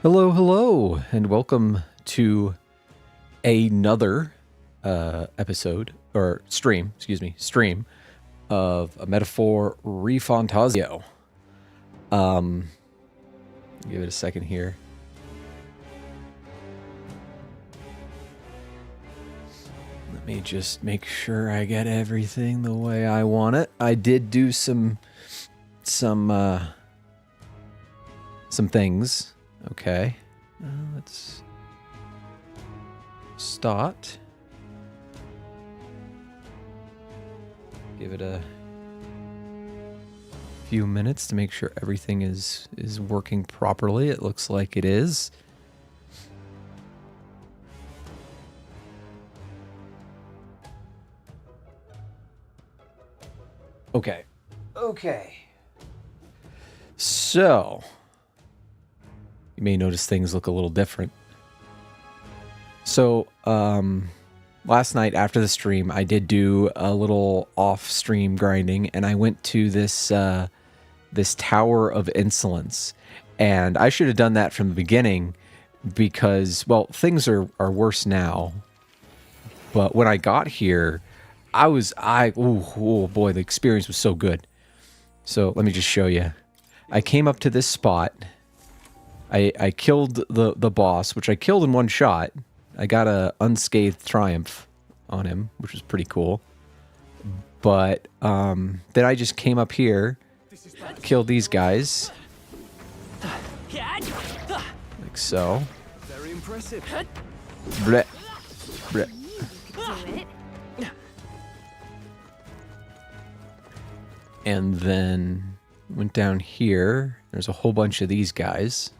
Hello, hello, and welcome to another episode, or stream, stream of a Metaphor Refantazio. Give it a second here. Let me just make sure I get everything the way I want it. I did do some things. Okay, let's start. Give it a few minutes to make sure everything is working properly. It looks like it is. Okay. So, you may notice things look a little different. So, last night after the stream, I did do a little off-stream grinding, and I went to this this Tower of Insolence. And I should have done that from the beginning because, well, things are worse now. But when I got here, oh boy, the experience was so good. So let me just show you. I came up to this spot. I killed the boss, which I killed in one shot. I got a unscathed triumph on him, which was pretty cool. But then I just came up here, killed these guys, like so. Very impressive. Bleh. Bleh. And then went down here. There's a whole bunch of these guys.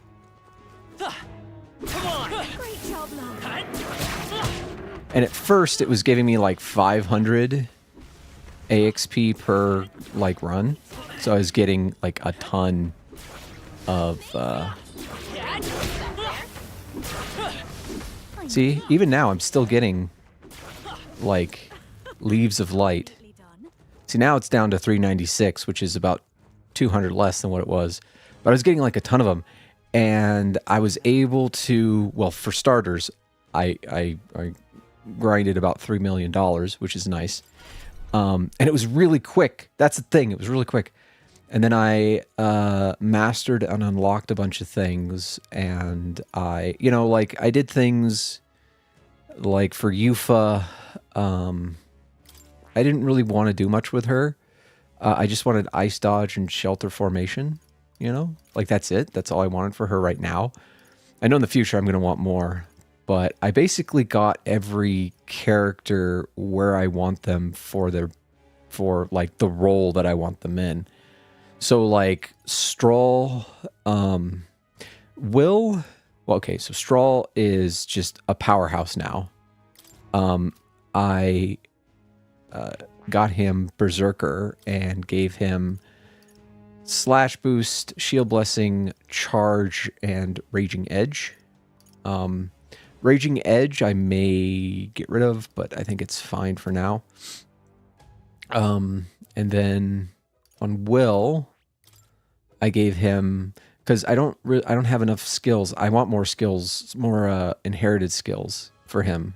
And at first it was giving me like 500 AXP per like run. So I was getting like a ton of See, even now I'm still getting like leaves of light. See, now it's down to 396, which is about 200 less than what it was. But I was getting like a ton of them. And I was able to, well, for starters, I grinded about $3 million, which is nice. And it was really quick. That's the thing. It was really quick. And then I mastered and unlocked a bunch of things. And I did things like for Yufa. I didn't really want to do much with her. I just wanted ice dodge and shelter formation. You know, like that's it. That's all I wanted for her right now. I know in the future I'm going to want more, but I basically got every character where I want them for like the role that I want them in. So like Stroll, so Stroll is just a powerhouse now. I got him Berserker and gave him Slash Boost, Shield Blessing, Charge, and Raging Edge. Raging Edge I may get rid of, but I think it's fine for now. And then on Will, I gave him, because I don't have enough skills. I want more skills, more inherited skills for him,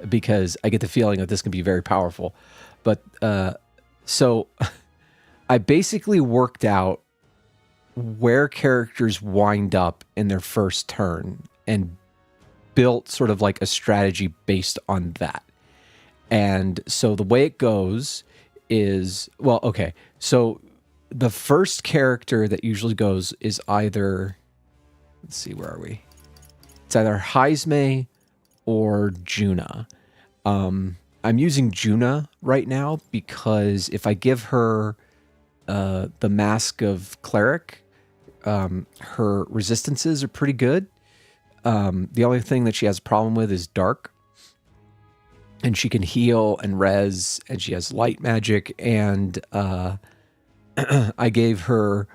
because I get the feeling that this can be very powerful. But so. I basically worked out where characters wind up in their first turn and built sort of like a strategy based on that. And so the way it goes is, well, okay, so the first character that usually goes is either, let's see, where are we? It's either Heizme or Juna. I'm using Juna right now because if I give her the Mask of Cleric, her resistances are pretty good. The only thing that she has a problem with is dark. And she can heal and res, and she has light magic, and I gave her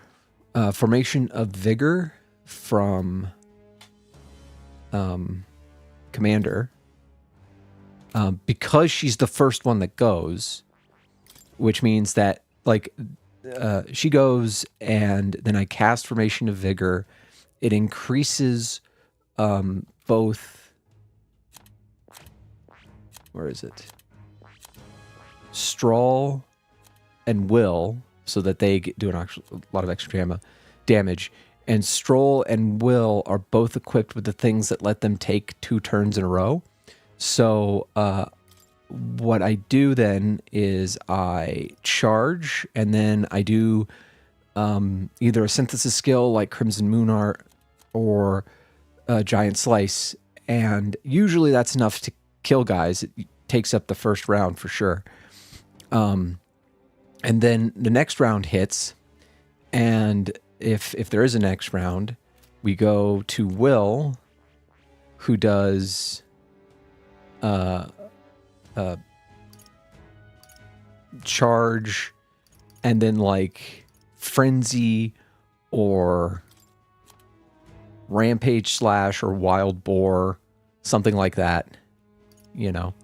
Formation of Vigor from Commander. Because she's the first one that goes, which means that, like, she goes, and then I cast Formation of Vigor, it increases both. Where is it? Strawl and Will, so that they do a lot of extra damage. And Stroll and Will are both equipped with the things that let them take 2 turns in a row. So what I do then is I charge, and then I do either a synthesis skill like Crimson Moon Art or Giant Slice, and usually that's enough to kill guys. It takes up the first round for sure. And then the next round hits, and if there is a next round, we go to Will, who does charge, and then like Frenzy or Rampage Slash or Wild Boar, something like that, you know.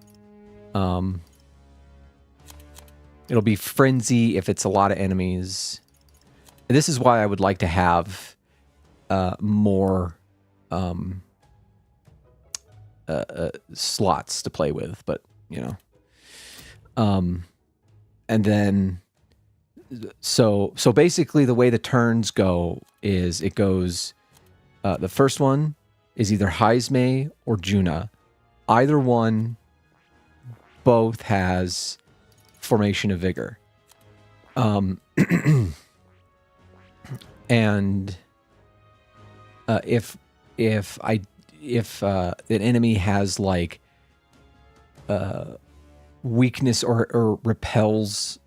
It'll be Frenzy if it's a lot of enemies. And this is why I would like to have more slots to play with, but you know. And then so basically the way the turns go is it goes the first one is either Heismay or Juna. Either one, both has Formation of Vigor. And if an enemy has like weakness or repels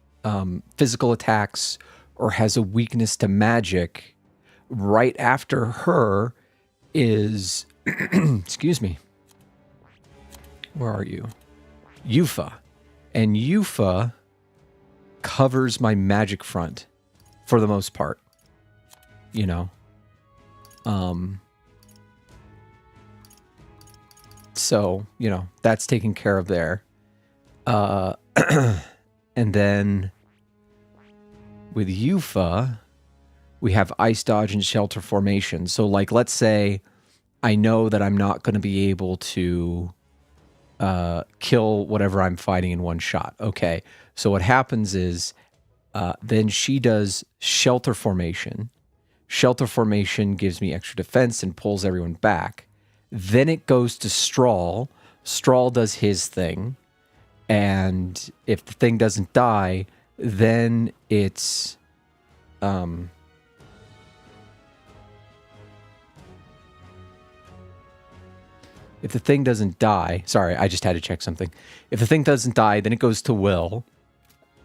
physical attacks or has a weakness to magic, right after her is excuse me, where are you? Yufa. And Yufa covers my magic front for the most part, you know. So, you know, that's taken care of there. And then with Yufa, we have ice dodge and shelter formation. So like, let's say I know that I'm not going to be able to kill whatever I'm fighting in one shot. Okay. So what happens is then she does shelter formation. Shelter formation gives me extra defense and pulls everyone back. Then it goes to Strawl. Strawl does his thing. And if the thing doesn't die, then it's if the thing doesn't die, sorry, I just had to check something. If the thing doesn't die, then it goes to Will.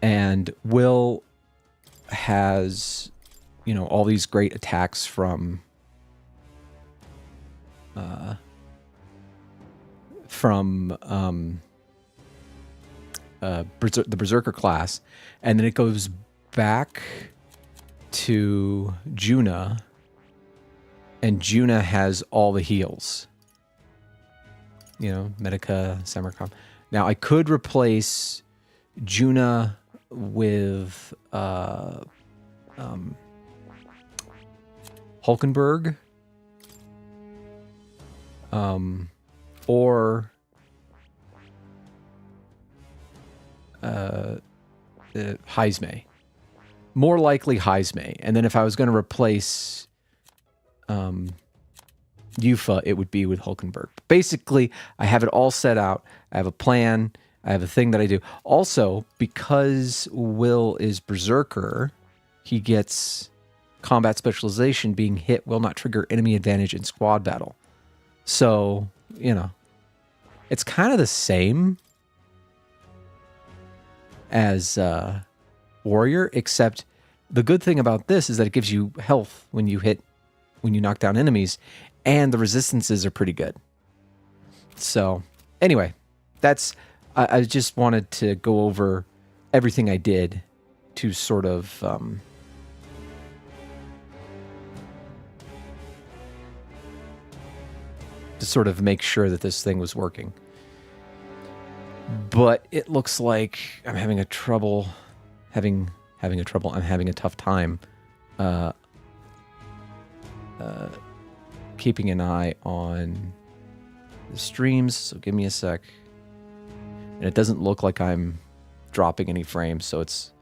And Will has, you know, all these great attacks from the Berserker class. And then it goes back to Juna. And Juna has all the heals. You know, Medica, Samarkand. Now, I could replace Juna with Hulkenberg, or Heismay. More likely Heismay. And then if I was going to replace Yufa, it would be with Hulkenberg. Basically, I have it all set out. I have a plan. I have a thing that I do. Also, because Will is Berserker, he gets combat specialization. Being hit will not trigger enemy advantage in squad battle. So, you know, it's kind of the same as Warrior, except the good thing about this is that it gives you health when you knock down enemies, and the resistances are pretty good. So, anyway, I just wanted to go over everything I did to sort of make sure that this thing was working. But it looks like I'm having a tough time keeping an eye on the streams, so give me a sec. And it doesn't look like I'm dropping any frames, so it's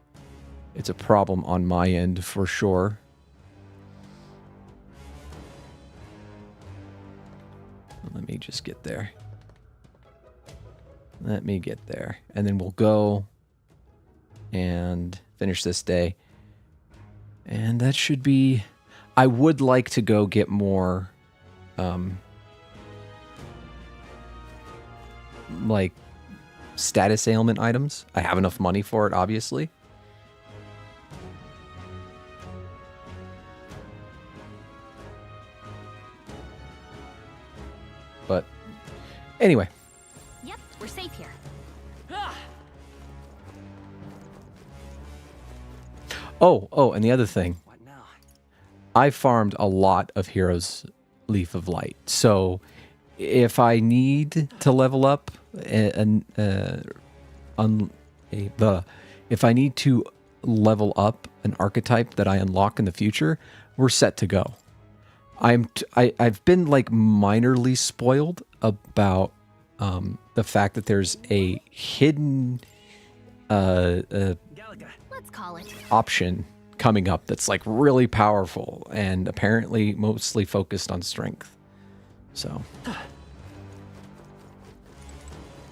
a problem on my end for sure. Let me just get there. Let me get there. And then we'll go and finish this day. And that should be... I would like to go get more, like, status ailment items. I have enough money for it, obviously. But anyway. Yep, we're safe here. Oh, and the other thing. What now? I farmed a lot of Hero's Leaf of Light. So if I need to level up if I need to level up an archetype that I unlock in the future, we're set to go. I've been like minorly spoiled about the fact that there's a hidden Let's call it option coming up that's like really powerful and apparently mostly focused on strength. So,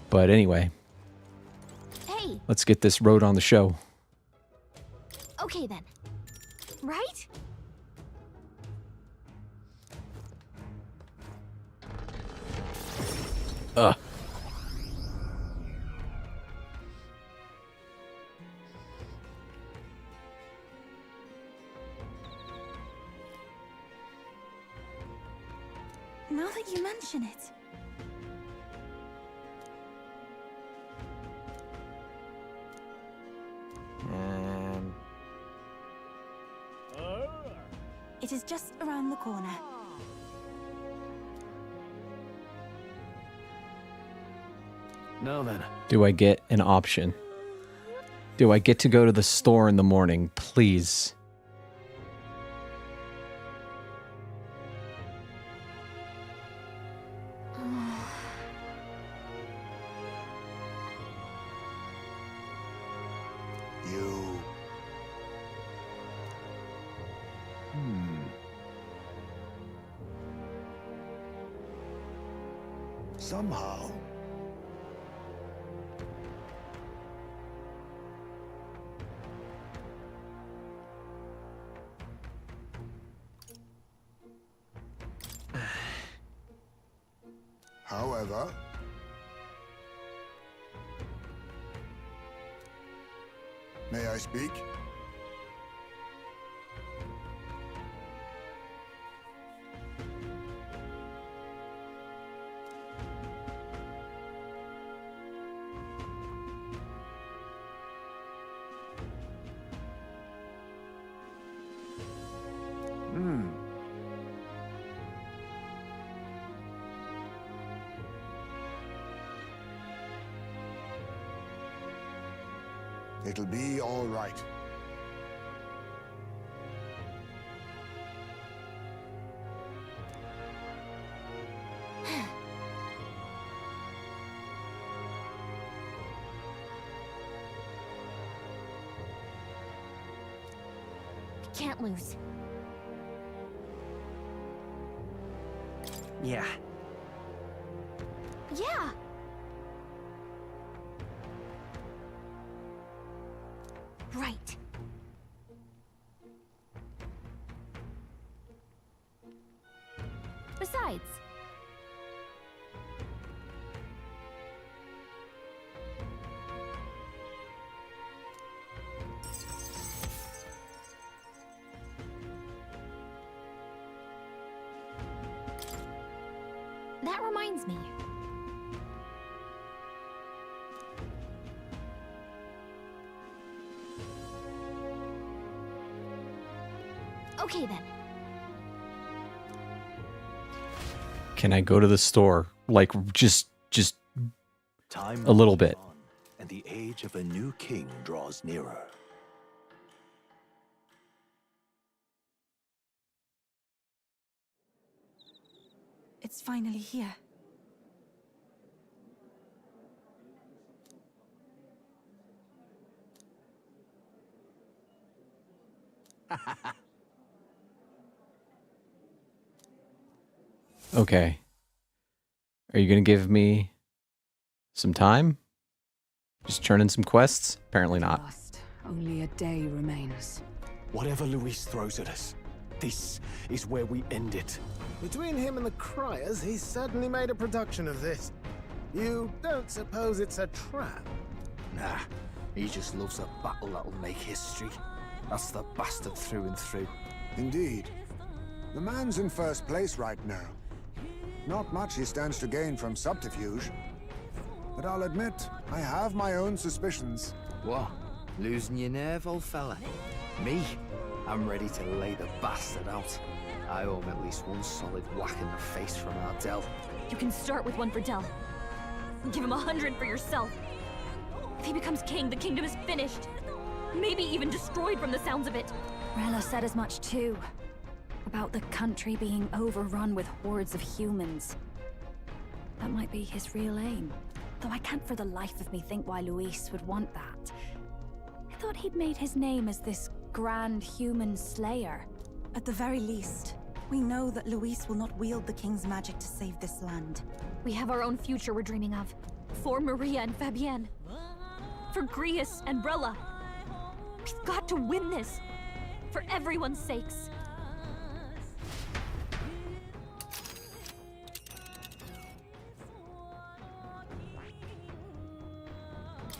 but anyway, Hey. Let's get this road on the show. Okay then. Right? Ugh. Now that you mention it. It is just around the corner. Now then. Do I get an option? Do I get to go to the store in the morning, please? Somehow. However, may I speak? It'll be all right. Can't lose. Yeah. Yeah. Right. Besides, that reminds me. Okay then. Can I go to the store? Like, just Time a little moves bit. on, and the age of a new king draws nearer. It's finally here. Okay. Are you going to give me some time? Just turn in some quests? Apparently not. Last, only a day remains. Whatever Luis throws at us, this is where we end it. Between him and the Criers, he's certainly made a production of this. You don't suppose it's a trap? Nah, he just loves a battle that'll make history. That's the bastard through and through. Indeed. The man's in first place right now. Not much he stands to gain from subterfuge. But I'll admit, I have my own suspicions. What? Losing your nerve, old fella? Me? I'm ready to lay the bastard out. I owe him at least one solid whack in the face from Ardell. You can start with one for Del. Give him 100 for yourself. If he becomes king, the kingdom is finished. Maybe even destroyed from the sounds of it. Rella said as much too. About the country being overrun with hordes of humans. That might be his real aim. Though I can't for the life of me think why Luis would want that. I thought he'd made his name as this grand human slayer. At the very least, we know that Luis will not wield the king's magic to save this land. We have our own future we're dreaming of. For Maria and Fabienne. For Grius and Brella. We've got to win this. For everyone's sakes.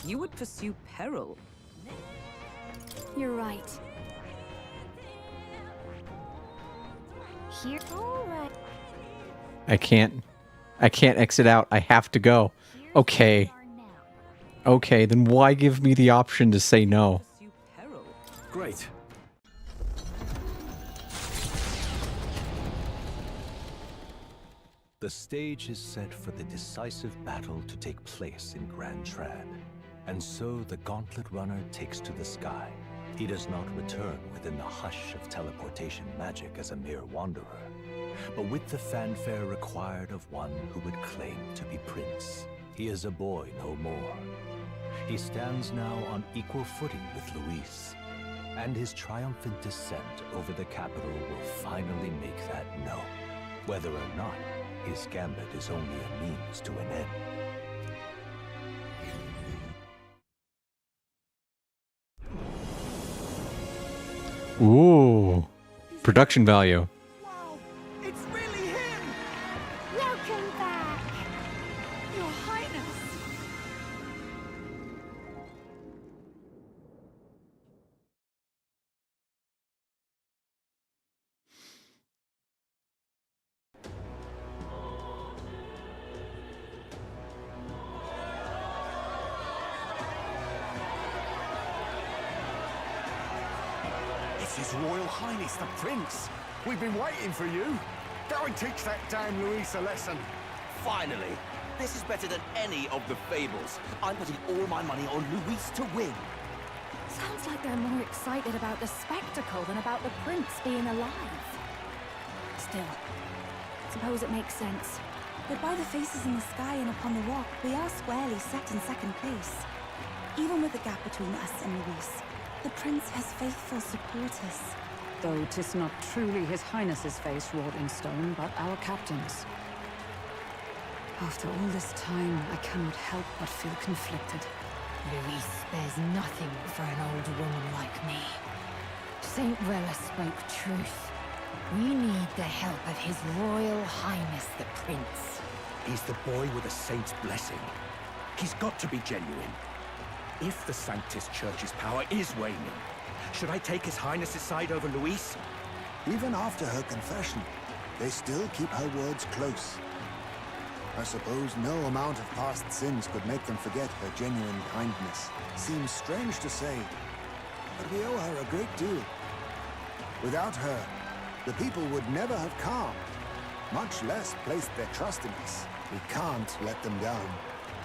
You would pursue peril. You're right. Here. Alright. I can't exit out. I have to go. Okay. Okay, then why give me the option to say no? Pursue peril. Great. The stage is set for the decisive battle to take place in Grand Trad. And so the Gauntlet Runner takes to the sky. He does not return within the hush of teleportation magic as a mere wanderer, but with the fanfare required of one who would claim to be prince. He is a boy no more. He stands now on equal footing with Luis, and his triumphant descent over the capital will finally make that known, whether or not his gambit is only a means to an end. Ooh. Production value. Wow! It's really him! Welcome back! Your Highness! It's His Royal Highness the Prince. We've been waiting for you. Go and teach that damn Luis a lesson. Finally! This is better than any of the fables. I'm putting all my money on Luis to win. Sounds like they're more excited about the spectacle than about the prince being alive. Still, suppose it makes sense. But by the faces in the sky and upon the rock, we are squarely set in second place. Even with the gap between us and Luis, the prince has faithful supporters. Though 'tis not truly His Highness's face wrought in stone, but our captain's. After all this time, I cannot help but feel conflicted. Luis spares nothing for an old woman like me. Saint Rella spoke truth. We need the help of His Royal Highness the Prince. He's the boy with a saint's blessing. He's got to be genuine. If the Sanctus Church's power is waning, should I take His Highness's side over Luis? Even after her confession, they still keep her words close. I suppose no amount of past sins could make them forget her genuine kindness. Seems strange to say, but we owe her a great deal. Without her, the people would never have calmed, much less placed their trust in us. We can't let them down.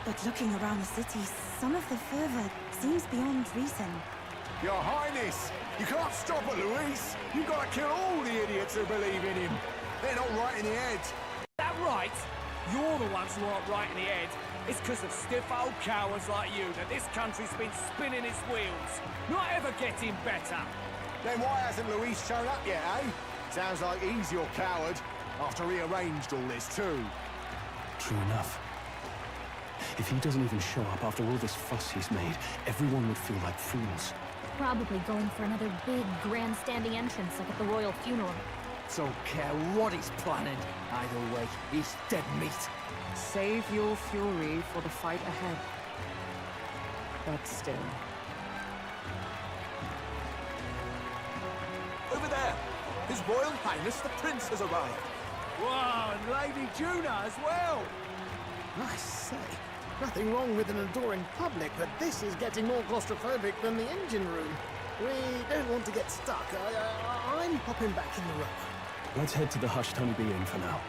But looking around the city, some of the fervor seems beyond reason. Your Highness, you can't stop at Luis. You've got to kill all the idiots who believe in him. They're not right in the head. That Right? You're the ones who aren't right in the head. It's because of stiff old cowards like you that this country's been spinning its wheels. Not ever getting better. Then why hasn't Luis shown up yet, eh? Sounds like he's your coward, after he arranged all this too. True enough. If he doesn't even show up after all this fuss he's made, everyone would feel like fools. Probably going for another big, grandstanding entrance like at the royal funeral. Don't care what he's planning. Either way, he's dead meat. Save your fury for the fight ahead. But still. Over there! His Royal Highness the Prince has arrived. Wow, and Lady Juna as well. I say, nothing wrong with an adoring public, but this is getting more claustrophobic than the engine room. We don't want to get stuck. I'm hopping back in the room. Let's head to the hushed honeybee inn for now.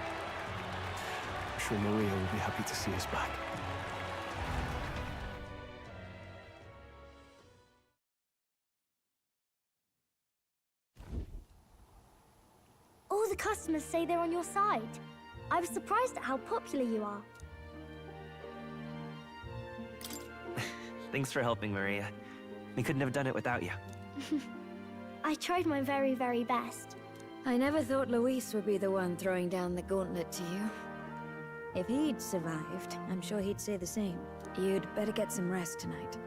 I'm sure Maria will be happy to see us back. All the customers say they're on your side. I was surprised at how popular you are. Thanks for helping, Maria. We couldn't have done it without you. I tried my very, very best. I never thought Luis would be the one throwing down the gauntlet to you. If he'd survived, I'm sure he'd say the same. You'd better get some rest tonight.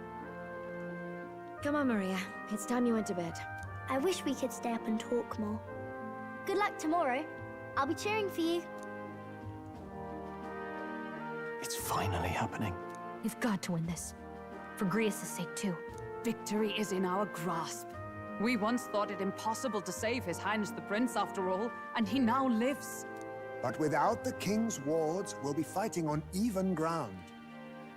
Come on, Maria. It's time you went to bed. I wish we could stay up and talk more. Good luck tomorrow. I'll be cheering for you. It's finally happening. You've got to win this. For Grius' sake, too. Victory is in our grasp. We once thought it impossible to save His Highness the Prince after all, and he now lives. But without the king's wards, we'll be fighting on even ground.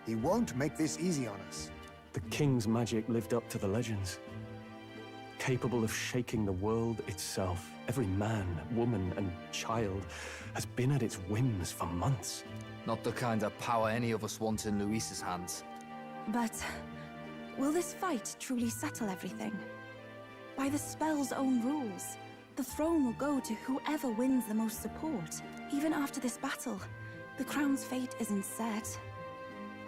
He won't make this easy on us. The king's magic lived up to the legends. Capable of shaking the world itself. Every man, woman, and child has been at its whims for months. Not the kind of power any of us want in Luis's hands. But will this fight truly settle everything? By the spell's own rules, the throne will go to whoever wins the most support. Even after this battle, the crown's fate isn't set.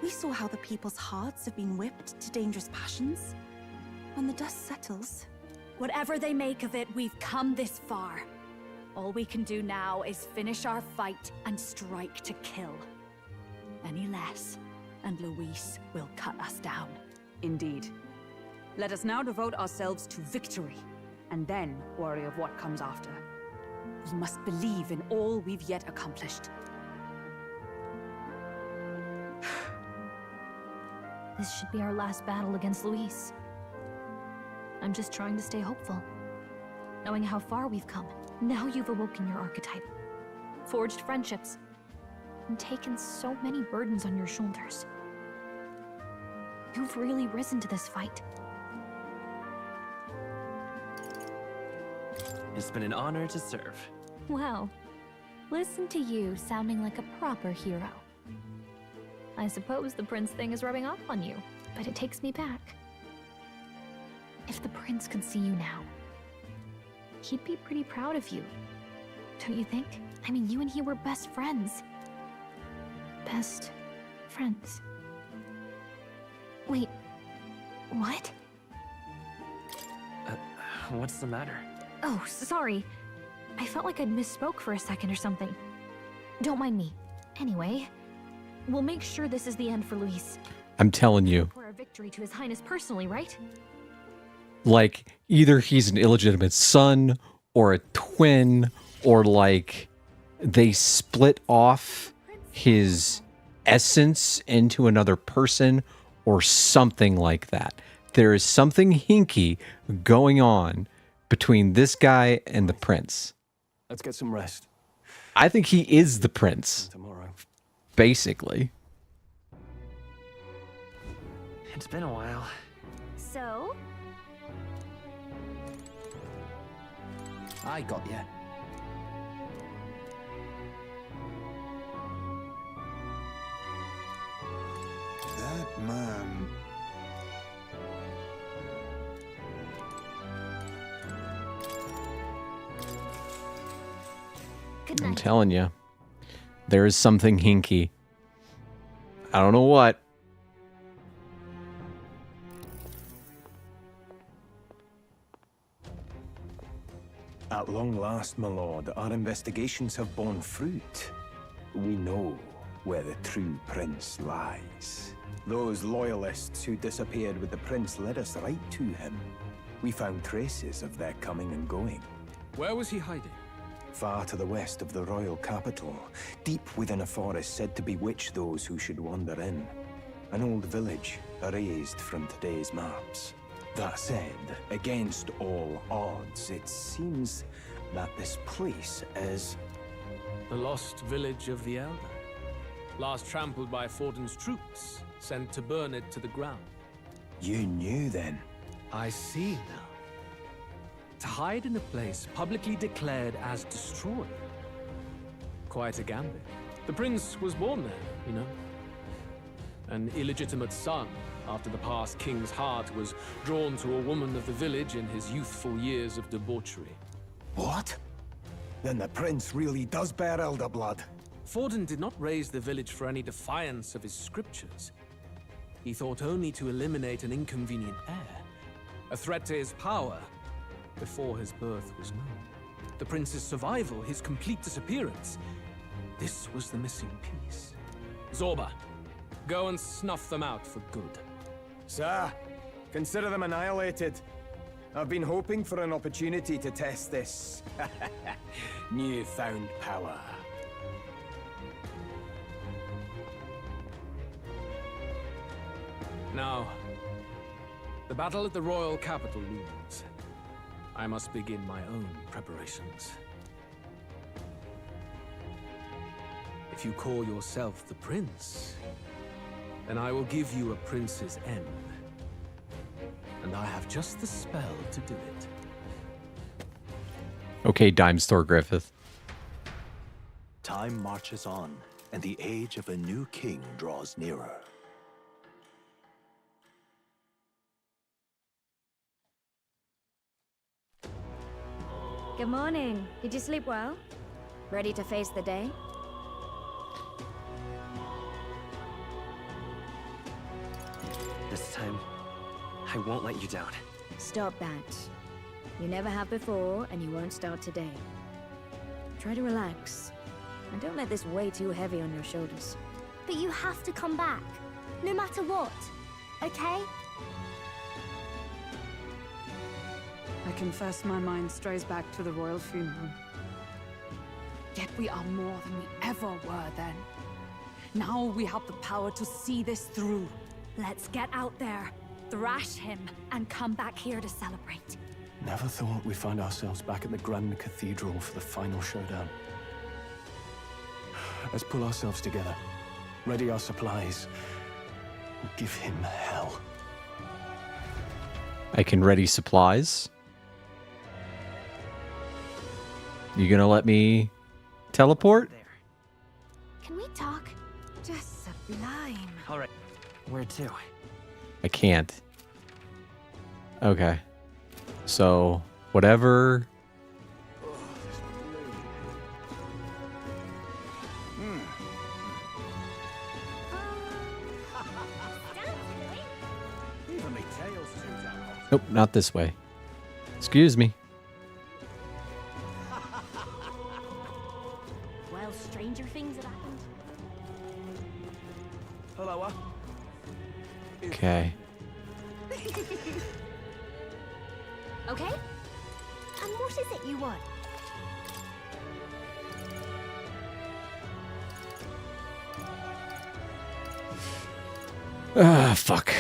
We saw how the people's hearts have been whipped to dangerous passions. When the dust settles... Whatever they make of it, we've come this far. All we can do now is finish our fight and strike to kill. Any less, and Luis will cut us down. Indeed. Let us now devote ourselves to victory, and then worry of what comes after. We must believe in all we've yet accomplished. This should be our last battle against Luis. I'm just trying to stay hopeful. Knowing how far we've come. Now you've awoken your archetype. Forged friendships. And taken so many burdens on your shoulders. You've really risen to this fight. It's been an honor to serve. Wow. Listen to you sounding like a proper hero. I suppose the prince thing is rubbing off on you, but it takes me back. If the prince could see you now, he'd be pretty proud of you. Don't you think? I mean, you and he were best friends. Best friends. Wait, what? What's the matter? Oh, sorry. I felt like I'd misspoke for a second or something. Don't mind me. Anyway, we'll make sure this is the end for Luis. I'm telling you. For our victory to His Highness personally, right? Like, either he's an illegitimate son or a twin, or like they split off his essence into another person or something like that. There is something hinky going on between this guy and the prince. Let's get some rest. I think he is the prince. Tomorrow. Basically. It's been a while. So? I got you. That man... Good I'm night. telling you. There is something hinky. I don't know what. At long last, my lord, our investigations have borne fruit. We know where the true prince lies. Those loyalists who disappeared with the prince led us right to him. We found traces of their coming and going. Where was he hiding? Far to the west of the royal capital, deep within a forest said to bewitch those who should wander in. An old village, erased from today's maps. That said, against all odds, it seems that this place is... The lost village of the Elder. Last trampled by Fortin's troops, sent to burn it to the ground. You knew then? I see now. To hide in a place publicly declared as destroyed. Quite a gambit. The prince was born there, you know. An illegitimate son, after the past king's heart was drawn to a woman of the village in his youthful years of debauchery. What? Then the prince really does bear elder blood. Fortin did not raise the village for any defiance of his scriptures. He thought only to eliminate an inconvenient heir, a threat to his power, before his birth was known. The prince's survival, his complete disappearance, this was the missing piece. Zorba, go and snuff them out for good. Sir, consider them annihilated. I've been hoping for an opportunity to test this newfound power. Now, the battle at the royal capital looms. I must begin my own preparations. If you call yourself the prince, then I will give you a prince's end. And I have just the spell to do it. Okay, Dime Store Griffith. Time marches on, and the age of a new king draws nearer. Good morning. Did you sleep well? Ready to face the day? This time, I won't let you down. Stop that. You never have before, and you won't start today. Try to relax. And don't let this weigh too heavy on your shoulders. But you have to come back, no matter what, okay? I confess my mind strays back to the royal funeral. Yet we are more than we ever were then. Now we have the power to see this through. Let's get out there, thrash him, and come back here to celebrate. Never thought we'd find ourselves back at the Grand Cathedral for the final showdown. Let's pull ourselves together, ready our supplies, and give him hell. I can ready supplies. You gonna let me teleport? Can we talk? Just sublime. All right, where to? I can't. Okay. So, whatever. Even me tail's too damn hot. Nope, not this way. Excuse me. Well, stranger things have happened. Hello, Okay. Okay? And what is it you want? Ah, fuck.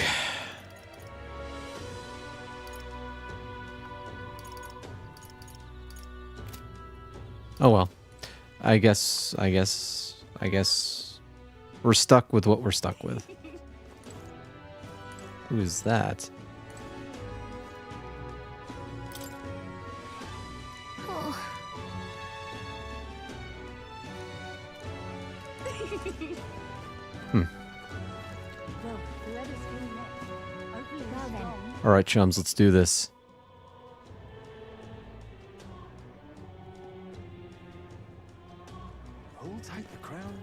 Oh well. I guess we're stuck with what we're stuck with. Who is that? Oh. Hmm. Well, whoever's doing next, hopefully well then. All right, chums, let's do this. Who'll take the crown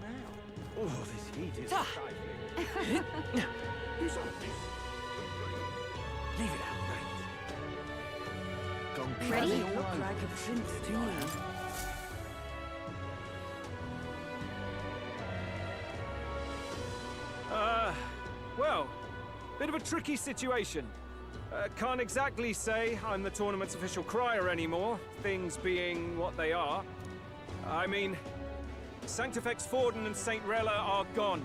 Ready? Doesn't look like a prince to me. Well, bit of a tricky situation. Can't exactly say I'm the tournament's official crier anymore, things being what they are. I mean, Sanctifex Forden and St. Rella are gone.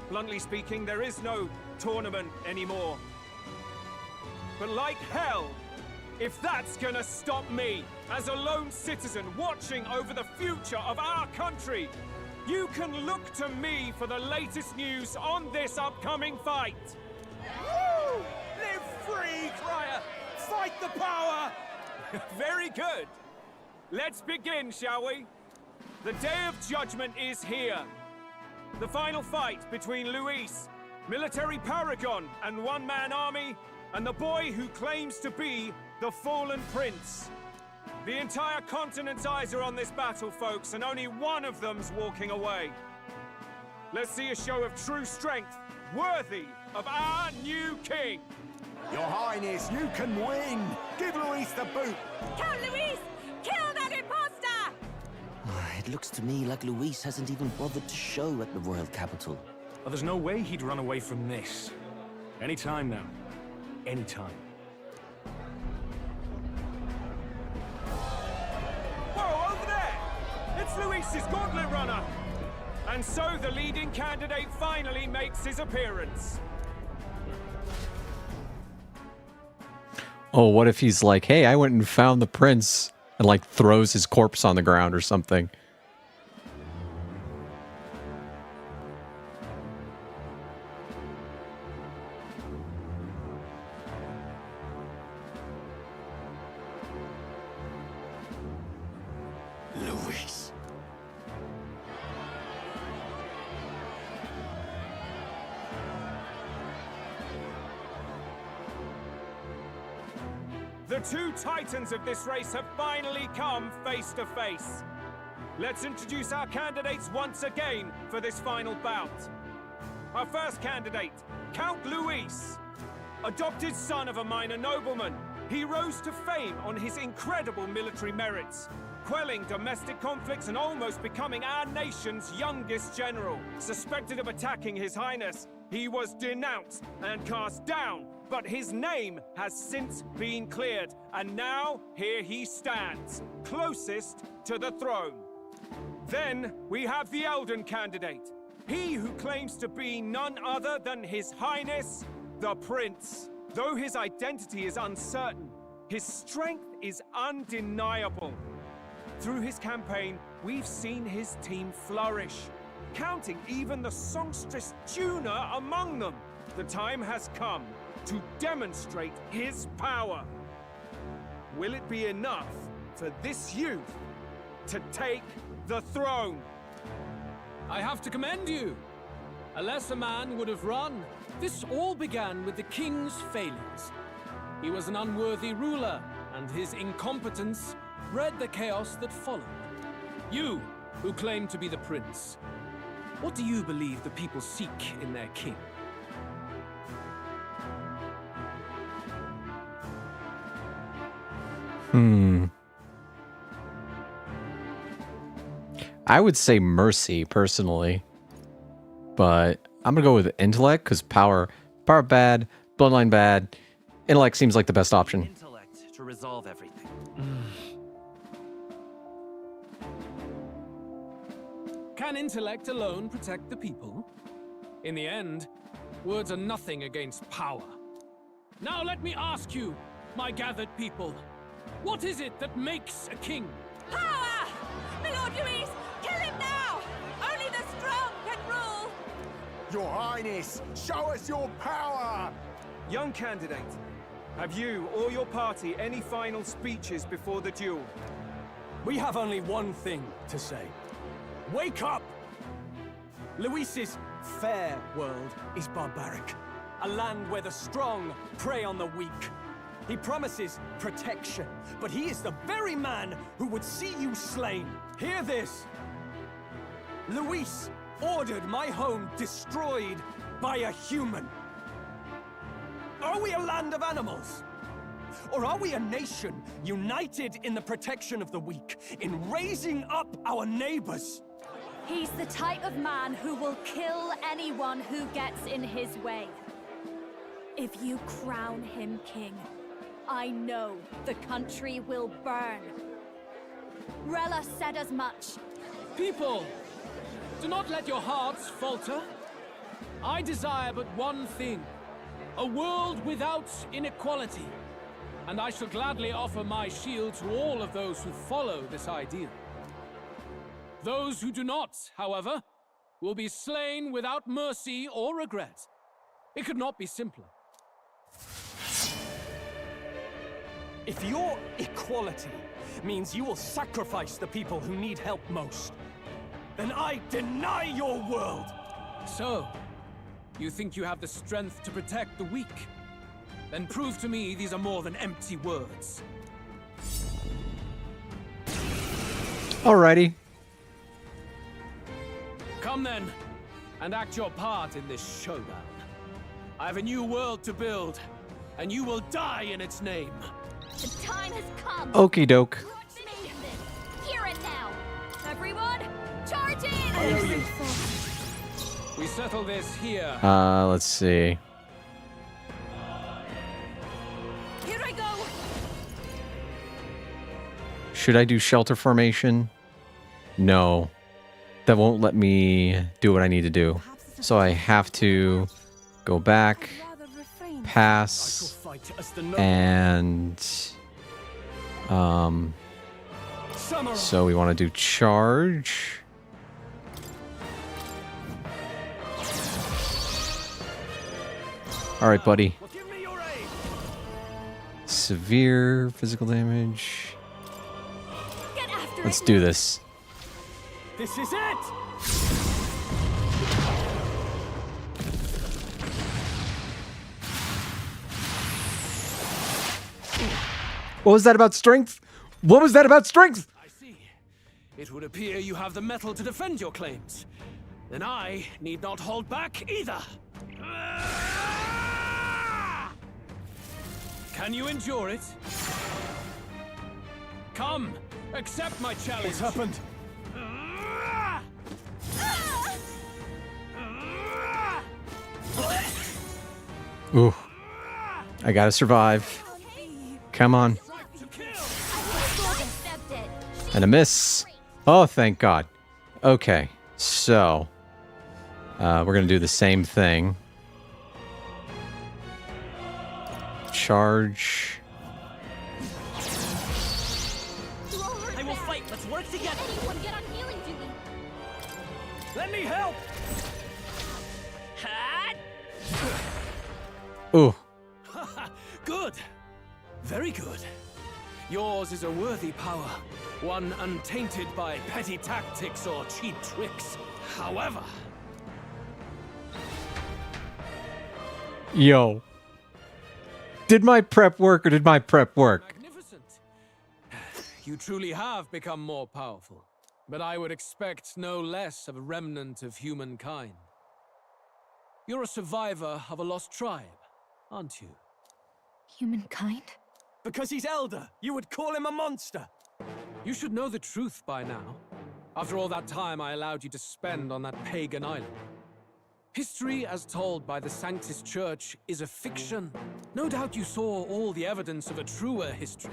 Bluntly speaking, there is no tournament anymore. But like hell, if that's gonna stop me, as a lone citizen watching over the future of our country, you can look to me for the latest news on this upcoming fight. Woo! Live free, crier! Fight the power! Very good. Let's begin, shall we? The Day of Judgment is here. The final fight between Luis, military paragon and one-man army, and the boy who claims to be the fallen prince. The entire continent's eyes are on this battle, folks, and only one of them's walking away. Let's see a show of true strength, worthy of our new king. Your Highness, you can win! Give Luis the boot! Count Luis! Kill that imposter! It looks to me like Luis hasn't even bothered to show at the royal capital. Well, there's no way he'd run away from this. Any time now. Any time. Whoa, over there! It's Luis's gauntlet runner! And so the leading candidate finally makes his appearance. Oh, what if he's like, hey, I went and found the prince, and like throws his corpse on the ground or something? Luis. The two titans of this race have finally come face to face. Let's introduce our candidates once again for this final bout. Our first candidate, Count Luis. Adopted son of a minor nobleman, he rose to fame on his incredible military merits, quelling domestic conflicts and almost becoming our nation's youngest general. Suspected of attacking His Highness, he was denounced and cast down, but his name has since been cleared, and now here he stands, closest to the throne. Then we have the Elden candidate, he who claims to be none other than His Highness, the Prince. Though his identity is uncertain, his strength is undeniable. Through his campaign, we've seen his team flourish, counting even the songstress Juna among them. The time has come to demonstrate his power. Will it be enough for this youth to take the throne? I have to commend you. A lesser man would have run. This all began with the king's failings. He was an unworthy ruler, and his incompetence bred the chaos that followed. You, who claim to be the prince, what do you believe the people seek in their king? I would say mercy, personally. But I'm going to go with intellect, because power bad, bloodline bad. Intellect seems like the best option. Intellect to resolve everything. Can intellect alone protect the people? In the end, words are nothing against power. Now let me ask you, my gathered people, what is it that makes a king? Power! My Lord Luis, kill him now! Only the strong can rule! Your Highness, show us your power! Young candidate, have you or your party any final speeches before the duel? We have only one thing to say. Wake up! Luis's fair world is barbaric. A land where the strong prey on the weak. He promises protection, but he is the very man who would see you slain. Hear this! Luis ordered my home destroyed by a human. Are we a land of animals? Or are we a nation united in the protection of the weak, in raising up our neighbors? He's the type of man who will kill anyone who gets in his way. If you crown him king, I know the country will burn. Rella said as much. People, do not let your hearts falter. I desire but one thing, a world without inequality. And I shall gladly offer my shield to all of those who follow this ideal. Those who do not, however, will be slain without mercy or regret. It could not be simpler. If your equality means you will sacrifice the people who need help most, then I deny your world! So, you think you have the strength to protect the weak? Then prove to me these are more than empty words. Alrighty. Come then, and act your part in this showdown. I have a new world to build, and you will die in its name. The time has come. Okie doke. Here and now. Everyone, charge in! We settle this here. Let's see. Here I go. Should I do shelter formation? No. That won't let me do what I need to do. So I have to go back, pass, and so we want to do charge. All right, buddy. Severe physical damage. Let's do this. This is it! What was that about strength? What was that about strength? I see. It would appear you have the mettle to defend your claims. Then I need not hold back either. Can you endure it? Come, accept my challenge. What's happened? Ooh. I gotta survive. Come on. And a miss. Oh, thank God. Okay, so we're gonna do the same thing. Charge. I will fight. Let's work together. Anyone get on healing duty? Let me help! Ooh. Good. Very good. Yours is a worthy power, one untainted by petty tactics or cheap tricks. However... Yo. Did my prep work or did my prep work? Magnificent. You truly have become more powerful, but I would expect no less of a remnant of humankind. You're a survivor of a lost tribe, aren't you? Humankind? Because he's elder, you would call him a monster. You should know the truth by now. After all that time I allowed you to spend on that pagan island. History, as told by the Sanctus Church, is a fiction. No doubt you saw all the evidence of a truer history.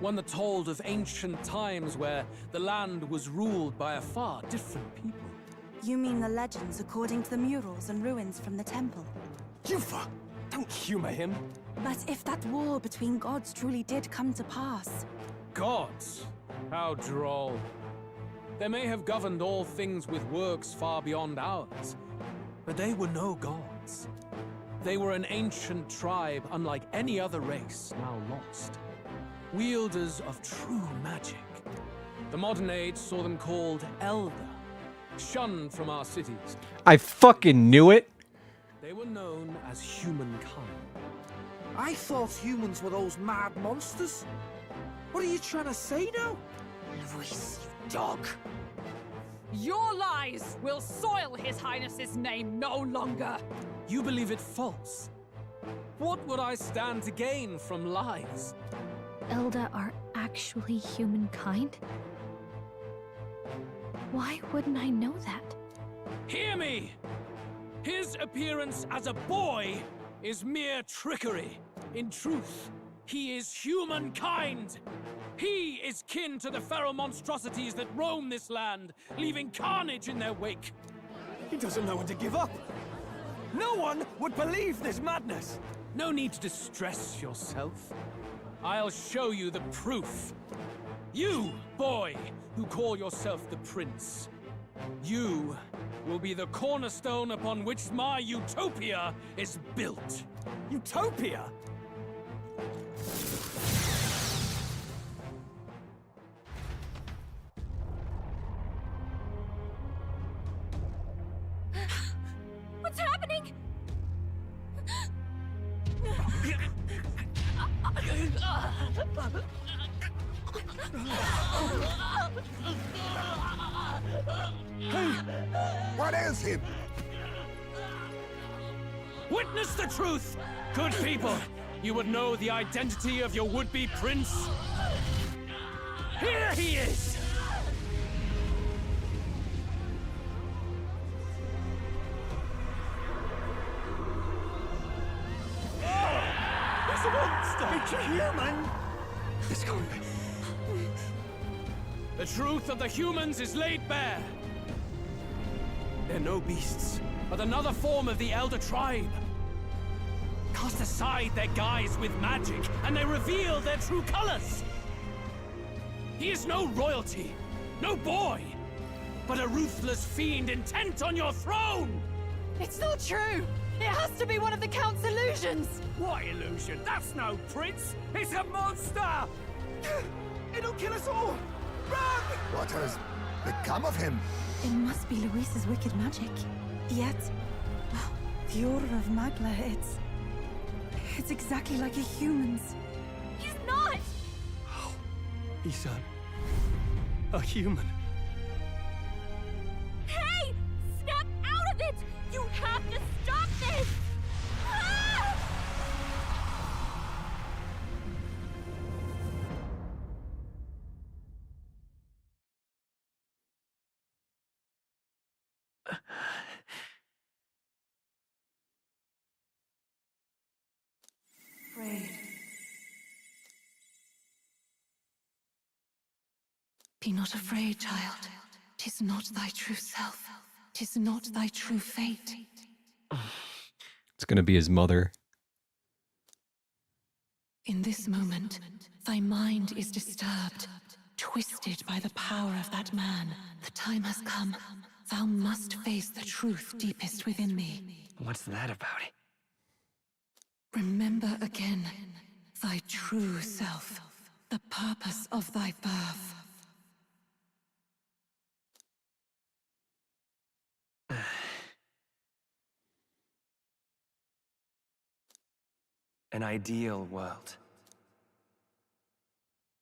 One that told of ancient times where the land was ruled by a far different people. You mean the legends according to the murals and ruins from the temple? Yufa! Don't humor him. But if that war between gods truly did come to pass... Gods? How droll. They may have governed all things with works far beyond ours, but they were no gods. They were an ancient tribe unlike any other race, now lost. Wielders of true magic. The modern age saw them called Elder, shunned from our cities. I fucking knew it. They were known as humankind. I thought humans were those mad monsters. What are you trying to say now? Luis, you dog. Your lies will soil His Highness's name no longer. You believe it false, What would I stand to gain from lies? Elda are actually humankind? Why wouldn't I know that? Hear me! His appearance as a boy is mere trickery. In truth, he is humankind. He is kin to the feral monstrosities that roam this land, leaving carnage in their wake. He doesn't know when to give up. No one would believe this madness. No need to distress yourself. I'll show you the proof. You, boy, who call yourself the Prince. You will be the cornerstone upon which my utopia is built. Utopia? What's happening? Hey! What ails him? Witness the truth! Good people, you would know the identity of your would-be prince. Here he is! It's a monster! It's a human! It's going. The truth of the humans is laid bare. They're no beasts, but another form of the Elder Tribe. Cast aside their guise with magic, and they reveal their true colors. He is no royalty, no boy, but a ruthless fiend intent on your throne! It's not true! It has to be one of the Count's illusions! What illusion? That's no prince! It's a monster! It'll kill us all! Run! What has become of him? It must be Luis's wicked magic. Yet, the aura of Magla, it's exactly like a human's. He's not! He's a human. Hey! Snap out of it! You have to stop this! Ah! Afraid. Be not afraid, child. 'Tis not thy true self. 'Tis not thy true fate. It's gonna be his mother. In this moment, thy mind is disturbed, twisted by the power of that man. The time has come. Thou must face the truth deepest within thee. What's that about? Remember again thy true self, the purpose of thy birth. An ideal world.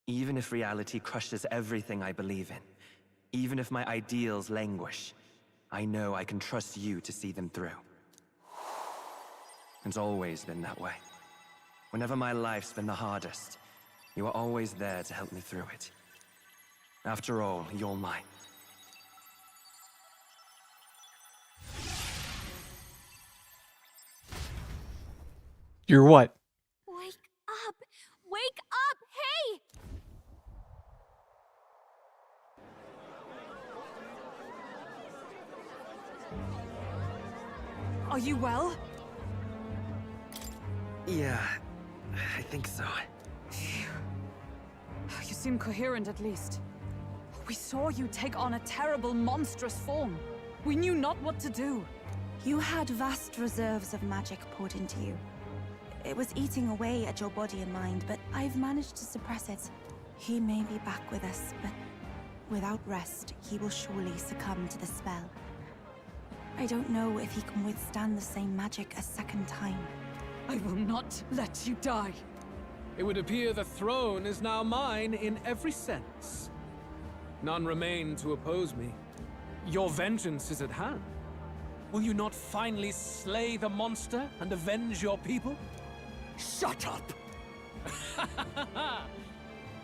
Even if reality crushes everything I believe in, even if my ideals languish, I know I can trust you to see them through. It's always been that way. Whenever my life's been the hardest, you are always there to help me through it. After all, you're mine. You're what? Wake up! Wake up! Hey! Are you well? Yeah, I think so. You seem coherent at least. We saw you take on a terrible, monstrous form. We knew not what to do. You had vast reserves of magic poured into you. It was eating away at your body and mind, but I've managed to suppress it. He may be back with us, but without rest, he will surely succumb to the spell. I don't know if he can withstand the same magic a second time. I will not let you die. It would appear the throne is now mine in every sense. None remain to oppose me. Your vengeance is at hand. Will you not finally slay the monster and avenge your people? Shut up!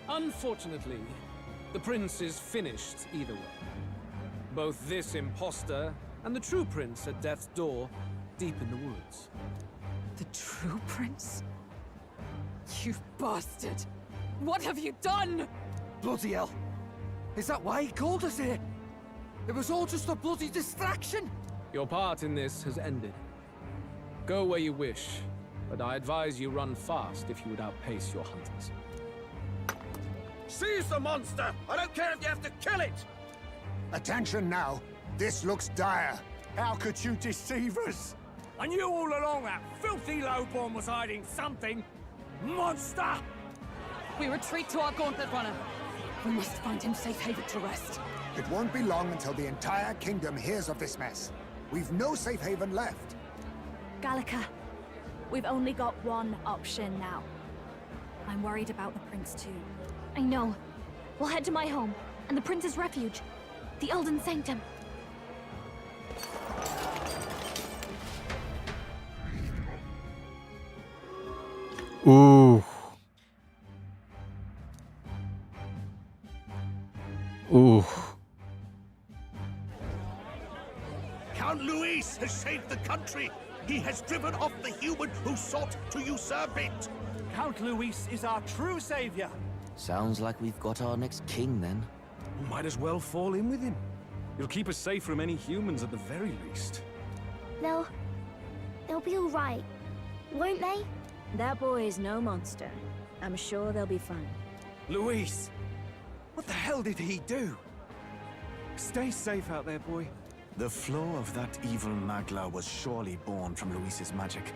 Unfortunately, the prince is finished either way. Both this imposter and the true prince at death's door, deep in the woods. The true prince? You bastard! What have you done? Bloody hell! Is that why he called us here? It was all just a bloody distraction! Your part in this has ended. Go where you wish, but I advise you run fast if you would outpace your hunters. Seize the monster! I don't care if you have to kill it! Attention now. This looks dire. How could you deceive us? I knew all along that filthy lowborn was hiding something. Monster! We retreat to our gauntlet runner. We must find him safe haven to rest. It won't be long until the entire kingdom hears of this mess. We've no safe haven left. Gallica, we've only got one option now. I'm worried about the prince too. I know. We'll head to my home, and the prince's refuge. The Elden Sanctum. Ooh. Ooh. Count Luis has saved the country. He has driven off the human who sought to usurp it. Count Luis is our true savior. Sounds like we've got our next king, then. Might as well fall in with him. It'll keep us safe from any humans at the very least. They'll be all right, won't they? That boy is no monster. I'm sure they'll be fine. Luis! What the hell did he do? Stay safe out there, boy. The flow of that evil Magla was surely born from Luis's magic.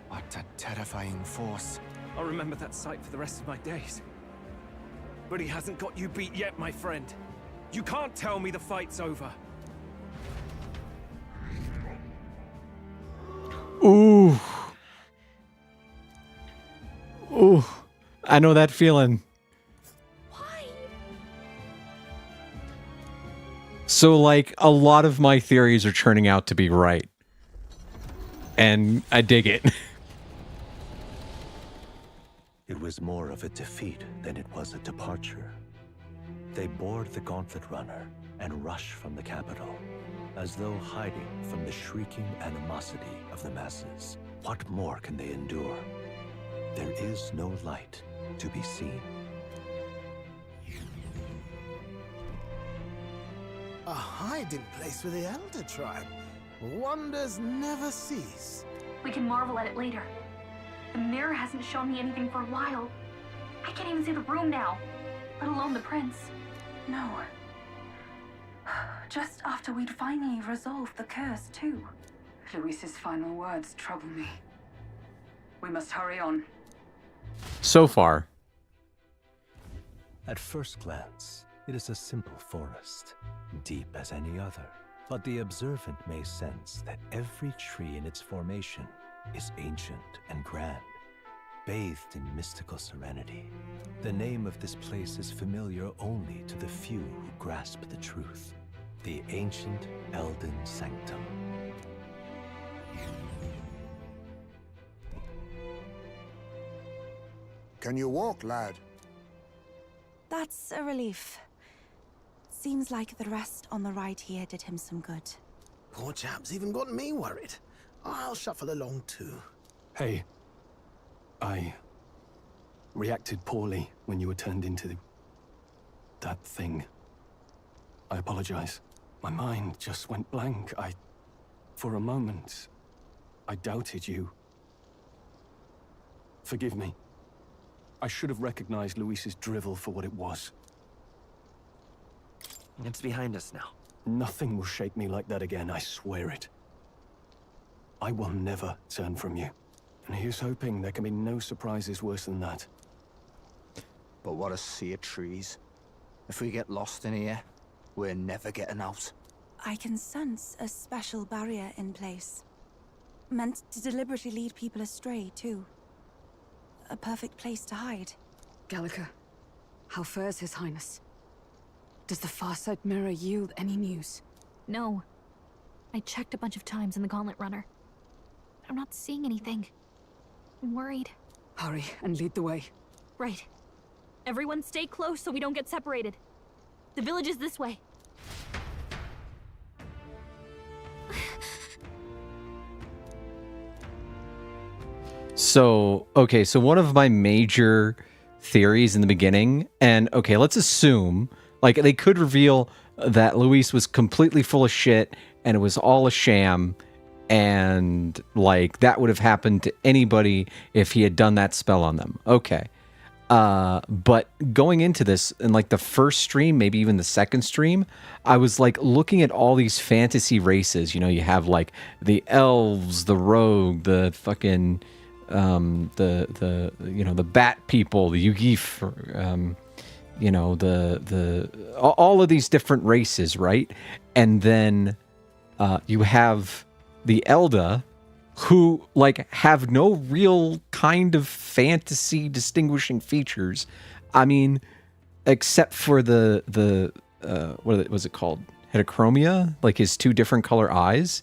What a terrifying force. I'll remember that sight for the rest of my days. But he hasn't got you beat yet, my friend. You can't tell me the fight's over. Ooh. Ooh. I know that feeling. Why? So, like, a lot of my theories are turning out to be right. And I dig it. It was more of a defeat than it was a departure. They board the gauntlet runner and rush from the capital, as though hiding from the shrieking animosity of the masses. What more can they endure? There is no light to be seen. A hiding place for the Elder Tribe. Wonders never cease. We can marvel at it later. The mirror hasn't shown me anything for a while. I can't even see the room now, let alone the prince. No. Just after we'd finally resolved the curse, too. Luis's final words trouble me. We must hurry on. So far. At first glance, it is a simple forest, deep as any other. But the observant may sense that every tree in its formation is ancient and grand, bathed in mystical serenity. The name of this place is familiar only to the few who grasp the truth. The ancient Elden Sanctum. Can you walk, lad? That's a relief. Seems like the rest on the right here did him some good. Poor chap's even got me worried. I'll shuffle along too. Hey, I reacted poorly when you were turned into that thing. I apologize. My mind just went blank. For a moment, I doubted you. Forgive me. I should have recognized Luis's drivel for what it was. It's behind us now. Nothing will shake me like that again, I swear it. I will never turn from you. And here's hoping there can be no surprises worse than that. But what a sea of trees. If we get lost in here, we're never getting out. I can sense a special barrier in place. Meant to deliberately lead people astray, too. A perfect place to hide. Gallica, how fares His Highness? Does the Farsight mirror yield any news? No. I checked a bunch of times in the Gauntlet Runner. I'm not seeing anything. I'm worried. Hurry and lead the way. Right. Everyone stay close so we don't get separated. The village is this way. So, okay, so one of my major theories in the beginning, and okay, let's assume, like, they could reveal that Luis was completely full of shit and it was all a sham, and, like, that would have happened to anybody if he had done that spell on them. Okay. But going into this, in, like, the first stream, maybe even the second stream, I was, like, looking at all these fantasy races. You know, you have, like, the elves, the rogue, the fucking... the bat people, the Yugif, all of these different races, right? And then you have the Elda, who like have no real kind of fantasy distinguishing features. I mean, except for the what was it called? Heterochromia, like his two different color eyes.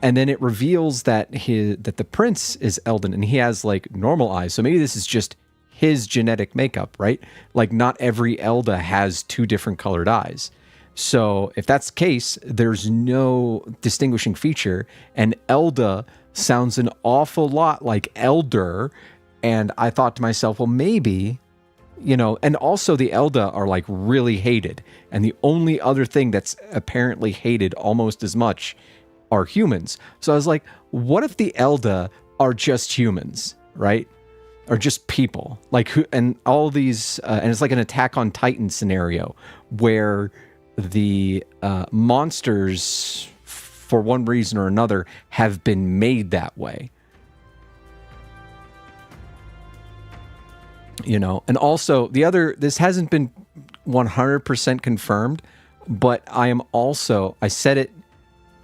And then it reveals that the prince is Elden and he has like normal eyes. So maybe this is just his genetic makeup, right? Like not every Elda has two different colored eyes. So if that's the case, there's no distinguishing feature. And Elda sounds an awful lot like Elder. And I thought to myself, well, maybe, and also the Elda are like really hated. And the only other thing that's apparently hated almost as much are humans. So I was like, what if the Elda are just humans, right? Or just people, like who, and all these, and it's like an Attack on Titan scenario where the monsters, for one reason or another, have been made that way. And also this hasn't been 100% confirmed, but I said it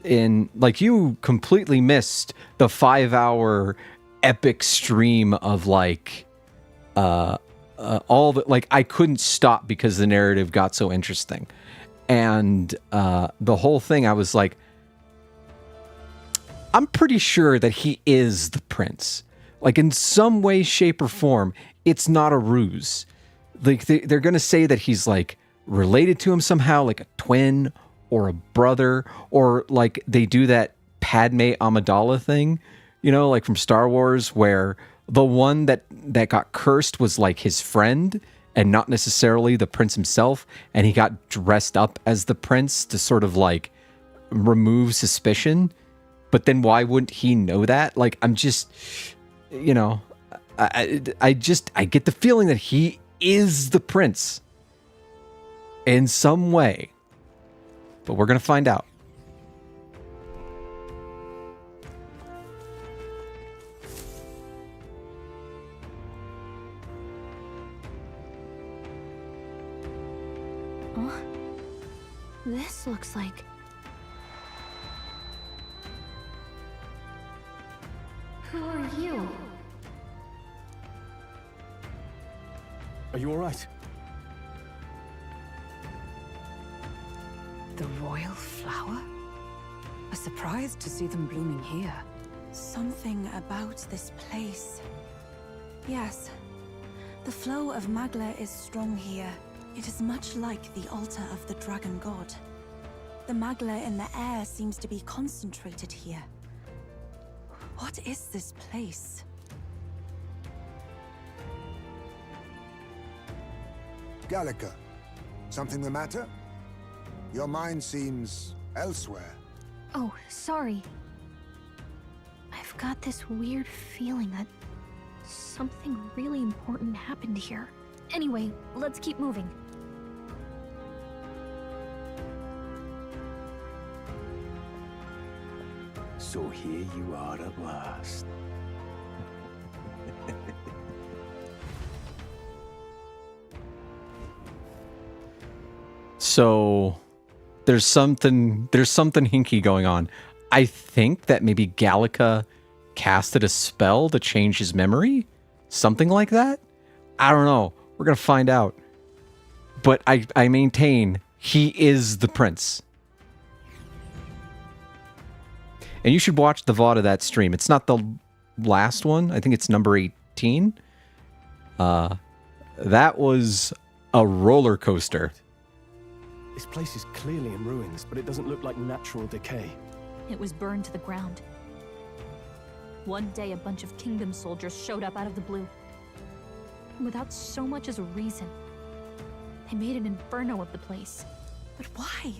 in, like, you completely missed the 5-hour epic stream of like all the, like, I couldn't stop because the narrative got so interesting. And the whole thing, I was like, I'm pretty sure that he is the prince. Like, in some way, shape, or form, it's not a ruse. Like, they're going to say that he's, like, related to him somehow, like a twin or a brother, or, like, they do that Padme Amidala thing, like from Star Wars, where the one that got cursed was, like, his friend and not necessarily the prince himself, and he got dressed up as the prince to sort of, like, remove suspicion. But then why wouldn't he know that? Like, I'm just, I get the feeling that he is the prince in some way. But we're going to find out. Oh, this looks like... Who are you? Are you all right? The royal flower? A surprise to see them blooming here. Something about this place. Yes. The flow of Magla is strong here. It is much like the altar of the dragon god. The Magla in the air seems to be concentrated here. What is this place? Gallica, something the matter? Your mind seems elsewhere. Oh, sorry. I've got this weird feeling that something really important happened here. Anyway, let's keep moving. So here you are at last. So there's something hinky going on. I think that maybe Gallica casted a spell to change his memory, something like that. I don't know. We're gonna find out. But I maintain he is the prince. And you should watch the VOD of that stream. It's not the last one. I think it's number 18. That was a roller coaster. This place is clearly in ruins, but it doesn't look like natural decay. It was burned to the ground. One day, a bunch of kingdom soldiers showed up out of the blue. Without so much as a reason. They made an inferno of the place. But why?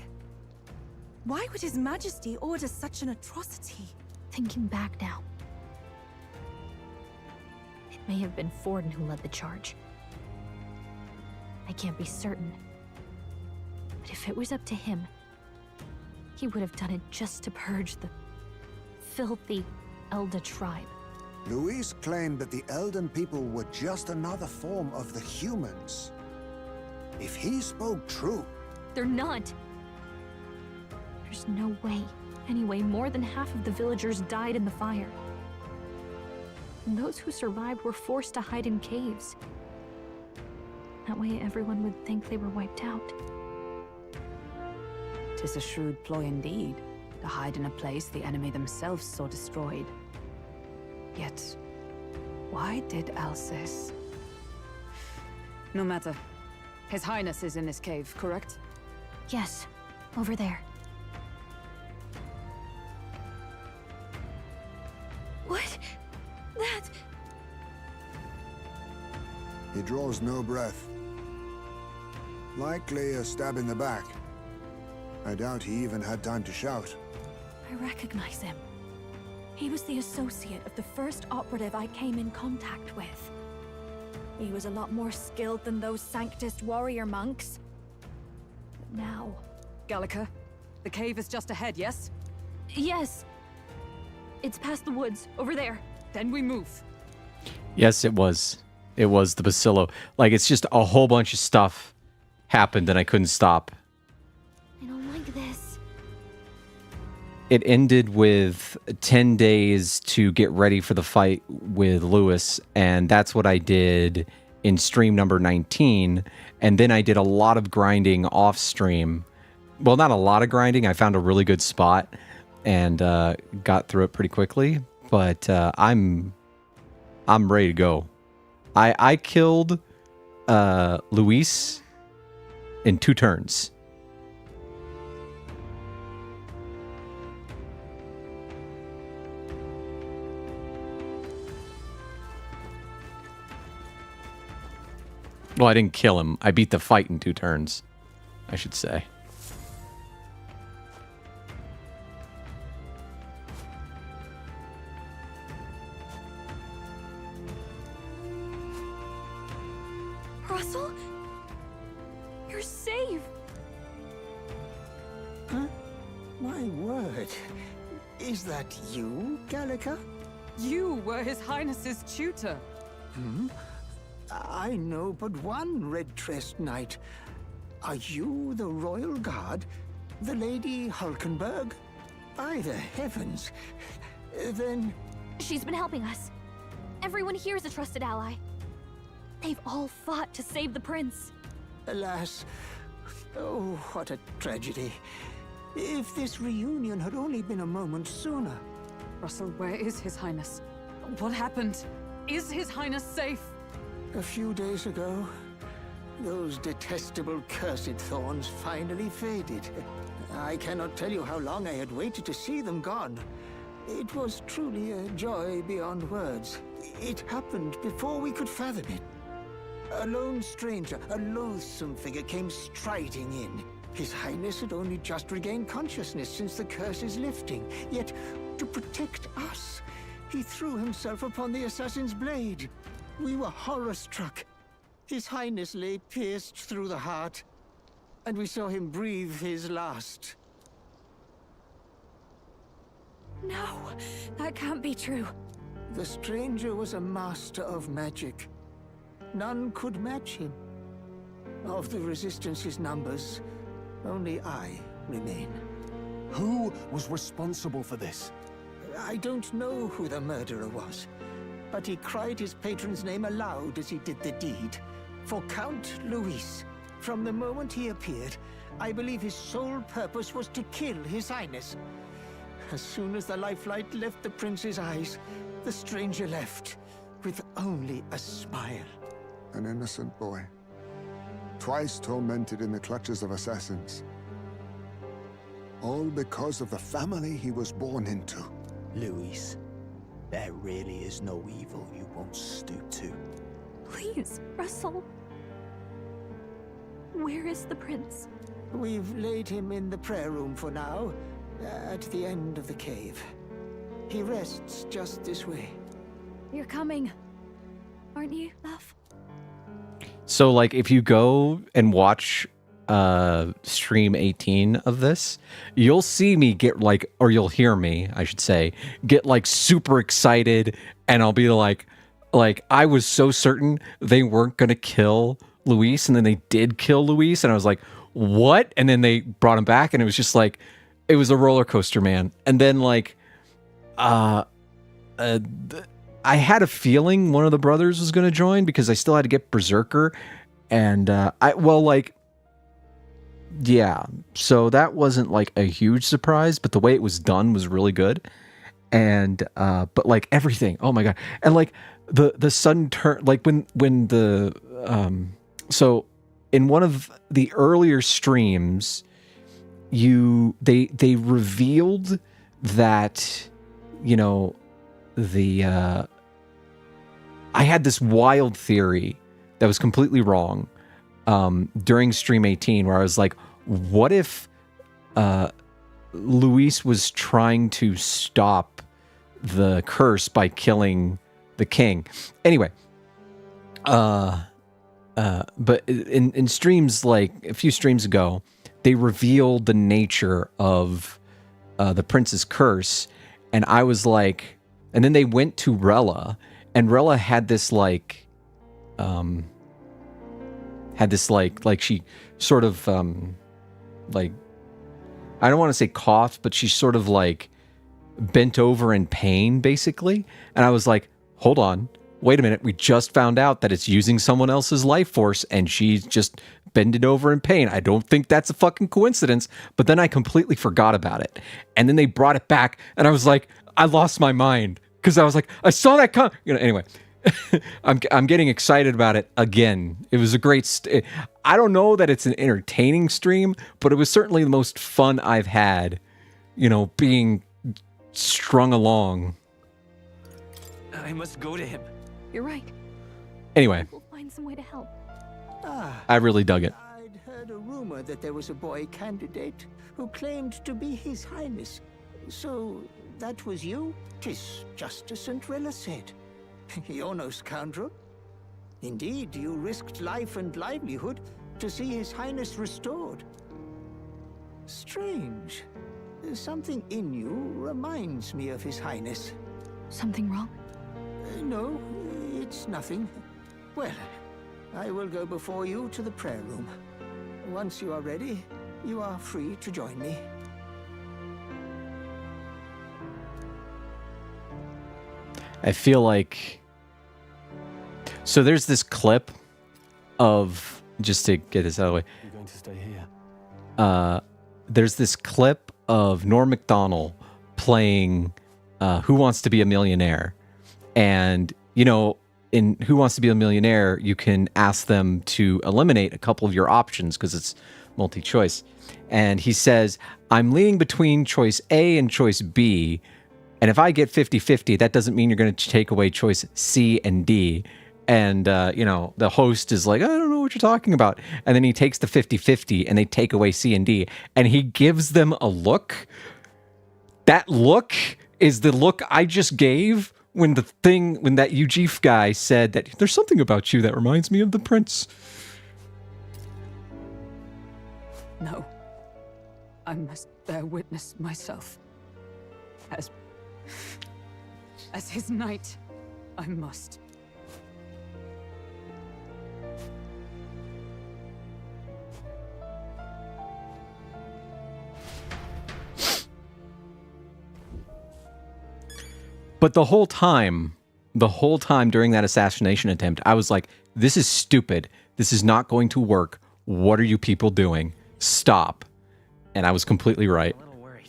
Why would His Majesty order such an atrocity? Thinking back now, it may have been Forden who led the charge. I can't be certain. But if it was up to him, he would have done it just to purge the filthy Elda tribe. Luis claimed that the Elden people were just another form of the humans. If he spoke true... They're not. There's no way. Anyway, more than half of the villagers died in the fire. And those who survived were forced to hide in caves. That way everyone would think they were wiped out. 'Tis a shrewd ploy indeed, to hide in a place the enemy themselves saw destroyed. Yet, why did Alcis? No matter. His Highness is in this cave, correct? Yes, over there. What? That... He draws no breath. Likely a stab in the back. I doubt he even had time to shout. I recognize him. He was the associate of the first operative I came in contact with. He was a lot more skilled than those Sanctist warrior monks. But now... Gallica, the cave is just ahead, yes? Yes. It's past the woods, over there. Then we move. Yes, it was. It was the Bacillo. Like, it's just a whole bunch of stuff happened and I couldn't stop. I don't like this. It ended with 10 days to get ready for the fight with Lewis, and that's what I did in stream number 19. And then I did a lot of grinding off stream. Well, not a lot of grinding. I found a really good spot and got through it pretty quickly. But I'm ready to go. I killed Luis in 2 turns. Well, I didn't kill him. I beat the fight in 2 turns, I should say. Russell? You're safe! Huh? My word. Is that you, Gallica? You were His Highness's tutor. Hmm? I know but one red-tressed knight. Are you the royal guard? The Lady Hulkenberg? By the heavens! Then... She's been helping us. Everyone here is a trusted ally. They've all fought to save the prince. Alas. Oh, what a tragedy. If this reunion had only been a moment sooner. Russell, where is His Highness? What happened? Is His Highness safe? A few days ago, those detestable cursed thorns finally faded. I cannot tell you how long I had waited to see them gone. It was truly a joy beyond words. It happened before we could fathom it. A lone stranger, a loathsome figure came striding in. His Highness had only just regained consciousness since the curse's lifting. Yet, to protect us, he threw himself upon the assassin's blade. We were horror-struck. His Highness lay pierced through the heart, and we saw him breathe his last. No, that can't be true. The stranger was a master of magic. None could match him. Of the Resistance's numbers, only I remain. Who was responsible for this? I don't know who the murderer was, but he cried his patron's name aloud as he did the deed. For Count Luis, from the moment he appeared, I believe his sole purpose was to kill His Highness. As soon as the lifelight left the prince's eyes, the stranger left, with only a smile. An innocent boy. Twice tormented in the clutches of assassins. All because of the family he was born into. Luis, there really is no evil you won't stoop to. Please, Russell. Where is the prince? We've laid him in the prayer room for now, at the end of the cave. He rests just this way. You're coming, aren't you, love? So, like, if you go and watch stream 18 of this, you'll see me get, like, or you'll hear me, I should say, get, like, super excited, and I'll be like, I was so certain they weren't going to kill Luis, and then they did kill Luis, and I was like, what? And then they brought him back, and it was just like, it was a roller coaster, man. And then, like, I had a feeling one of the brothers was going to join because I still had to get Berserker. And, yeah. So that wasn't, like, a huge surprise, but the way it was done was really good. And, but, like, everything, oh my God. And, like, the sudden turn, like, when the, so in one of the earlier streams, they revealed that, you know, I had this wild theory that was completely wrong during stream 18, where I was like, what if Luis was trying to stop the curse by killing the king? Anyway, but in streams, like a few streams ago, they revealed the nature of the prince's curse, and I was like, and then they went to Rella, and Rella had this like she sort of like, I don't want to say coughed, but she sort of like bent over in pain, basically. And I was like, hold on, wait a minute, we just found out that it's using someone else's life force, and she's just bending over in pain. I don't think that's a fucking coincidence. But then I completely forgot about it. And then they brought it back, and I was like, I lost my mind. Because I was like, I saw that come. You know, anyway, I'm getting excited about it again. It was a great. I don't know that it's an entertaining stream, but it was certainly the most fun I've had. You know, being strung along. I must go to him. You're right. Anyway, We'll find some way to help. I really dug it. I'd heard a rumor that there was a boy candidate who claimed to be His Highness. So that was you? 'Tis just as St. Rilla said. You're no scoundrel. Indeed, you risked life and livelihood to see His Highness restored. Strange. Something in you reminds me of His Highness. Something wrong? No, it's nothing. Well, I will go before you to the prayer room. Once you are ready, you are free to join me. I feel like, so there's this clip of, just to get this out of the way. You're going to stay here. There's this clip of Norm Macdonald playing Who Wants to Be a Millionaire. And, you know, in Who Wants to Be a Millionaire, you can ask them to eliminate a couple of your options because it's multi-choice. And he says, I'm leaning between choice A and choice B. And if I get 50-50, that doesn't mean you're going to take away choice C and D. And, you know, the host is like, I don't know what you're talking about. And then he takes the 50-50 and they take away C and D. And he gives them a look. That look is the look I just gave when that Ujif guy said that there's something about you that reminds me of the prince. No. I must bear witness myself. As his knight, I must. But the whole time during that assassination attempt, I was like, this is stupid. This is not going to work. What are you people doing? Stop. And I was completely right. A little worried.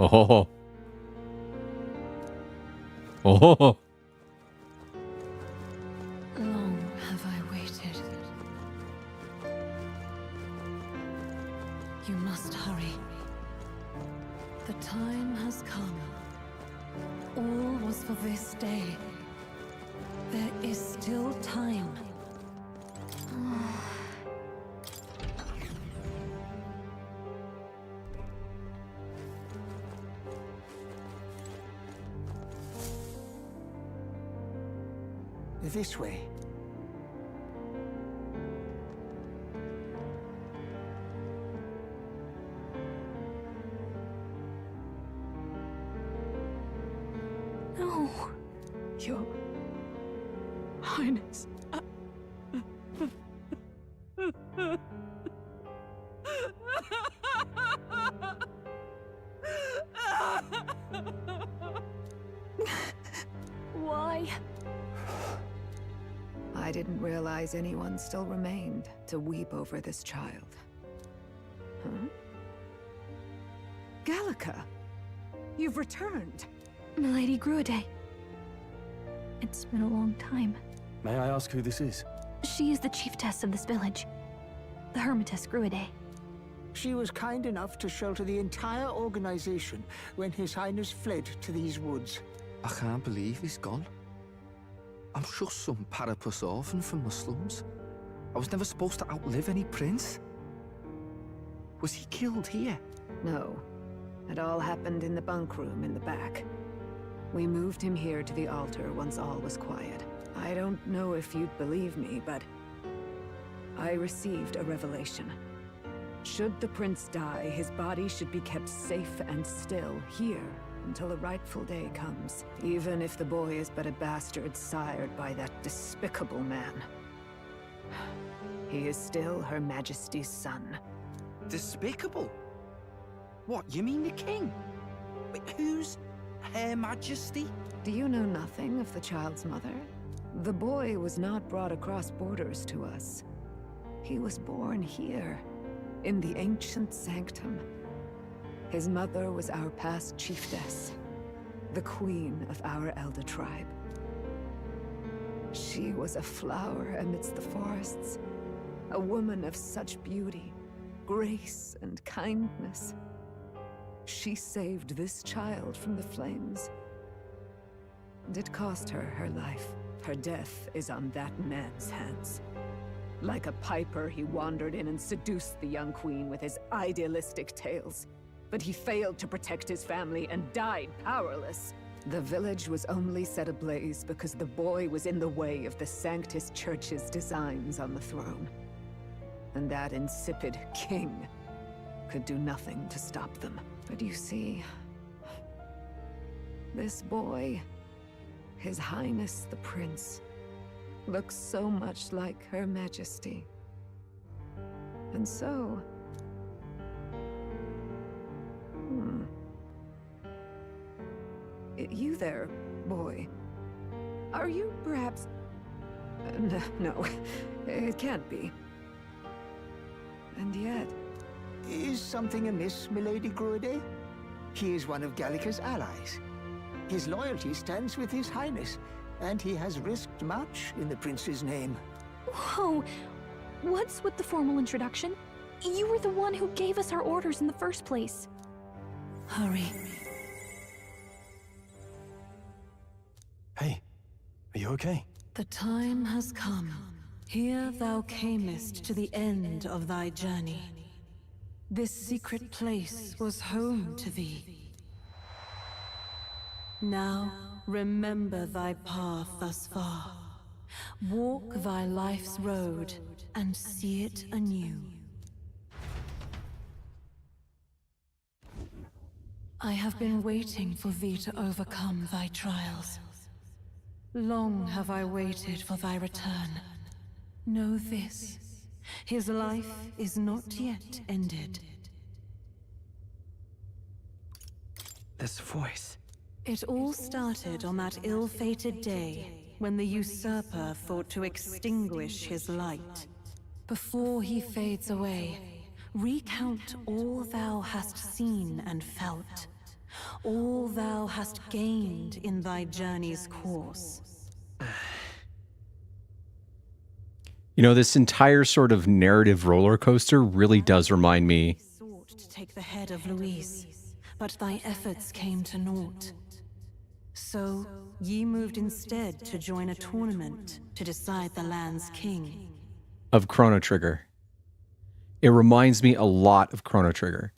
Oh. Oh. Long have I waited. You must hurry. The time has come. All was for this day. There is still time. This way. No. Your Highness. Why? I didn't realize anyone still remained to weep over this child. Huh? Gallica! You've returned! Milady Gruide. It's been a long time. May I ask who this is? She is the chiefess of this village. The Hermitess Gruide. She was kind enough to shelter the entire organization when His Highness fled to these woods. I can't believe he's gone. I'm just some parapus orphan from the slums. I was never supposed to outlive any prince. Was he killed here? No. It all happened in the bunk room in the back. We moved him here to the altar once all was quiet. I don't know if you'd believe me, but I received a revelation. Should the prince die, his body should be kept safe and still here until a rightful day comes, even if the boy is but a bastard sired by that despicable man. He is still Her Majesty's son. Despicable? What, you mean the king? Wait, who's Her Majesty? Do you know nothing of the child's mother? The boy was not brought across borders to us. He was born here, in the ancient sanctum. His mother was our past chiefess, the queen of our elder tribe. She was a flower amidst the forests, a woman of such beauty, grace, and kindness. She saved this child from the flames. And it cost her her life. Her death is on that man's hands. Like a piper, he wandered in and seduced the young queen with his idealistic tales. But he failed to protect his family and died powerless. The village was only set ablaze because the boy was in the way of the Sanctus Church's designs on the throne. And that insipid king could do nothing to stop them. But you see, this boy, His Highness the Prince, looks so much like Her Majesty. And so... You there, boy. Are you perhaps... No, it can't be. And yet... Is something amiss, Milady Gruide? He is one of Gallica's allies. His loyalty stands with His Highness, and he has risked much in the prince's name. Whoa! What's with the formal introduction? You were the one who gave us our orders in the first place. Hurry. Hey, are you okay? The time has come. Here thou camest to the end of thy journey. This secret place was home to thee. Now, remember thy path thus far. Walk thy life's road and see it anew. I have been waiting for thee to overcome thy trials. Long have I waited for thy return. Know this, his life is not yet ended. This voice. It all started on that ill-fated day when the usurper thought to extinguish his light. Before he fades away, recount all thou hast seen and felt. all thou hast gained in thy journey's course. You know, this entire sort of narrative roller coaster really does remind me. Sought to take the head of Luis, but thy efforts came to naught. So, ye moved instead to join a tournament to decide the land's king. Of Chrono Trigger. It reminds me a lot of Chrono Trigger.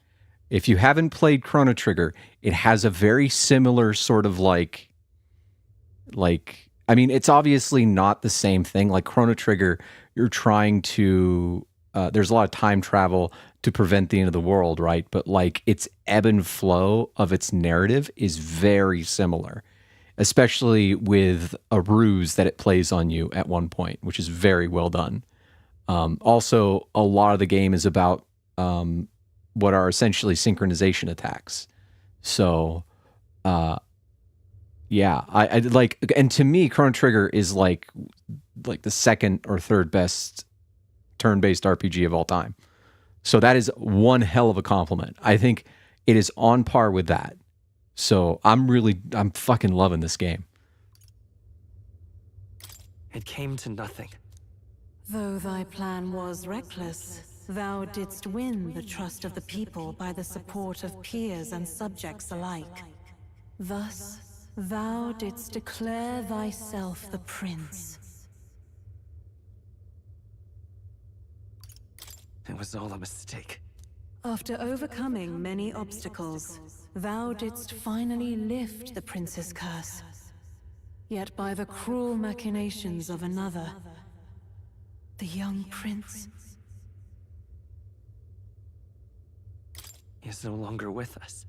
If you haven't played Chrono Trigger, it has a very similar sort of like, I mean, it's obviously not the same thing. Like Chrono Trigger, you're trying to, there's a lot of time travel to prevent the end of the world, right? But like its ebb and flow of its narrative is very similar, especially with a ruse that it plays on you at one point, which is very well done. Also, a lot of the game is about what are essentially synchronization attacks. So, yeah, I like, and to me, Chrono Trigger is like the second or third best turn-based RPG of all time. So that is one hell of a compliment. I think it is on par with that. So I'm fucking loving this game. It came to nothing. Though thy plan was reckless, thou didst win the trust of the people by the support of peers and subjects alike. Thus, thou didst declare thyself the prince. It was all a mistake. After overcoming many obstacles, thou didst finally lift the prince's curse. Yet by the cruel machinations of another, the young prince is no longer with us.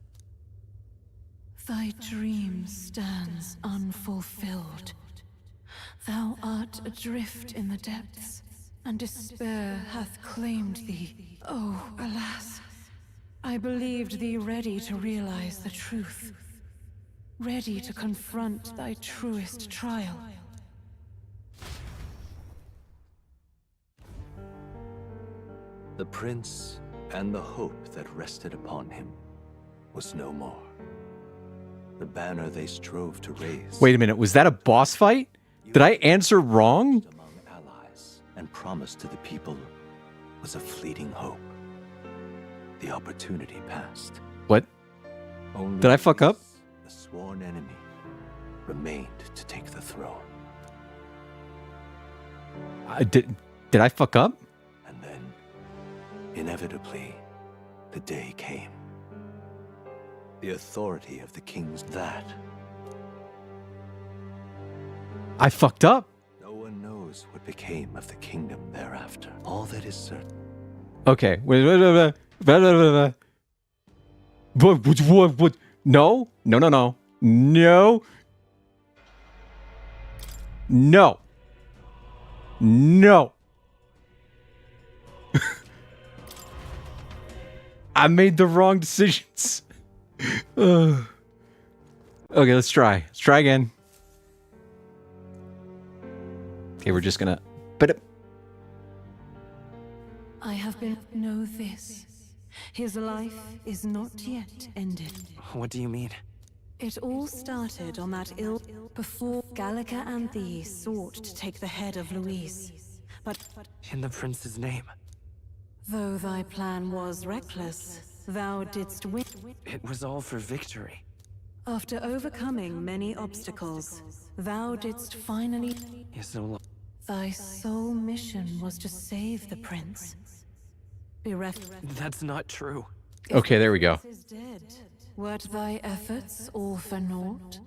Thy dream stands unfulfilled. Thou art adrift in the depths, and despair hath claimed thee. Oh, alas! I believed thee ready to realize the truth, ready to confront thy truest trial. The prince and the hope that rested upon him was no more. The banner they strove to raise. Wait a minute, was that a boss fight? Did I answer wrong? Among allies and promised to the people was a fleeting hope. The opportunity passed. What? Only Did I fuck up? the sworn enemy remained to take the throne. Did I fuck up? And then, inevitably, the day came. The authority of the kings that. I fucked up. No one knows what became of the kingdom thereafter. All that is certain. Okay. Wait. What? No. No. I made the wrong decisions. Okay, let's try. Let's try again. Okay, we're just gonna... I have been... Know this. His life is not yet ended. What do you mean? It all started on that before Gallica and thee sought to take the head of Luis. But In the prince's name. though thy plan was reckless, thou didst win. It was all for victory. After overcoming many obstacles, thou didst finally... Is no longer. Thy sole mission was to save the prince. Bereft... That's not true. Okay, there we go. Is dead. Wert thy efforts all for naught?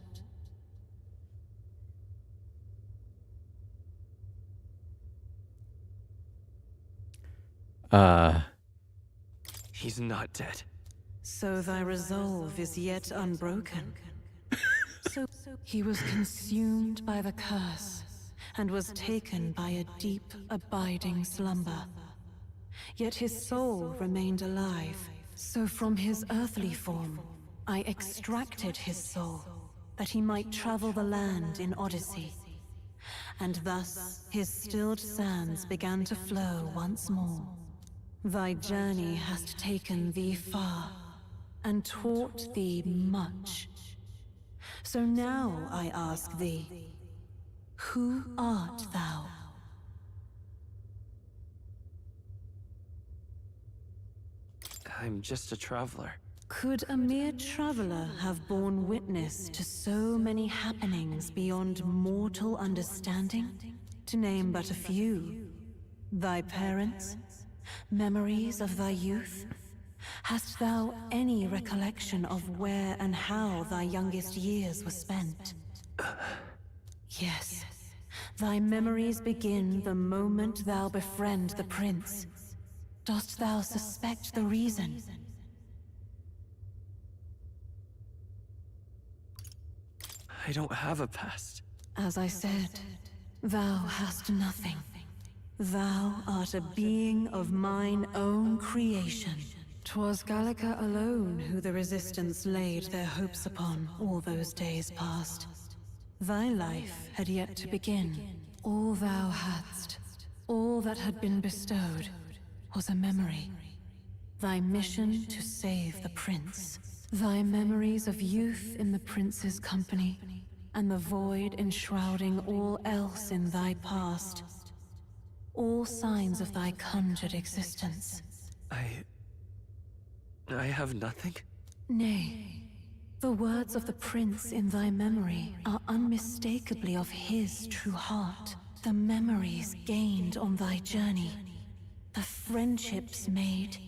He's not dead. So thy resolve is yet unbroken. So he was consumed by the curse, and was taken by a deep, abiding slumber. Yet his soul remained alive, so from his earthly form, I extracted his soul, that he might travel the land in Odyssey. And thus his stilled sands began to flow once more. Thy journey hast taken thee far, and taught thee much. So now I ask thee, who art thou? I'm just a traveler. Could a mere traveler have borne witness to so many happenings beyond mortal understanding? To name but a few. Thy parents? Memories of thy youth? Hast thou any recollection of where and how thy youngest years were spent? Yes. Thy memories begin the moment thou befriend the prince. Dost thou suspect the reason? I don't have a past. As I said, thou hast nothing. Thou art a being of mine own creation. 'Twas Gallica alone who the Resistance laid their hopes upon all those days past. Thy life had yet to begin. All thou hadst, all that had been bestowed, was a memory. Thy mission to save the prince. Thy memories of youth in the prince's company, and the void enshrouding all else in thy past. All signs of thy conjured existence. I have nothing? Nay. The words of the prince in thy memory are unmistakably of his true heart. The memories gained on thy journey. The friendships made.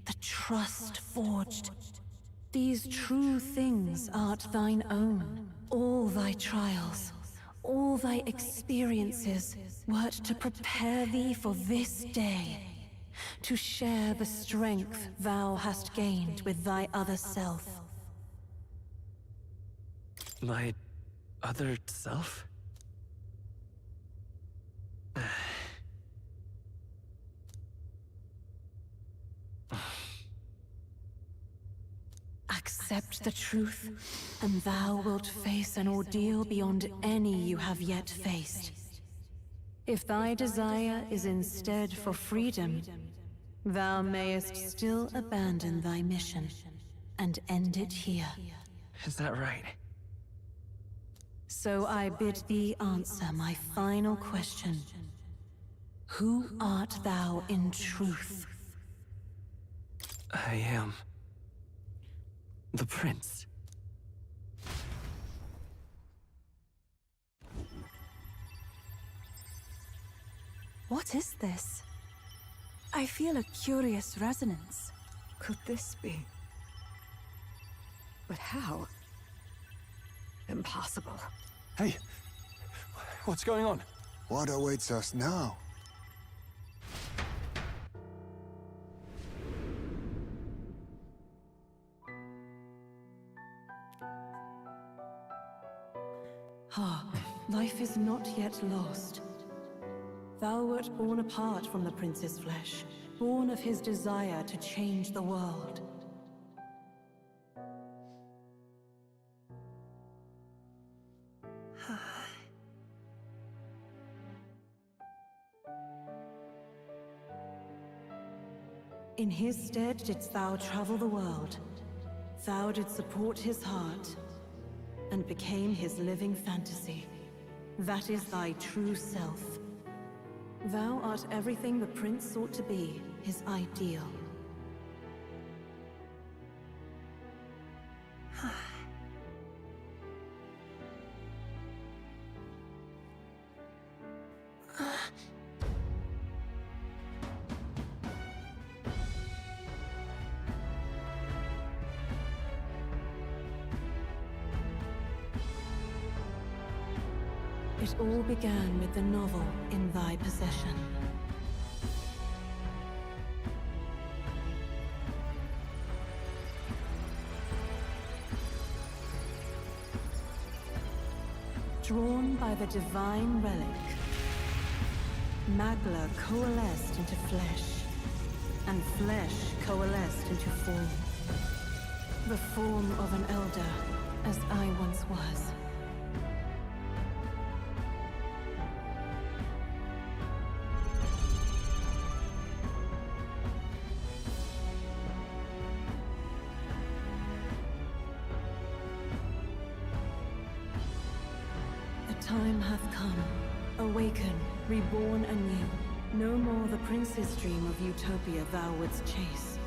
The trust forged. These true things art thine own. All thy trials, all thy experiences wert to prepare thee for this day. To share the strength thou hast gained with thy other self. My other self? Accept the truth, and thou wilt face an ordeal beyond any you have yet faced. If thy desire is instead for freedom, thou mayest still abandon thy mission and end it here. Is that right? So I bid thee answer my final question. Who art thou in truth? I am the prince. What is this? I feel a curious resonance. Could this be? But how? Impossible. Hey, what's going on? What awaits us now? Hark, life is not yet lost. Thou wert born apart from the prince's flesh, born of his desire to change the world. In his stead didst thou travel the world. Thou didst support his heart, and became his living fantasy. That is thy true self. Thou art everything the prince sought to be, his ideal. It all began with the novel in thy possession. Drawn by the divine relic, Magla coalesced into flesh, and flesh coalesced into form. The form of an elder, as I once was. time hath come. Awaken, reborn anew. No more the prince's dream of utopia thou wouldst chase.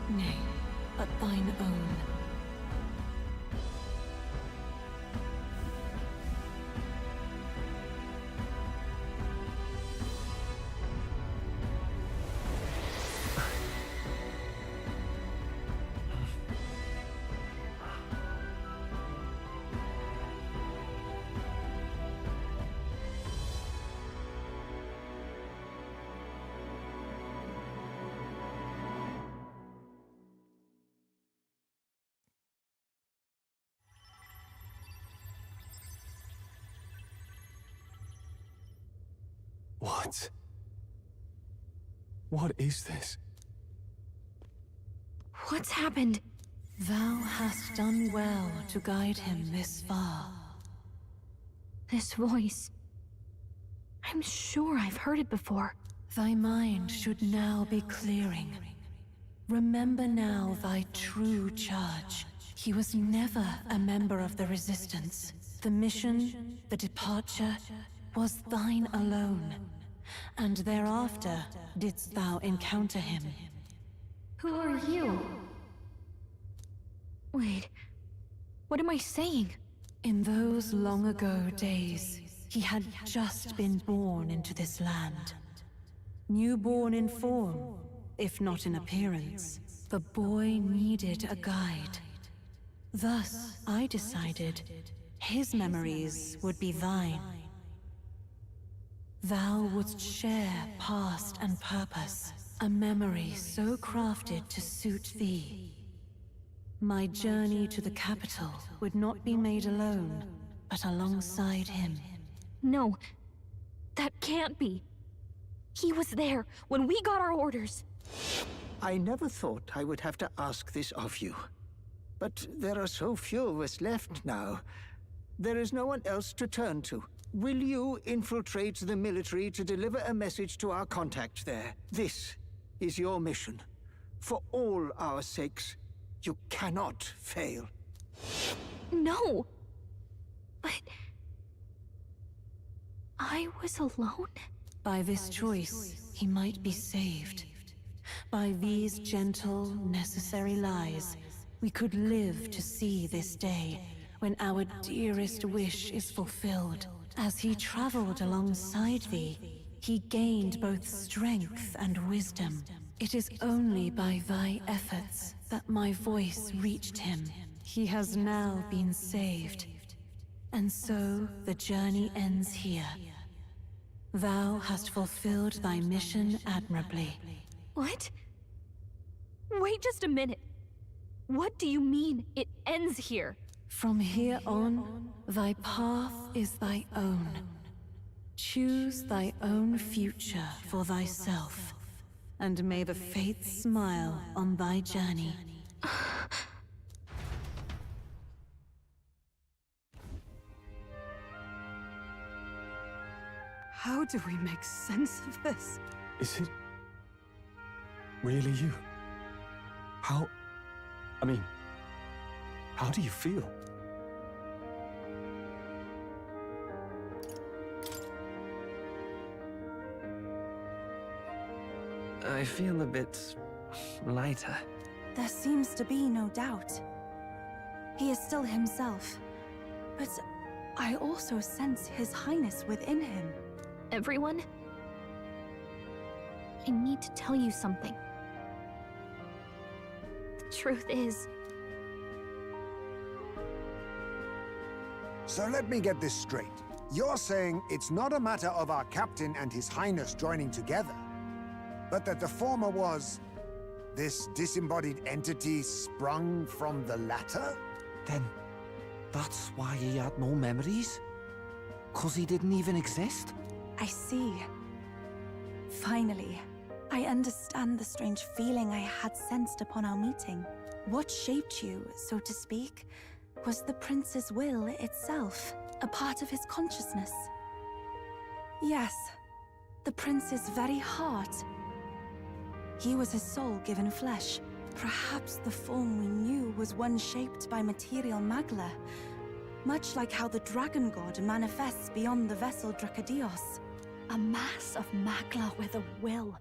Nay, but thine own. What? What is this? What's happened? Thou hast done well to guide him this far. This voice. I'm sure I've heard it before. Thy mind should now be clearing. Remember now thy true charge. He was never a member of the Resistance. The mission, the departure, was thine alone. And thereafter didst thou encounter him. Who are you? Wait, what am I saying? In those long ago days, he had just been born into this land. Newborn in form, if not in appearance, the boy needed a guide. Thus, I decided his memories would be thine. Thou wouldst share past and purpose, a memory so crafted to suit thee. My journey to the capital would not be made alone, but alongside him. No, that can't be. He was there when we got our orders. I never thought I would have to ask this of you. But there are so few of us left now. There is no one else to turn to. Will you infiltrate the military to deliver a message to our contact there? This is your mission. For all our sakes, you cannot fail. No! But... I was alone? By this choice, he might be saved. By these gentle, necessary lies, we could live to see this day, when our dearest wish is fulfilled. As he traveled alongside thee, he gained both strength and wisdom. It is only by thy efforts that my voice reached him. He has now been saved. And so the journey ends here. Thou hast fulfilled thy mission admirably. What? Wait just a minute. What do you mean, it ends here? From here on, thy path is thy own. Choose thy own future for thyself, and may the fates smile on thy journey. How do we make sense of this? Is it really you? How do you feel? I feel a bit lighter. There seems to be no doubt. He is still himself. But I also sense His Highness within him. Everyone? I need to tell you something. The truth is... So let me get this straight. You're saying it's not a matter of our captain and His Highness joining together, but that the former was this disembodied entity sprung from the latter? Then that's why he had no memories? 'Cause he didn't even exist? I see. Finally, I understand the strange feeling I had sensed upon our meeting. What shaped you, so to speak, was the prince's will itself, a part of his consciousness. Yes, the prince's very heart. He was his soul given flesh. Perhaps the form we knew was one shaped by material magla, Much like how the dragon god manifests beyond the vessel Drakadios. A mass of Magla with a will.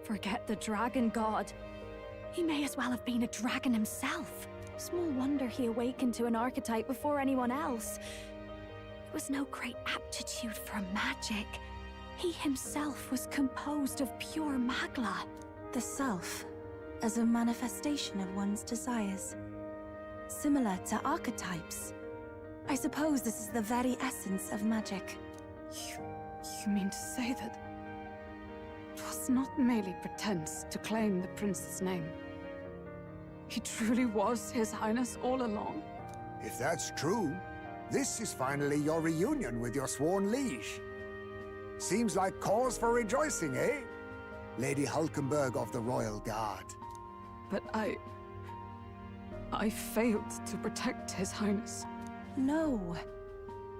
Forget the dragon god. He may as well have been a dragon himself. Small wonder he awakened to an archetype before anyone else. It was no great aptitude for magic. He himself was composed of pure Magla. The self, as a manifestation of one's desires. Similar to archetypes. I suppose this is the very essence of magic. You mean to say that it was not merely pretense to claim the prince's name? He truly was His Highness all along? If that's true, this is finally your reunion with your sworn liege. Seems like cause for rejoicing, eh? Lady Hulkenberg of the Royal Guard. But I failed to protect His Highness. No.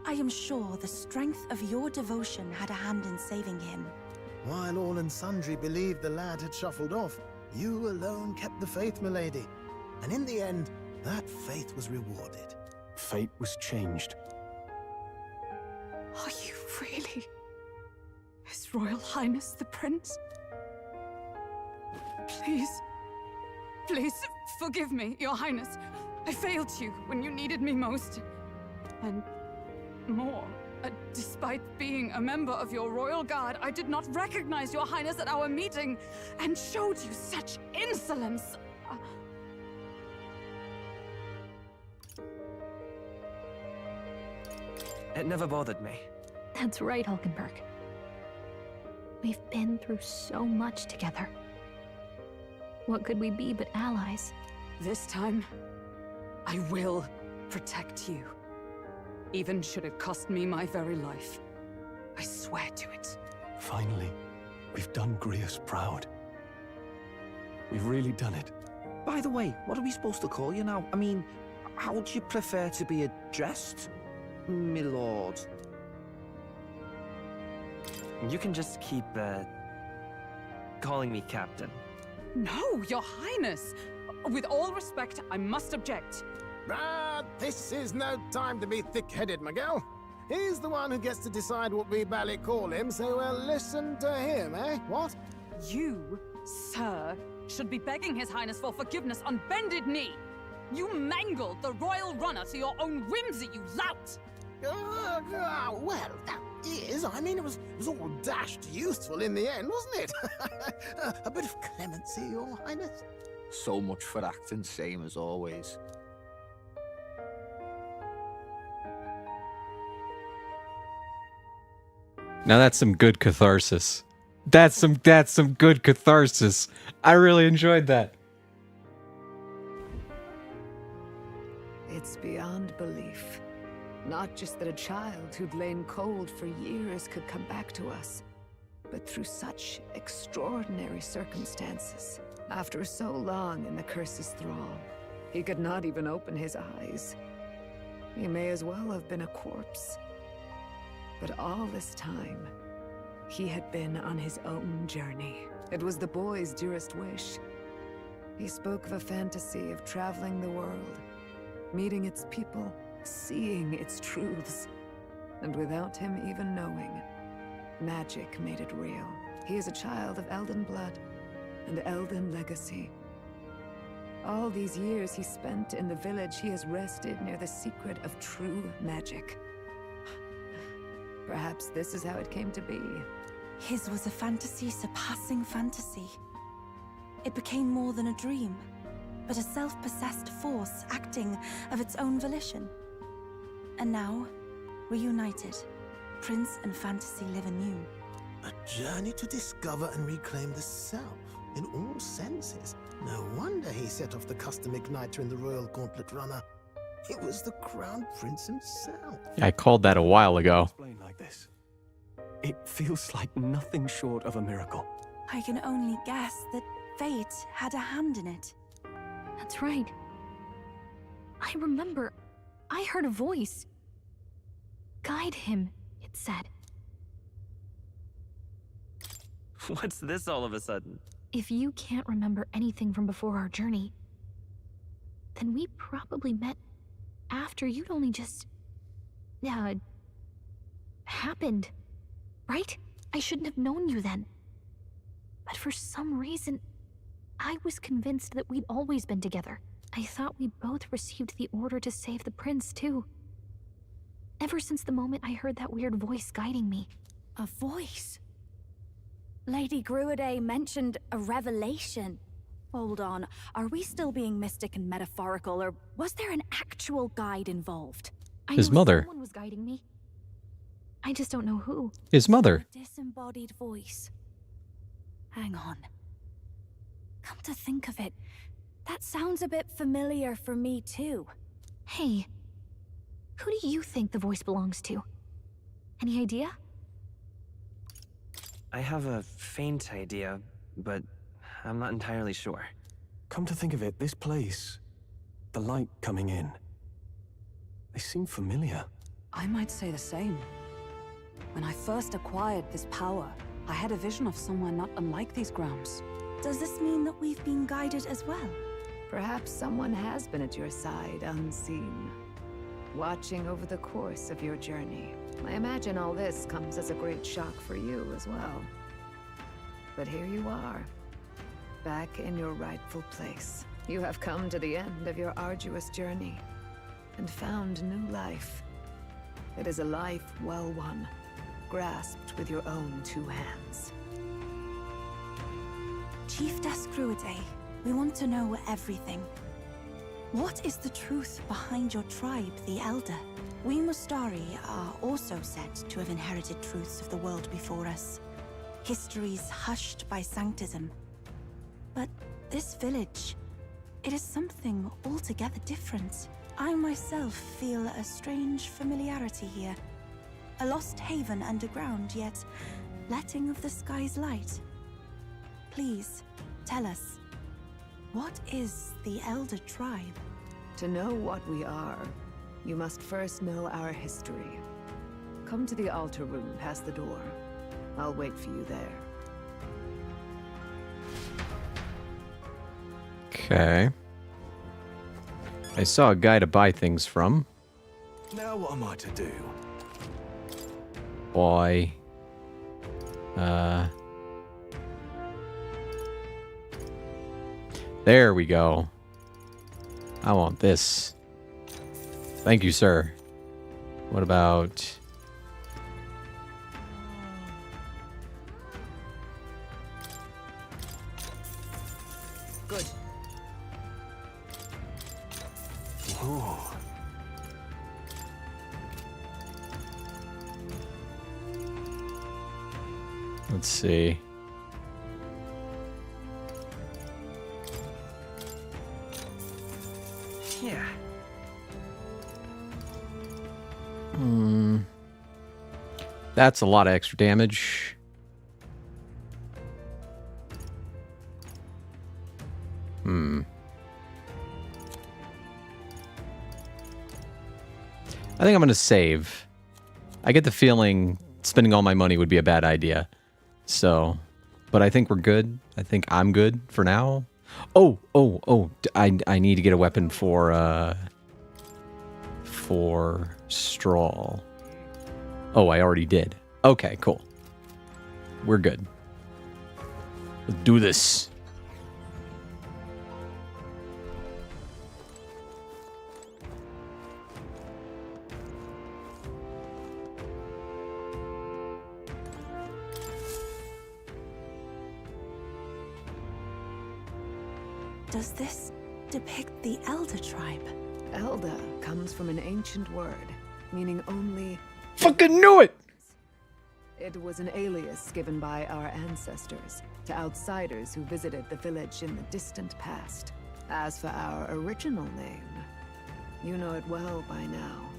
I am sure the strength of your devotion had a hand in saving him. While all and sundry believed the lad had shuffled off, you alone kept the faith, milady. And in the end, that faith was rewarded. Fate was changed. Are you really His Royal Highness the Prince? Please, please forgive me, Your Highness. I failed you when you needed me most. And more, despite being a member of your Royal Guard, I did not recognize Your Highness at our meeting and showed you such insolence. It never bothered me. That's right, Hulkenberg. We've been through so much together. What could we be but allies? This time, I will protect you. Even should it cost me my very life. I swear to it. Finally, we've done Grius proud. We've really done it. By the way, what are we supposed to call you now? I mean, how would you prefer to be addressed, my lord? You can just keep, calling me Captain. No, Your Highness! With all respect, I must object. But this is no time to be thick-headed, Miguel. He's the one who gets to decide what we bally call him, so we'll listen to him, eh? What? You, sir, should be begging His Highness for forgiveness on bended knee. You mangled the royal runner to your own whimsy, you lout! Well, that is, I mean, it was all dashed useful in the end, wasn't it? A bit of clemency, Your Highness. So much for acting same as always. Now that's some good catharsis. That's some good catharsis. I really enjoyed that. It's beyond belief. Not just that a child who'd lain cold for years could come back to us, but through such extraordinary circumstances. After so long in the curse's thrall, he could not even open his eyes. He may as well have been a corpse. But all this time, he had been on his own journey. It was the boy's dearest wish. He spoke of a fantasy of traveling the world, meeting its people, seeing its truths. And without him even knowing, magic made it real. He is a child of Elden blood and Elden legacy. All these years he spent in the village, he has rested near the secret of true magic. Perhaps this is how it came to be. His was a fantasy surpassing fantasy. It became more than a dream, but a self-possessed force acting of its own volition. And now, reunited, Prince and fantasy live anew. A journey to discover and reclaim the self, in all senses. No wonder he set off the custom igniter in the Royal Gauntlet Runner. It was the Crown Prince himself. Yeah, I called that a while ago. Explain like this. It feels like nothing short of a miracle. I can only guess that fate had a hand in it. That's right. I remember, I heard a voice. Guide him, it said. What's this all of a sudden? If you can't remember anything from before our journey, then we probably met after you'd only just... happened, right? I shouldn't have known you then. But for some reason, I was convinced that we'd always been together. I thought we both received the order to save the prince, too. Ever since the moment I heard that weird voice guiding me. A voice? Lady Gruidae mentioned a revelation. Hold on, are we still being mystic and metaphorical, or was there an actual guide involved? His mother. Someone was guiding me. I just don't know who. His mother. A disembodied voice. Hang on. Come to think of it, that sounds a bit familiar for me too. Hey, who do you think the voice belongs to? Any idea? I have a faint idea, but I'm not entirely sure. Come to think of it, this place, the light coming in, they seem familiar. I might say the same. When I first acquired this power, I had a vision of somewhere not unlike these grounds. Does this mean that we've been guided as well? Perhaps someone has been at your side unseen, watching over the course of your journey. I imagine all this comes as a great shock for you as well. But here you are, back in your rightful place. You have come to the end of your arduous journey and found new life. It is a life well won, grasped with your own two hands. Chiefess Gruidae, we want to know everything. What is the truth behind your tribe, the Elder? We Mustari are also said to have inherited truths of the world before us. Histories hushed by sanctism. But this village, it is something altogether different. I myself feel a strange familiarity here. A lost haven underground, yet letting of the sky's light. Please, tell us, what is the Elder Tribe? To know what we are, you must first know our history. Come to the altar room past the door. I'll wait for you there. Okay. I saw a guy to buy things from. Now what am I to do? Boy. There we go. I want this. Thank you, sir. What about... Good. Ooh. Let's see. Yeah. That's a lot of extra damage. I think I'm going to save. I get the feeling spending all my money would be a bad idea. So, but I think we're good. I think I'm good for now. Oh, I need to get a weapon for Straw. Oh, I already did. Okay, cool. We're good. Let's do this. Does this depict the Elder Tribe? Elder comes from an ancient word, meaning only... Fucking knew it! It was an alias given by our ancestors to outsiders who visited the village in the distant past. As for our original name, you know it well by now.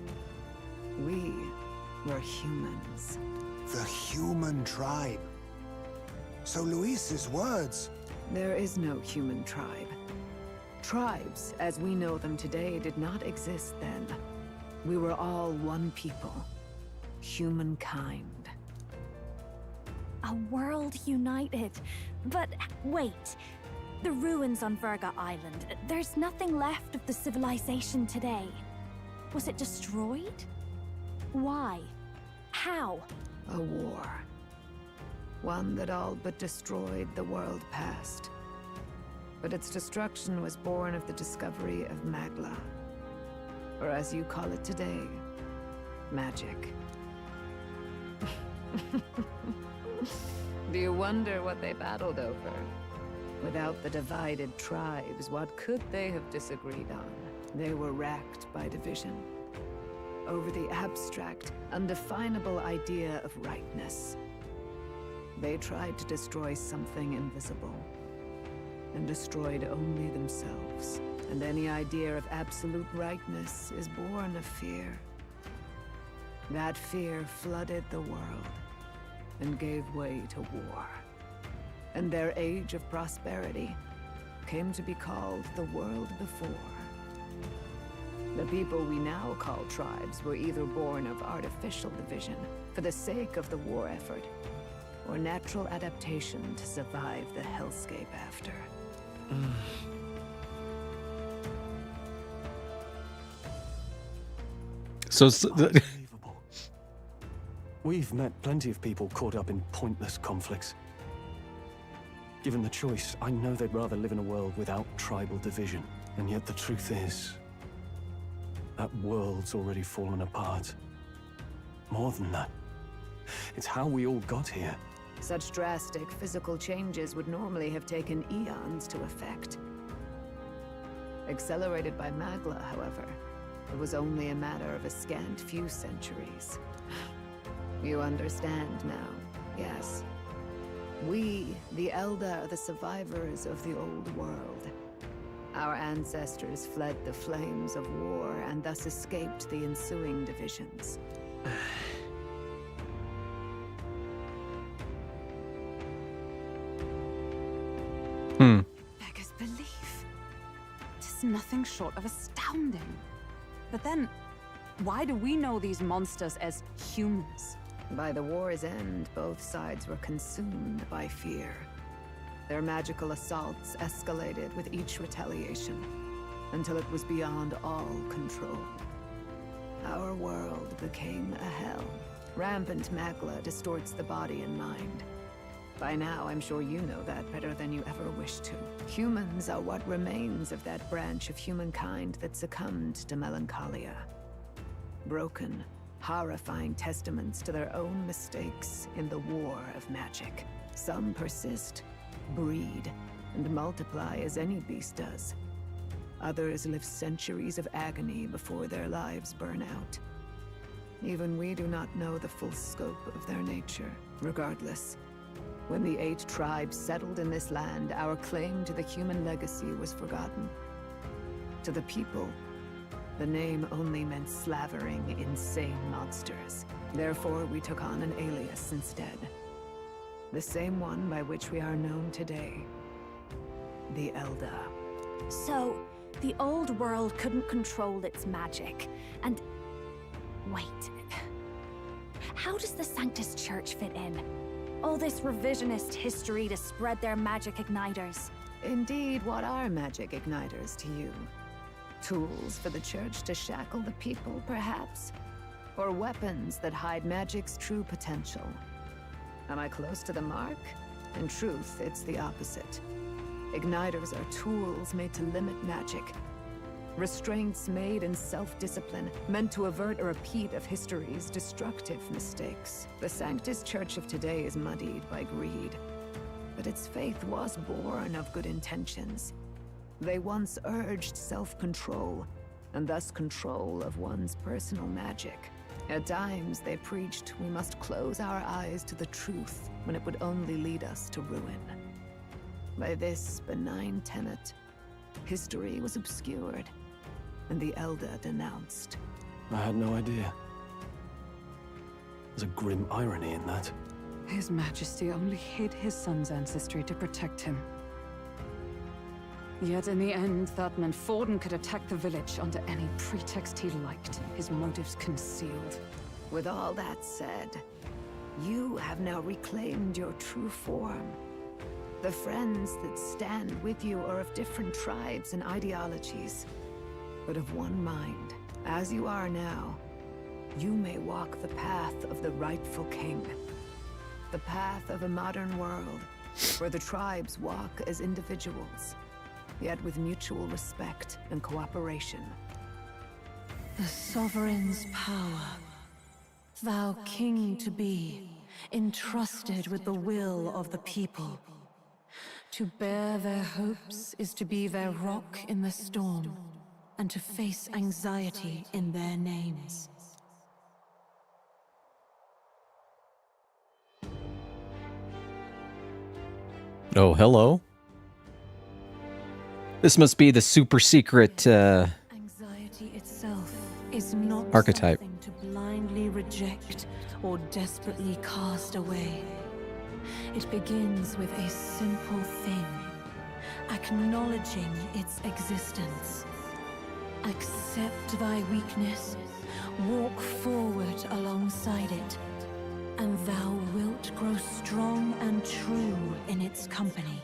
We were humans. The human tribe. So Luis's words... There is no human tribe. Tribes, as we know them today, did not exist then. We were all one people. Humankind. A world united. But wait. The ruins on Virga Island. There's nothing left of the civilization today. Was it destroyed? Why? How? A war. One that all but destroyed the world past. But its destruction was born of the discovery of Magla. Or as you call it today, magic. Do you wonder what they battled over? Without the divided tribes, what could they have disagreed on? They were racked by division. Over the abstract, undefinable idea of rightness. They tried to destroy something invisible, and destroyed only themselves. And any idea of absolute rightness is born of fear. That fear flooded the world, and gave way to war. And their age of prosperity came to be called the world before. The people we now call tribes were either born of artificial division for the sake of the war effort, or natural adaptation to survive the hellscape after. So Unbelievable. We've met plenty of people caught up in pointless conflicts. Given the choice, I know they'd rather live in a world without tribal division. And yet the truth is, that world's already fallen apart. More than that, it's how we all got here. Such drastic physical changes would normally have taken eons to effect. Accelerated by Magla, however, it was only a matter of a scant few centuries. You understand now, yes? We, the Elder, are the survivors of the old world. Our ancestors fled the flames of war and thus escaped the ensuing divisions. Beggars belief. It is nothing short of astounding. But then, why do we know these monsters as humans? By the war's end, both sides were consumed by fear. Their magical assaults escalated with each retaliation, until it was beyond all control. Our world became a hell. Rampant Magla distorts the body and mind. By now, I'm sure you know that better than you ever wished to. Humans are what remains of that branch of humankind that succumbed to melancholia. Broken, horrifying testaments to their own mistakes in the war of magic. Some persist, breed, and multiply as any beast does. Others live centuries of agony before their lives burn out. Even we do not know the full scope of their nature. Regardless, when the 8 tribes settled in this land, our claim to the human legacy was forgotten. To the people, the name only meant slavering, insane monsters. Therefore, we took on an alias instead. The same one by which we are known today. The Elder. So, the old world couldn't control its magic, and... Wait. How does the Sanctus Church fit in? All this revisionist history to spread their magic igniters. Indeed, what are magic igniters to you? Tools for the Church to shackle the people, perhaps? Or weapons that hide magic's true potential? Am I close to the mark? In truth, it's the opposite. Igniters are tools made to limit magic. Restraints made in self-discipline, meant to avert a repeat of history's destructive mistakes. The Sanctus Church of today is muddied by greed. But its faith was born of good intentions. They once urged self-control, and thus control of one's personal magic. At times, they preached we must close our eyes to the truth when it would only lead us to ruin. By this benign tenet, history was obscured, and the Elder denounced. I had no idea. There's a grim irony in that. His Majesty only hid his son's ancestry to protect him. Yet in the end, that meant Forden could attack the village under any pretext he liked, his motives concealed. With all that said, you have now reclaimed your true form. The friends that stand with you are of different tribes and ideologies, but of one mind. As you are now, you may walk the path of the rightful king. The path of a modern world, where the tribes walk as individuals, yet with mutual respect and cooperation. The sovereign's power. Thou king to be, entrusted with the will of the people. To bear their hopes is to be their rock in the storm, and to face anxiety in their names. Oh, hello. This must be the super secret Anxiety itself is not archetype. something to blindly reject or desperately cast away. It begins with a simple thing, acknowledging its existence. Accept thy weakness, walk forward alongside it, and thou wilt grow strong and true in its company.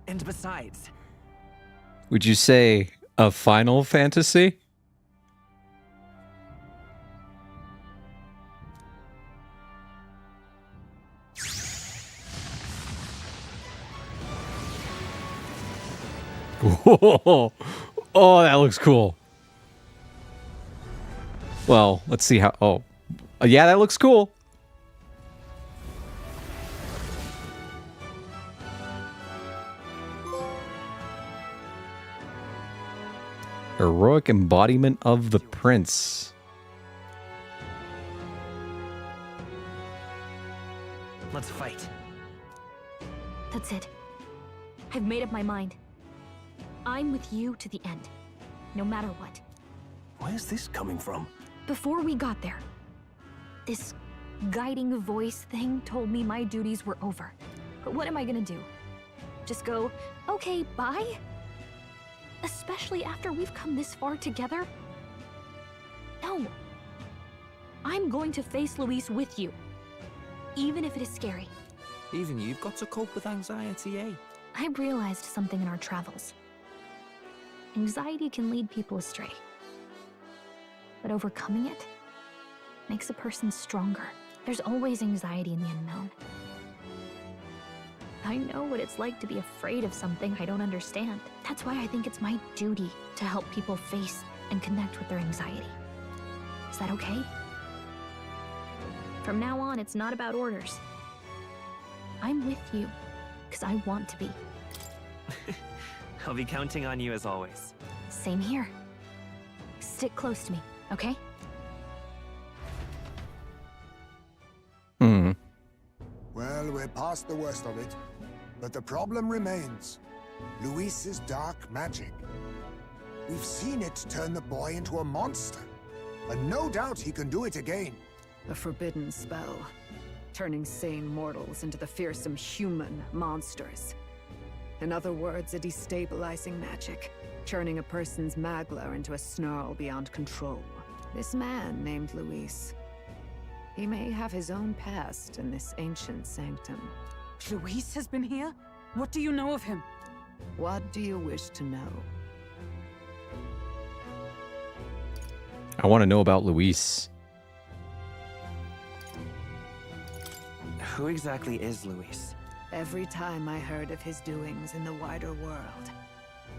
And besides, Would you say a Final Fantasy? Whoa. Oh, that looks cool. Well, let's see how... Oh. Yeah, that looks cool. Heroic embodiment of the prince. let's fight. That's it. I've made up my mind. I'm with you to the end, no matter what. Where's this coming from? Before we got there, this guiding voice thing told me my duties were over. But what am I gonna do? Just go, okay, bye? Especially after we've come this far together? No. I'm going to face Luis with you, even if it is scary. Even you've got to cope with anxiety, eh? I realized something in our travels. Anxiety can lead people astray. But overcoming it makes a person stronger. There's always anxiety in the unknown. I know what it's like to be afraid of something I don't understand. That's why I think it's my duty to help people face and connect with their anxiety. Is that okay? From now on, it's not about orders. I'm with you, because I want to be. I'll be counting on you as always. Same here. Stick close to me, okay? Well, we're past the worst of it. But the problem remains. Luis's dark magic. We've seen it turn the boy into a monster. And no doubt he can do it again. A forbidden spell, turning sane mortals into the fearsome human monsters. In other words, a destabilizing magic, turning a person's magla into a snarl beyond control. This man named Luis, he may have his own past in this ancient sanctum. Luis has been here? What do you know of him? What do you wish to know? I want to know about Luis. Who exactly is Luis? Every time I heard of his doings in the wider world,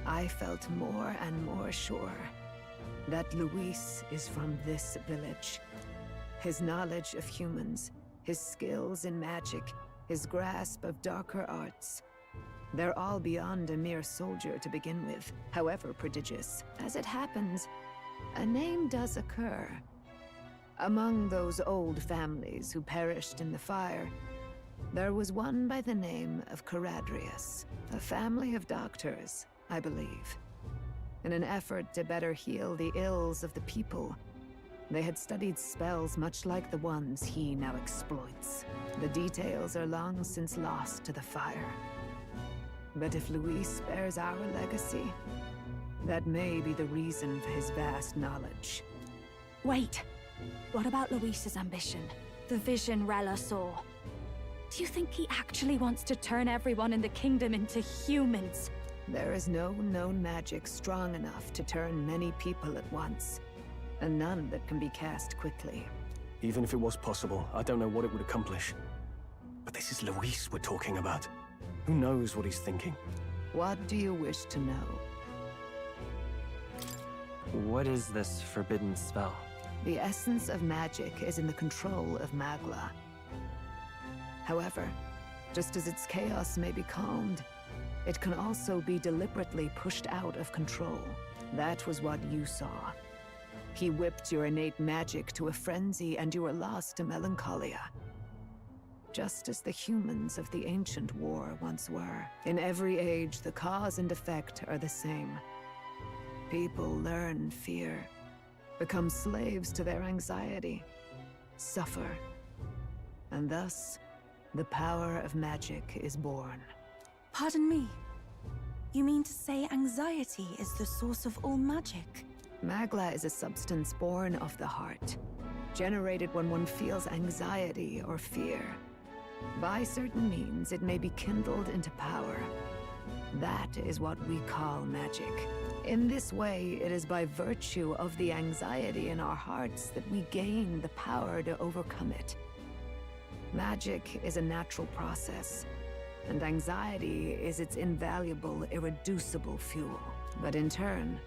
I felt more and more sure that Luis is from this village. His knowledge of humans, his skills in magic, his grasp of darker arts, they're all beyond a mere soldier to begin with, however prodigious. As it happens, a name does occur. Among those old families who perished in the fire, there was one by the name of Caradrius, a family of doctors, I believe. In an effort to better heal the ills of the people, they had studied spells much like the ones he now exploits. The details are long since lost to the fire. But if Luis bears our legacy, that may be the reason for his vast knowledge. Wait! What about Luis's ambition? The vision Rella saw? Do you think he actually wants to turn everyone in the kingdom into humans? There is no known magic strong enough to turn many people at once, and none that can be cast quickly. Even if it was possible, I don't know what it would accomplish. But this is Luis we're talking about. Who knows what he's thinking? What do you wish to know? What is this forbidden spell? The essence of magic is in the control of Magla. However, just as its chaos may be calmed, it can also be deliberately pushed out of control. That was what you saw. He whipped your innate magic to a frenzy and you were lost to melancholia. Just as the humans of the ancient war once were. In every age, the cause and effect are the same. People learn fear, become slaves to their anxiety, suffer, and thus, the power of magic is born. Pardon me. You mean to say anxiety is the source of all magic? Magla is a substance born of the heart, generated when one feels anxiety or fear. By certain means, it may be kindled into power. That is what we call magic. In this way, it is by virtue of the anxiety in our hearts that we gain the power to overcome it. Magic is a natural process, and anxiety is its invaluable, irreducible fuel. But in turn,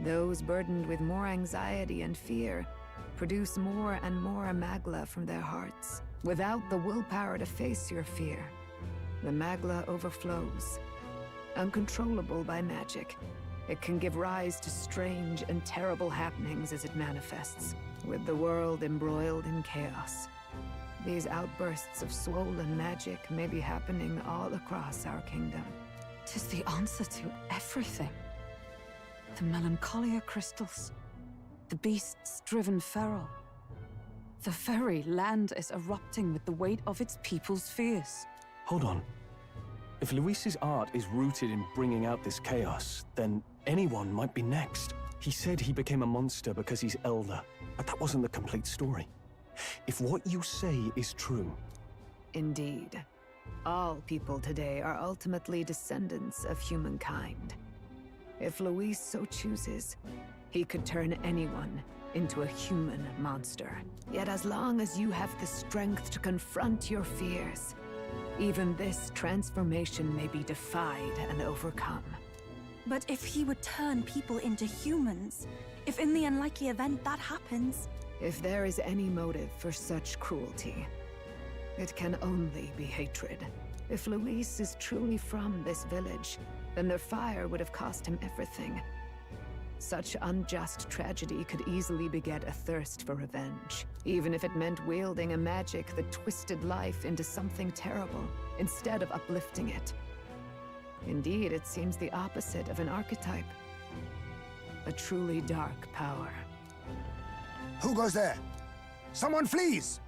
those burdened with more anxiety and fear produce more and more Magla from their hearts. Without the willpower to face your fear, the Magla overflows. Uncontrollable by magic, it can give rise to strange and terrible happenings as it manifests, with the world embroiled in chaos. These outbursts of swollen magic may be happening all across our kingdom. 'Tis the answer to everything. The melancholia crystals, the beasts driven feral. The very land is erupting with the weight of its people's fears. Hold on. If Luis's art is rooted in bringing out this chaos, then anyone might be next. He said he became a monster because he's elder, but that wasn't the complete story. If what you say is true... Indeed. All people today are ultimately descendants of humankind. If Luis so chooses, he could turn anyone into a human monster. Yet as long as you have the strength to confront your fears, even this transformation may be defied and overcome. But if he would turn people into humans, if in the unlikely event that happens... If there is any motive for such cruelty, it can only be hatred. If Luis is truly from this village, then their fire would have cost him everything. Such unjust tragedy could easily beget a thirst for revenge, even if it meant wielding a magic that twisted life into something terrible, instead of uplifting it. Indeed, it seems the opposite of an archetype. A truly dark power. Who goes there? Someone flees!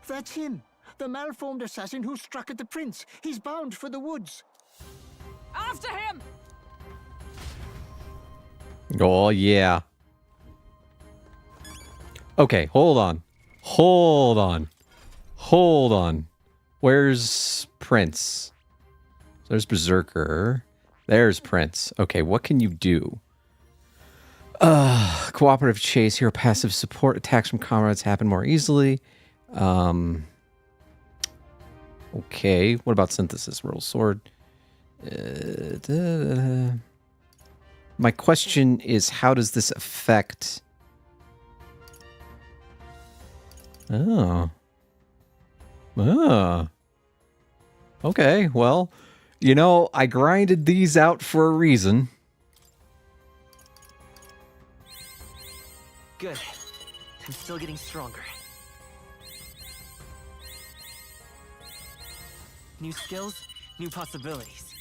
That's him, the malformed assassin who struck at the prince. He's bound for the woods. After him! Oh, yeah. Okay, hold on. Hold on. Hold on. Where's Prince? There's Berserker. There's Prince. Okay, what can you do? Cooperative chase. Hero passive support. Attacks from comrades happen more easily. Okay, what about synthesis? Roll sword. My question is, how does this affect... Oh. Oh. Okay, well, you know, I grinded these out for a reason. Good. I'm still getting stronger. New skills, new possibilities.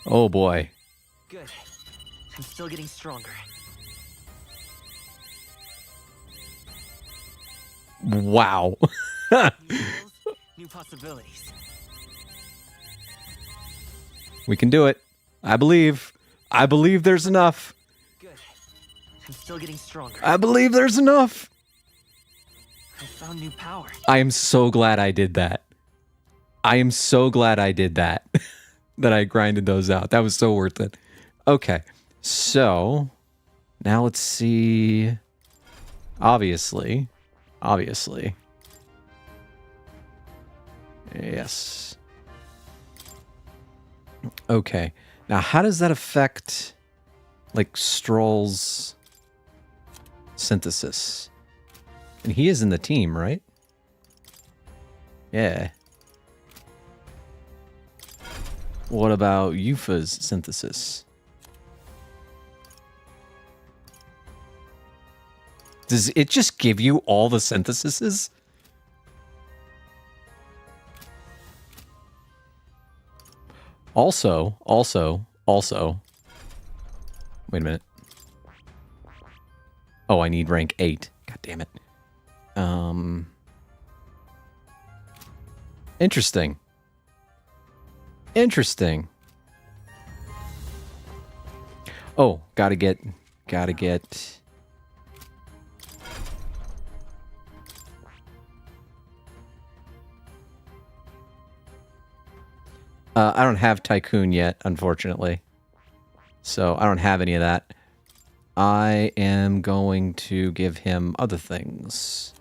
Oh boy. Good. I'm still getting stronger. Wow. New skills, new possibilities. We can do it. I believe. I believe there's enough. Good. I'm still getting stronger. I believe there's enough. I found new power. I am so glad I did that. I am so glad I did that. That I grinded those out. That was so worth it. Okay. So, now let's see. Obviously. Yes. Okay. Now, how does that affect, like, Stroll's synthesis? And he is in the team, right? Yeah. What about Yufa's synthesis? Does it just give you all the synthesises? Also. Wait a minute. Oh, I need rank 8. God damn it. Interesting. Oh, gotta get. I don't have Tycoon yet, unfortunately. So I don't have any of that. I am going to give him other things.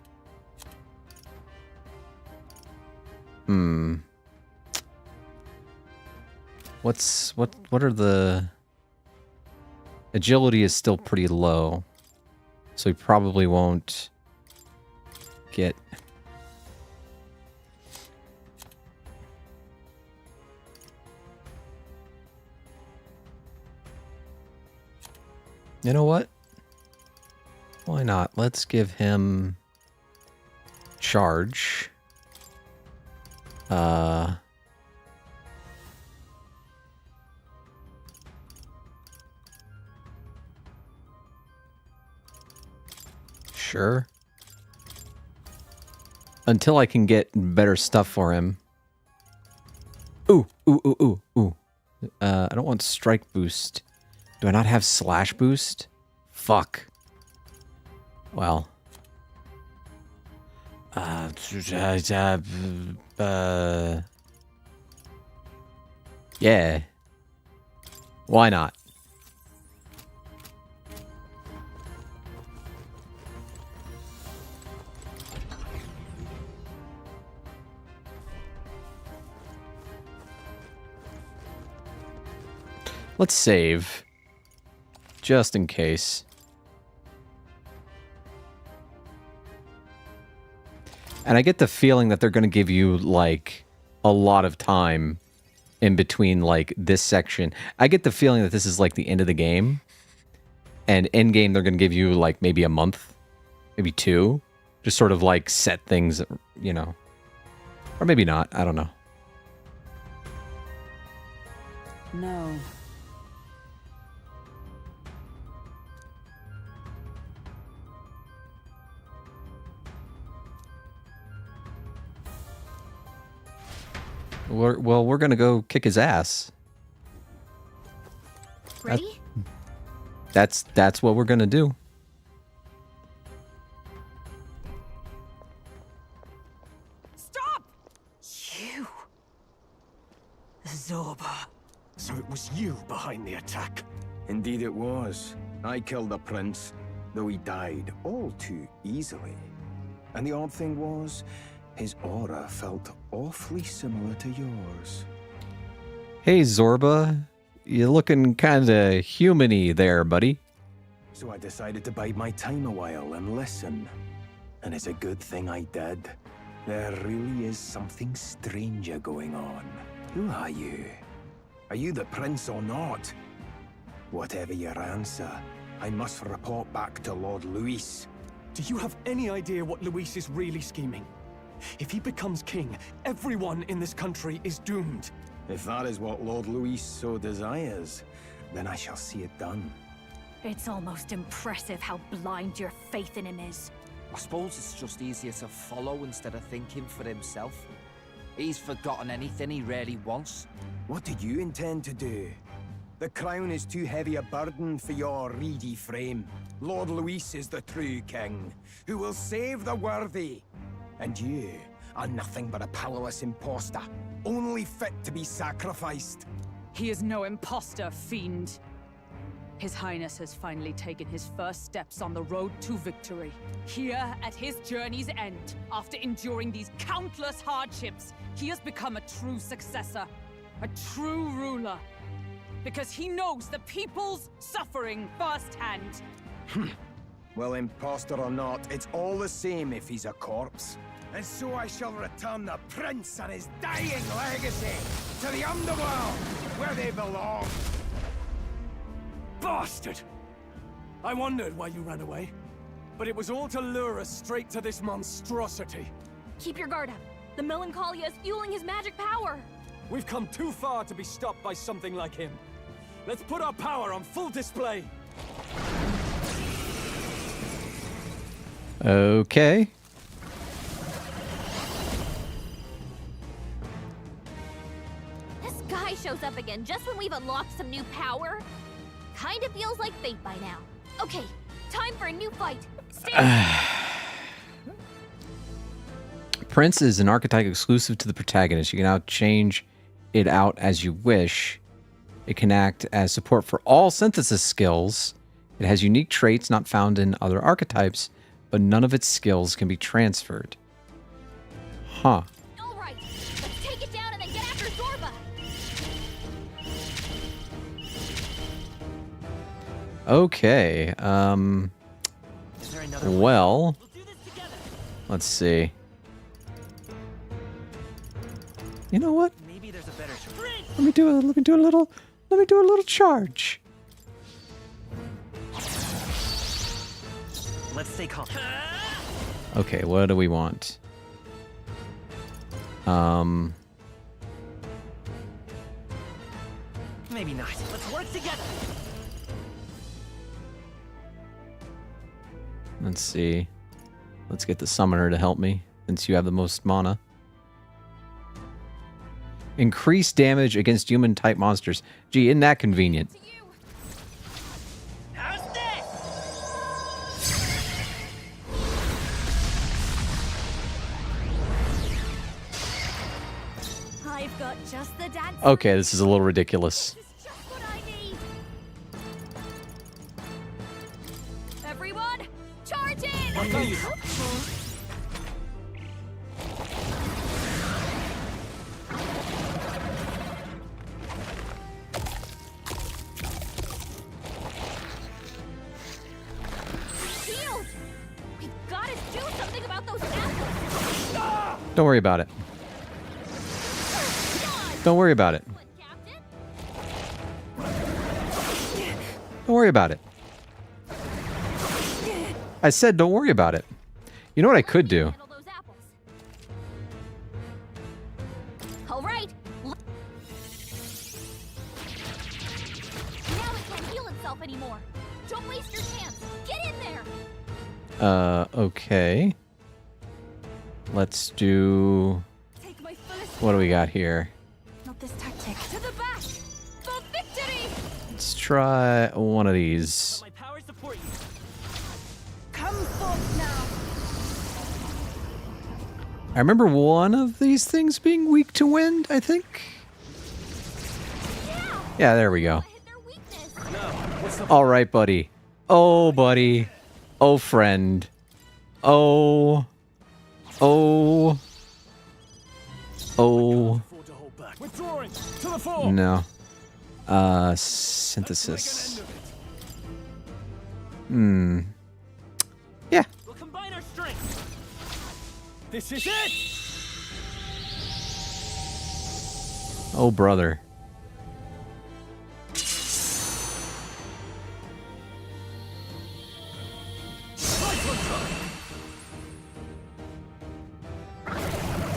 What are the... Agility is still pretty low. So he probably won't get... You know what? Why not? Let's give him charge. Sure. Until I can get better stuff for him. Ooh. I don't want strike boost. Do I not have slash boost? Fuck. Well. Yeah. Why not? Let's save. Just in case. And I get the feeling that they're going to give you, like, a lot of time in between, like, this section. I get the feeling that this is, like, the end of the game. And end game, they're going to give you, like, maybe a month. Maybe 2. Just sort of, like, set things, you know. Or maybe not. I don't know. No. We're gonna go kick his ass. Ready? That's what we're gonna do. Stop! You! Zorba. So it was you behind the attack? Indeed it was. I killed the prince, though he died all too easily. And the odd thing was, his aura felt awfully similar to yours. Hey, Zorba. You're looking kinda human-y there, buddy. So I decided to bide my time a while and listen. And it's a good thing I did. There really is something stranger going on. Who are you? Are you the prince or not? Whatever your answer, I must report back to Lord Luis. Do you have any idea what Luis is really scheming? If he becomes king, everyone in this country is doomed. If that is what Lord Luis so desires, then I shall see it done. It's almost impressive how blind your faith in him is. I suppose it's just easier to follow instead of thinking for himself. He's forgotten anything he really wants. What do you intend to do? The crown is too heavy a burden for your reedy frame. Lord Luis is the true king, who will save the worthy And you are nothing but a powerless imposter, only fit to be sacrificed. He is no imposter, fiend. His Highness has finally taken his first steps on the road to victory. Here, at his journey's end, after enduring these countless hardships, he has become a true successor, a true ruler. Because he knows the people's suffering firsthand. Well, imposter or not, it's all the same if he's a corpse. And so I shall return the prince and his dying legacy to the underworld, where they belong. Bastard! I wondered why you ran away, but it was all to lure us straight to this monstrosity. Keep your guard up. The Melancholia is fueling his magic power. We've come too far to be stopped by something like him. Let's put our power on full display. Okay. This guy shows up again just when we've unlocked some new power. Kinda feels like fate by now. Okay, time for a new fight. Prince is an archetype exclusive to the protagonist. You can now change it out as you wish. It can act as support for all synthesis skills. It has unique traits not found in other archetypes, but none of its skills can be transferred. Huh. All right, let's take it down and then get after Zorba. Okay. Well, let's see. You know what? Maybe there's a better Let me do a little charge. Let's stay calm. Okay, what do we want? Maybe not. Let's work together. Let's see. Let's get the summoner to help me, since you have the most mana. Increase damage against human-type monsters. Gee, isn't that convenient? I've got just the dance. Okay, this is a little ridiculous. Everyone, charge in! Shield! We've got to do something about those apples! Don't worry about it. Don't worry about it. Don't worry about it. I said don't worry about it. You know what I could do? All right. Now it can't heal itself anymore. Don't waste your chance. Get in there. Okay. Let's do... What do we got here? Not this tactic. To the back. For victory. Let's try one of these. My power support you. Come forth now. I remember one of these things being weak to wind, I think. Yeah, there we go. All right, buddy. Oh, buddy. Oh, friend. Oh. Oh. Oh. Withdrawing to the fore. No. Synthesis. Yeah. We'll combine our strength. This is it. Oh, brother.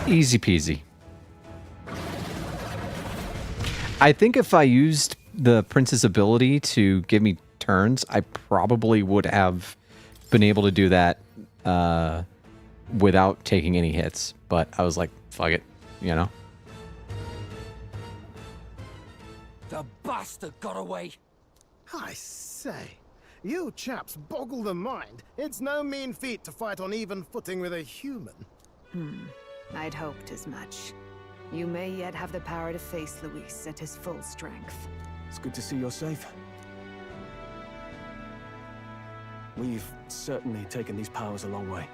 Easy peasy. I think if I used the prince's ability to give me turns, I probably would have been able to do that without taking any hits. But I was like, fuck it, you know? The bastard got away. I say, you chaps boggle the mind. It's no mean feat to fight on even footing with a human. I'd hoped as much. You may yet have the power to face Luis at his full strength. It's good to see you're safe. We've certainly taken these powers a long way.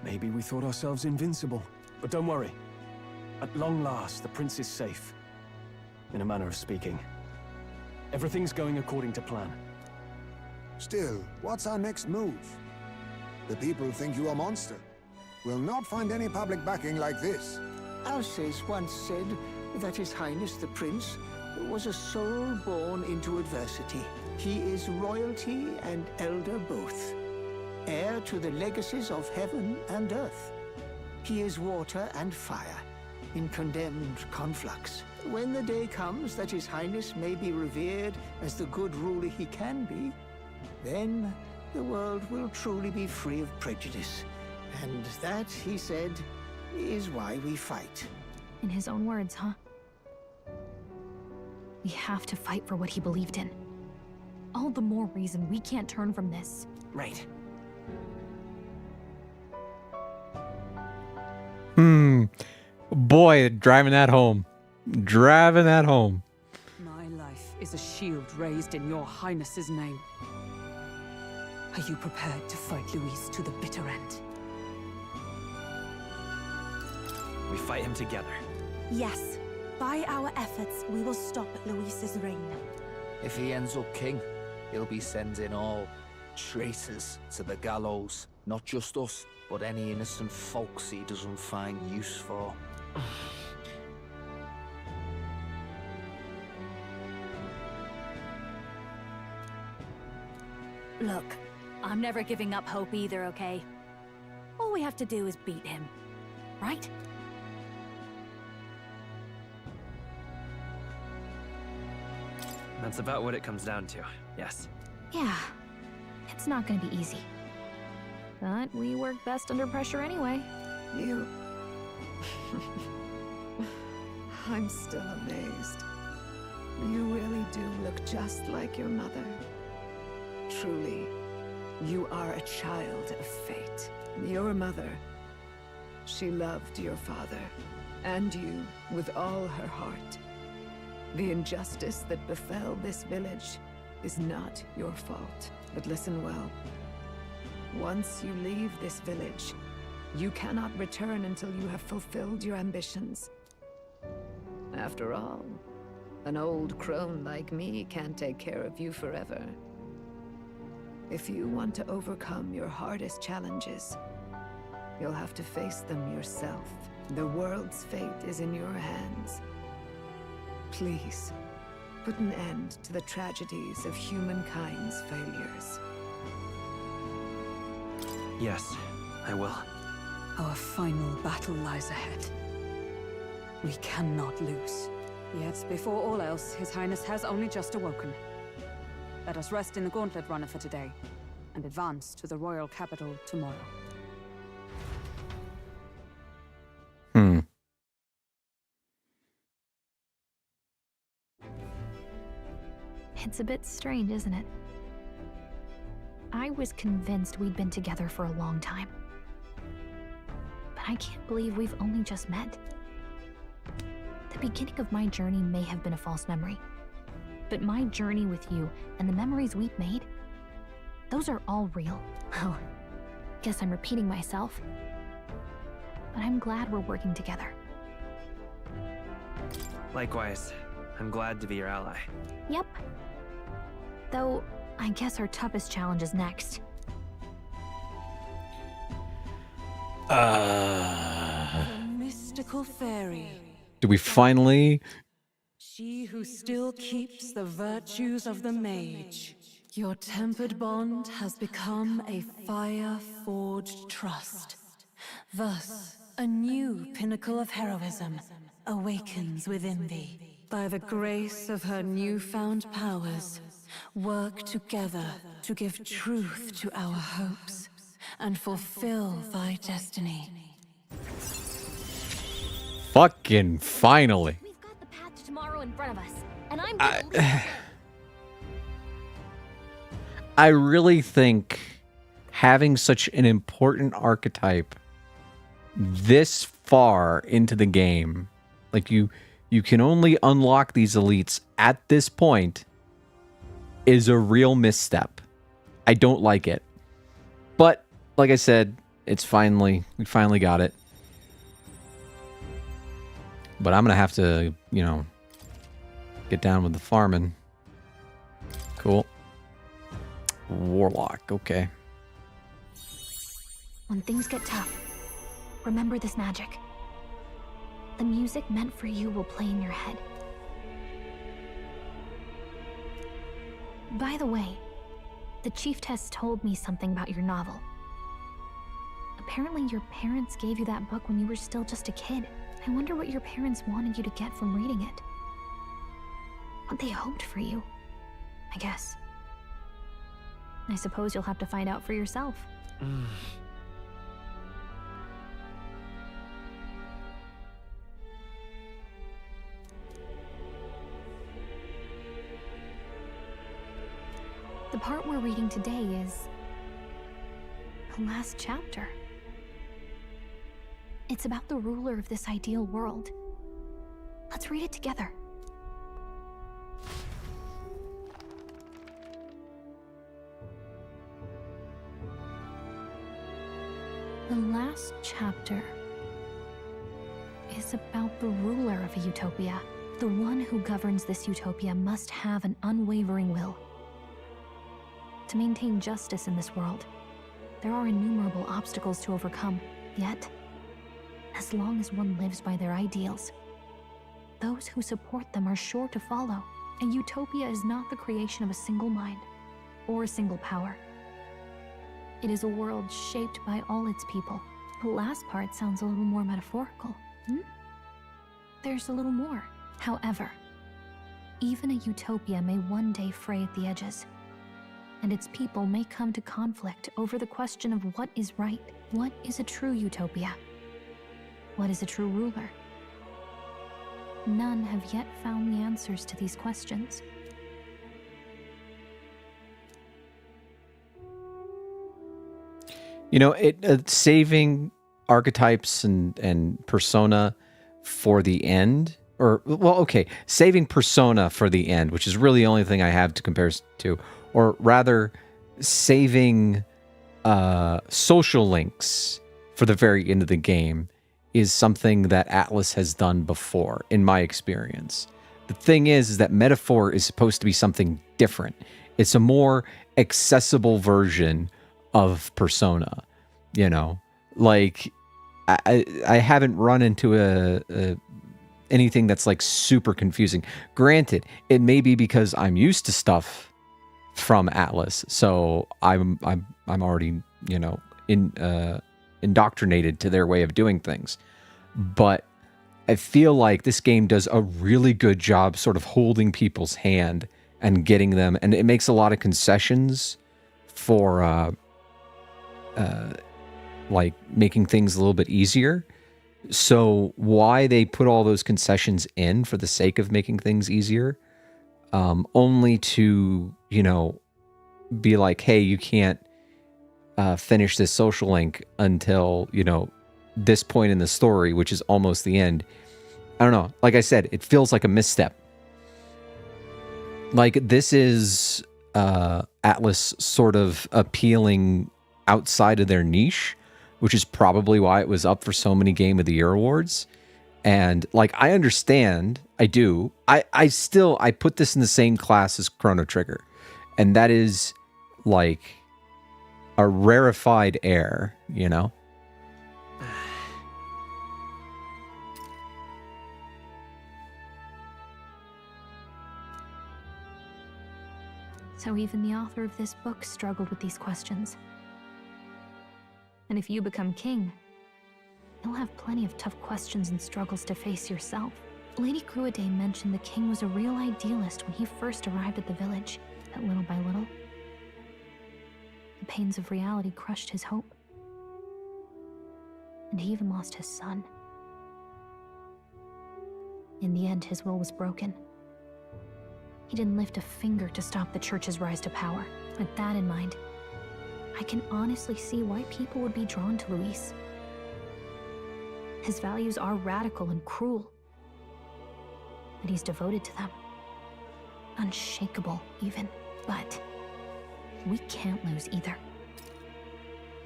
Maybe we thought ourselves invincible, but don't worry. At long last, the prince is safe. In a manner of speaking. Everything's going according to plan. Still, what's our next move? The people think you a monster. We'll not find any public backing like this. Alces once said that His Highness the Prince was a soul born into adversity. He is royalty and elder both, heir to the legacies of heaven and earth. He is water and fire, in condemned conflux. When the day comes that His Highness may be revered as the good ruler he can be, then the world will truly be free of prejudice. And that, he said, is why we fight. In his own words, huh? We have to fight for what he believed in. All the more reason we can't turn from this. Right. Boy, driving that home. Driving that home. My life is a shield raised in your highness's name. Are you prepared to fight Luis to the bitter end? We fight him together. Yes. By our efforts, we will stop Luis's reign. If he ends up king, he'll be sending all traitors to the gallows. Not just us, but any innocent folks he doesn't find use for. Look, I'm never giving up hope either, okay? All we have to do is beat him, right? That's about what it comes down to, yes. Yeah, it's not gonna be easy. But we work best under pressure anyway. You... I'm still amazed. You really do look just like your mother. Truly, you are a child of fate. Your mother, she loved your father, and you with all her heart. The injustice that befell this village is not your fault. But listen well. Once you leave this village, you cannot return until you have fulfilled your ambitions. After all, an old crone like me can't take care of you forever. If you want to overcome your hardest challenges, you'll have to face them yourself. The world's fate is in your hands. Please, put an end to the tragedies of humankind's failures. Yes, I will. Our final battle lies ahead. We cannot lose. Yet, before all else, His Highness has only just awoken. Let us rest in the Gauntlet Runner for today, and advance to the royal capital tomorrow. It's a bit strange, isn't it? I was convinced we'd been together for a long time. But I can't believe we've only just met. The beginning of my journey may have been a false memory. But my journey with you and the memories we've made, those are all real. Well, guess I'm repeating myself. But I'm glad we're working together. Likewise, I'm glad to be your ally. Yep. Though, I guess our toughest challenge is next. The mystical fairy. Do we finally? She who still keeps the virtues of the mage. Your tempered bond has become a fire-forged trust. Thus, a new pinnacle of heroism awakens within thee. By the grace of her newfound powers, work together to give truth to our hopes and fulfill thy destiny. Fucking finally. We've got the path to tomorrow in front of us, and I'm I really think having such an important archetype this far into the game, like you can only unlock these elites at this point, is a real misstep. I don't like it. But like I said, we finally got it. But I'm gonna have to, get down with the farming. Cool. Warlock, okay. When things get tough, remember this magic. The music meant for you will play in your head. By the way, the chiefess told me something about your novel. Apparently your parents gave you that book when you were still just a kid. I wonder what your parents wanted you to get from reading it. What they hoped for you, I guess. I suppose you'll have to find out for yourself. The part we're reading today is the last chapter. It's about the ruler of this ideal world. Let's read it together. The last chapter is about the ruler of a utopia. The one who governs this utopia must have an unwavering will. To maintain justice in this world, there are innumerable obstacles to overcome. Yet, as long as one lives by their ideals, those who support them are sure to follow. A utopia is not the creation of a single mind or a single power. It is a world shaped by all its people. The last part sounds a little more metaphorical. There's a little more. However, even a utopia may one day fray at the edges, and its people may come to conflict over the question of what is right. What is a true utopia? What is a true ruler? None have yet found the answers to these questions. Saving archetypes and persona for the end, saving persona for the end, which is really the only thing I have to compare to, or rather, saving social links for the very end of the game is something that Atlas has done before, in my experience. The thing is that metaphor is supposed to be something different. It's a more accessible version of persona, like I haven't run into anything that's like super confusing. Granted, it may be because I'm used to stuff from Atlas, so I'm already indoctrinated to their way of doing things. But I feel like this game does a really good job sort of holding people's hand and getting them, and it makes a lot of concessions for like making things a little bit easier. So why they put all those concessions in for the sake of making things easier, only to, be like, hey, you can't finish this social link until, this point in the story, which is almost the end. I don't know. Like I said, it feels like a misstep. Like this is Atlas sort of appealing outside of their niche, which is probably why it was up for so many Game of the Year awards. And like, I understand, I do. I put this in the same class as Chrono Trigger. And that is like a rarefied air, So even the author of this book struggled with these questions. And if you become king, you'll have plenty of tough questions and struggles to face yourself. Lady Gruaday mentioned the king was a real idealist when he first arrived at the village, but little by little, the pains of reality crushed his hope. And he even lost his son. In the end, his will was broken. He didn't lift a finger to stop the church's rise to power. With that in mind, I can honestly see why people would be drawn to Luis. His values are radical and cruel. And he's devoted to them. Unshakable, even. But we can't lose either.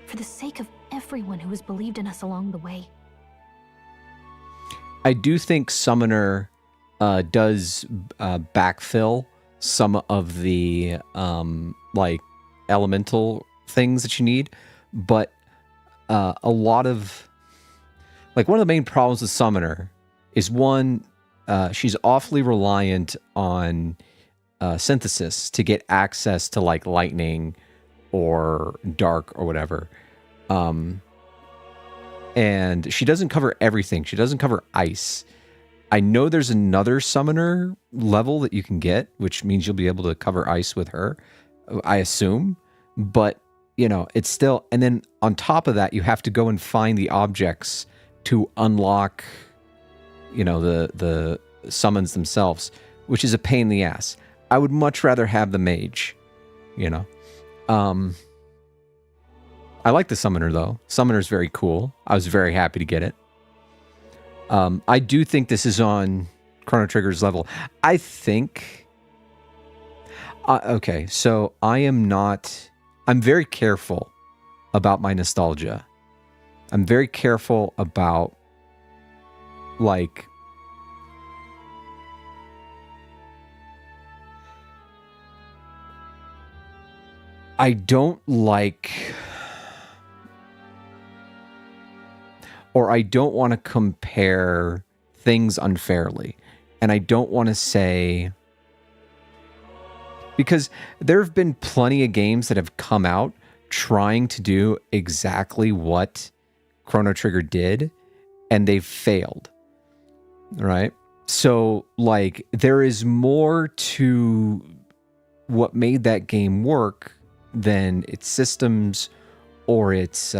For the sake of everyone who has believed in us along the way. I do think Summoner does backfill some of the like elemental things that you need, but a lot of like one of the main problems with Summoner is one, she's awfully reliant on synthesis to get access to like lightning or dark or whatever. And she doesn't cover everything. She doesn't cover ice. I know there's another summoner level that you can get, which means you'll be able to cover ice with her, I assume. But, you know, it's still... And then on top of that, you have to go and find the objects to unlock, you know, the summons themselves, which is a pain in the ass. I would much rather have the mage, you know. I like the Summoner, though. Summoner's very cool. I was very happy to get it. I do think this is on Chrono Trigger's level. I think... okay, so I am not... I'm very careful about my nostalgia. I'm very careful about, like... I don't like... or I don't want to compare things unfairly. And I don't want to say... Because there have been plenty of games that have come out trying to do exactly what Chrono Trigger did, and they've failed. Right? So, like, there is more to what made that game work than its systems or its...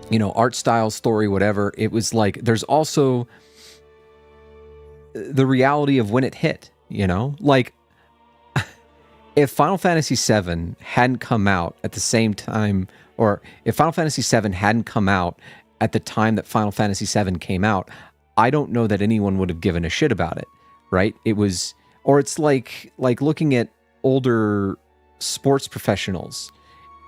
you know, art style, story, whatever. It was like, there's also the reality of when it hit, you know? Like, if Final Fantasy VII hadn't come out at the same time, or if Final Fantasy VII hadn't come out at the time that Final Fantasy VII came out, I don't know that anyone would have given a shit about it, right? It was, or it's like looking at older sports professionals,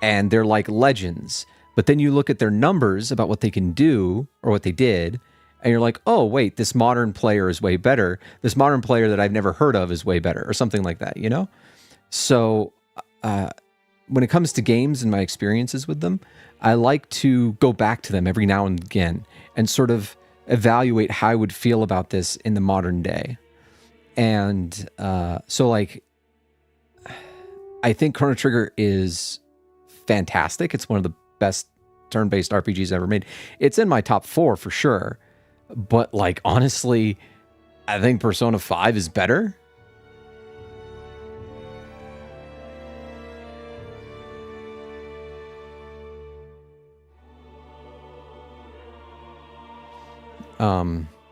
and they're like legends. But then you look at their numbers about what they can do or what they did, and you're like, oh, wait, this modern player is way better. This modern player that I've never heard of is way better, or something like that, you know? So when it comes to games and my experiences with them, I like to go back to them every now and again and sort of evaluate how I would feel about this in the modern day. And so, like, I think Chrono Trigger is fantastic. It's one of the best turn-based RPGs ever made. It's in my top 4 for sure. But, like, honestly, I think Persona 5 is better.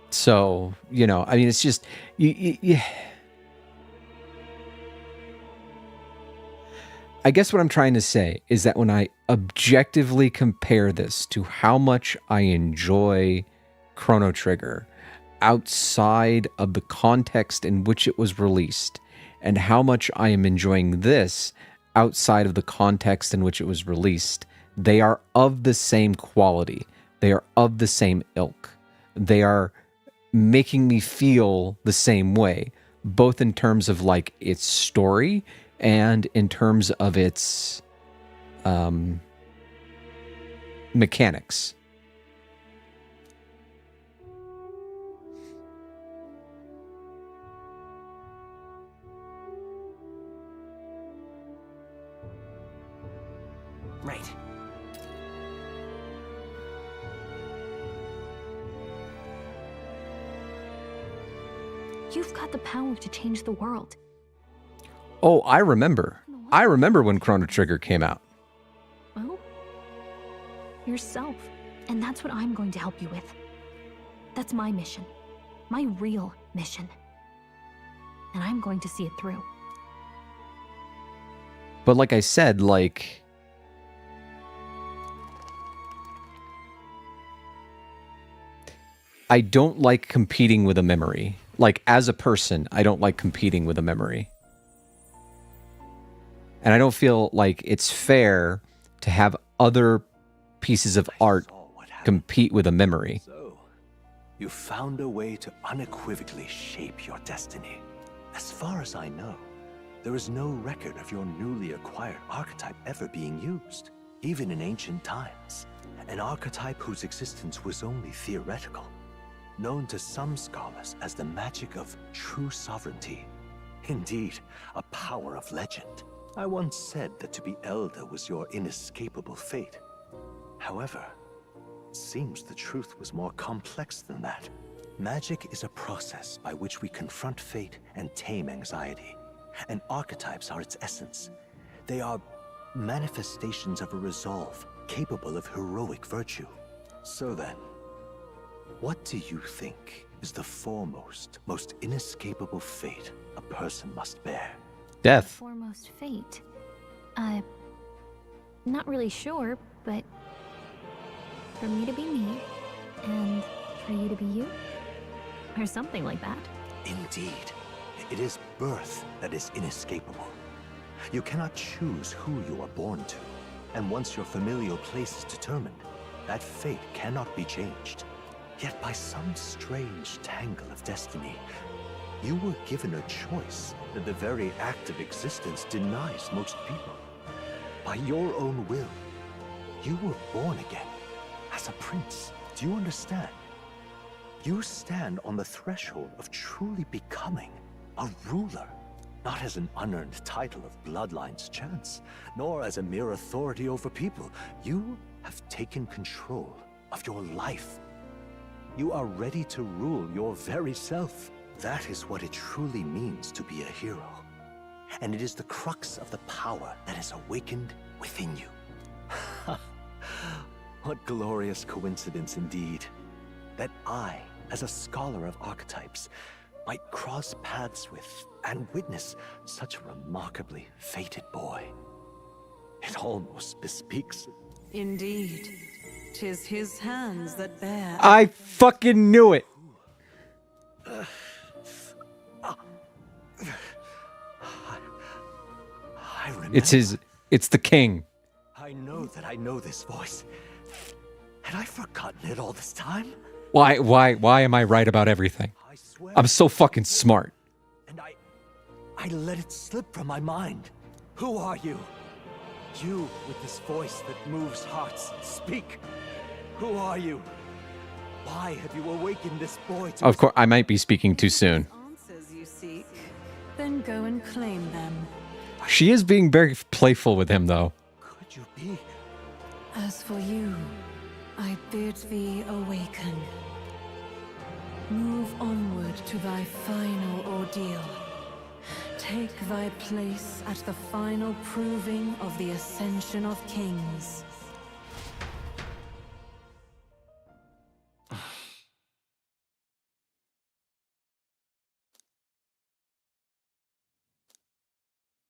So, you know, I mean, it's just, I guess what I'm trying to say is that when I objectively compare this to how much I enjoy Chrono Trigger outside of the context in which it was released, and how much I am enjoying this outside of the context in which it was released, they are of the same quality. They are of the same ilk. They are making me feel the same way, both in terms of like its story and in terms of its mechanics. Right. You've got the power to change the world. Oh, I remember. I remember when Chrono Trigger came out. Well, yourself. And that's what I'm going to help you with. That's my mission. My real mission. And I'm going to see it through. But like I said, like... I don't like competing with a memory. Like, as a person, I don't like competing with a memory. And I don't feel like it's fair to have other pieces of art compete with a memory. So, you found a way to unequivocally shape your destiny. As far as I know, there is no record of your newly acquired archetype ever being used, even in ancient times. An archetype whose existence was only theoretical, known to some scholars as the magic of true sovereignty. Indeed, a power of legend. I once said that to be elder was your inescapable fate. However, it seems the truth was more complex than that. Magic is a process by which we confront fate and tame anxiety. And archetypes are its essence. They are manifestations of a resolve capable of heroic virtue. So then, what do you think is the foremost, most inescapable fate a person must bear? Death. Foremost fate. Not really sure, but for me to be me, and for you to be you, or something like that. Indeed. It is birth that is inescapable. You cannot choose who you are born to, and once your familial place is determined, that fate cannot be changed. Yet by some strange tangle of destiny, you were given a choice that the very act of existence denies most people. By your own will, you were born again as a prince. Do you understand? You stand on the threshold of truly becoming a ruler, not as an unearned title of bloodline's chance, nor as a mere authority over people. You have taken control of your life. You are ready to rule your very self. That is what it truly means to be a hero. And it is the crux of the power that is awakened within you. What glorious coincidence indeed, that I, as a scholar of archetypes, might cross paths with and witness such a remarkably fated boy. It almost bespeaks... Indeed. 'Tis his hands that bear. I fucking knew it. I remember. It's the king. I know that I know this voice. Had I forgotten it all this time? Why am I right about everything? I'm so fucking smart. And I let it slip from my mind. Who are you? You with this voice that moves hearts. Speak. Who are you? Why have you awakened this boy to... Of course, I might be speaking too soon. Answers you seek, then go and claim them. She is being very playful with him, though. Could you be? As for you, I bid thee awaken. Move onward to thy final ordeal. Take thy place at the final proving of the ascension of kings.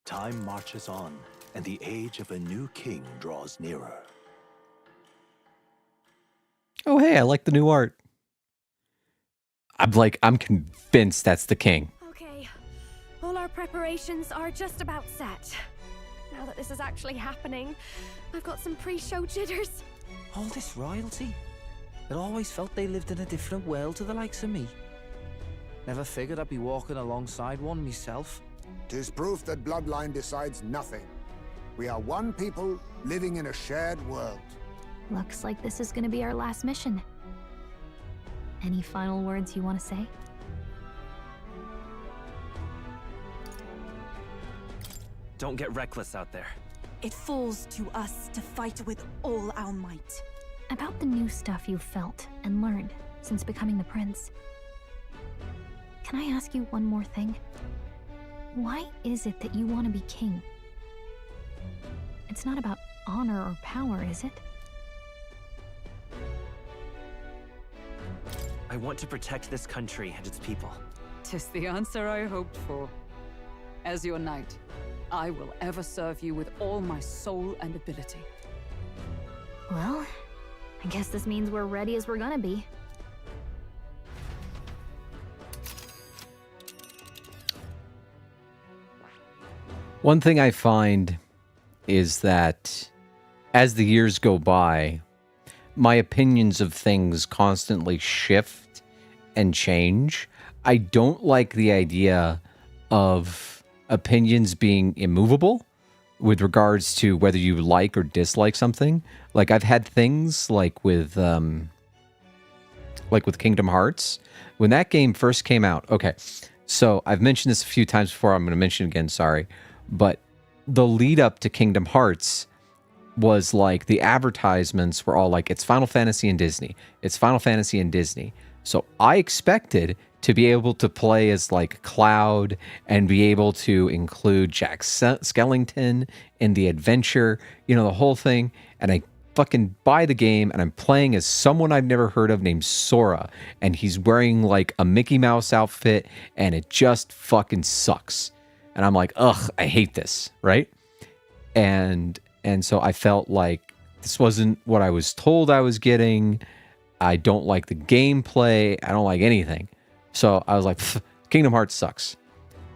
Time marches on, and the age of a new king draws nearer. Oh, hey, I like the new art. I'm convinced that's the king. Okay, all our preparations are just about set. Now that this is actually happening, I've got some pre-show jitters. All this royalty? I always felt they lived in a different world to the likes of me. Never figured I'd be walking alongside one myself. 'Tis proof that bloodline decides nothing. We are one people living in a shared world. Looks like this is gonna be our last mission. Any final words you want to say? Don't get reckless out there. It falls to us to fight with all our might. About the new stuff you've felt and learned since becoming the prince. Can I ask you one more thing? Why is it that you want to be king? It's not about honor or power, is it? I want to protect this country and its people. 'Tis the answer I hoped for. As your knight, I will ever serve you with all my soul and ability. Well, I guess this means we're ready as we're gonna be. One thing I find is that as the years go by, my opinions of things constantly shift and change. I don't like the idea of opinions being immovable with regards to whether you like or dislike something. Like I've had things like with Kingdom Hearts. When that game first came out, okay, so I've mentioned this a few times before, I'm going to mention it again, sorry, but the lead up to Kingdom Hearts was like the advertisements were all like, it's Final Fantasy and Disney. It's Final Fantasy and Disney. So I expected to be able to play as like Cloud and be able to include Jack Skellington in the adventure, you know, the whole thing. And I fucking buy the game and I'm playing as someone I've never heard of named Sora. And he's wearing like a Mickey Mouse outfit and it just fucking sucks. And I'm like, ugh, I hate this, right? And so I felt like this wasn't what I was told I was getting. I don't like the gameplay. I don't like anything. So I was like, Kingdom Hearts sucks.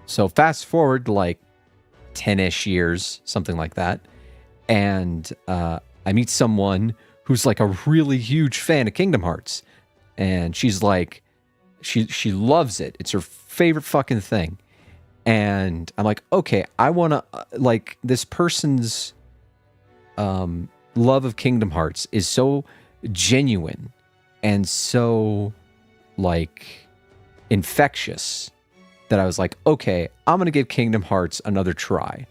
So fast forward like 10-ish years, something like that. And I meet someone who's like a really huge fan of Kingdom Hearts. And she's like, she loves it. It's her favorite fucking thing. And I'm like, okay, I want to, like, this person's love of Kingdom Hearts is so genuine and so, like, infectious that I was like, okay, I'm going to give Kingdom Hearts another try.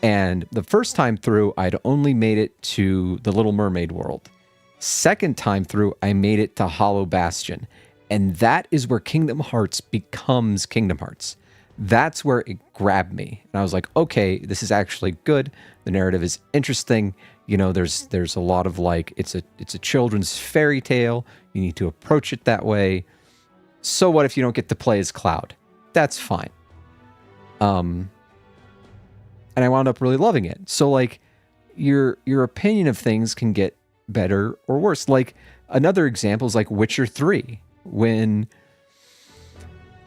And the first time through, I'd only made it to the Little Mermaid world. Second time through, I made it to Hollow Bastion. And that is where Kingdom Hearts becomes Kingdom Hearts. That's where it grabbed me. And I was like, okay, this is actually good. The narrative is interesting. You know, there's a lot of like, it's a children's fairy tale. You need to approach it that way. So what if you don't get to play as Cloud? That's fine. And I wound up really loving it. So like your opinion of things can get better or worse. Like another example is like Witcher 3. When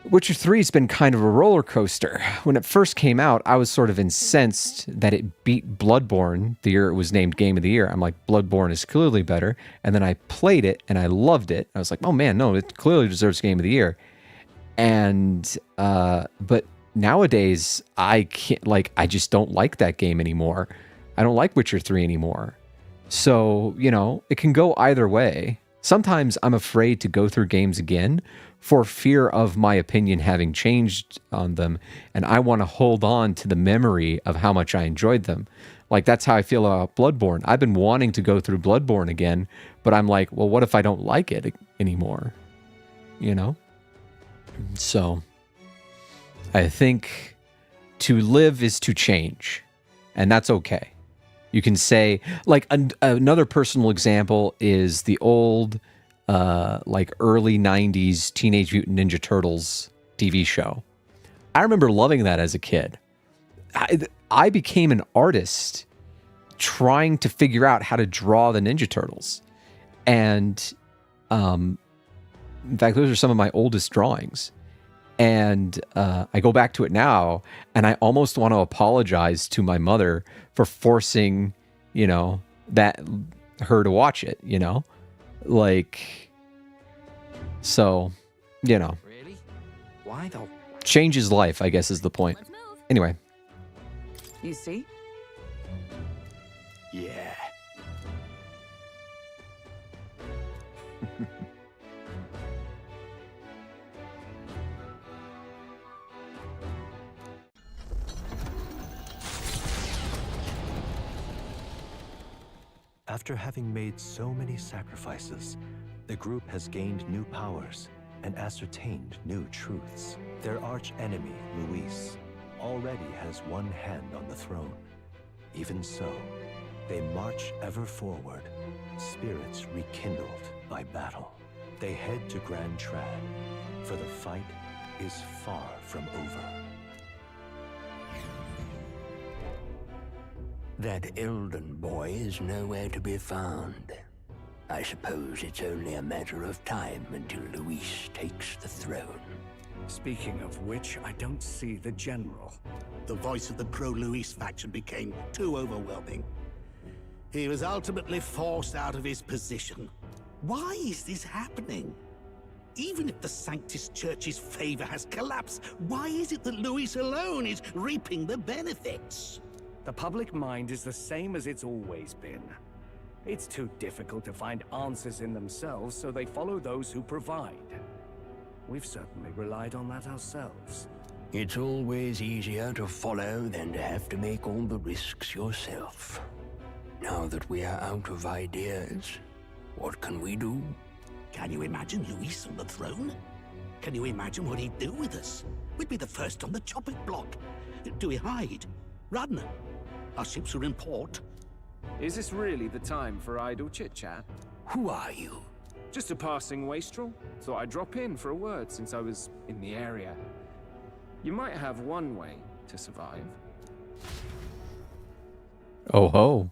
Witcher 3 has been kind of a roller coaster. When it first came out, I was sort of incensed that it beat Bloodborne the year it was named Game of the Year. I'm like, Bloodborne is clearly better. And then I played it and I loved it. I was like, oh man, no, it clearly deserves Game of the Year. And, but nowadays I can't, like, I just don't like that game anymore. I don't like Witcher 3 anymore. So, you know, it can go either way. Sometimes I'm afraid to go through games again for fear of my opinion having changed on them. And I want to hold on to the memory of how much I enjoyed them. Like, that's how I feel about Bloodborne. I've been wanting to go through Bloodborne again, but I'm like, well, what if I don't like it anymore? You know? So, I think to live is to change. And that's okay. You can say, like, another personal example is the old, like, early 90s Teenage Mutant Ninja Turtles TV show. I remember loving that as a kid. I became an artist trying to figure out how to draw the Ninja Turtles. And, in fact, those are some of my oldest drawings. And I go back to it now, and I almost want to apologize to my mother for forcing, you know, her to watch it, you know? Like, so, you know. Really? Why though? Changes life, I guess, is the point. Anyway. You see? Yeah. After having made so many sacrifices, the group has gained new powers and ascertained new truths. Their arch-enemy, Luis, already has one hand on the throne. Even so, they march ever forward, spirits rekindled by battle. They head to Grand Trad, for the fight is far from over. That Elden boy is nowhere to be found. I suppose it's only a matter of time until Luis takes the throne. Speaking of which, I don't see the general. The voice of the pro-Luis faction became too overwhelming. He was ultimately forced out of his position. Why is this happening? Even if the Sanctus Church's favor has collapsed, why is it that Luis alone is reaping the benefits? The public mind is the same as it's always been. It's too difficult to find answers in themselves, so they follow those who provide. We've certainly relied on that ourselves. It's always easier to follow than to have to make all the risks yourself. Now that we are out of ideas, what can we do? Can you imagine Luis on the throne? Can you imagine what he'd do with us? We'd be the first on the chopping block. Do we hide? Run? Our ships are in port. Is this really the time for idle chit-chat? Who are you? Just a passing wastrel. Thought I'd drop in for a word since I was in the area. You might have one way to survive. Oh ho.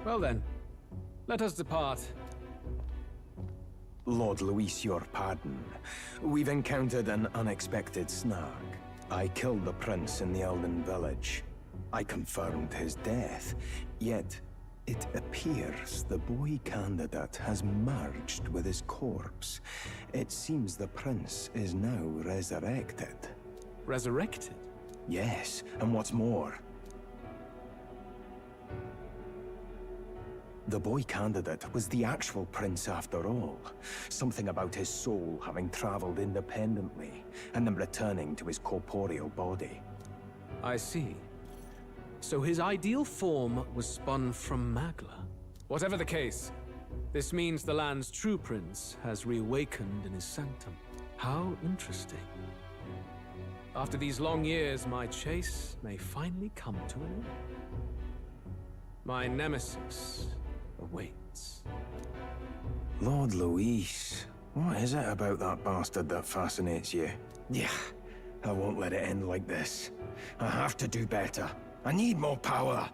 Well then, let us depart. Lord Luis, your pardon. We've encountered an unexpected snag. I killed the prince in the Elden village. I confirmed his death, yet it appears the boy candidate has merged with his corpse. It seems the prince is now resurrected. Resurrected? Yes, and what's more, the boy candidate was the actual prince after all. Something about his soul having traveled independently, and then returning to his corporeal body. I see. So his ideal form was spun from Magla. Whatever the case, this means the land's true prince has reawakened in his sanctum. How interesting. After these long years, my chase may finally come to an end. My nemesis awaits. Lord Luis, what is it about that bastard that fascinates you? Yeah, I won't let it end like this. I have to do better. I need more power.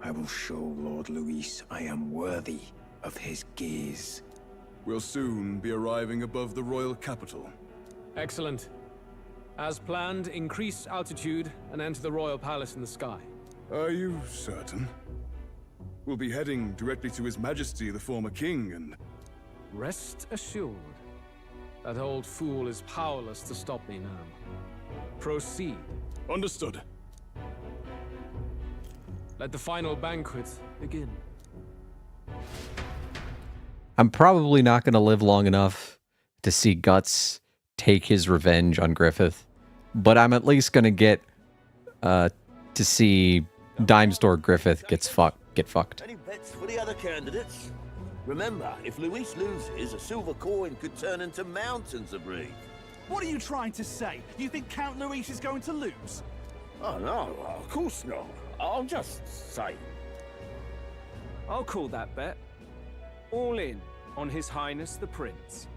I will show Lord Luis I am worthy of his gaze. We'll soon be arriving above the royal capital. Excellent. As planned, increase altitude and enter the royal palace in the sky. Are you certain? We'll be heading directly to His Majesty, the former king, and... Rest assured, that old fool is powerless to stop me now. Proceed. Understood. Let the final banquet begin. I'm probably not going to live long enough to see Guts take his revenge on Griffith, but I'm at least going to get to see Dime Store Griffith get fucked. Any bets for the other candidates? Remember, if Luis loses, a silver coin could turn into mountains of reef. What are you trying to say? You think Count Luis is going to lose? Oh no, of course not. I'll just say. I'll call that bet. All in on His Highness the Prince.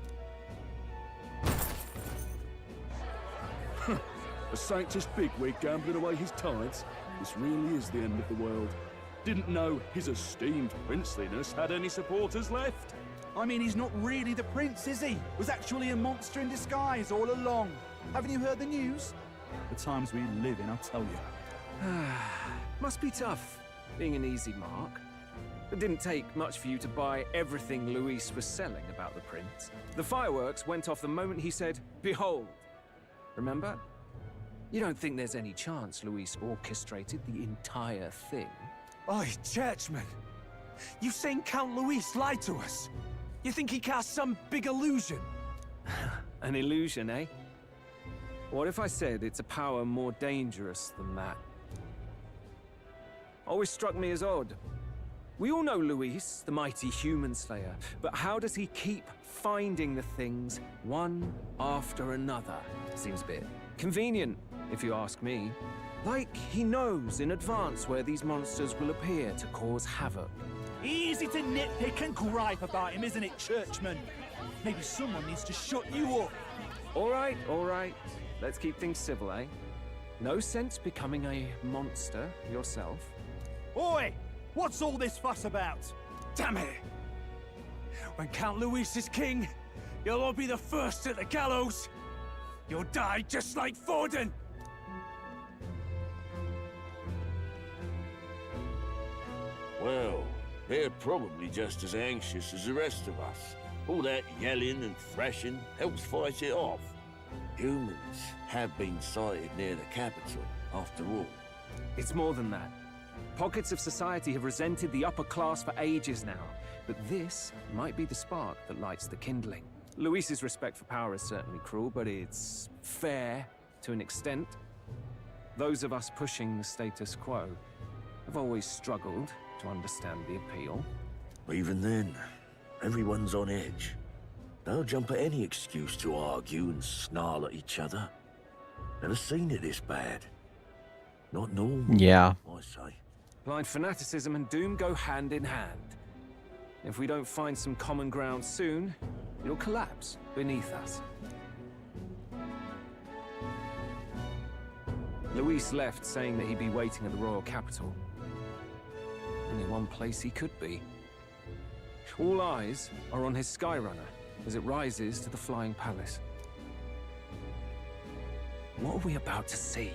A Sanctus bigwig gambling away his tithes? This really is the end of the world. Didn't know his esteemed princeliness had any supporters left. I mean, he's not really the prince, is he? Was actually a monster in disguise all along. Haven't you heard the news? The times we live in, I'll tell you. Must be tough, being an easy mark. It didn't take much for you to buy everything Luis was selling about the prince. The fireworks went off the moment he said, "Behold." Remember? You don't think there's any chance Luis orchestrated the entire thing? Oi, churchman! You saying Count Luis lied to us? You think he cast some big illusion? An illusion, eh? What if I said it's a power more dangerous than that? Always struck me as odd. We all know Luis, the mighty human slayer, but how does he keep finding the things one after another? Seems a bit convenient, if you ask me. Like he knows in advance where these monsters will appear to cause havoc. Easy to nitpick and gripe about him, isn't it, churchman? Maybe someone needs to shut you up. All right, all right. Let's keep things civil, eh? No sense becoming a monster yourself. Oi! What's all this fuss about? Damn it! When Count Luis is king, you'll all be the first at the gallows. You'll die just like Forden. Well, they're probably just as anxious as the rest of us. All that yelling and thrashing helps fight it off. Humans have been sighted near the capital, after all. It's more than that. Pockets of society have resented the upper class for ages now, but this might be the spark that lights the kindling. Luis's respect for power is certainly cruel, but it's fair to an extent. Those of us pushing the status quo have always struggled to understand the appeal. Even then, everyone's on edge. They'll jump at any excuse to argue and snarl at each other. Never seen it this bad. Not normal, Yeah. I say. Blind fanaticism and doom go hand in hand. If we don't find some common ground soon, it'll collapse beneath us. Luis left saying that he'd be waiting at the royal capital. Only one place he could be. All eyes are on his Skyrunner as it rises to the flying palace. What are we about to see?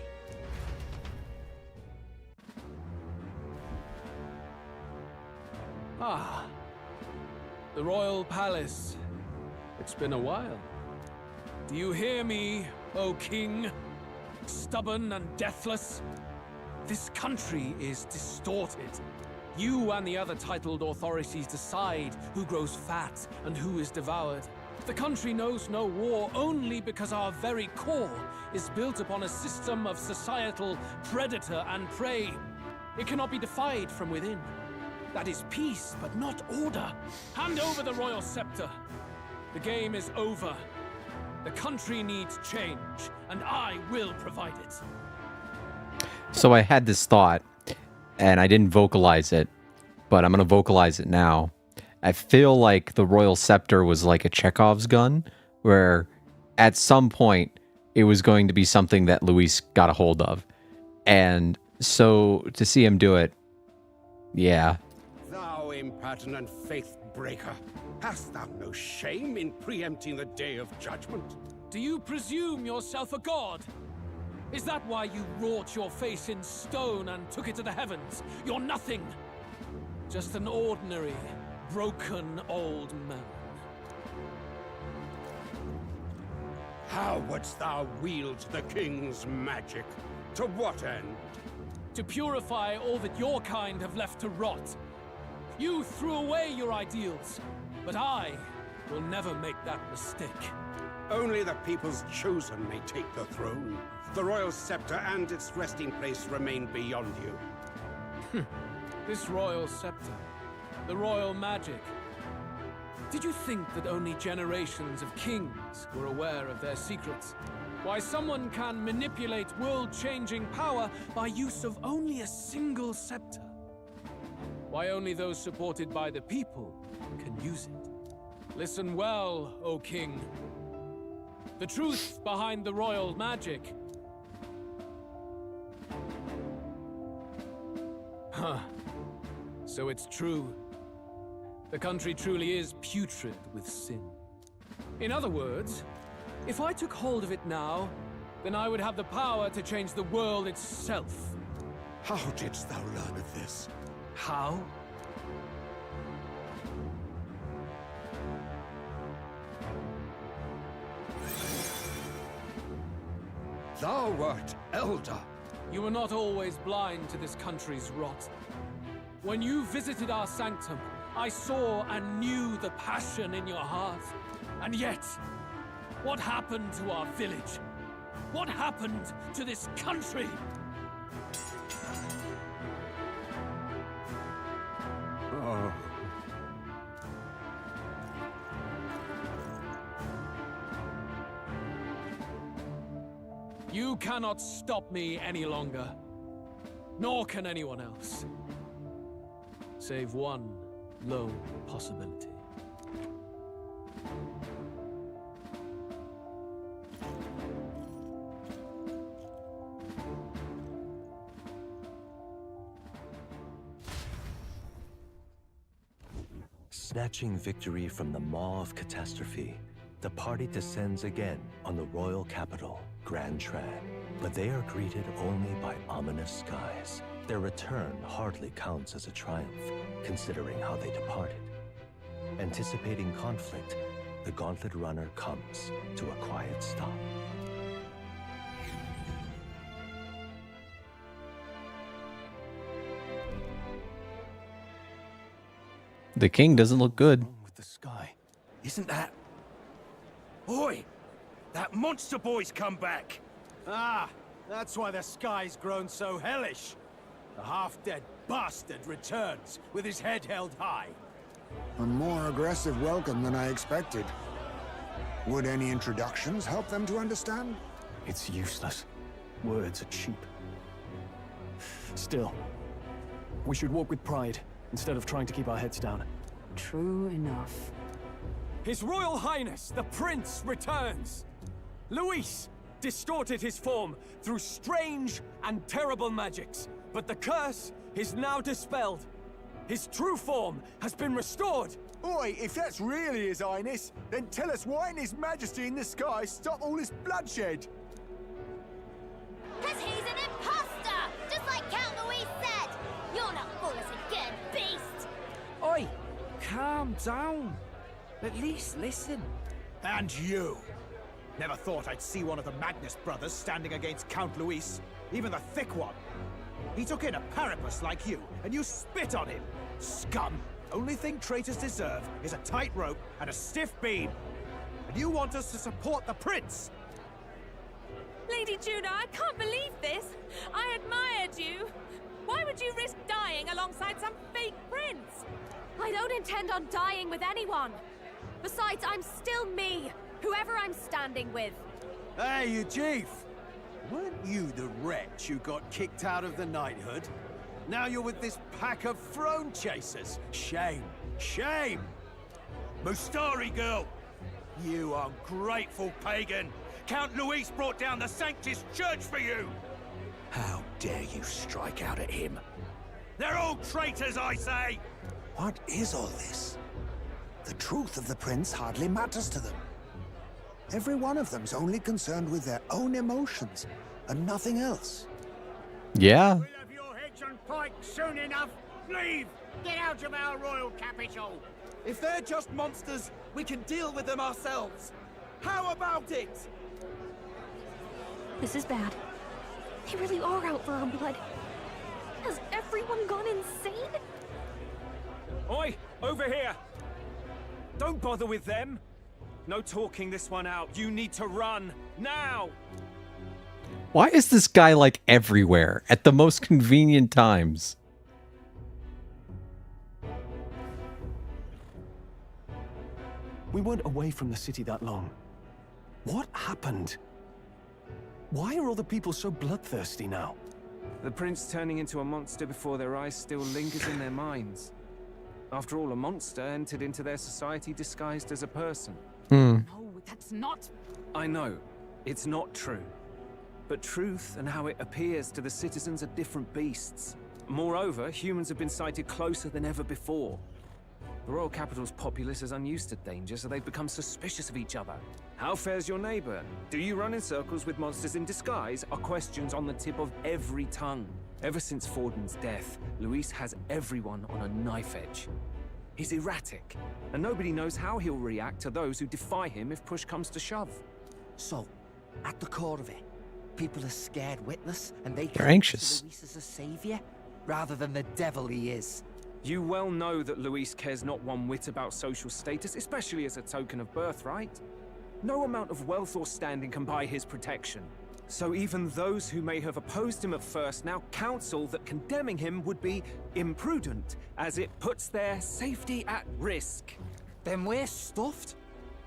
Ah, the royal palace. It's been a while. Do you hear me, O king? Stubborn and deathless? This country is distorted. You and the other titled authorities decide who grows fat and who is devoured. The country knows no war only because our very core is built upon a system of societal predator and prey. It cannot be defied from within. That is peace, but not order. Hand over the royal scepter. The game is over. The country needs change, and I will provide it. So I had this thought, and I didn't vocalize it, but I'm going to vocalize it now. I feel like the royal scepter was like a Chekhov's gun, where at some point it was going to be something that Luis got a hold of. And so to see him do it, yeah. Thou impertinent faith breaker, hast thou no shame in preempting the day of judgment? Do you presume yourself a god? Is that why you wrought your face in stone and took it to the heavens? You're nothing. Just an ordinary, broken old man. How wouldst thou wield the king's magic? To what end? To purify all that your kind have left to rot. You threw away your ideals, but I will never make that mistake. Only the people's chosen may take the throne. The royal scepter and its resting place remain beyond you. This royal scepter, the royal magic. Did you think that only generations of kings were aware of their secrets? Why someone can manipulate world-changing power by use of only a single scepter? Why only those supported by the people can use it? Listen well, O king. The truth behind the royal magic. Huh. So it's true. The country truly is putrid with sin. In other words, if I took hold of it now, then I would have the power to change the world itself. How didst thou learn of this? How? Thou wert elder. You were not always blind to this country's rot. When you visited our sanctum, I saw and knew the passion in your heart. And yet, what happened to our village? What happened to this country? Oh. You cannot stop me any longer. Nor can anyone else. Save one lone possibility. Snatching victory from the maw of catastrophe, the party descends again on the royal capital, Grand Trad. But they are greeted only by ominous skies. Their return hardly counts as a triumph, considering how they departed. Anticipating conflict, the Gauntlet Runner comes to a quiet stop. The king doesn't look good. With the sky. Isn't that... Oi! That monster boy's come back! Ah, that's why the sky's grown so hellish. The half-dead bastard returns with his head held high. A more aggressive welcome than I expected. Would any introductions help them to understand? It's useless. Words are cheap. Still, we should walk with pride instead of trying to keep our heads down. True enough. His Royal Highness, the Prince, returns! Luis distorted his form through strange and terrible magics, but the curse is now dispelled. His true form has been restored! Oi, if that's really His Highness, then tell us why in His Majesty in the sky stop all this bloodshed? Cause he's an imposter! Just like Count Luis said! You'll not fool us again, beast! Oi! Calm down. At least listen. And you! Never thought I'd see one of the Magnus brothers standing against Count Luis, even the thick one. He took in a Paripus like you, and you spit on him! Scum! Only thing traitors deserve is a tight rope and a stiff beam. And you want us to support the prince? Lady Juno, I can't believe this. I admired you. Why would you risk dying alongside some fake prince? I don't intend on dying with anyone. Besides, I'm still me, whoever I'm standing with. Hey, you chief! Weren't you the wretch who got kicked out of the knighthood? Now you're with this pack of throne chasers. Shame. Shame! Mustari girl! You ungrateful pagan! Count Luis brought down the Sanctus Church for you! How dare you strike out at him? They're all traitors, I say! What is all this? The truth of the prince hardly matters to them. Every one of them's only concerned with their own emotions, and nothing else. Yeah. We'll have your heads on pike soon enough. Leave! Get out of our royal capital! If they're just monsters, we can deal with them ourselves. How about it? This is bad. They really are out for our blood. Has everyone gone insane? Oi! Over here! Don't bother with them! No talking this one out. You need to run. Now! Why is this guy like everywhere at the most convenient times? We weren't away from the city that long. What happened? Why are all the people so bloodthirsty now? The prince turning into a monster before their eyes still lingers in their minds. After all, a monster entered into their society disguised as a person. No, that's not... I know, it's not true. But truth and how it appears to the citizens are different beasts. Moreover, humans have been sighted closer than ever before. The royal capital's populace is unused to danger, so they've become suspicious of each other. How fares your neighbor? Do you run in circles with monsters in disguise? Are questions on the tip of every tongue. Ever since Forden's death, Luis has everyone on a knife edge. He's erratic, and nobody knows how he'll react to those who defy him if push comes to shove. So, at the core of it, people are scared witless, and they They're anxious. Luis as a savior, rather than the devil he is. You well know that Luis cares not one whit about social status, especially as a token of birthright. No amount of wealth or standing can buy his protection. So even those who may have opposed him at first now counsel that condemning him would be imprudent, as it puts their safety at risk. Then we're stuffed.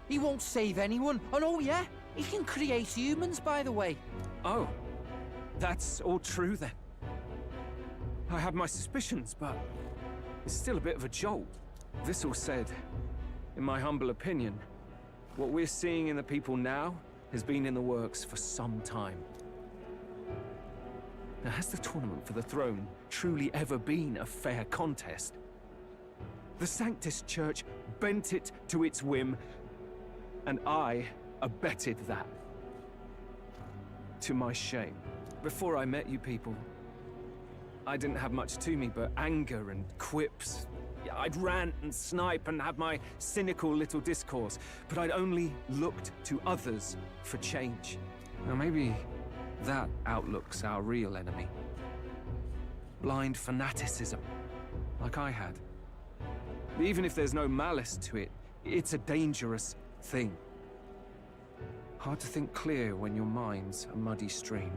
He won't save anyone, and oh yeah, he can create humans, by the way. Oh, that's all true then. I have my suspicions, but it's still a bit of a jolt. This all said, in my humble opinion, what we're seeing in the people now has been in the works for some time. Now, has the tournament for the throne truly ever been a fair contest? The Sanctus Church bent it to its whim, and I abetted that. To my shame. Before I met you people, I didn't have much to me but anger and quips. I'd rant and snipe and have my cynical little discourse, but I'd only looked to others for change. Now maybe that outlook's our real enemy. Blind fanaticism, like I had. Even if there's no malice to it, it's a dangerous thing. Hard to think clear when your mind's a muddy stream.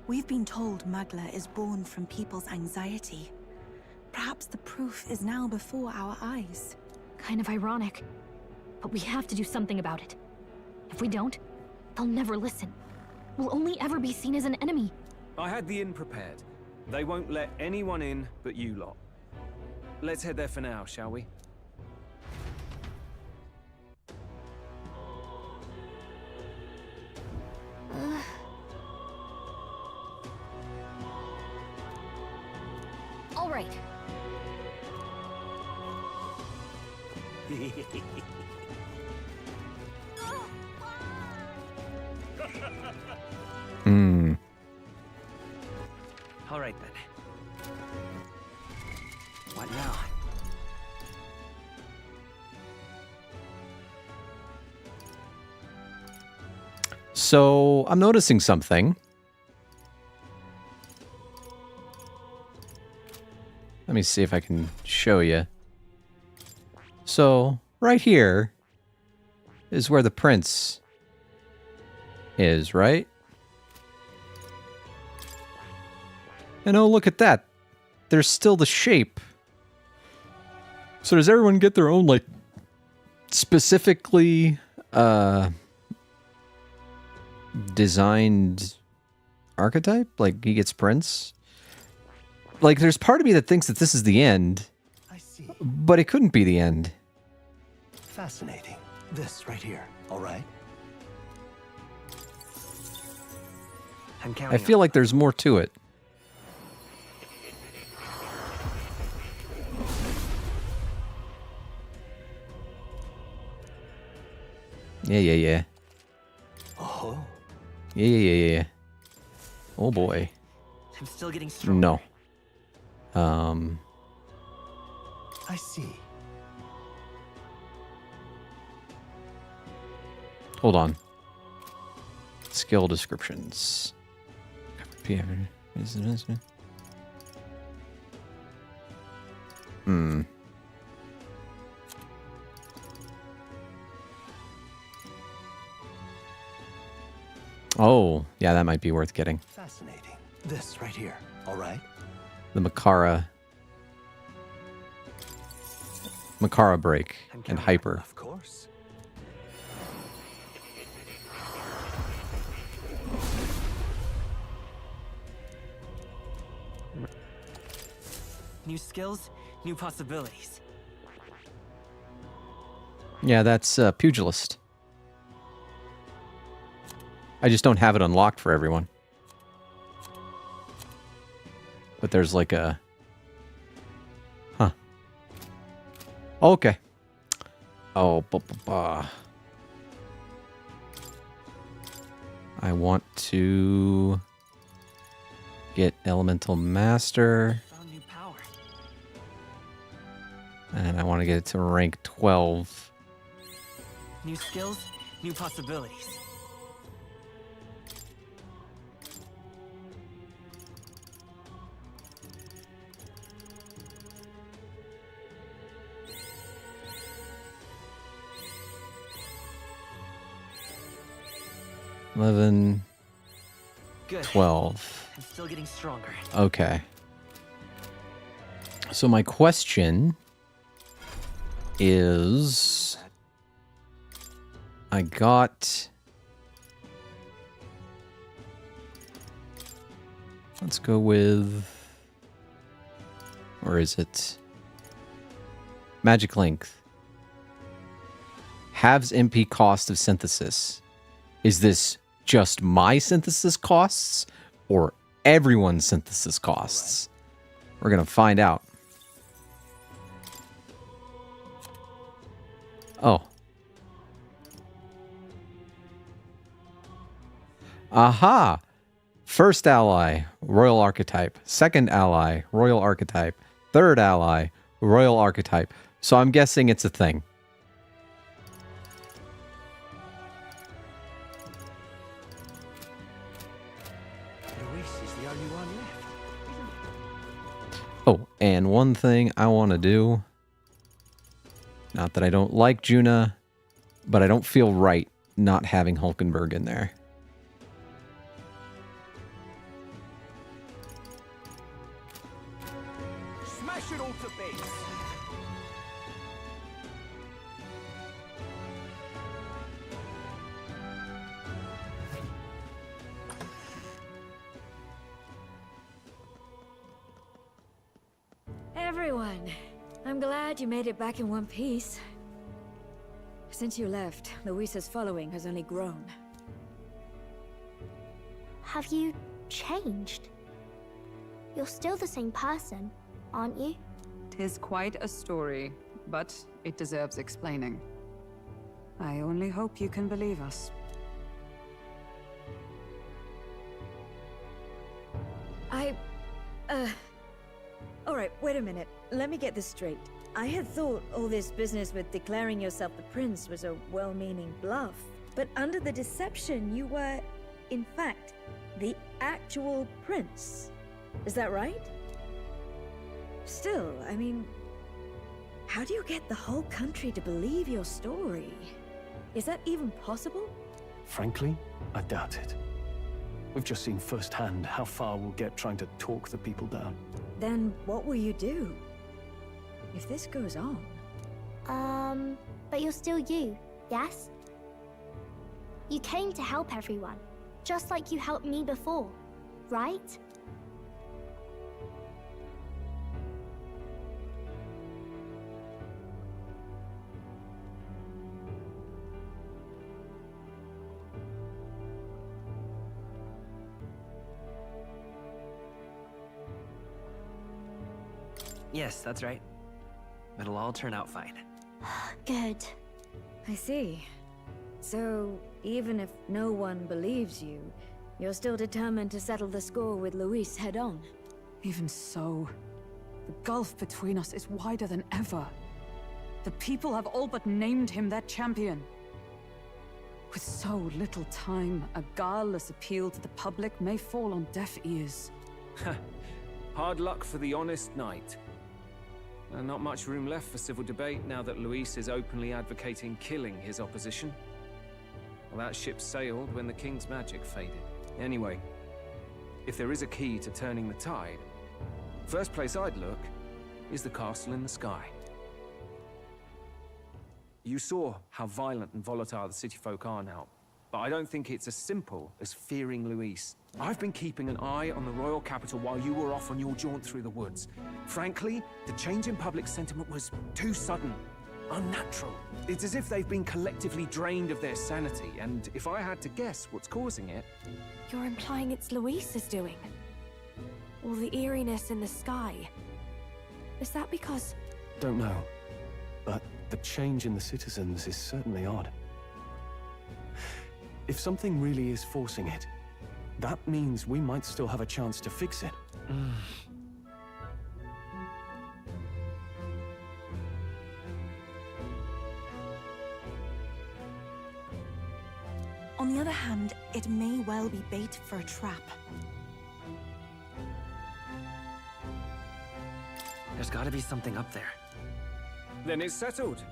We've been told Magla is born from people's anxiety. Perhaps the proof is now before our eyes. Kind of ironic, but we have to do something about it. If we don't, they'll never listen. We'll only ever be seen as an enemy. I had the inn prepared. They won't let anyone in but you lot. Let's head there for now, shall we? All right. All right then. What now? So I'm noticing something. Let me see if I can show you. So right here is where the prince is, right? And oh, look at that. There's still the shape. So does everyone get their own, like, specifically designed archetype? Like, he gets prince? Like, there's part of me that thinks that this is the end. I see. But it couldn't be the end. Fascinating. This right here, all right? I feel like there's more to it. Yeah. Oh. Yeah. Oh boy. I'm still getting stronger. No. I see. Hold on. Skill descriptions. Oh, yeah, that might be worth getting. Fascinating. This right here, all right? The Makara break and hyper. Of course. New skills, new possibilities. Yeah, that's Pugilist. I just don't have it unlocked for everyone. But there's like a... Huh. Okay. Oh, I want to get Elemental Master. Found new power. And I want to get it to rank 12. New skills, new possibilities. Good. Good. 12. I'm still getting stronger. Okay. So my question is, I got... Let's go with... Or is it... Magic Length. Halves MP cost of synthesis. Is this just my synthesis costs or everyone's synthesis costs? We're going to find out. Oh. Aha! First ally, royal archetype. Second ally, royal archetype. Third ally, royal archetype. So I'm guessing it's a thing. Luis is the only one left. Oh, and one thing I want to do. Not that I don't like Juna, but I don't feel right not having Hulkenberg in there. Smash it all to bits! Everyone, I'm glad you made it back in one piece. Since you left, Luis's following has only grown. Have you changed? You're still the same person, aren't you? 'Tis quite a story, but it deserves explaining. I only hope you can believe us. Alright, wait a minute. Let me get this straight. I had thought all this business with declaring yourself the prince was a well-meaning bluff. But under the deception, you were, in fact, the actual prince. Is that right? Still, I mean, how do you get the whole country to believe your story? Is that even possible? Frankly, I doubt it. We've just seen firsthand how far we'll get trying to talk the people down. Then what will you do? If this goes on... But you're still you, yes? You came to help everyone, just like you helped me before, right? Yes, that's right. It'll all turn out fine. Good. I see. So, even if no one believes you, you're still determined to settle the score with Luis head-on? Even so, the gulf between us is wider than ever. The people have all but named him their champion. With so little time, a guileless appeal to the public may fall on deaf ears. Hard luck for the honest knight. And not much room left for civil debate now that Luis is openly advocating killing his opposition. Well, that ship sailed when the king's magic faded. Anyway, if there is a key to turning the tide, first place I'd look is the castle in the sky. You saw how violent and volatile the city folk are now, but I don't think it's as simple as fearing Luis. I've been keeping an eye on the royal capital while you were off on your jaunt through the woods. Frankly, the change in public sentiment was too sudden, unnatural. It's as if they've been collectively drained of their sanity, and if I had to guess what's causing it... You're implying it's Luis's doing? Or the eeriness in the sky? Is that because... Don't know, but the change in the citizens is certainly odd. If something really is forcing it, that means we might still have a chance to fix it. On the other hand, it may well be bait for a trap. There's gotta be something up there. Then it's settled.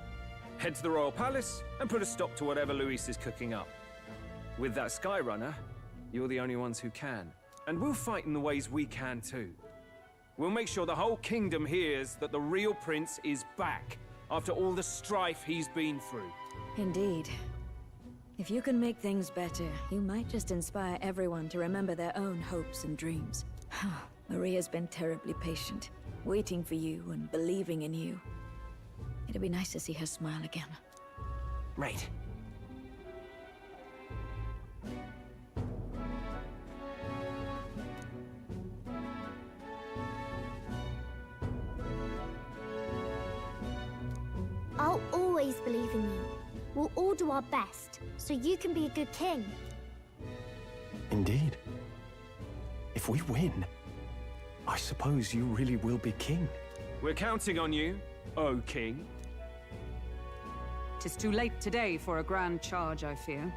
Head to the royal palace and put a stop to whatever Luis is cooking up. With that Skyrunner, you're the only ones who can. And we'll fight in the ways we can too. We'll make sure the whole kingdom hears that the real prince is back after all the strife he's been through. Indeed. If you can make things better, you might just inspire everyone to remember their own hopes and dreams. Maria's been terribly patient, waiting for you and believing in you. It'd be nice to see her smile again. Right. I'll always always believe in you. We'll all do our best, so you can be a good king. Indeed. If we win, I suppose you really will be king. We're counting on you, O king. 'Tis too late today for a grand charge, I fear.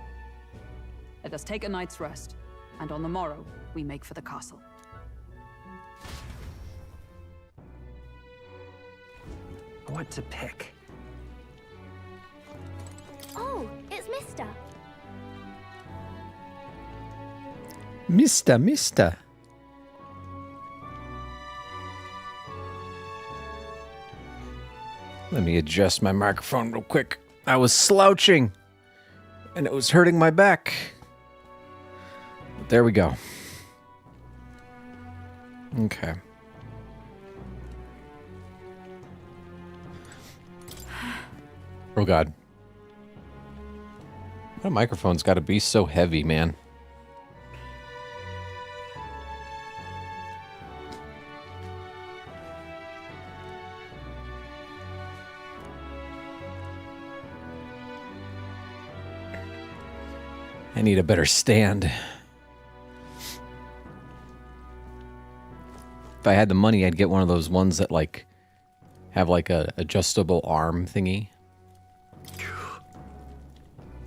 Let us take a night's rest, and on the morrow, we make for the castle. What to pick? Oh, it's Mister. Mister. Let me adjust my microphone real quick. I was slouching, and it was hurting my back. But there we go. Okay. Oh, God. My microphone's got to be so heavy, man. I need a better stand. If I had the money, I'd get one of those ones that, like, have, like, a adjustable arm thingy.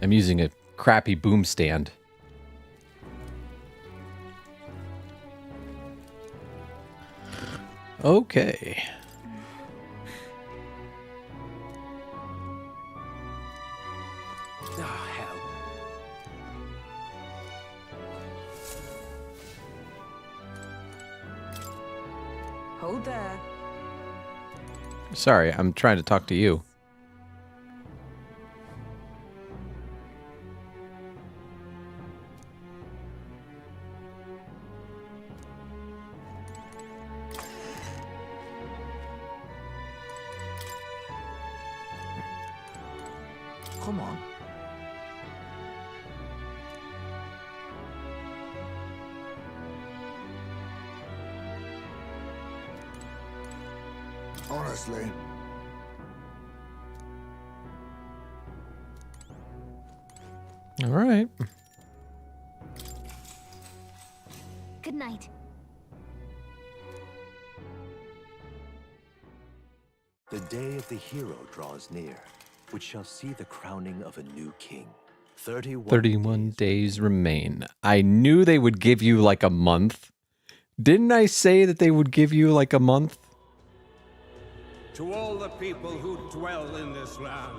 I'm using a crappy boom stand. Okay. Oh, hell. Hold there. Sorry, I'm trying to talk to you. Come on. Honestly. All right. Good night. The day of the hero draws near, which shall see the crowning of a new king. 31 days remain. I knew they would give you like a month. Didn't I say that they would give you like a month? To all the people who dwell in this land,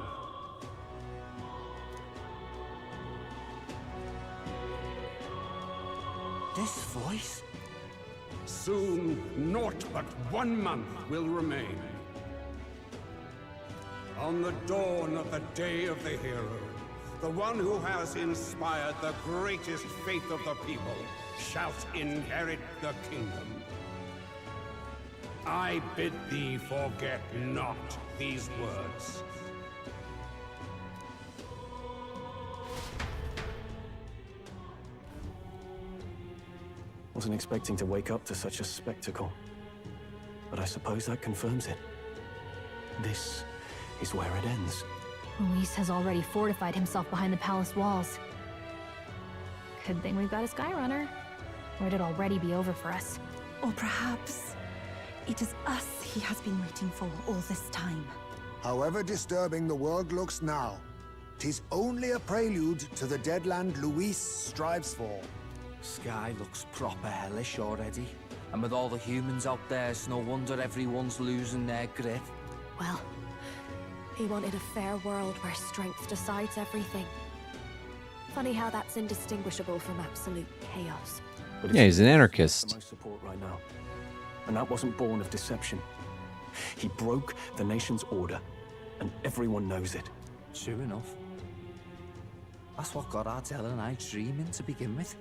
This voice? soon naught but 1 month will remain. On the dawn of the day of the hero, the one who has inspired the greatest faith of the people shalt inherit the kingdom. I bid thee forget not these words. Wasn't expecting to wake up to such a spectacle. But I suppose that confirms it. This is where it ends. Luis has already fortified himself behind the palace walls. Good thing we've got a Skyrunner. Or it'd already be over for us. Or perhaps it is us he has been waiting for all this time. However disturbing the world looks now, 'tis only a prelude to the deadland Luis strives for. Sky looks proper hellish already. And with all the humans out there, it's no wonder everyone's losing their grip. Well, he wanted a fair world where strength decides everything. Funny how that's indistinguishable from absolute chaos. But Yeah, he's an the anarchist. most support right now. And that wasn't born of deception. He broke the nation's order, and everyone knows it. True enough. That's what got Ardell and I dreaming to begin with.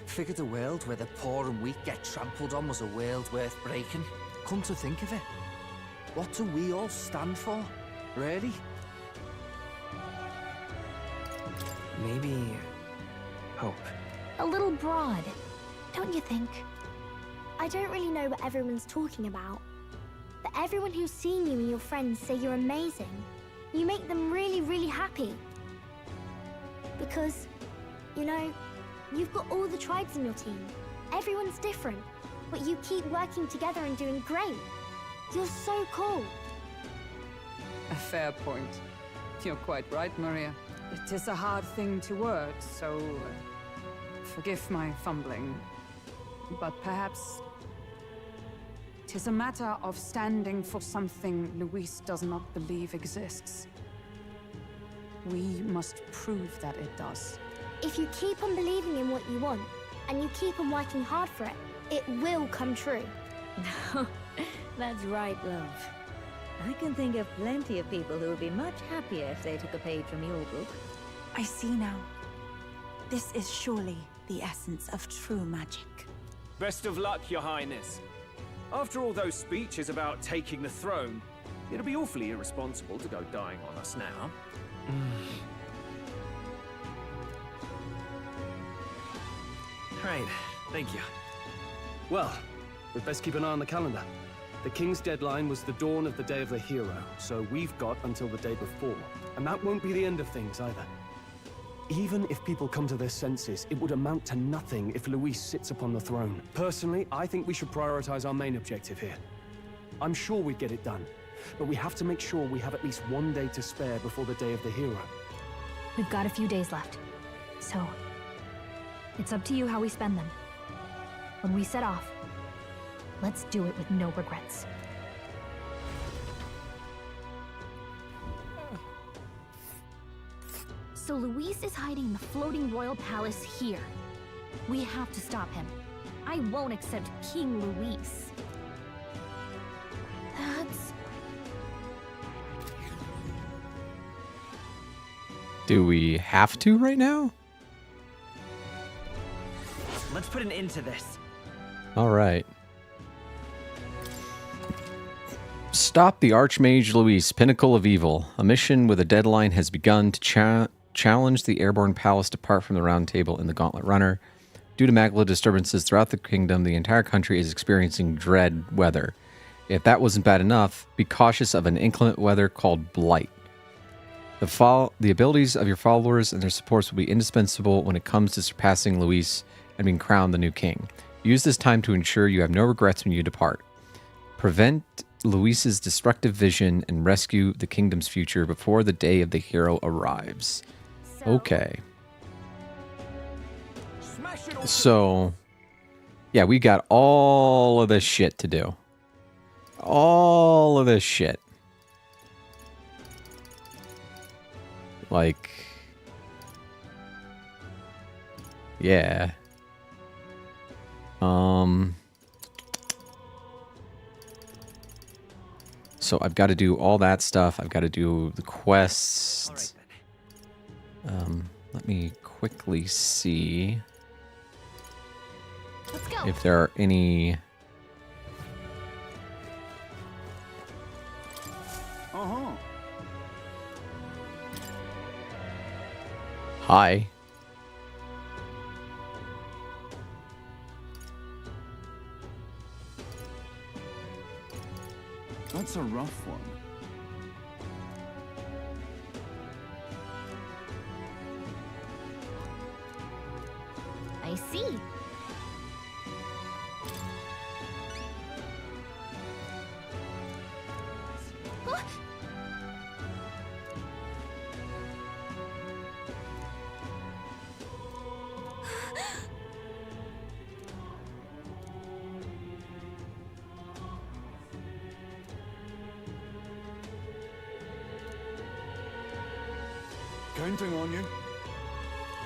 Figured a world where the poor and weak get trampled on was a world worth breaking. Come to think of it, what do we all stand for, really? Maybe hope. A little broad, don't you think? I don't really know what everyone's talking about. But everyone who's seen you and your friends say you're amazing. You make them really, really happy. Because, you know, you've got all the tribes in your team. Everyone's different, but you keep working together and doing great. You're so cool. A fair point. You're quite right, Maria. It is a hard thing to word, so forgive my fumbling. But perhaps it is a matter of standing for something Luis does not believe exists. We must prove that it does. If you keep on believing in what you want, and you keep on working hard for it, it will come true. That's right, love. I can think of plenty of people who would be much happier if they took a page from your book. I see now. This is surely the essence of true magic. Best of luck, Your Highness. After all those speeches about taking the throne, it'd be awfully irresponsible to go dying on us now. Right, thank you. Well, we'd best keep an eye on the calendar. The King's deadline was the dawn of the Day of the Hero, so we've got until the day before. And that won't be the end of things either. Even if people come to their senses, it would amount to nothing if Luis sits upon the throne. Personally, I think we should prioritize our main objective here. I'm sure we'd get it done, but we have to make sure we have at least one day to spare before the Day of the Hero. We've got a few days left, so it's up to you how we spend them. When we set off, let's do it with no regrets. So Luis is hiding in the floating royal palace here. We have to stop him. I won't accept King Luis. That's... Do we have to right now? Let's put an end to this. All right. Stop the Archmage Luis, Pinnacle of Evil. A mission with a deadline has begun to challenge the Airborne Palace to part from the Round Table in the Gauntlet Runner. Due to Magla disturbances throughout the kingdom, the entire country is experiencing dread weather. If that wasn't bad enough, be cautious of an inclement weather called Blight. The abilities of your followers and their supports will be indispensable when it comes to surpassing Luis and being crowned the new king. Use this time to ensure you have no regrets when you depart. Prevent Luis's destructive vision and rescue the kingdom's future before the day of the hero arrives. Okay. So, yeah, we got all of this shit to do. All of this shit. Like, yeah. So I've got to do all that stuff. I've got to do the quests. Let me quickly see if there are any. Hi. That's a rough one. I see. Counting on you.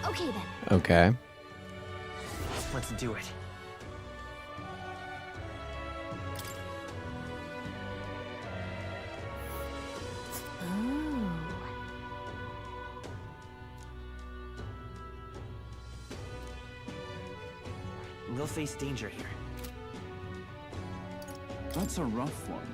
Okay then. Okay. Let's do it. We'll face danger here. That's a rough one.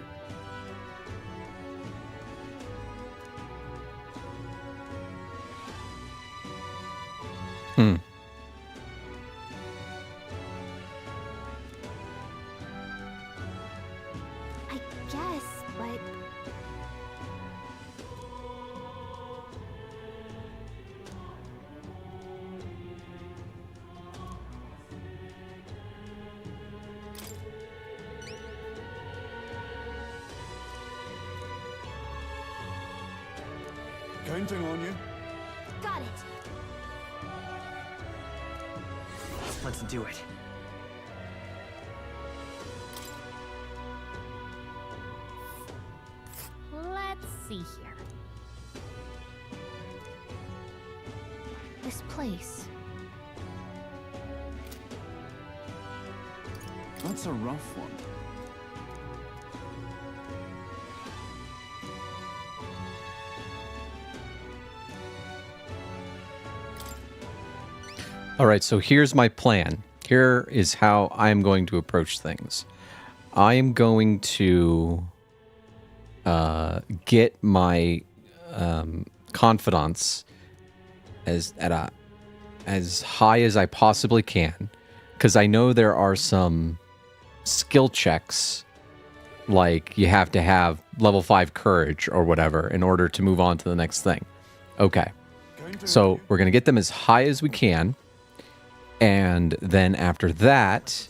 I guess, but... Counting on you. Got it. Let's do it. Let's see here. This place. That's a rough one. All right, so here's my plan. Here is how I'm going to approach things. I am going to get my confidence as high as I possibly can, because I know there are some skill checks, like you have to have level 5 courage or whatever in order to move on to the next thing. Okay, so we're going to get them as high as we can. And then after that,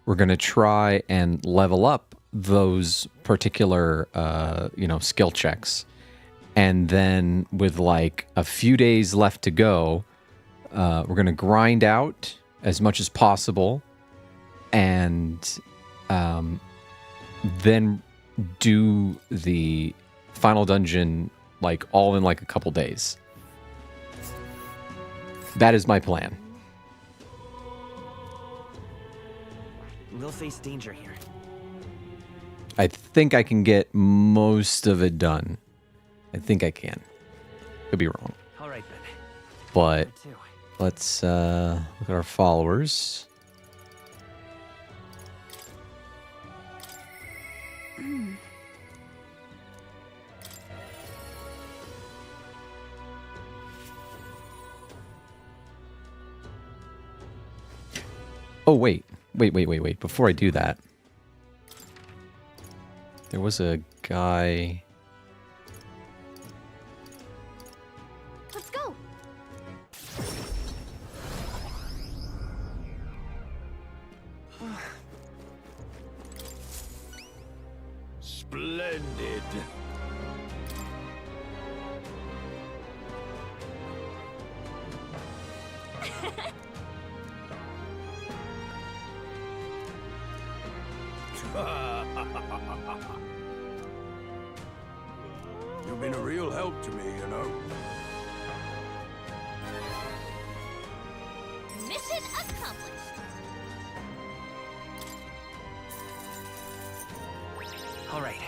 we're going to try and level up those particular, skill checks. And then with like a few days left to go, we're going to grind out as much as possible and then do the final dungeon like all in like a couple days. That is my plan. We'll face danger here. I think I can get most of it done. I think I can. Could be wrong. All right, then. But let's look at our followers. Oh, wait. Before I do that, there was a guy. Let's go. Splendid. You've been a real help to me, you know. Mission accomplished. All right.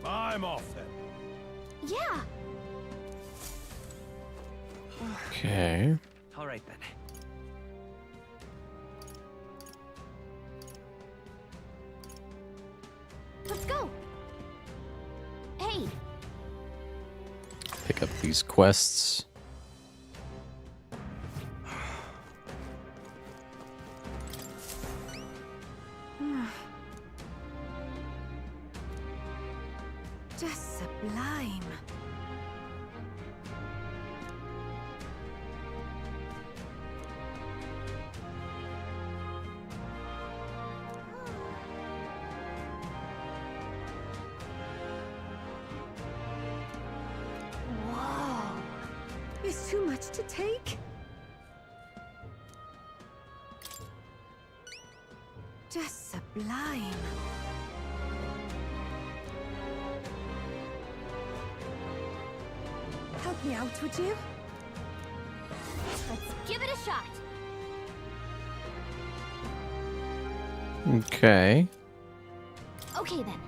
I'm off then. Yeah. Okay. All right, then. Let's go. Hey. Pick up these quests. Just sublime. Whoa. It's too much to take. Just sublime. Help me out, would you? Let's give it a shot. Okay. Okay then.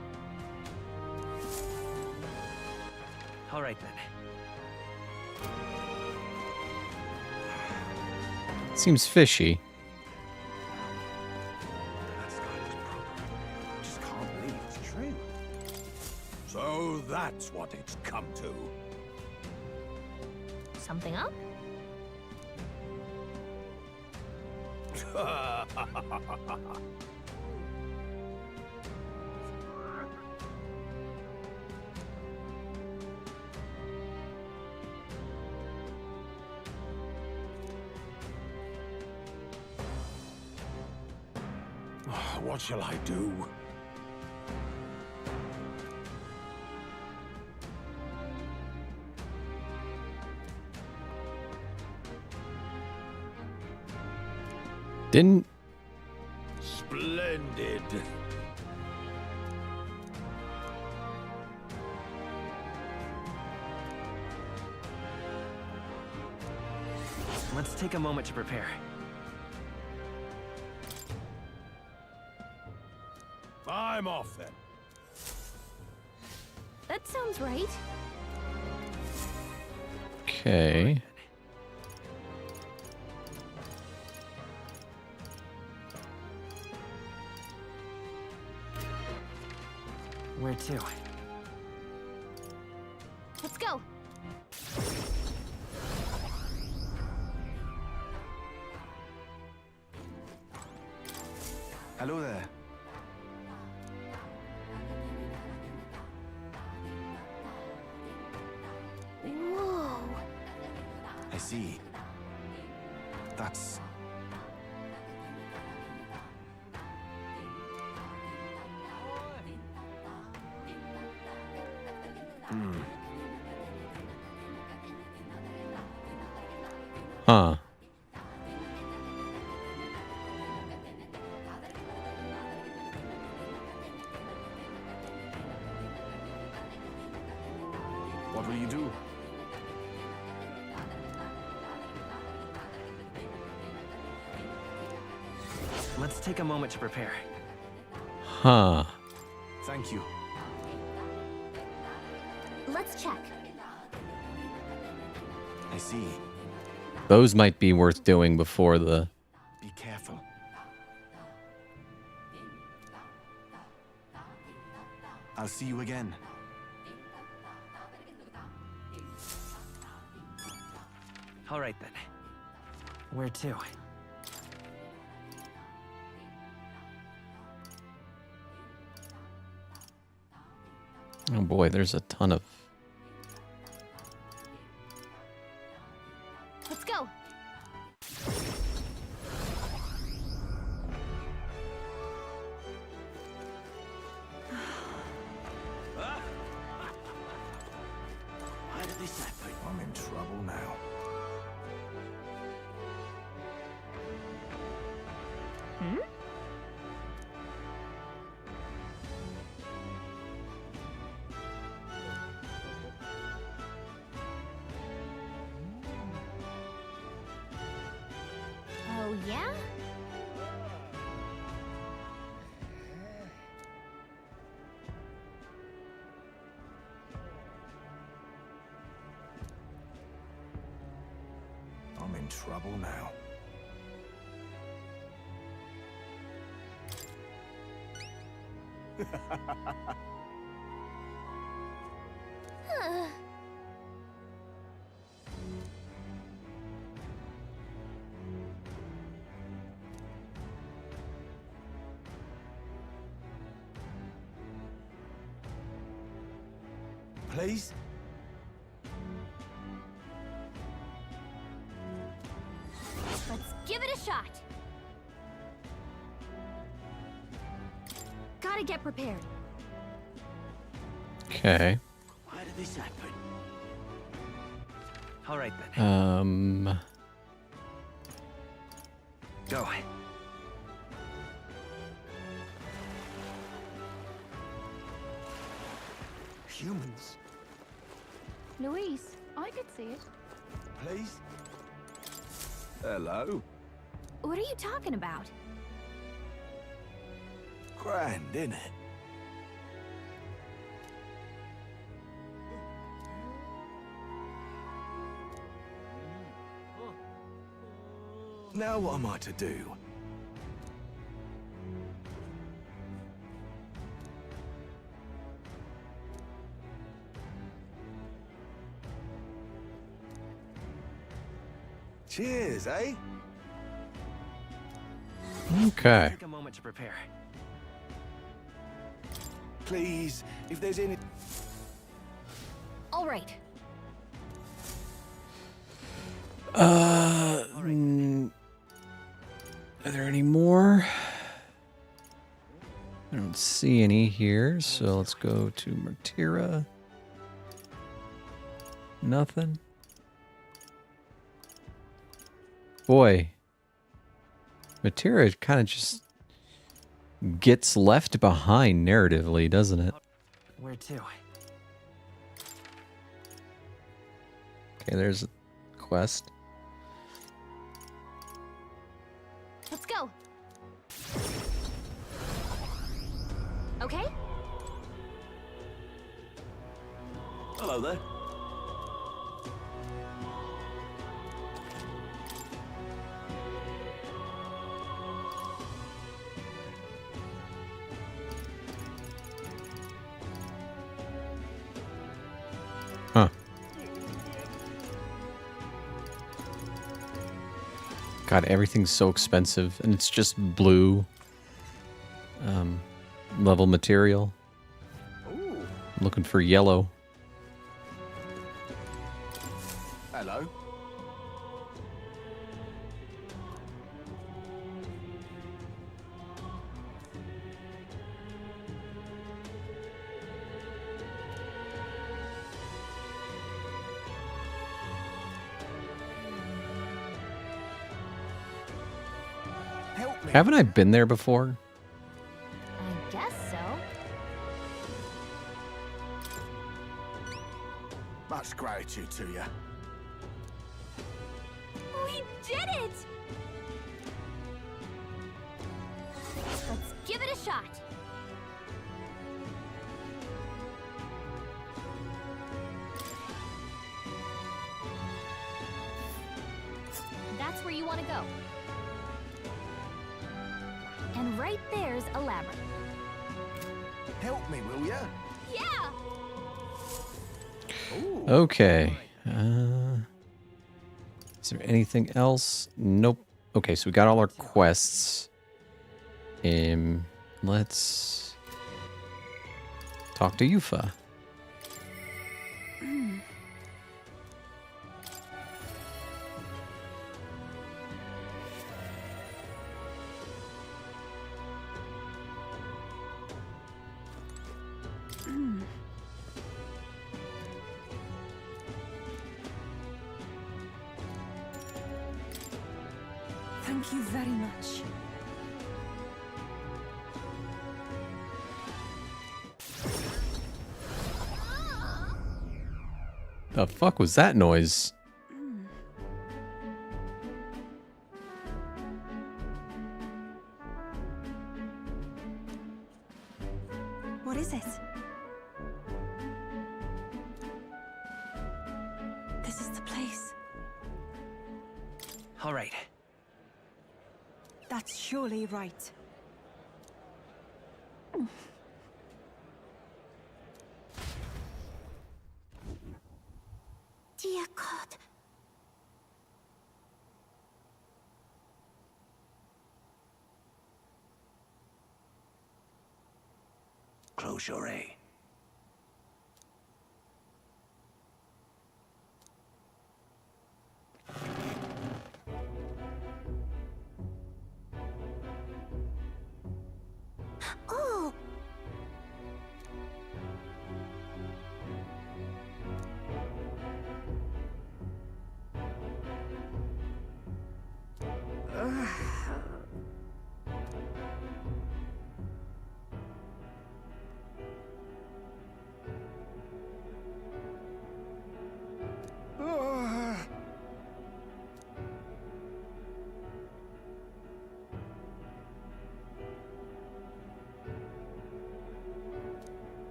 All right, then. Seems fishy. Just can't believe it's true. So that's what it's come to. Something up? what shall I do? Didn't... Splendid. Let's take a moment to prepare. I'm off then. That sounds right. Okay. Where to? Let's go. Hello there. Whoa. I see. That's... Huh. What will you do? Let's take a moment to prepare. Huh. Thank you. Let's check. I see. Those might be worth doing before the... Be careful. I'll see you again. All right then. Where to? Oh boy, there's a ton of... Let's go. Why did this happen? I'm in trouble now. Hmm? Oh, yeah? I'm in trouble now. Huh. Please? Let's give it a shot. Gotta get prepared. Okay. Why did this happen? All right then. Go. Humans? Luis, I could see it. Please? Hello? What are you talking about? Grand, innit? Now what am I to do? Cheers, eh? Okay. Take a moment to prepare. Please, if there's any... All right. Are there any more? I don't see any here, so let's go to Martira. Nothing. Boy, Martira kind of just gets left behind narratively, doesn't it? Where to? Okay, there's a quest. Let's go. Okay? Hello there. Huh. God, everything's so expensive, and it's just blue level material. Ooh. I'm looking for yellow. Hello. Help me. Haven't I been there before? I guess so. Much gratitude to you. We did it! Let's give it a shot. That's where you want to go. And right there's a labyrinth. Help me, will ya? Yeah! Okay. Is there anything else? Nope. Okay, so we got all our quests. Let's talk to Yufa. Thank you very much. The fuck was that noise? What is it? This is the place. All right. That's surely right. Dear God. Close your eye. Oh!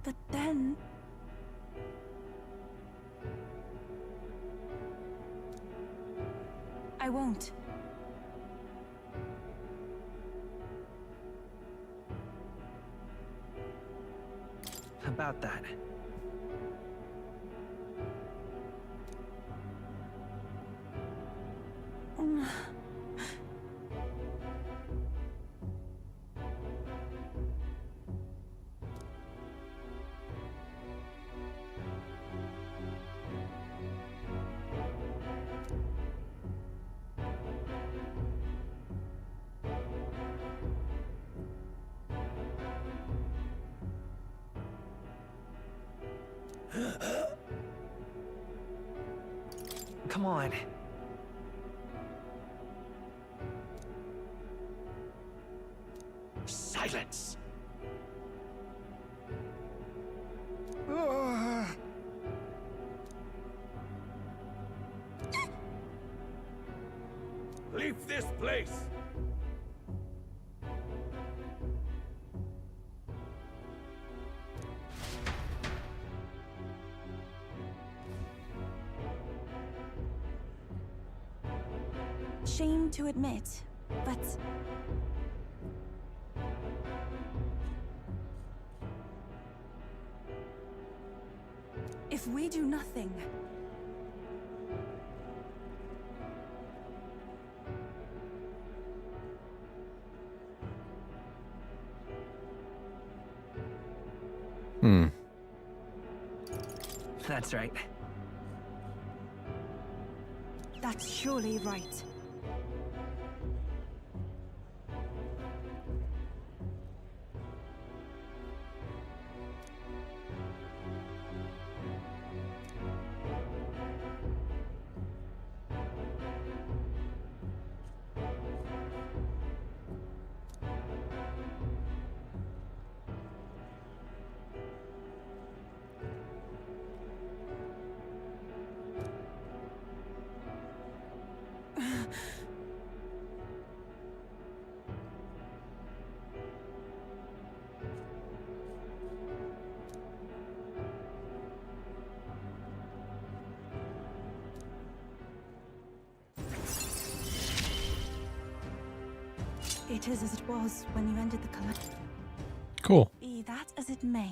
But then... I won't. About that. Come on. Silence! Leave this place! Shame to admit, but if we do nothing, That's right. that's surely right. It is as it was when you ended the collection. Cool. Be that as it may.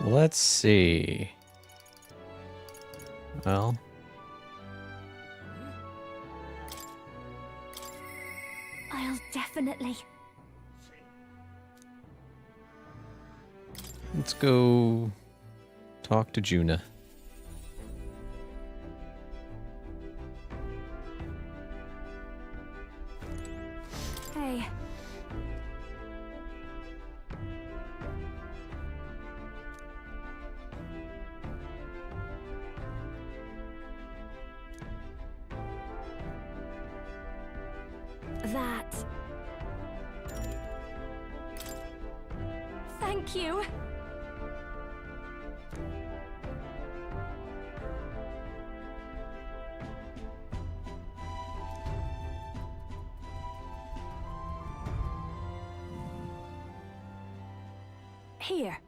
Let's see. Well, I'll definitely. let's go talk to Juna. Hey. That. Thank you. Here.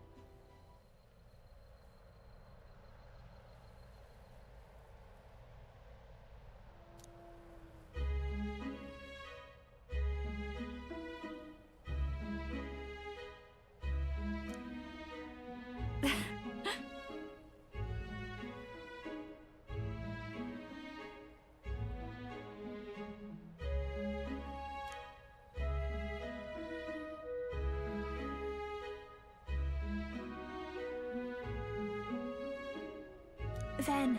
Then.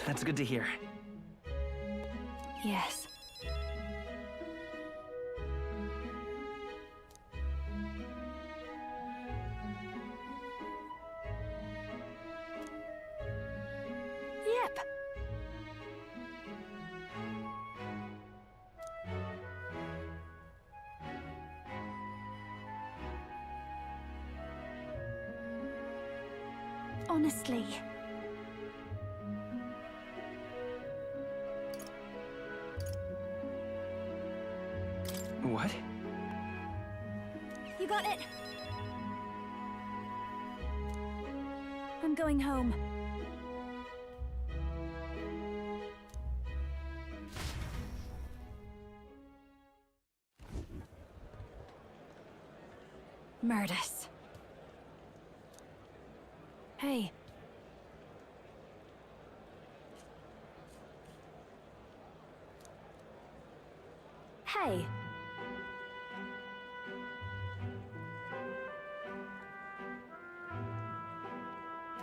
That's good to hear. Yes. Yep. Honestly. What? You got it. I'm going home. Murders. Hey.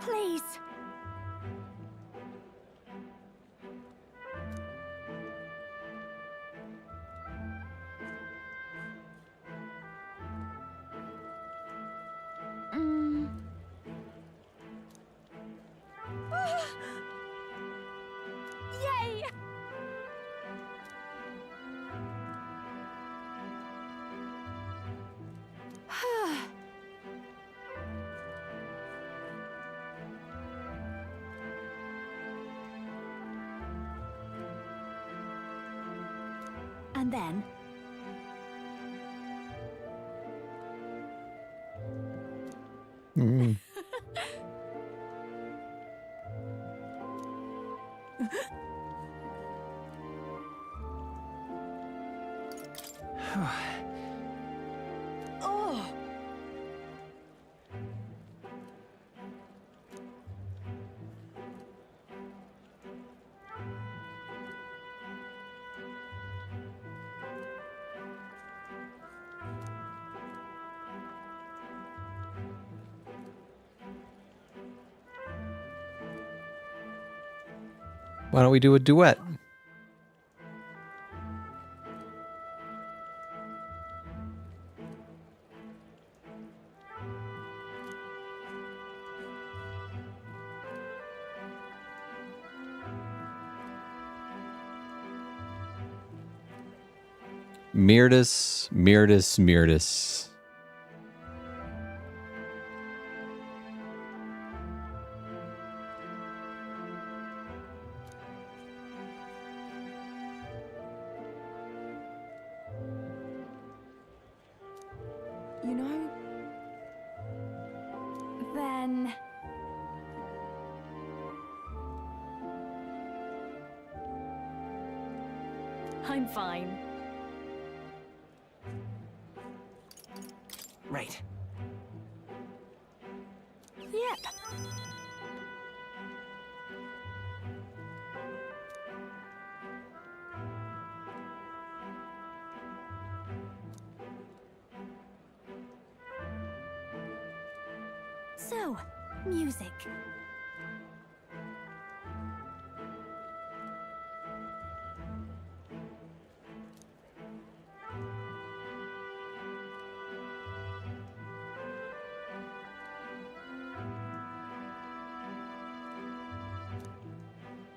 Please. Yay! And then... Mm. Oh! Why don't we do a duet? Mirdas, Mirdas, Mirdas. You know... Then... I'm fine. Right. Yep. So, music.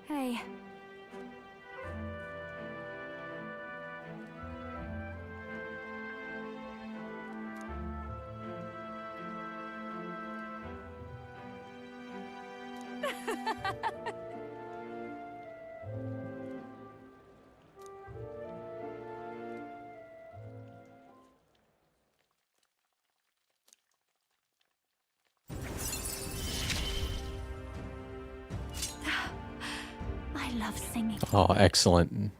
Hey. I love singing. Oh, excellent.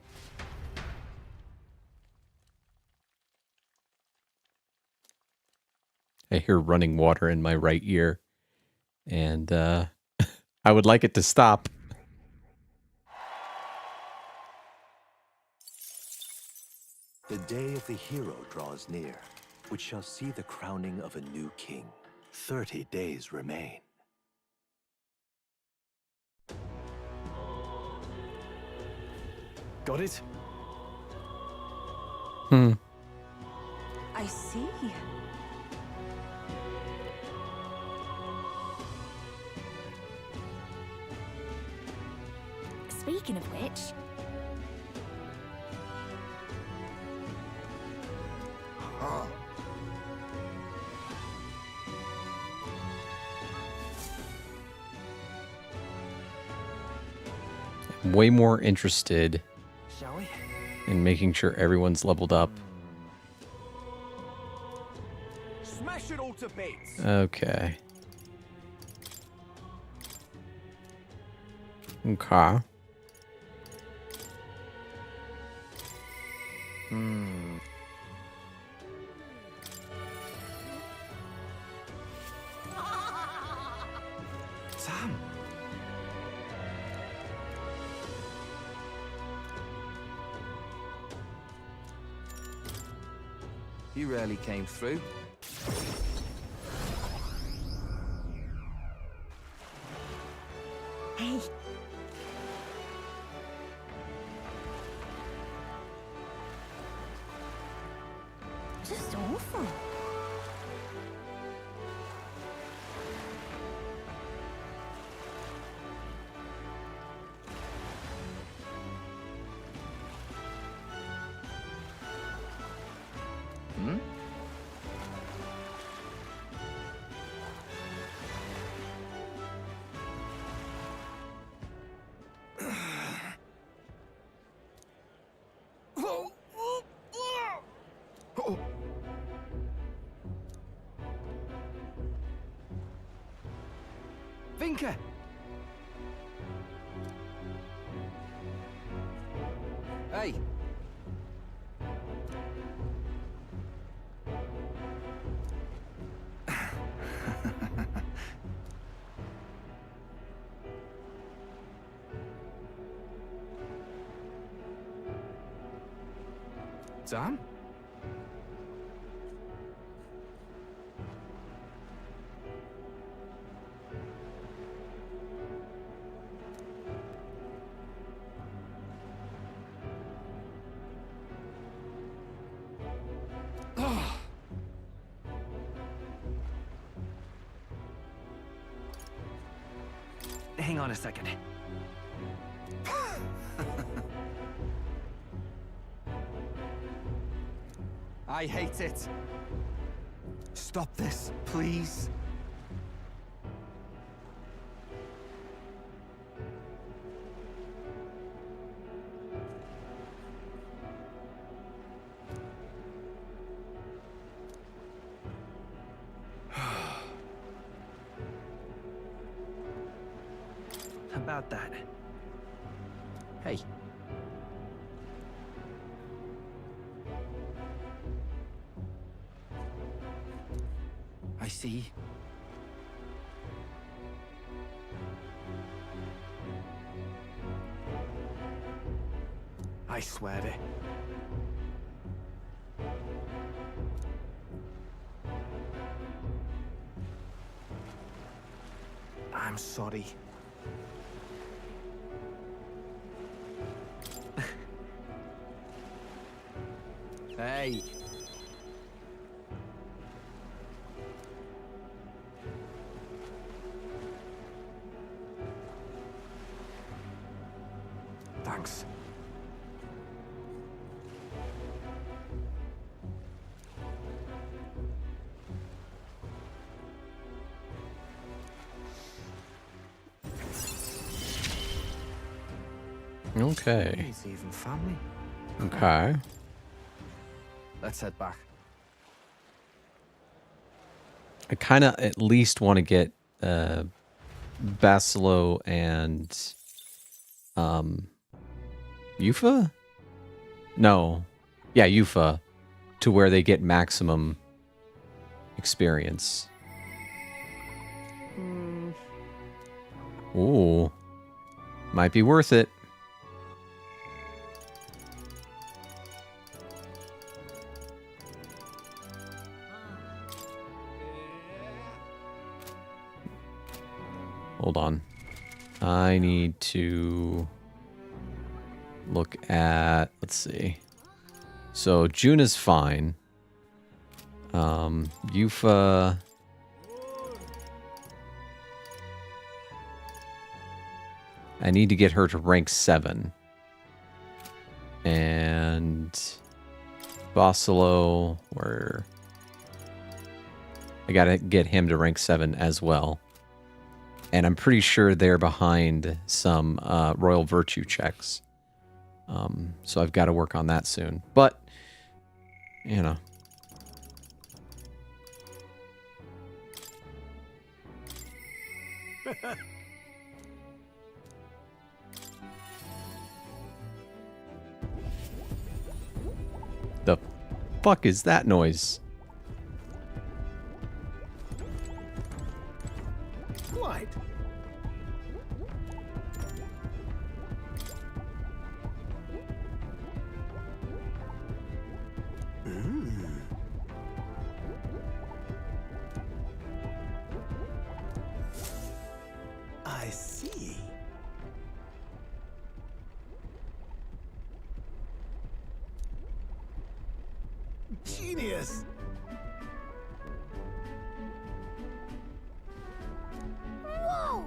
I hear running water in my right ear, and I would like it to stop. The day of the hero draws near, which shall see the crowning of a new king. 30 days remain. Got it? I see. Speaking of which... I'm way more interested Shall we? in making sure everyone's leveled up. Smash it all to bits. Okay. Okay. Sam. You rarely came through. Vinka! Hey! Sam? Hang on a second. I hate it. Stop this, please. About that. Hey. I see. I swear it. I'm sorry. Hey! Thanks. Okay. It's even family. Okay. Let's head back. I kind of at least want to get Basilo and Yufa? No. Yeah, Yufa to where they get maximum experience. Ooh. Might be worth it. Hold on. I need to look at, let's see. So Juna's fine. Yufa. I need to get her to rank 7. And Basilo, where I gotta get him to rank 7 as well. And I'm pretty sure they're behind some royal virtue checks. So I've got to work on that soon. But, you know. The fuck is that noise? What? I see. Genius! Whoa!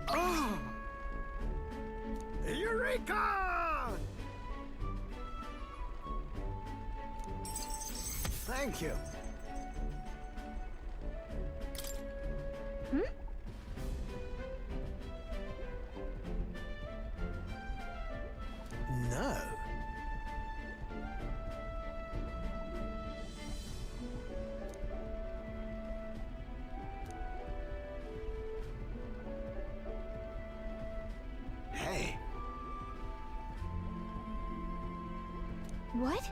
Oh! Eureka! Thank you. Hmm? No. What?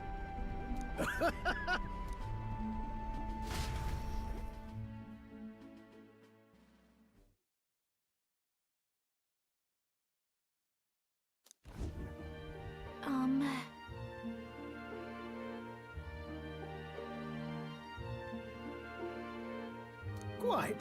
Quite.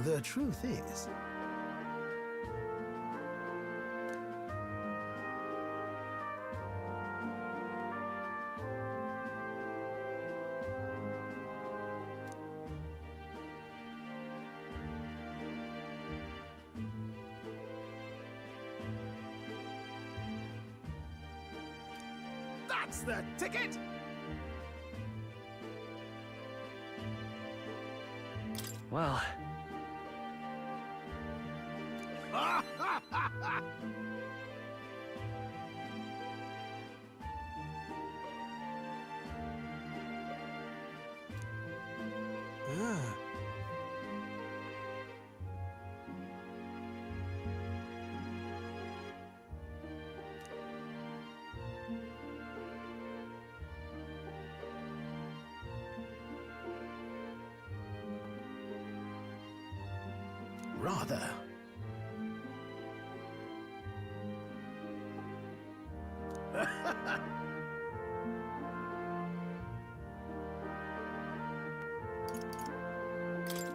The truth is, That's the ticket! Well, rather.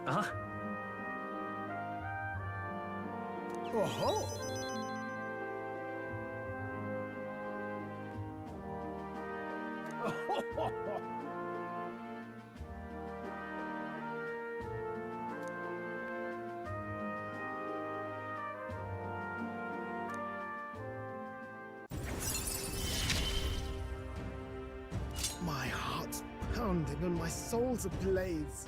uh-huh. Oh-ho! My heart's pounding and my soul's ablaze.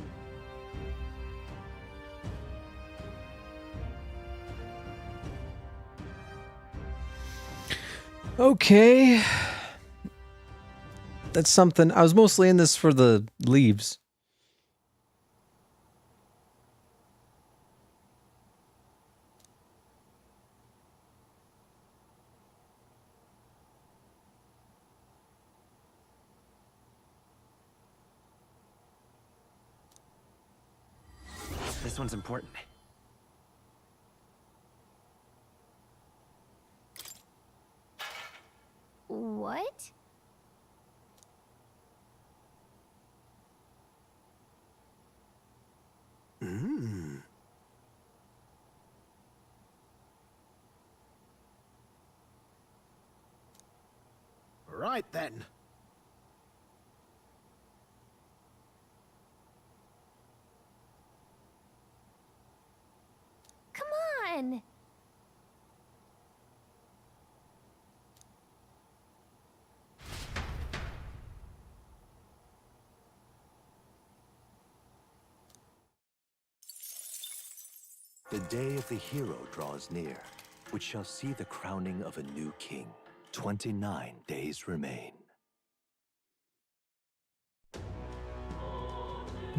Okay. That's something. I was mostly in this for the leaves. This one's important. What? Right then. Come on! The day of the hero draws near, which shall see the crowning of a new king. 29 days remain.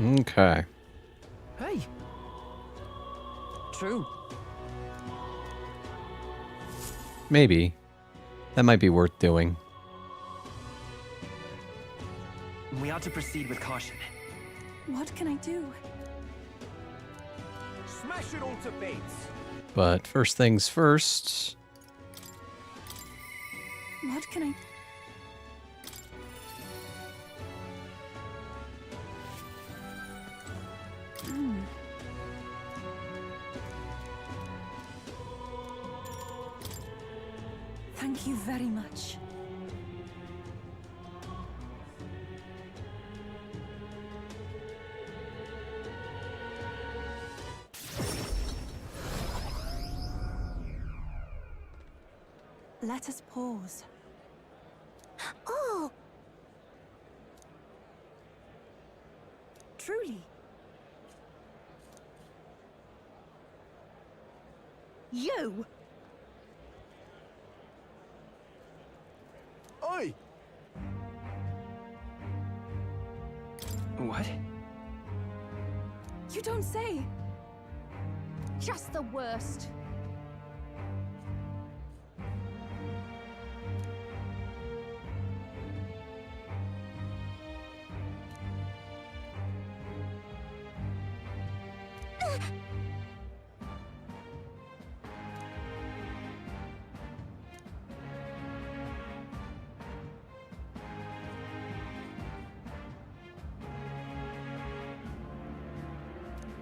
Okay. Hey! True. Maybe. That might be worth doing. We ought to proceed with caution. What can I do? Smash it all to bits! But first things first. What can I... Thank you very much. Let us pause. Oh! Truly. You! Oi! What? You don't say! Just the worst.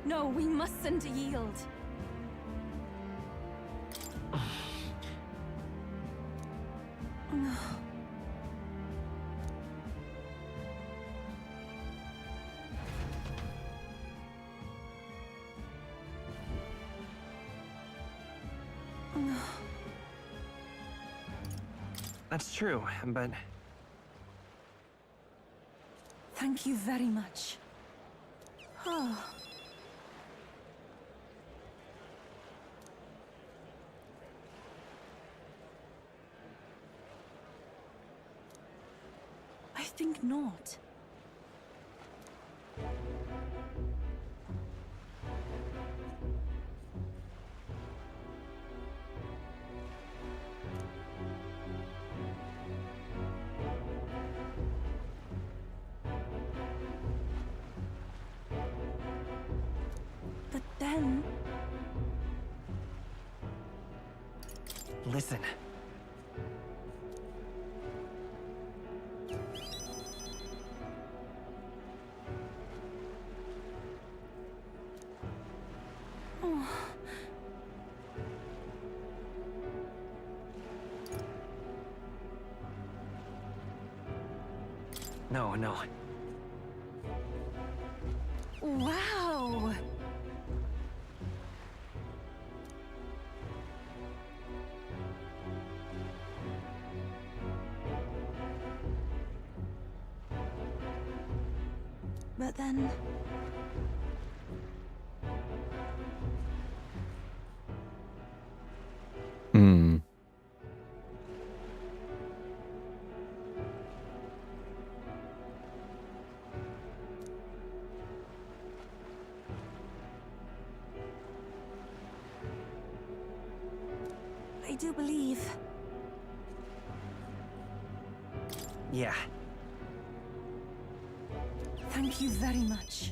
No, we mustn't yield. That's true, but... Thank you very much. Oh. I think not. But then... Listen. Oh. No, no. Wow! But then... Hmm. I do believe... Yeah. Thank you very much.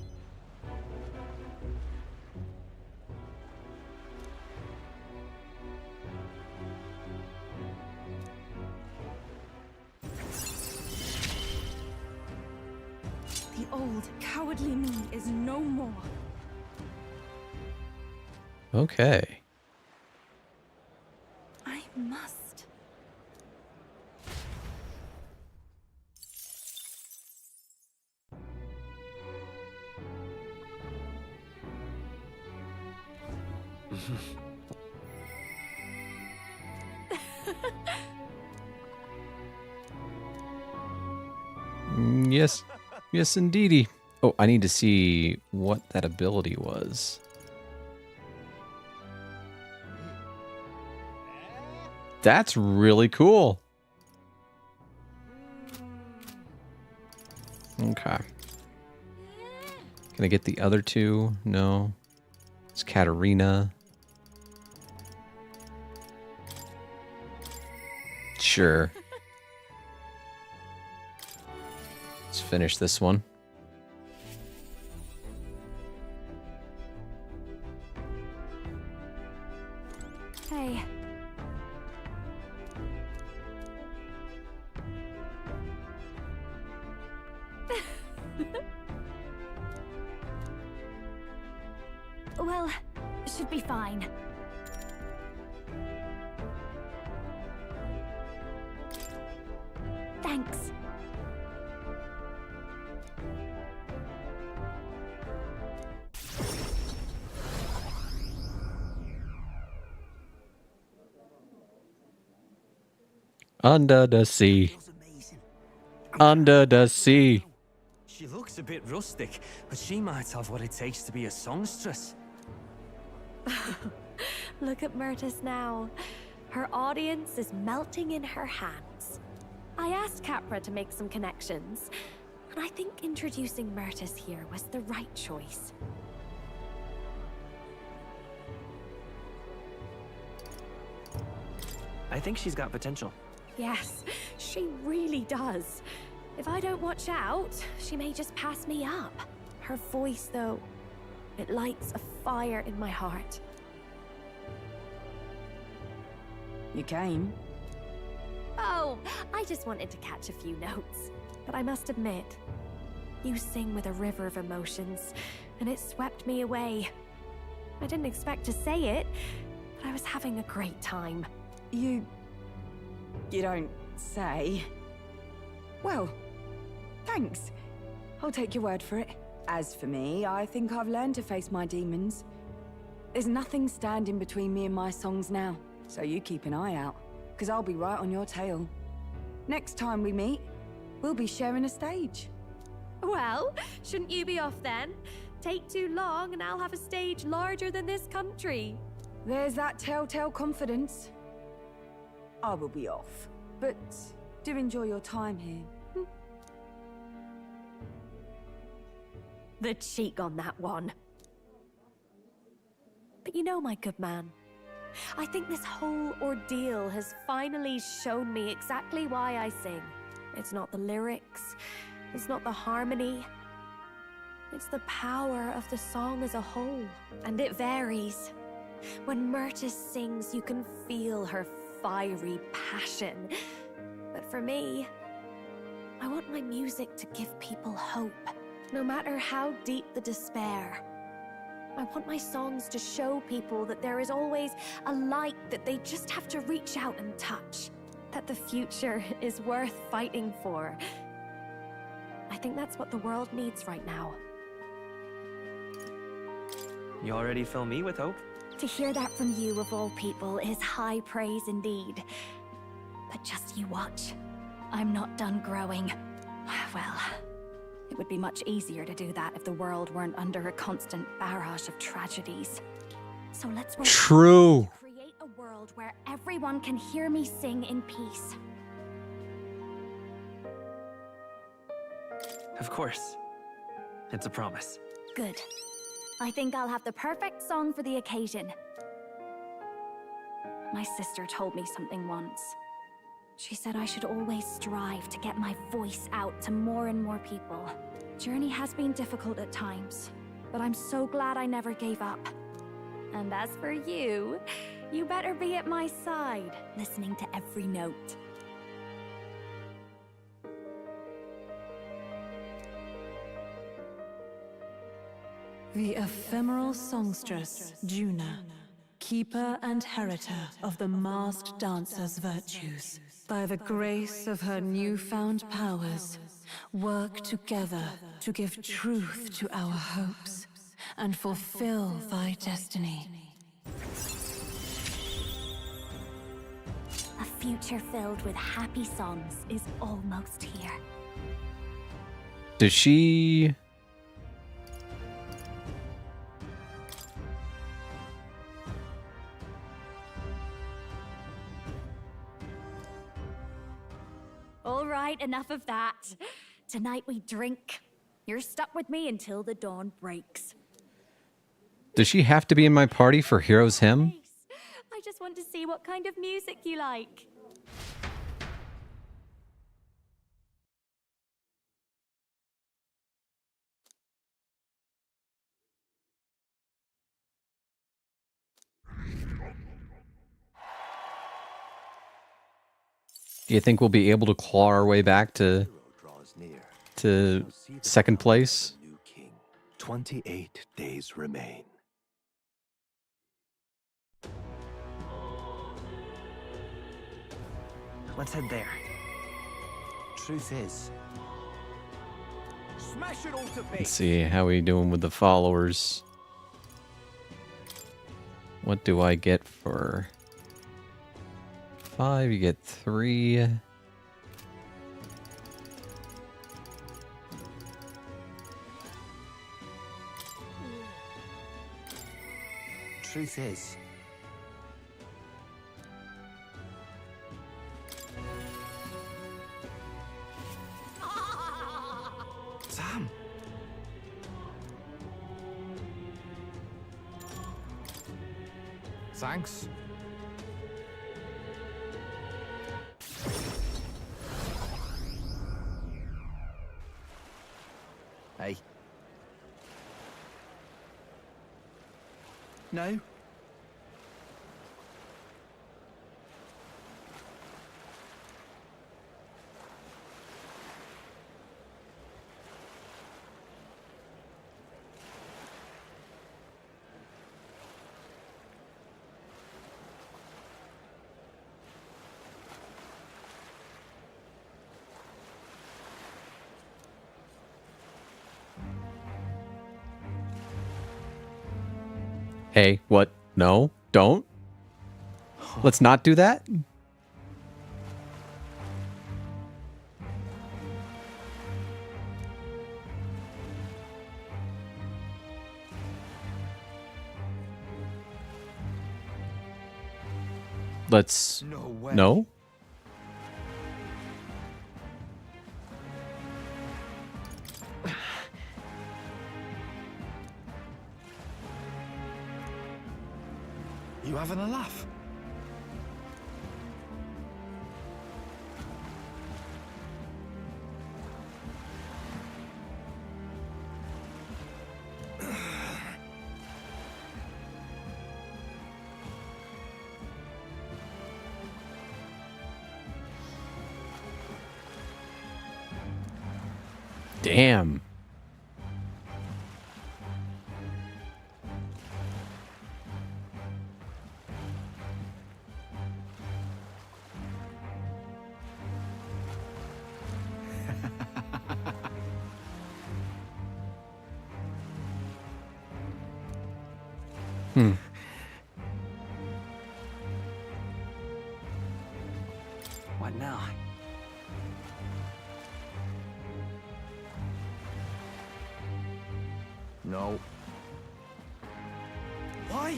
The old, cowardly me is no more. Okay. I must. Yes. Yes, indeedy. Oh, I need to see what that ability was. That's really cool. Okay. Can I get the other two? No. It's Katarina. Sure. Let's finish this one. Hey. Well, should be fine. Thanks. Under the sea. Under the sea. She looks a bit rustic, but she might have what it takes to be a songstress. Look at Myrtis now. Her audience is melting in her hands. I asked Capra to make some connections, and I think introducing Myrtis here was the right choice. I think she's got potential. Yes, she really does. If I don't watch out, she may just pass me up. Her voice, though, it lights a fire in my heart. You came? Oh, I just wanted to catch a few notes. But I must admit, you sing with a river of emotions, and it swept me away. I didn't expect to say it, but I was having a great time. You don't say. Well, thanks. I'll take your word for it. As for me, I think I've learned to face my demons. There's nothing standing between me and my songs now, so you keep an eye out, because I'll be right on your tail. Next time we meet, we'll be sharing a stage. Well, shouldn't you be off then? Take too long and I'll have a stage larger than this country. There's that telltale confidence. I will be off, but do enjoy your time here. The cheek on that one. But you know, my good man, I think this whole ordeal has finally shown me exactly why I sing. It's not the lyrics, it's not the harmony, it's the power of the song as a whole. And it varies. When Myrtis sings, you can feel her fiery passion. But for me, I want my music to give people hope, no matter how deep the despair. I want my songs to show people that there is always a light that they just have to reach out and touch, that the future is worth fighting for. I think that's what the world needs right now. You already fill me with hope. To hear that from you, of all people, is high praise indeed. But just you watch. I'm not done growing. Well, it would be much easier to do that if the world weren't under a constant barrage of tragedies. So let's work True. to create a world where everyone can hear me sing in peace. Of course. It's a promise. Good. I think I'll have the perfect song for the occasion. My sister told me something once. She said I should always strive to get my voice out to more and more people. Journey has been difficult at times, but I'm so glad I never gave up. And as for you, you better be at my side, listening to every note. The ephemeral songstress, Juna, keeper and heritor of the masked dancer's virtues. By the grace of her newfound powers, work together to give truth to our hopes and fulfill thy destiny. A future filled with happy songs is almost here. Does she... All right, enough of that. Tonight we drink. You're stuck with me until the dawn breaks. Does she have to be in my party for Hero's Hymn? I just want to see what kind of music you like. Do you think we'll be able to claw our way back to second place? 28 days remain. Let's head there. Truth is, Smash it all to Let's bits. see how we doing with the followers. What do I get for 5? You get 3. truth is, Sam! Thanks. hey, No? Hey, what? No, don't. Let's not do that. Let's no. You having a laugh? Damn. Hmm. What now? no. Why?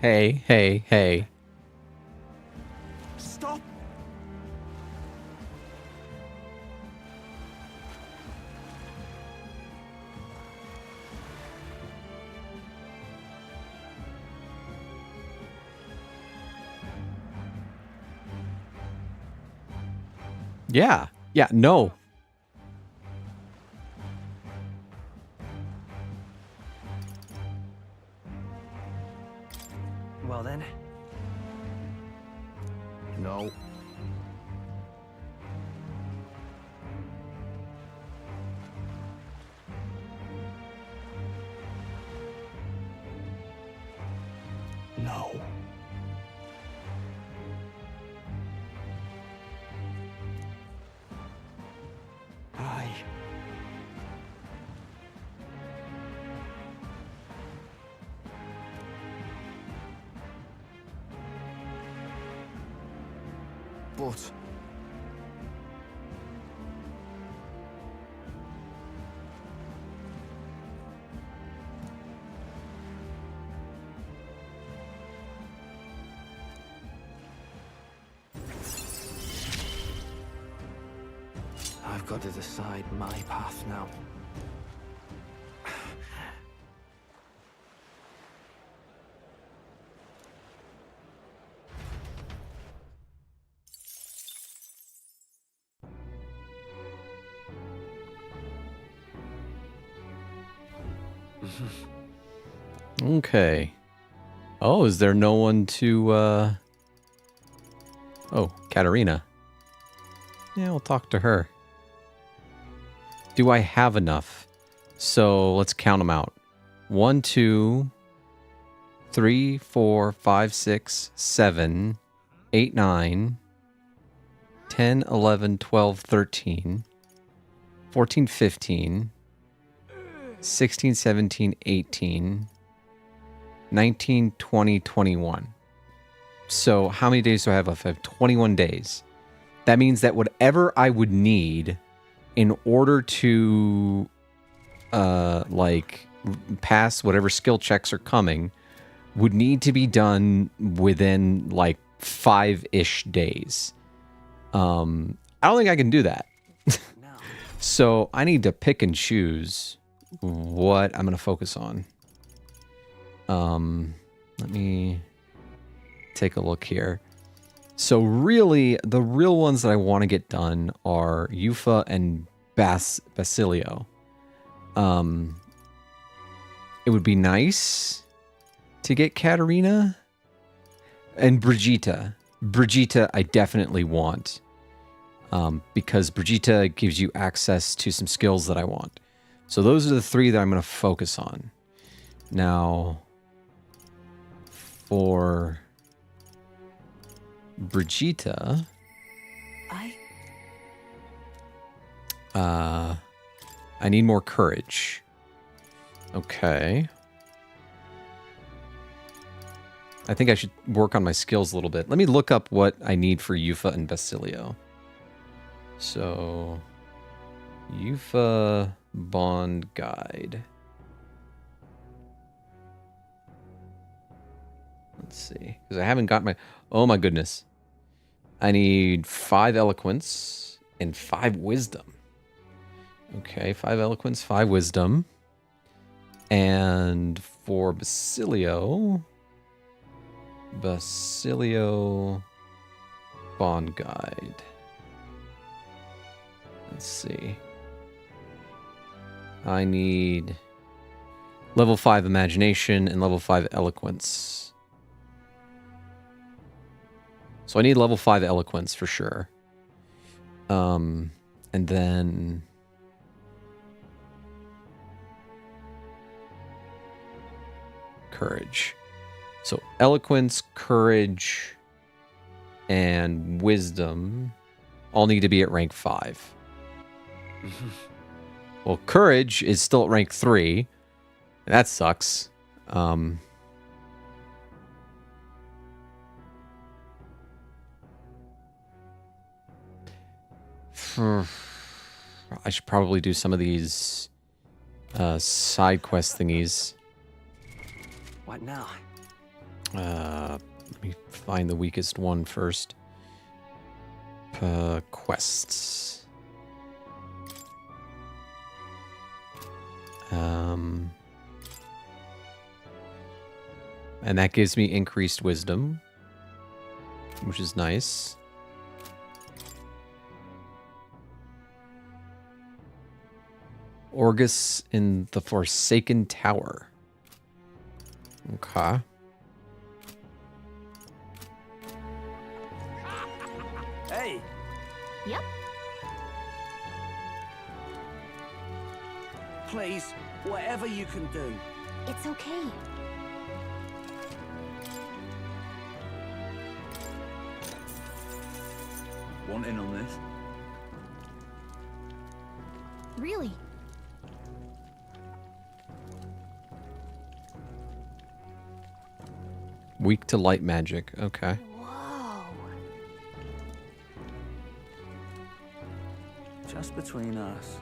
Hey, hey, hey. Stop! Yeah. Yeah, no. Well then, No. No. Aye. But I've got to decide my path now. Okay. Oh, is there no one to Oh, Katarina. Yeah, we'll talk to her. Do I have enough? So let's count them out. 1, 2, 3, 4, 5, 6, 7, 8, 9, 10, 11, 12, 13, 14, 15, 16, 17, 18, 19, 20, 21. So how many days do I have left? I have 21 days. That means that whatever I would need in order to like pass whatever skill checks are coming would need to be done within like 5-ish days. I don't think I can do that. So I need to pick and choose what I'm going to focus on. Let me take a look here. So really, the real ones that I want to get done are Yufa and Basilio. It would be nice to get Katarina and Brigitte. Brigitte, I definitely want. Because Brigitte gives you access to some skills that I want. So those are the 3 that I'm going to focus on. Now, for Brigitte, I need more courage. Okay. I think I should work on my skills a little bit. Let me look up what I need for Yufa and Basilio. So, Yufa Bond Guide. Let's see. Because I haven't got my... Oh my goodness. I need 5 Eloquence and 5 Wisdom. Okay, 5 Eloquence, 5 Wisdom. And for Basilio Bond Guide. Let's see. I need level 5 Imagination and level 5 Eloquence. So I need level 5 Eloquence for sure. And then... Courage. So Eloquence, Courage, and Wisdom all need to be at rank 5. Well, Courage is still at rank 3. That sucks. I should probably do some of these side quest thingies. What now? Let me find the weakest one first. Quests. And that gives me increased wisdom, which is nice. Orgus in the Forsaken Tower. Okay. Hey! Yep. Please, whatever you can do. It's okay. Want in on this? Really? Weak to light magic. Okay. Whoa. Just between us.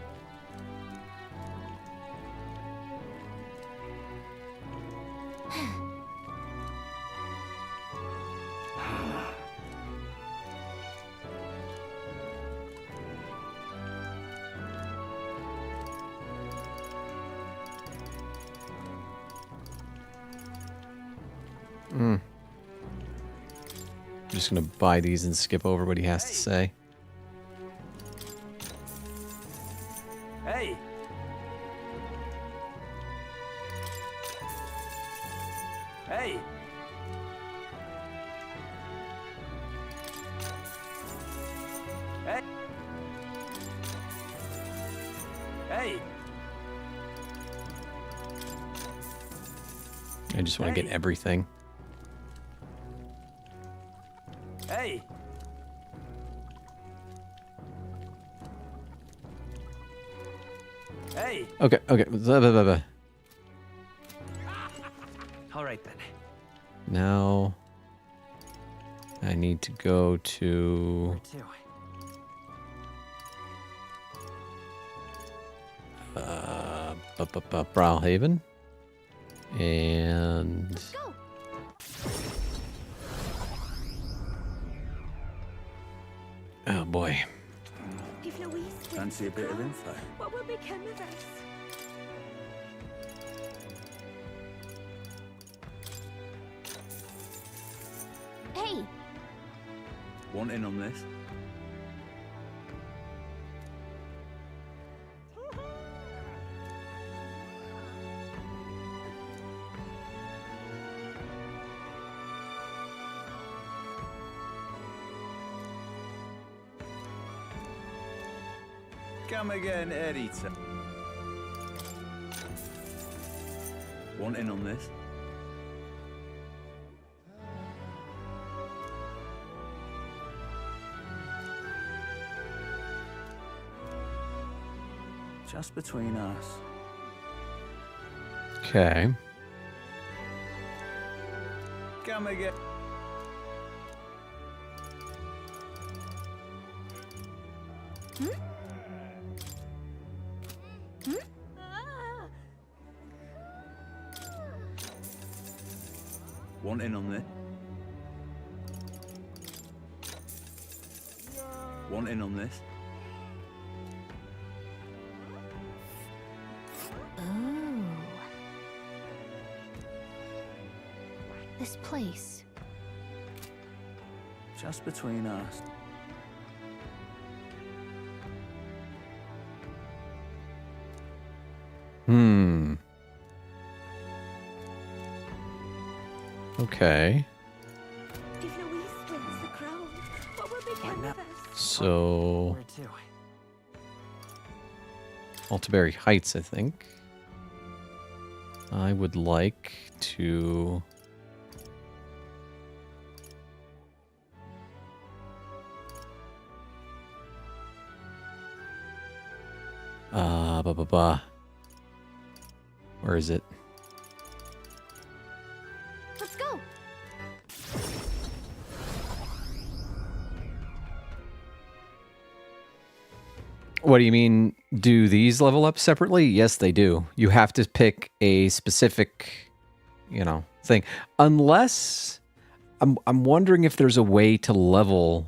I'm just gonna buy these and skip over what he has to say. Hey! Hey! Hey! Hey! I just want to get everything. Hey! Hey! Okay, okay. Blah, blah, blah, blah. All right then. Now, I need to go to Browhaven. And oh boy. If Louise Fancy a bit of info? what will become of us? Hey, Want in on this? Come again, Erita. Want in on this? Just between us. Okay. Come again. Want in on this? Want in on this? Oh. This place. Just between us. Okay. If Louise wins the crown, what will become of us? So Altaberry Heights, I think. I would like to Where is it? let's go. What do you mean, do these level up separately? Yes, they do. You have to pick a specific, thing. Unless I'm wondering if there's a way to level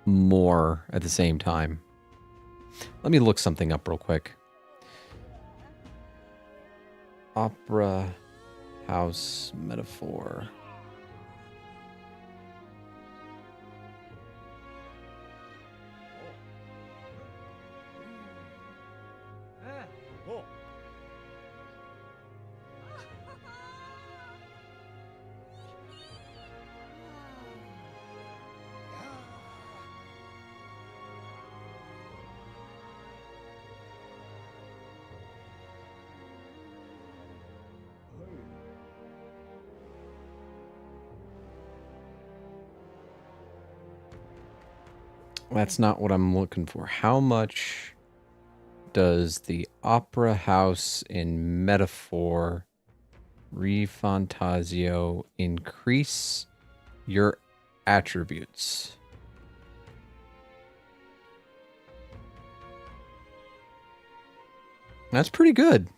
more at the same time. Let me look something up real quick. Opera house metaphor. That's not what I'm looking for. How much does the opera house in metaphor Refantazio increase your attributes? That's pretty good.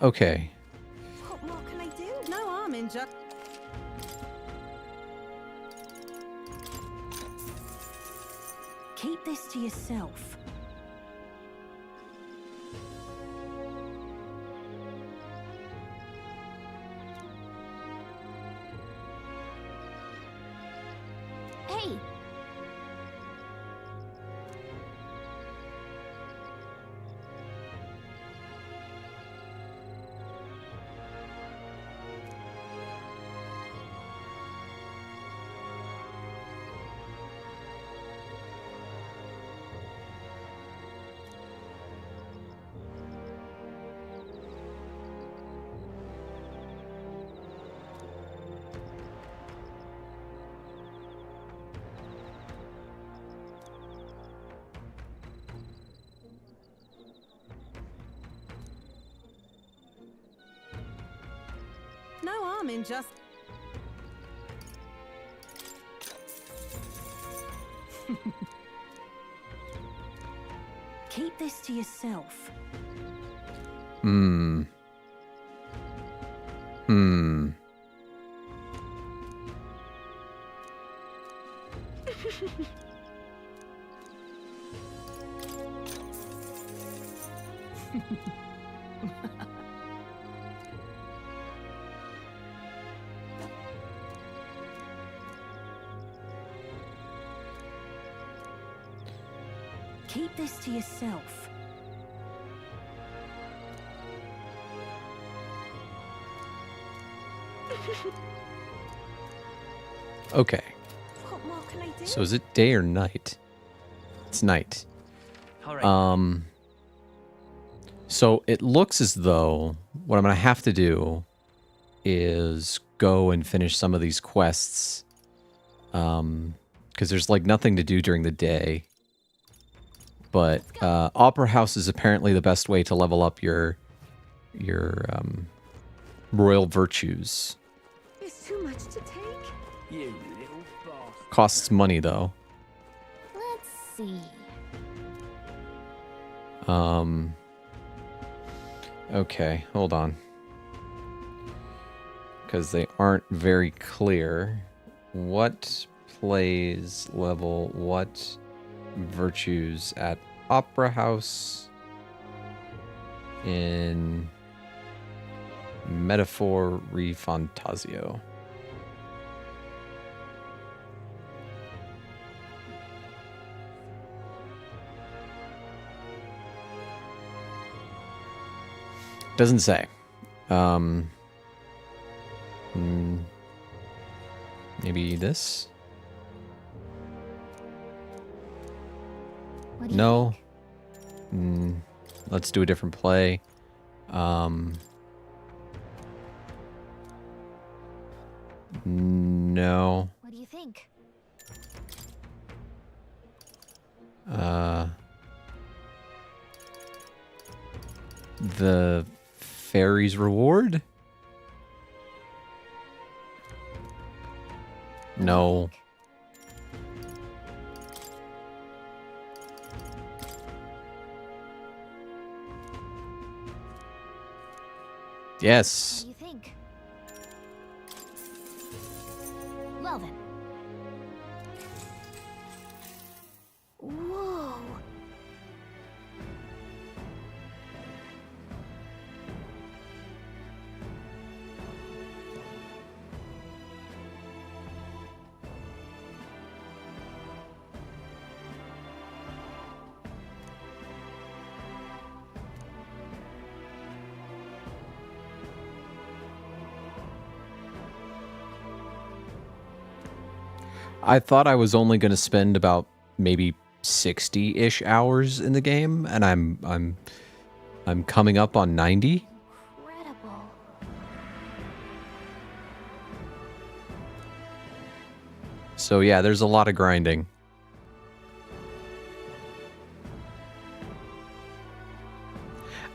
Okay. What more can I do? No harm in just... Keep this to yourself. Hey, No harm in just... Keep this to yourself. Hmm. Keep this to yourself. Okay. What more can I do? So is it day or night? It's night. All right. So it looks as though what I'm going to have to do is go and finish some of these quests. Because there's like nothing to do during the day. But Opera House is apparently the best way to level up your royal virtues. It's too much to take. You little boss. Costs money though. Let's see. Okay, hold on. Because they aren't very clear. What plays level what virtues at Opera House in Metaphor Refantazio? Doesn't say. Maybe this? No. Let's do a different play. No. What do you think? The Fairy's Reward? No. Yes. What do you think? Well then. Whoa. I thought I was only going to spend about maybe 60-ish hours in the game, and I'm coming up on 90. Incredible. So yeah, there's a lot of grinding.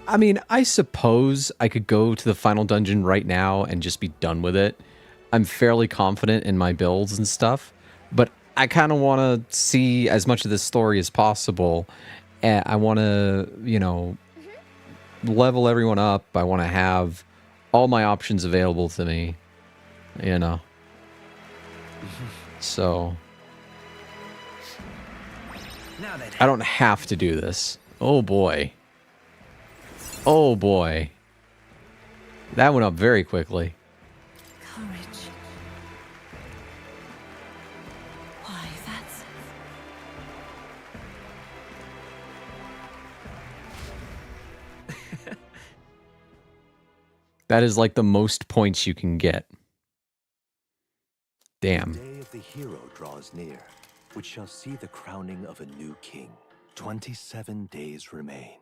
I mean, I suppose I could go to the final dungeon right now and just be done with it. I'm fairly confident in my builds and stuff, but I kind of want to see as much of this story as possible. And I want to, you know, level everyone up. I want to have all my options available to me, you know. So Now then. I don't have to do this. Oh boy. Oh boy. That went up very quickly. Courage. Why, that's... That is like the most points you can get. Damn. The day of the hero draws near, which shall see the crowning of a new king. 27 days remain.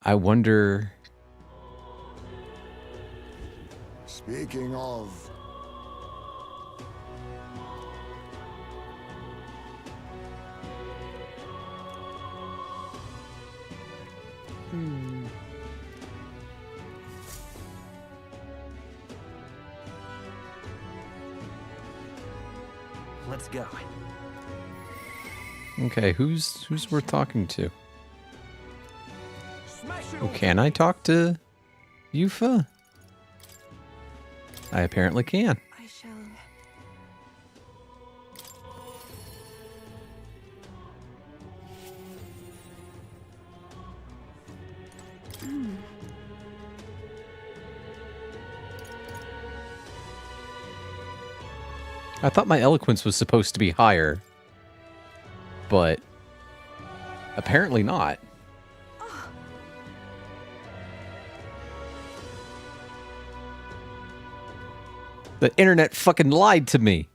I wonder... Speaking of... Let's go. Okay, who's worth talking to? Oh, can I talk to Yufa? I apparently can. I shall. I thought my eloquence was supposed to be higher, but apparently not. The internet fucking lied to me.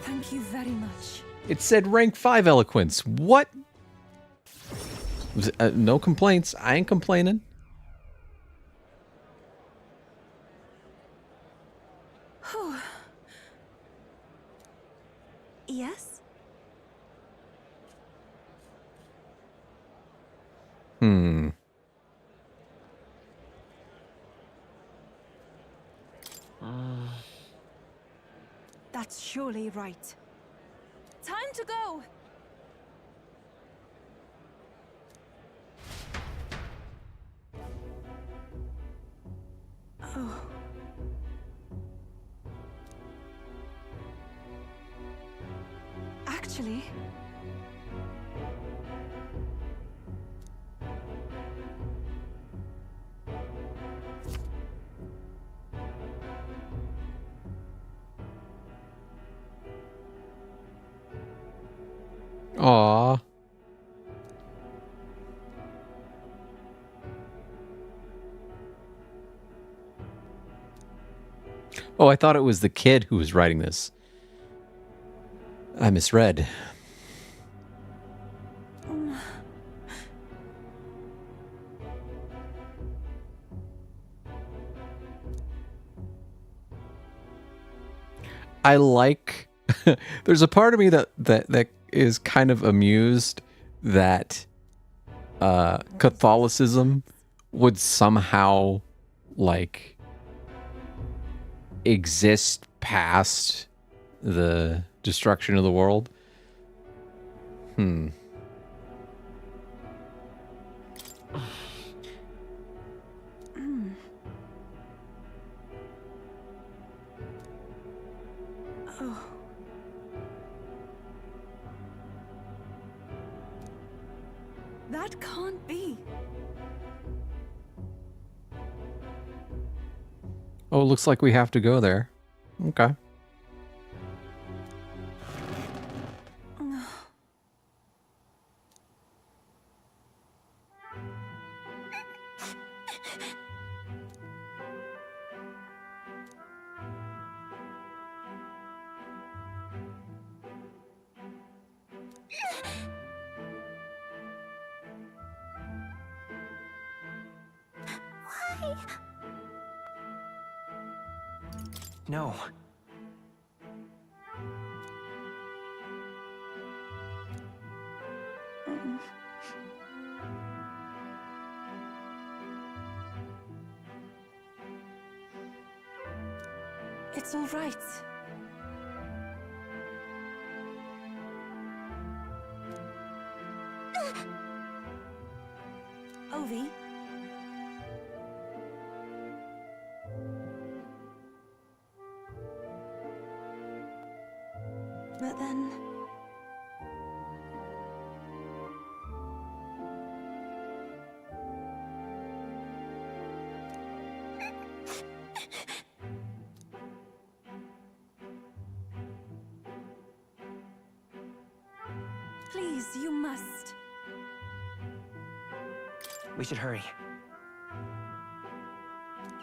Thank you very much. It said rank 5 eloquence. What? No complaints. I ain't complaining. Yes? That's surely right. Time to go! Oh. Actually... Aw. Oh, I thought it was the kid who was writing this. I misread. I like... There's a part of me that is kind of amused that Catholicism would somehow, like, exist past the destruction of the world. Oh. That can't be. Oh, it looks like we have to go there. Okay. Why? No. It's all right. Ovi? But then... Please, you must. We should hurry.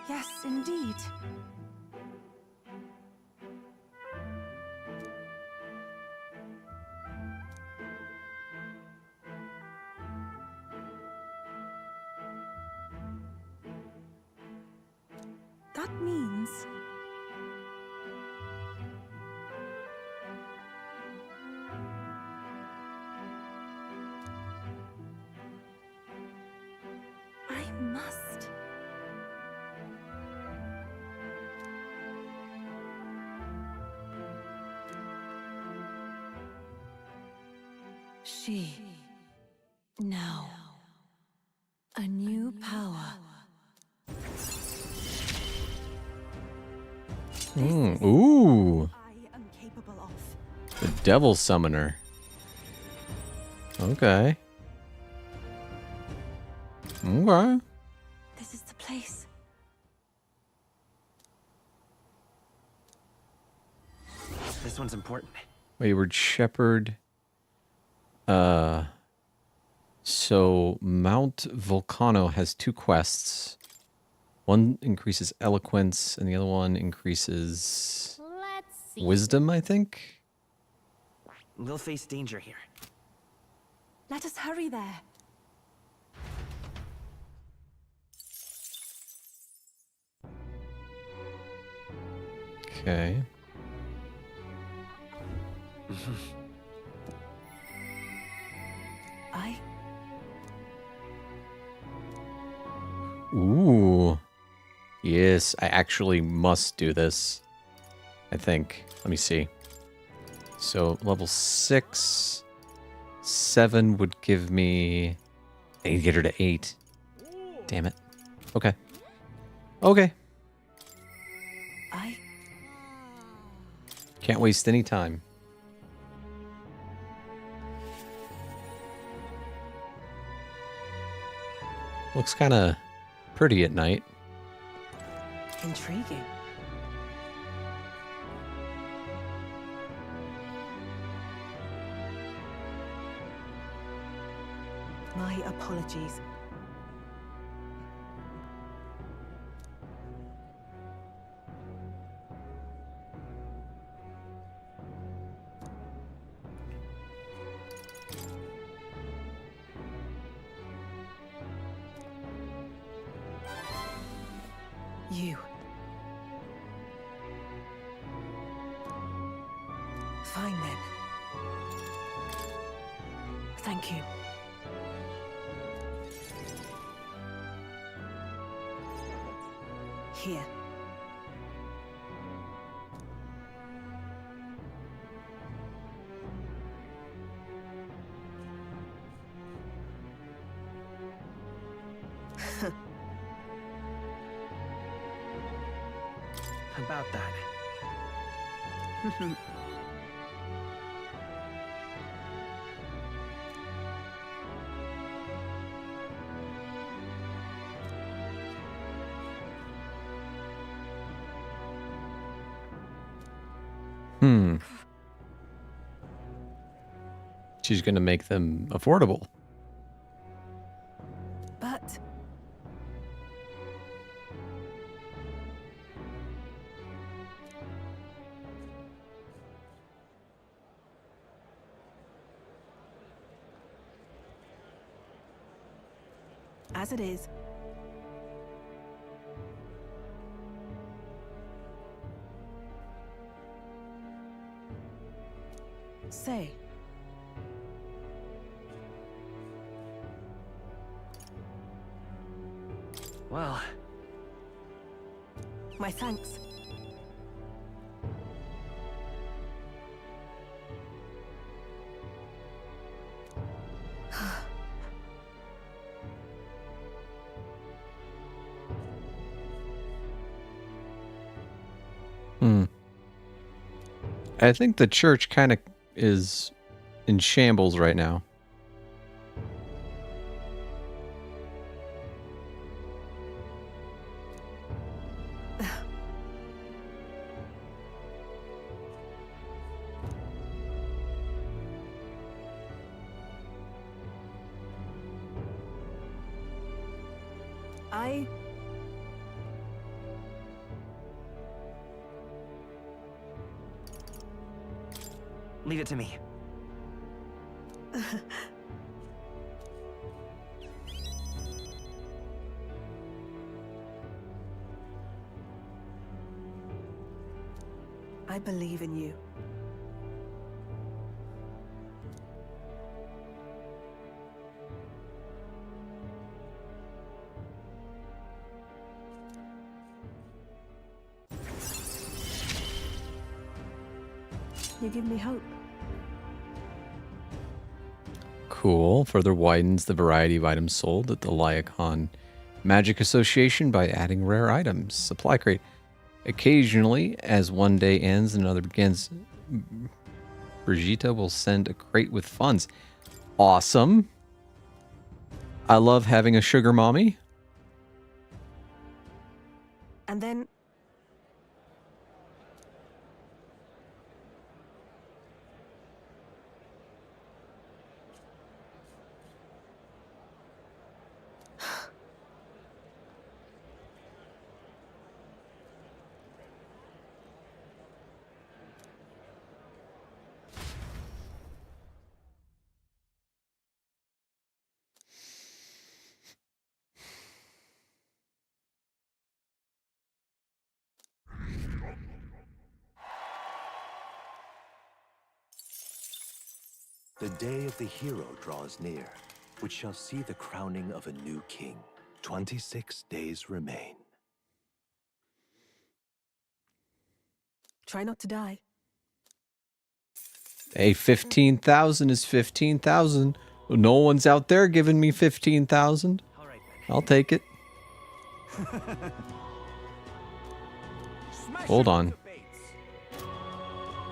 Yes, indeed. That means... I must. She. Now. A new power. Ooh. I am capable of. The Devil Summoner. Okay. Okay. This is the place. This one's important. Wayward Shepherd. So Mount Volcano has 2 quests. One increases eloquence, and the other one increases wisdom, I think. We'll face danger here. Let us hurry there. Okay. Ooh. Yes, I actually must do this. I think. Let me see. So, level 6. 7 would give me... I need to get her to 8. Damn it. Okay. Okay. Can't waste any time. Looks kind of pretty at night. Intriguing. My apologies. You. Fine then. Thank you. Here. About that. She's going to make them affordable. But... as it is. Say. Well. My thanks. I think the church kind of is in shambles right now. Leave it to me. I believe in you. You give me hope. Cool. Further widens the variety of items sold at the Lyacon Magic Association by adding rare items. Supply crate. Occasionally, as one day ends and another begins, Brigitte will send a crate with funds. Awesome. I love having a sugar mommy. And then... The day of the hero draws near, which shall see the crowning of a new king. 26 days remain. Try not to die. Hey, 15,000 is 15,000. No one's out there giving me 15,000. I'll take it. Hold on.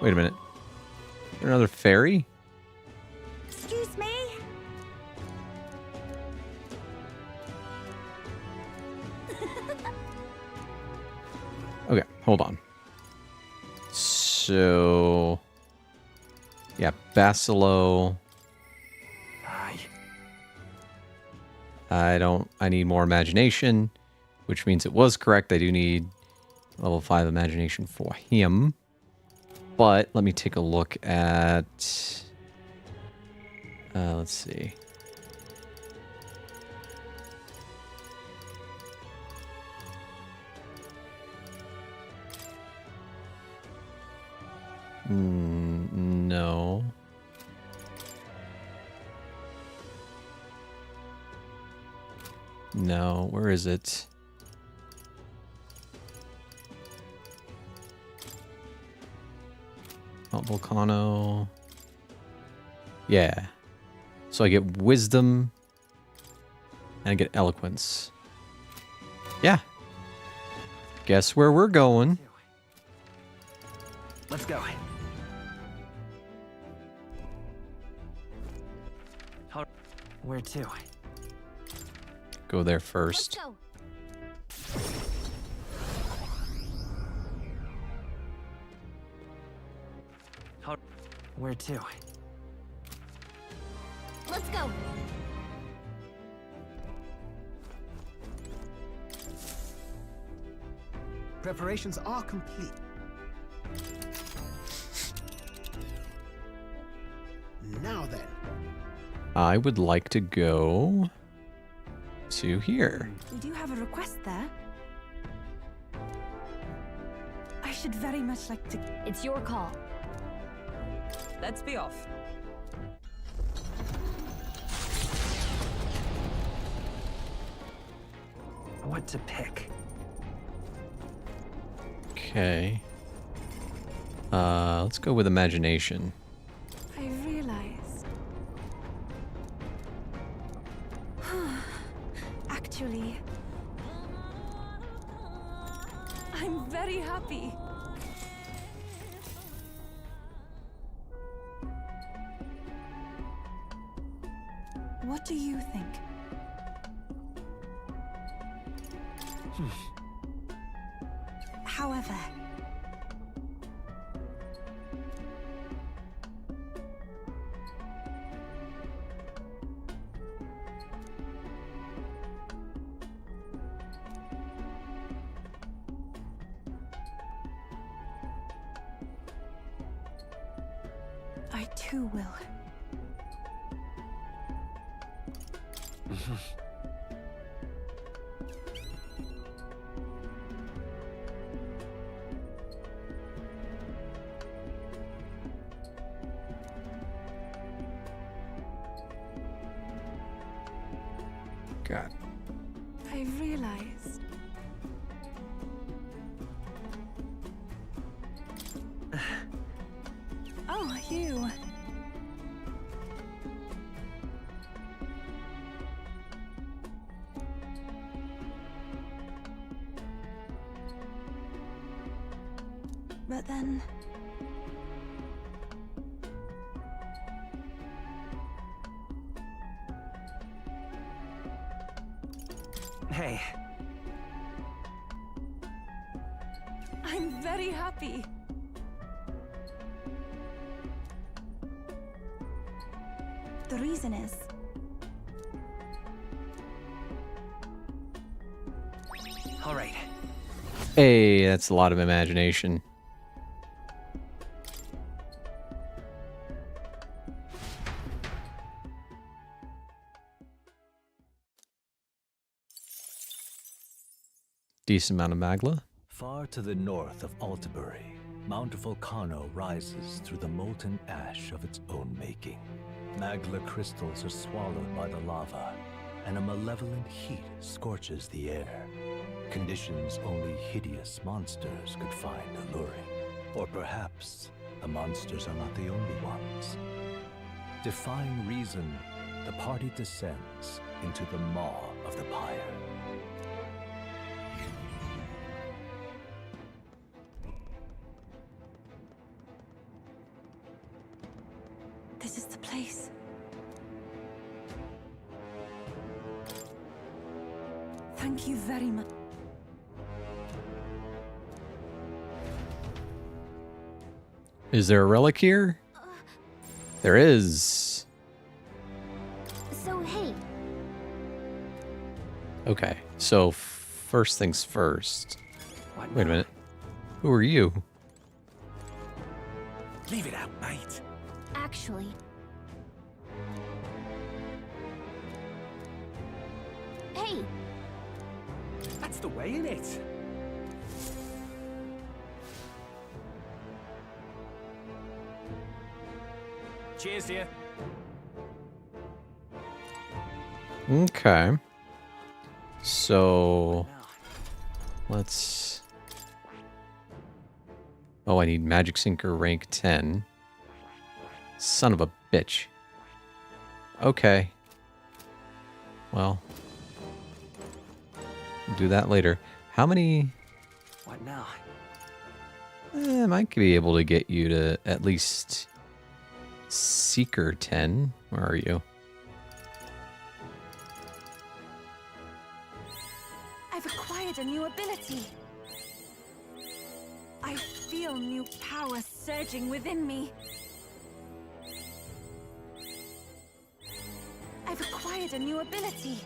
Wait a minute. Is there another fairy? Excuse me? Okay, hold on. So... yeah, Basilo. I need more imagination, which means it was correct. I do need level 5 imagination for him. But let me take a look at... let's see. No. No, where is it? Mount Volcano. Yeah. So I get wisdom and I get eloquence. Yeah. Guess where we're going? Let's go. Where to? Go there first. Where to? Let's go. Preparations are complete. Now then. I would like to go to here. We do have a request there. I should very much like to... It's your call. Let's be off. What to pick? Okay. Let's go with imagination. I realized... Actually... I'm very happy. What do you think? However... I too will. God. I realized... Oh, you. But then... Hey. I'm very happy. The reason is... All right. Hey, that's a lot of imagination. Decent amount of Magla. Far to the north of Altabury, Mount Volcano rises through the molten ash of its own making. Magla crystals are swallowed by the lava, and a malevolent heat scorches the air. Conditions only hideous monsters could find alluring. Or perhaps the monsters are not the only ones. Defying reason, the party descends into the maw of the pyre. This is the place. Thank you very much. Is there a relic here? There is. So, hey, Okay, so first things first. Wait a minute. Who are you? Leave it out, mate. actually, hey, That's the way, innit? Cheers, dear. Okay. So let's... Oh, I need Magic Sinker rank 10. Son of a bitch. Okay. Well, do that later. How many... What now? I might be able to get you to at least Seeker 10. Where are you? I've acquired a new ability. I feel new power surging within me. I've acquired a new ability.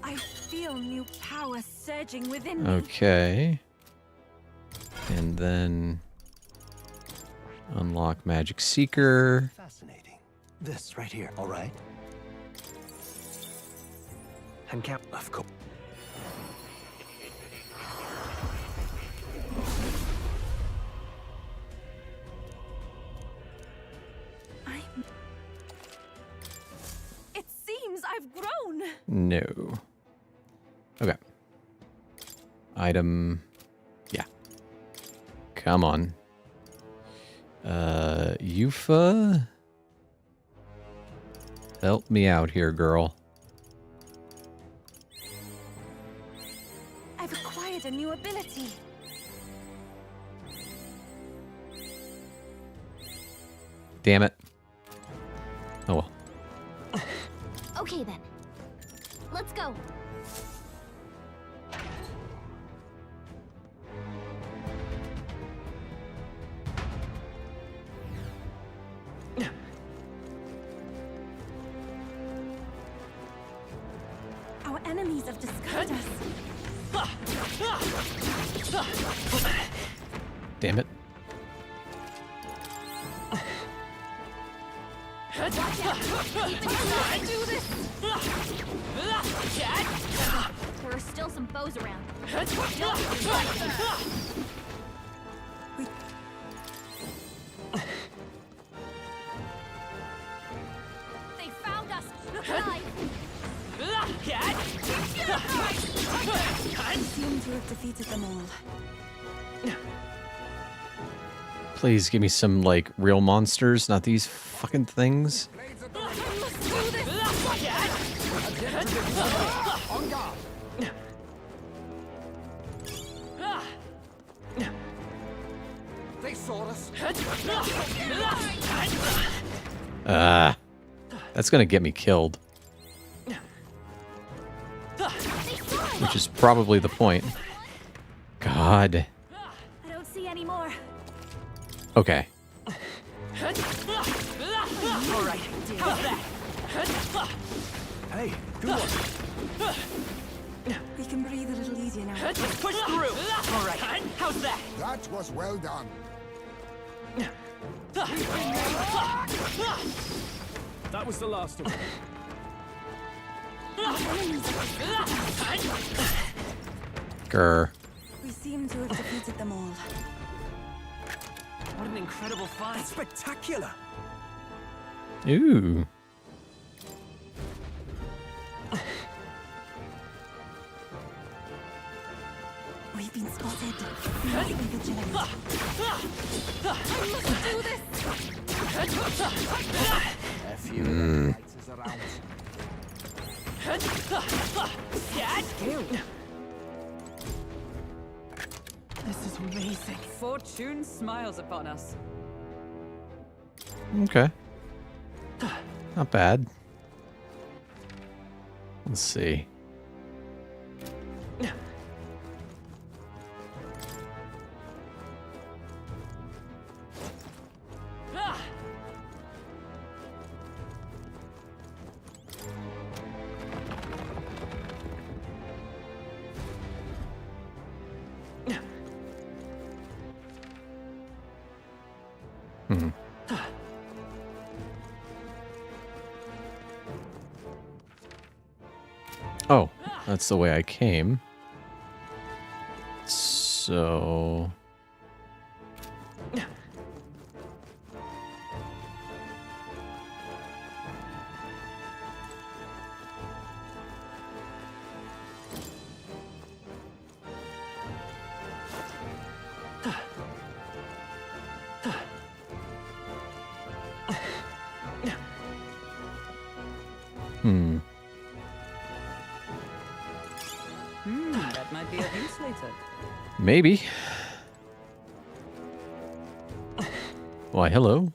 I feel new power surging within me. Okay. And then unlock Magic Seeker. Fascinating. This right here, all right? And Cap, Of course. It seems I've grown. No. Okay. Item. Yeah. Come on. Yufa? Help me out here, girl. I've acquired a new ability. Damn it. Oh well. okay then. Let's go. Our enemies have discovered us. Damn it. Do this. There are still some foes around. They found us! Alive! We seem to have defeated them all. Please give me some, like, real monsters, not these fucking things. That's gonna get me killed. Which is probably the point. God. I don't see any more. Okay. All right, how's that? Hey, good one. We can breathe a little easier now. Push through. All right, how's that? That was well done. That was the last of them. Grr. We seem to have defeated them all. What an incredible fight. That's spectacular. Ooh. We've been spotted. We must be vigilant. I must do this. A few fighters around. This is amazing. Fortune smiles upon us. Okay. Not bad. Let's see. Oh, that's the way I came. So... That might be of use later. Maybe. Why, hello.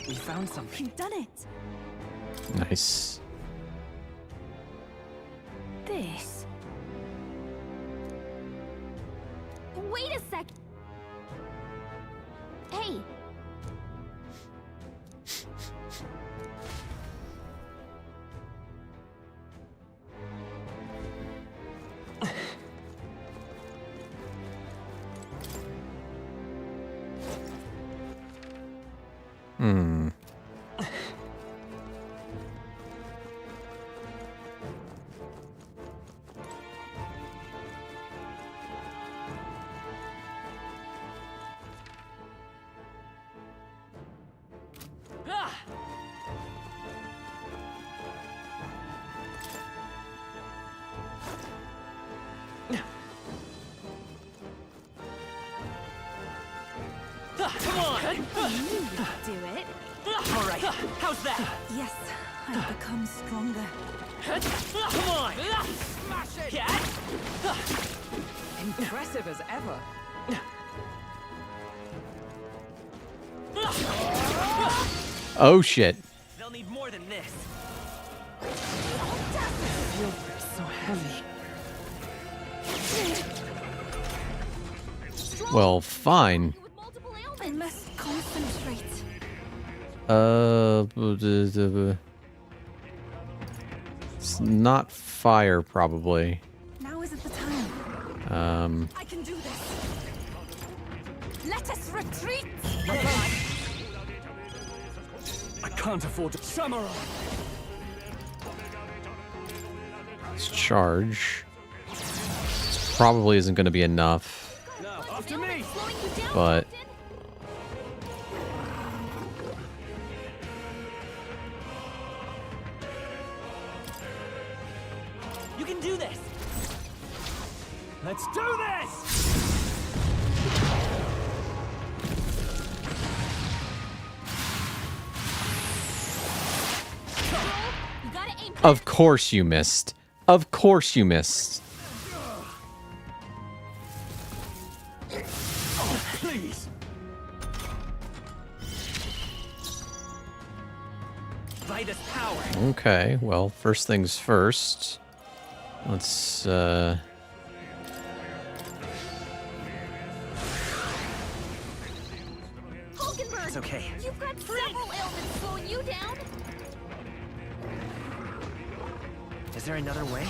We found something. We've done it. Nice. This. Wait a sec. Hey. Come on! Do it. All right, how's that? Yes, I've become stronger. Come on! Smash it! Impressive as ever. Oh shit. They'll need more than this. Your grip's so heavy. Well, fine. I must concentrate. It's not fire, probably. Now isn't the time. I can do this. Let us retreat. I can't afford to. Samurai! Let's charge. This probably isn't going to be enough, Now, after me! but... You can do this. Let's do this! You gotta aim. Of course you missed. Of course you missed. Please! by this power. Okay, well, first things first. Let's, Hulkenberg! It's okay. You've got several ailments slowing you down. Is there another way?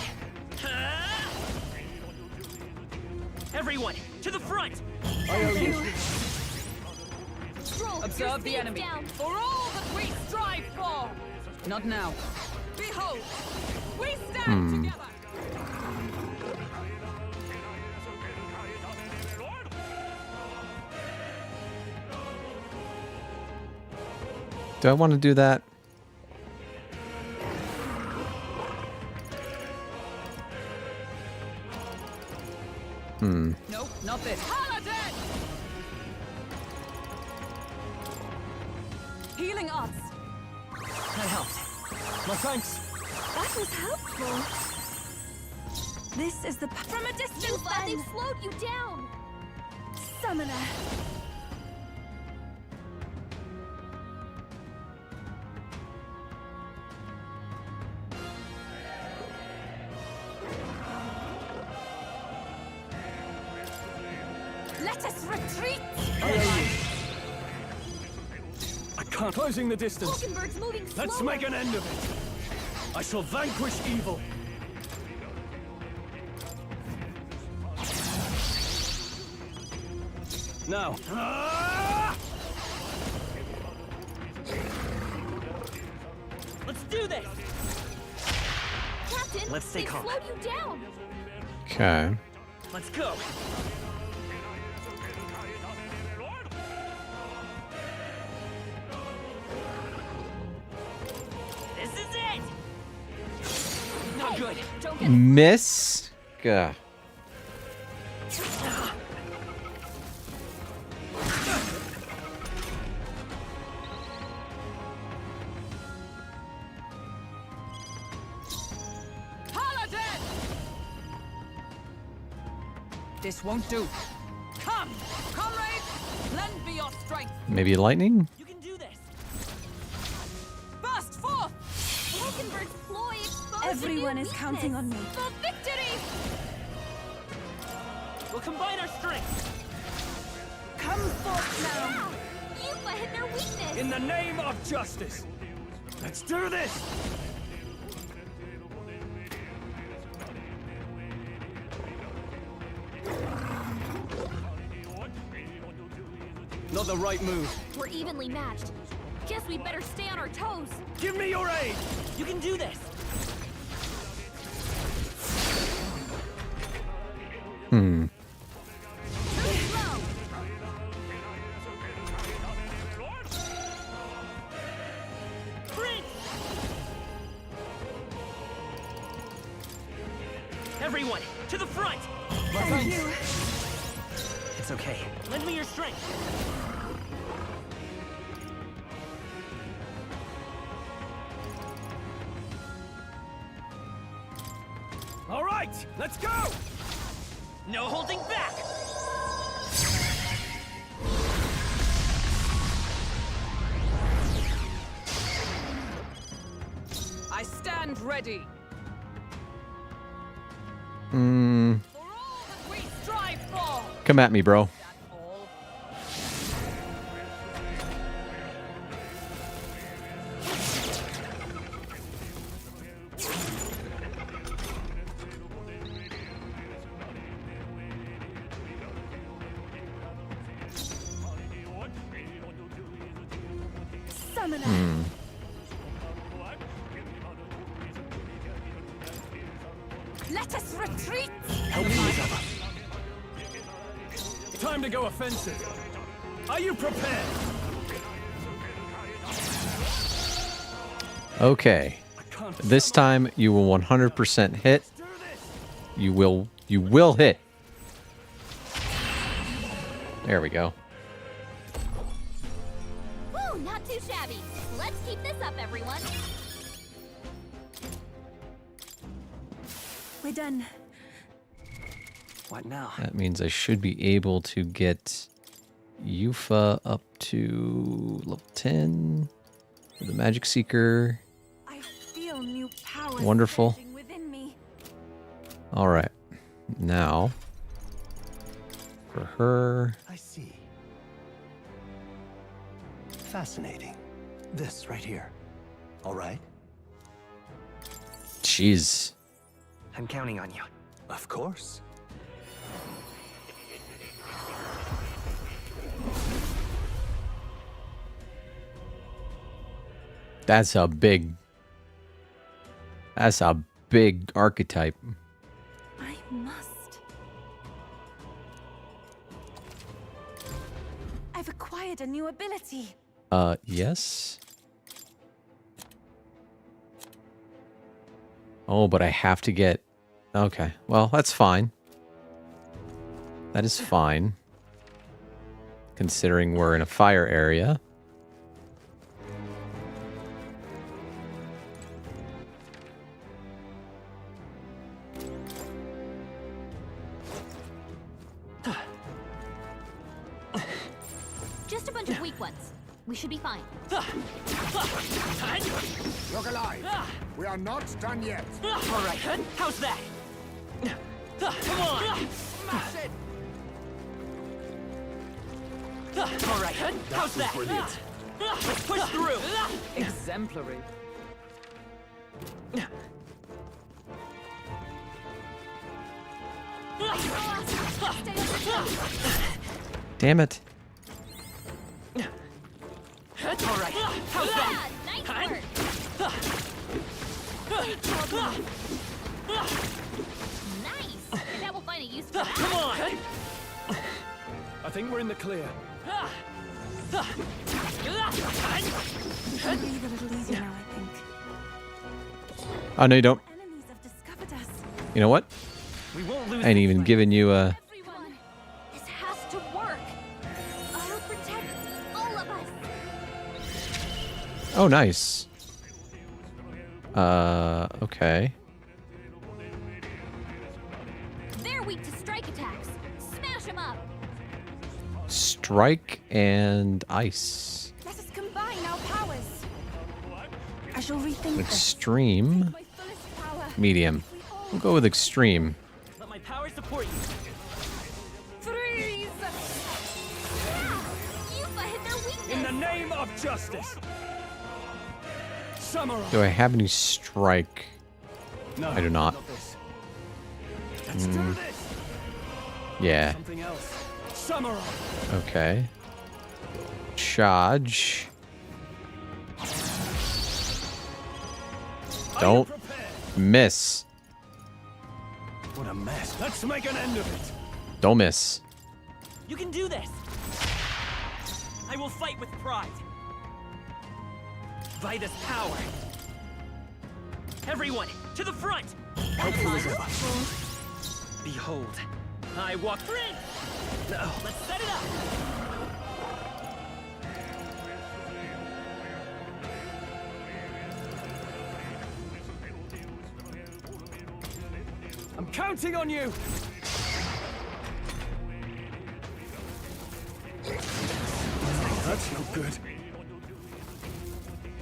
Everyone, to the front! Stroll, Observe your the speed's enemy. down. For all that we strive for! Not now. Behold! We stand together! do I want to do that? Nope, not this. Paladin! Healing us. That helped. My thanks. That was helpful. This is the From a distance, they've slowed you down. summoner. Let us retreat. I can't. Closing the distance. Hulkenberg's moving slower. Let's make an end of it. I shall vanquish evil. Now. Let's do this! Captain, Let's stay they've calm. slowed you down. Okay. Let's go! This is it! Not good. Don't get Miss? Gah. Paladin! This won't do. Come, comrades! Lend me your strength. Maybe lightning? You can do this! Burst forth! Hulkenberg's ploy exposed Everyone a new is counting on me. For victory! We'll combine our strength! Come forth now. You've hit their weakness. In the name of justice. Let's do this. Not the right move. We're evenly matched. Guess we better stay on our toes. Give me your aid. You can do this! Hmm. Too slow. Prince! Everyone, to the front! Thank you. It's okay. Lend me your strength. All right, let's go. No holding back! I stand ready. Hmm. For all that we strive for. Come at me, bro. All. Summoner. Hmm. Let us retreat. Help me, each other. Time to go offensive. Are you prepared? Okay. This time you will 100% hit. You will hit. There we go. Woo, not too shabby. Let's keep this up, everyone. We're done. What now? That means I should be able to get Yufa up to level 10 for the Magic Seeker. Wonderful. All right. Now, for her. I see. Fascinating. This right here. All right? Jeez. I'm counting on you. Of course. That's a big archetype. I must. I've acquired a new ability. Yes. Oh, but I have to get... Okay, well, that's fine. That is fine. Considering we're in a fire area. Just a bunch of weak ones. We should be fine. Look alive! We are not done yet! All right, how's that? Come on! Smash it! All right, how's that? Brilliant. Let's push through! Exemplary. Damn it. All right, how's that? Nice work. Nice. And that will find a use for that. Come on! I think we're in the clear. Breathe a little easier now, I think. Oh, no, you don't. Enemies have discovered us. You know what? We won't lose. I ain't even giving you a... Everyone, this has to work. I'll protect all of us. Oh, nice. Okay. They're weak to strike attacks. Smash them up. Strike and ice. Let us combine our powers. I shall rethink this. Extreme. Medium. We'll go with extreme. Let my power support you. Freeze! Yuba hit their weakness. In the name of justice. Samurai. Do I have any strike? No, I do not. this. Let's do this. Yeah. Something else. Samurai. Okay. Charge. Don't miss. What a mess. Let's make an end of it. Don't miss. You can do this. I will fight with pride. By this power. Everyone, to the front! Behold, I walk free! Now, let's set it up! I'm counting on you. That's no good.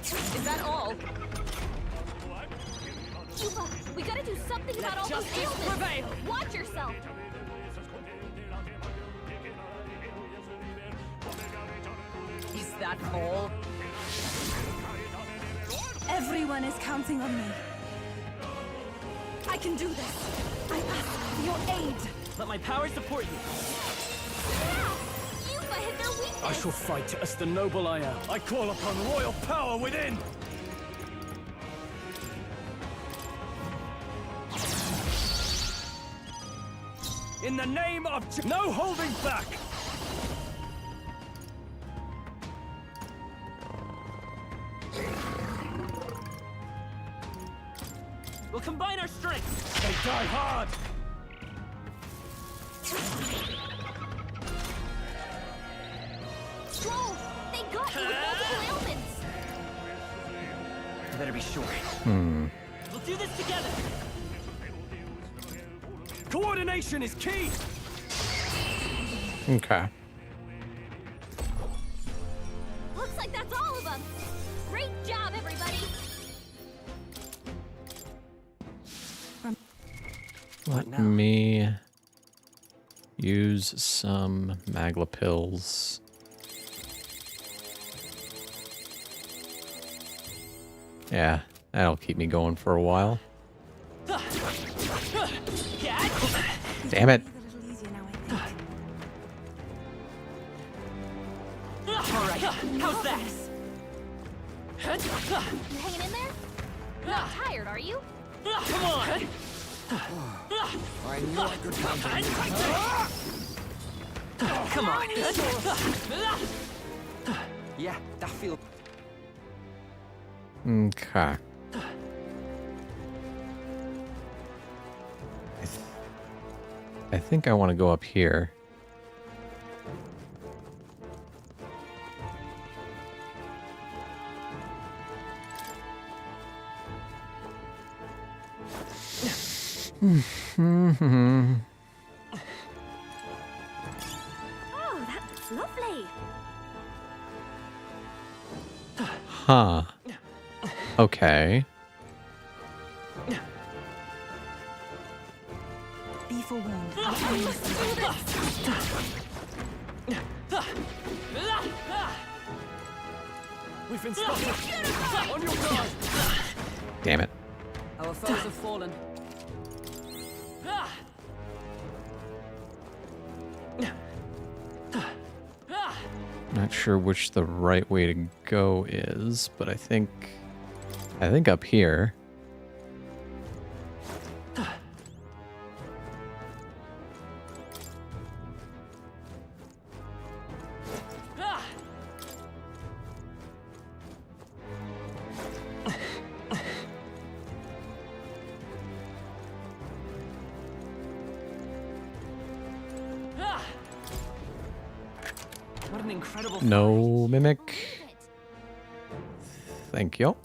Is that all? Yuba, we gotta do something about all those justice ailments. prevail. Watch yourself. Is that all? Everyone is counting on me. I can do this. I ask for your aid. Let my power support you. Yuba hit their weakness. I shall fight as the noble I am. I call upon royal power within. In the name of no holding back. We'll combine our strength. They die hard. Stroll, they got you with multiple ailments. You better be sure. We'll do this together. Coordination is key. Okay. Looks like that's all of them. Great job, everybody. Let now. me use some Magla pills. Yeah, that'll keep me going for a while. Damn it. Alright, how's that? You hanging in there? Not tired, are you? Come on! I knew I could count on you. Come on! Yeah, that feels... Okay. I think I want to go up here. Oh, that's lovely. Huh. Okay. Be forewarned. We've been spotted. On your guard. Damn it. Our foes have fallen. Not sure which the right way to go is, but I think up here. What an incredible No mimic. Thank you.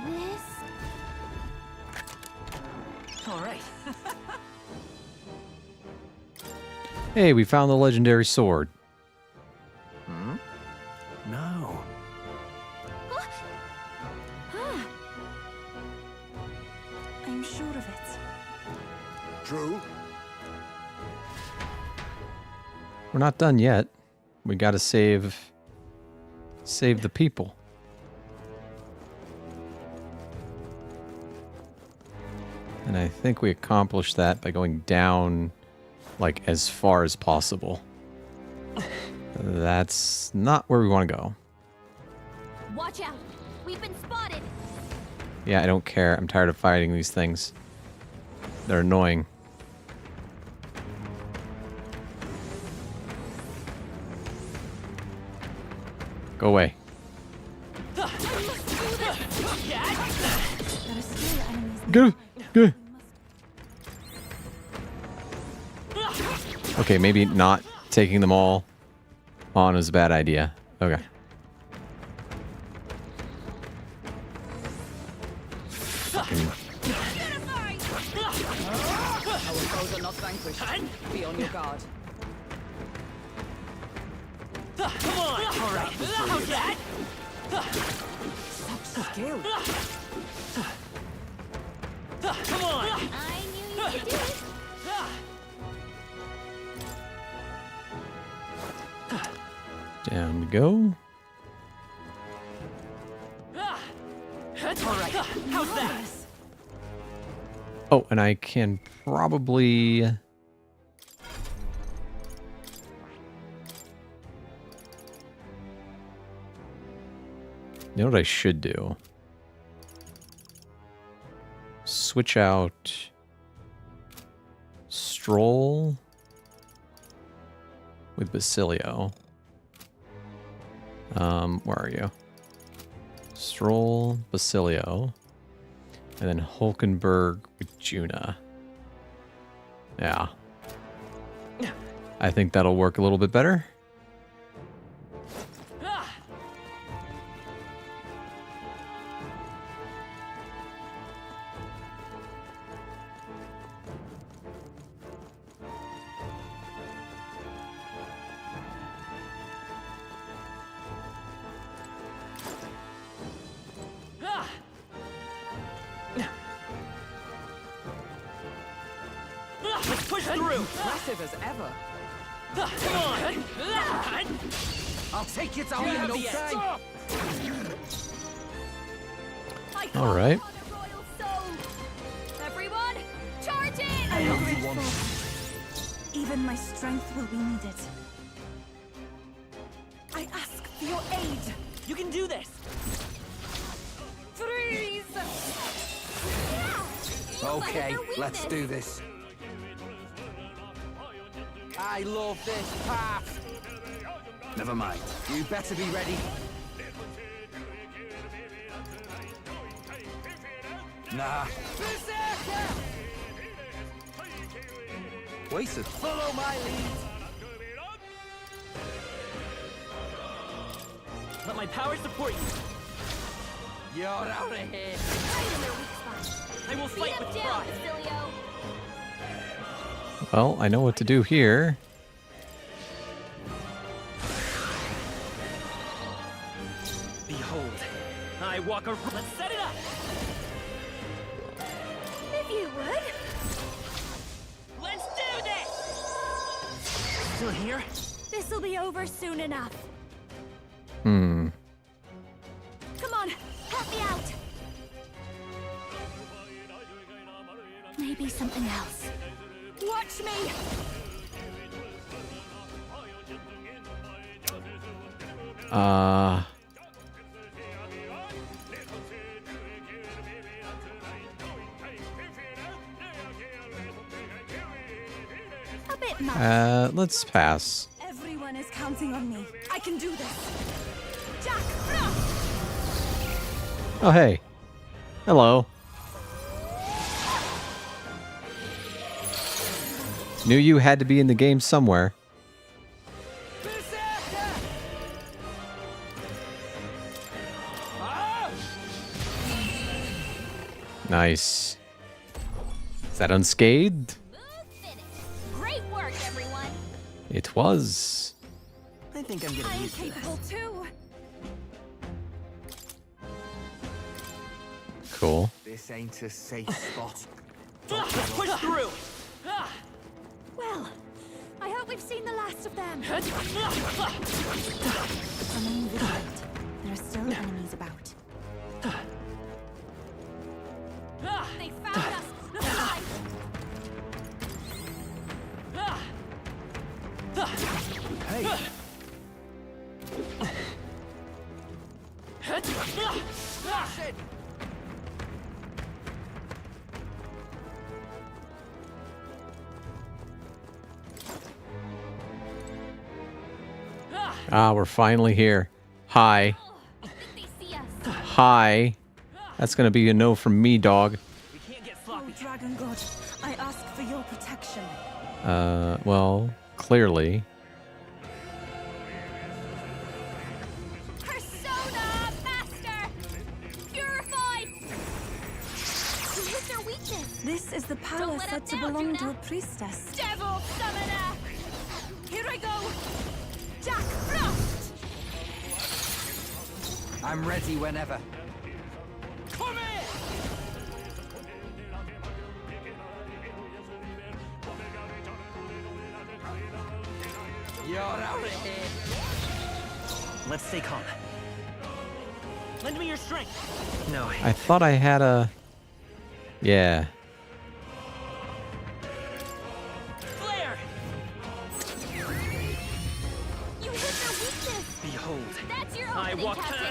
This... Alright. Hey, we found the legendary sword. No. I'm sure of it. True. We're not done yet. We gotta save the people. And I think we accomplished that by going down like as far as possible. That's not where we want to go. Watch out! We've been spotted! Yeah, I don't care. I'm tired of fighting these things. They're annoying. Go away. Go. Go. Okay, maybe not taking them all on is a bad idea. Okay. Fucking. Our foes are not vanquished. Be on your guard. Come on! Alright, how's that? Such skill. Come on! I knew you could do it! Down we go. Alright, how's that? Oh, and I can probably... You know what I should do? Switch out Stroll with Basilio. Where are you? Stroll, Basilio, and then Hulkenberg with Juna. Yeah. I think that'll work a little bit better. through! Impressive as ever. Come on! I'll take you down in no time. All right. Everyone, charge in! I am grateful. Even my strength will be needed. I ask for your aid. You can do this! Freeze! Okay, let's do this. I love this path. Never mind. You better be ready. Nah. Wasted. Follow my lead! Let my power support you! You're out of here. I will fight with pride! Well, I know what to do here. Behold, I walk a... Let's set it up! If you would. Let's do this! Still here? This'll be over soon enough. Hmm. Come on, help me out. Maybe something else. Watch me! A bit much. Let's pass. Everyone is counting on me. I can do this. Jack, Oh, hey. Hello. Knew you had to be in the game somewhere. Nice. Is that unscathed? great work, everyone. It was. I think I'm getting used to this. Capable too. Cool. This ain't a safe spot. Let's push through! Well, I hope we've seen the last of them. Remain vigilant. There are still enemies about. They found us. Hey. Ah, we're finally here. Hi. Hi. That's gonna be a no from me, dog. Oh, Dragon God, I ask for your protection. Well, clearly. Persona Master! Purified! You hit their weakness! This is the power said to belong to a priestess. Devil Summoner! Here I go! Jack Frost! I'm ready whenever. Come here! You're out of here. Let's stay calm. Lend me your strength. No. I thought I had a... Yeah. Flare! You hit their weakness! Behold, That's your I opening, walk... Captain!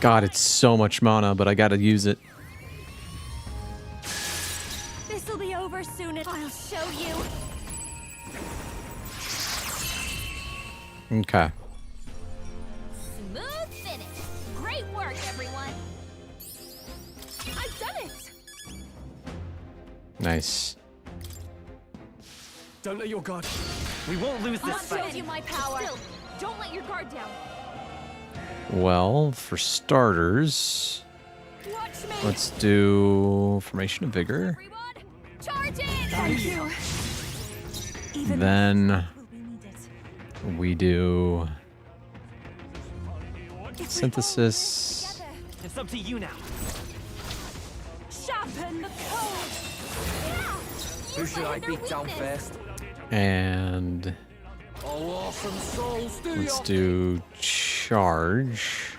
God, it's so much mana, but I gotta use it. This'll be over soon and I'll show you! Okay. Smooth finish! Great work, everyone! I've done it! Nice. Don't let your guard. We won't lose this I'll fight. show you my power! Still, don't let your guard down! Well, for starters, Watch me! let's do Formation of Vigor. Charge in! Thank you. Even Then we do Synthesis. It's up to you now. Sharpen the code! Who should I beat down first? And Oh, awesome souls, do let's your do charge.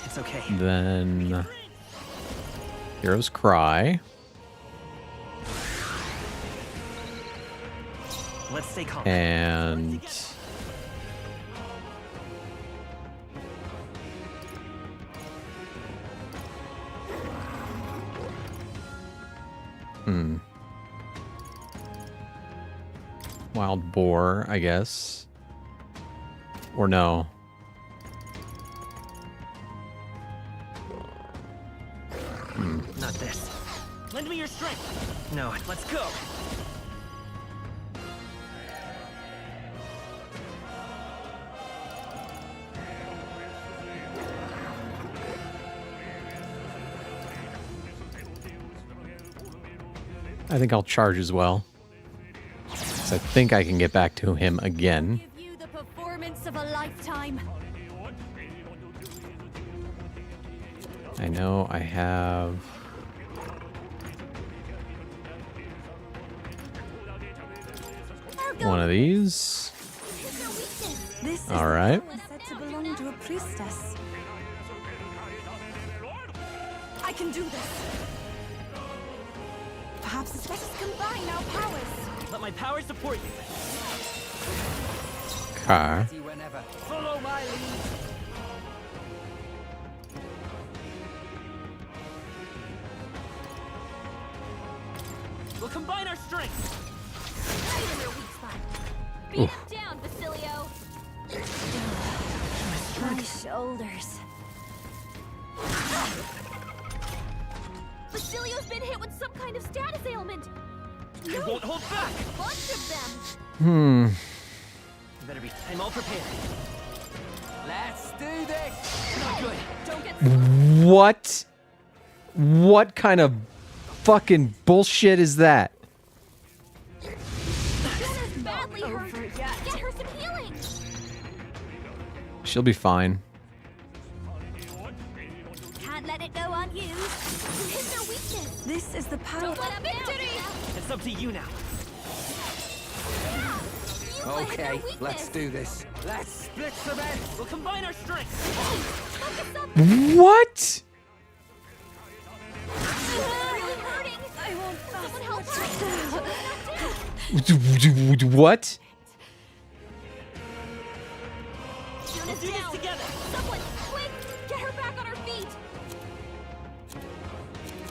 It's okay. Then Hero's Cry. Let's stay calm. And Wild Boar, I guess. Or no. Not this. Lend me your strength. No, let's go. I think I'll charge as well. 'Cause I think I can get back to him again. Give you the performance of a lifetime. I know I have one of these. This is All right. said to belong to a priestess. I can do this. Perhaps it's let us combine our powers. Let my power support you. Car. whenever. Follow my lead. We'll combine our strengths. Right in your weak spot. Beat him down, Basilio. My shoulders. Basilio's been hit with some kind of status ailment. I won't hold back. Bunch of them. You better be. I'm all prepared. Let's do this. Not good. Don't get. What? What kind of fucking bullshit is that? Jonah's badly hurt. Get her some healing. She'll be fine. Can't let it go unused. You hit their weakness. This is the power. Don't let him victory. It's up to you now. Okay, let's do this. Let's split some heads. We'll combine our strengths. Focus up. What? Really hurting. I won't. Someone help her. What? Jonah's down. Together. Someone, quick, get her back on her feet.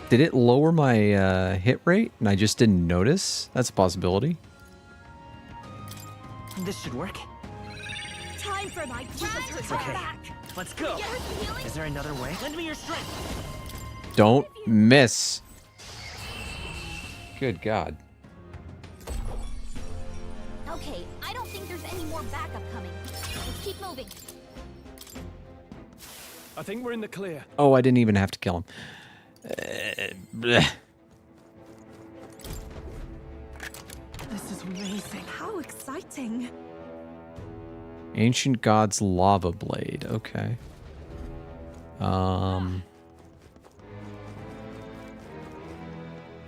Did it lower my hit rate and I just didn't notice? That's a possibility. This should work. Time for my It's okay. back. Let's go. Get her some healing. Is there another way? Lend me your strength. Don't miss. Good God. Okay, I don't think there's any more backup coming. Let's keep moving. I think we're in the clear. Oh, I didn't even have to kill him. Bleh. This is amazing. How exciting. Ancient God's Lava Blade. Okay.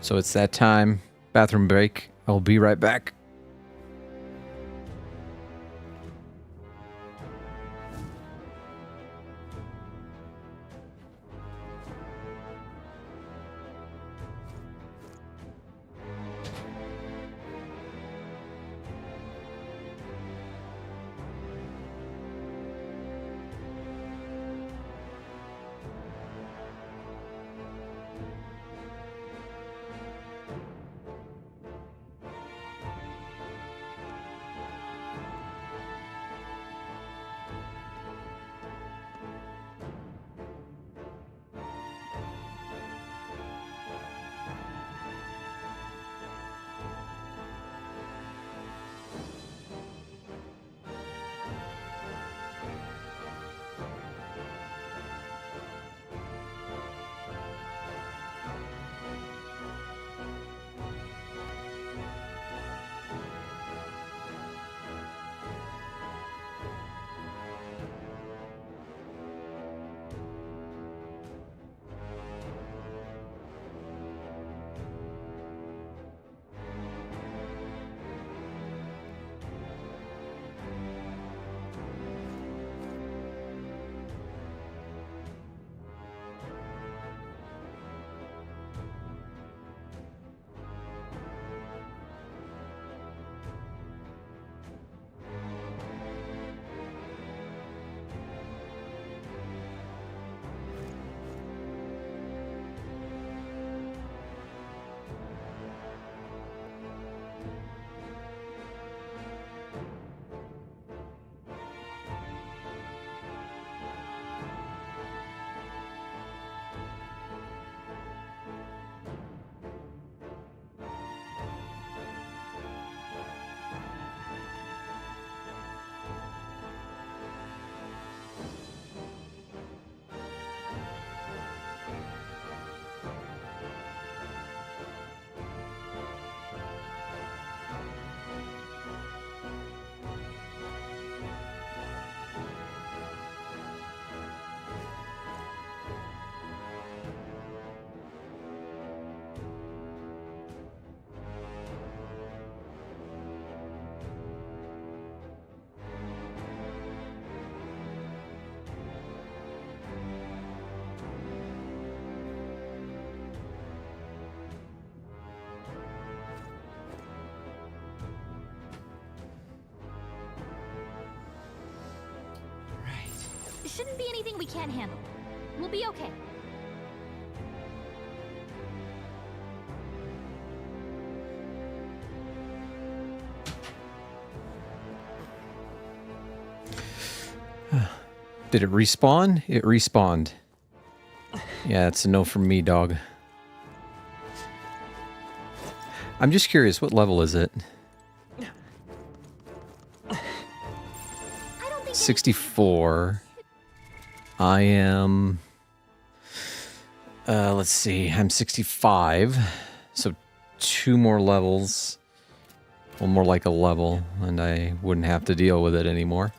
So it's that time. Bathroom break. I'll be right back. shouldn't be anything we can't handle. We'll be okay. Did it respawn? It respawned. Yeah, it's a no from me, dog. I'm just curious, what level is it? 64. I am... let's see. I'm 65. So 2 more levels. Well, more like a level. And I wouldn't have to deal with it anymore.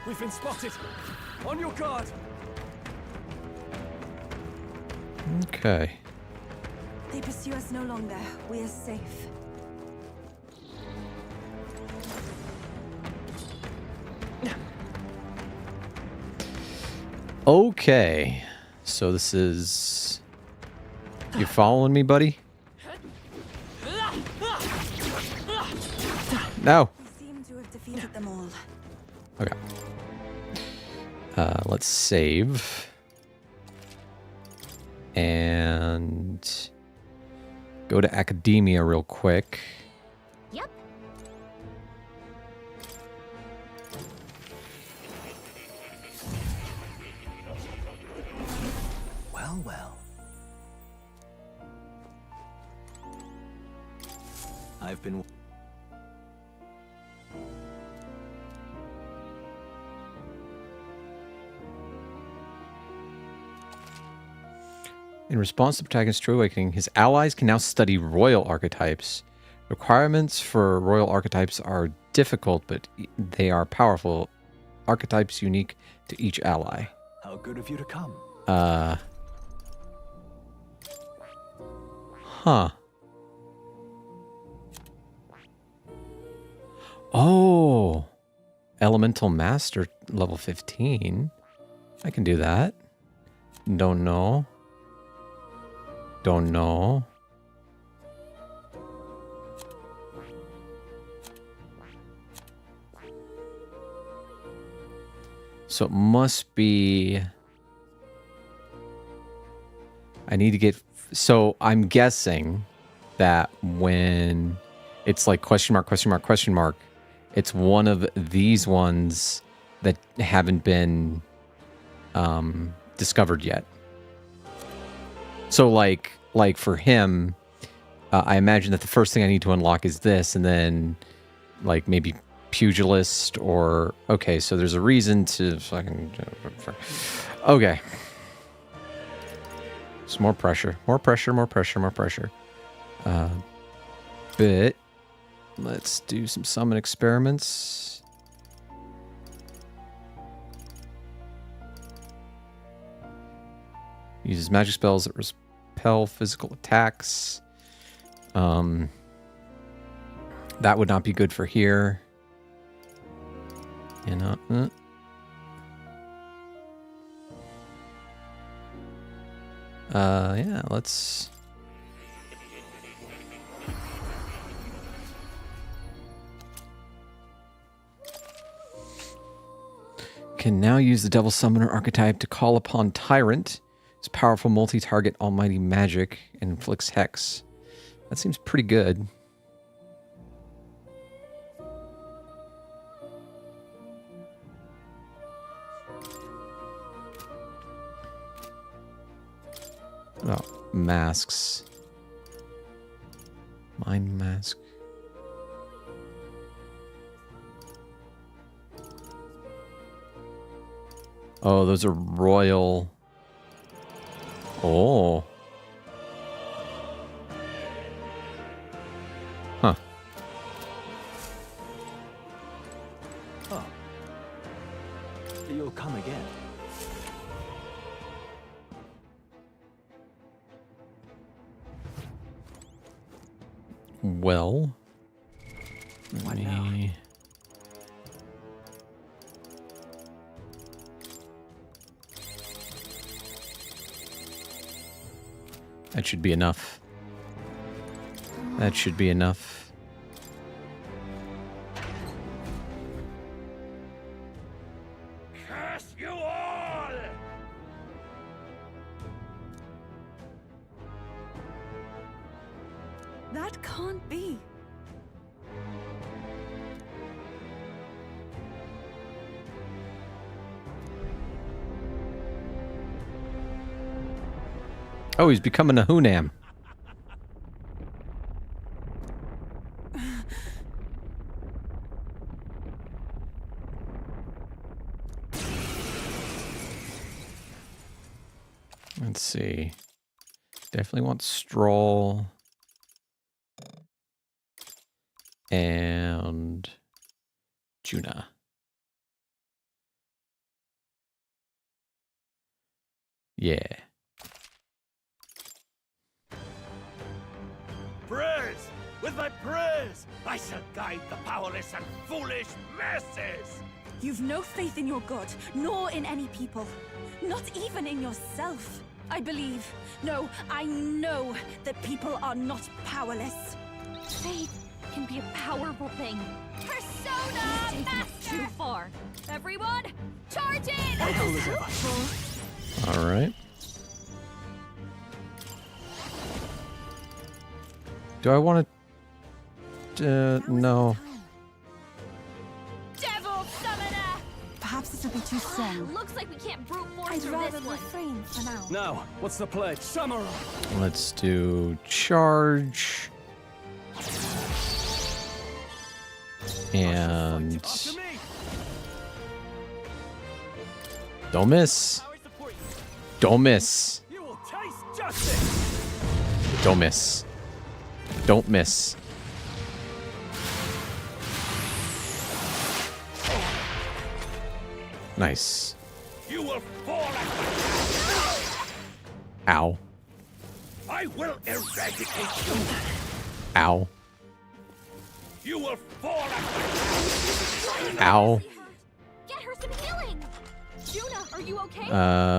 We've been spotted. On your guard. Okay. They pursue us no longer. We are safe. Okay. So this is... You following me, buddy? No. We seem to have defeated them all. Okay. Let's save. And go to academia real quick. Yep. Well, well. I've been... In response to Protagonist's True Awakening, his allies can now study royal archetypes. Requirements for royal archetypes are difficult, but they are powerful. Archetypes unique to each ally. How good of you to come. Huh. Oh. Elemental Master level 15. I can do that. Don't know. Don't know. So it must be... I need to get... So I'm guessing that when it's like question mark, question mark, question mark, it's one of these ones that haven't been discovered yet. So like for him, I imagine that the first thing I need to unlock is this, and then like maybe pugilist or... Okay, so there's a reason to fucking... Okay. It's more pressure. More pressure, more pressure, more pressure. But let's do some summon experiments. Uses magic spells that repel physical attacks. That would not be good for here. You know. Yeah, let's... Can now use the Devil Summoner archetype to call upon Tyrant. It's powerful multi-target almighty magic and inflicts hex. That seems pretty good. Oh, masks. Mind mask. Oh, those are royal. Oh. Huh. Oh. You'll come again. Well, let me... That should be enough. That should be enough. Curse you all! That can't be. Oh, he's becoming a Hunam. Let's see. Definitely want Stroll. And Juna. Yeah. Prayers! With my prayers, I shall guide the powerless and foolish masses! You've no faith in your god, nor in any people. Not even in yourself. I believe, no, I know that people are not powerless. Faith can be a powerful thing. Persona Master! Too far. Everyone, charge in! All right. Do I want to... no. Devil Summoner! Perhaps this will be too strong. Looks like we can't brute force I'd through rather this one. refrain for now. Now, what's the pledge? Samurai! Let's do charge. And... don't miss. Don't miss. You will taste justice. Don't miss. Don't miss. Nice. You will fall at my Ow. I will eradicate you! Ow. You will fall at my Ow. Get her some healing! Juna, are you okay?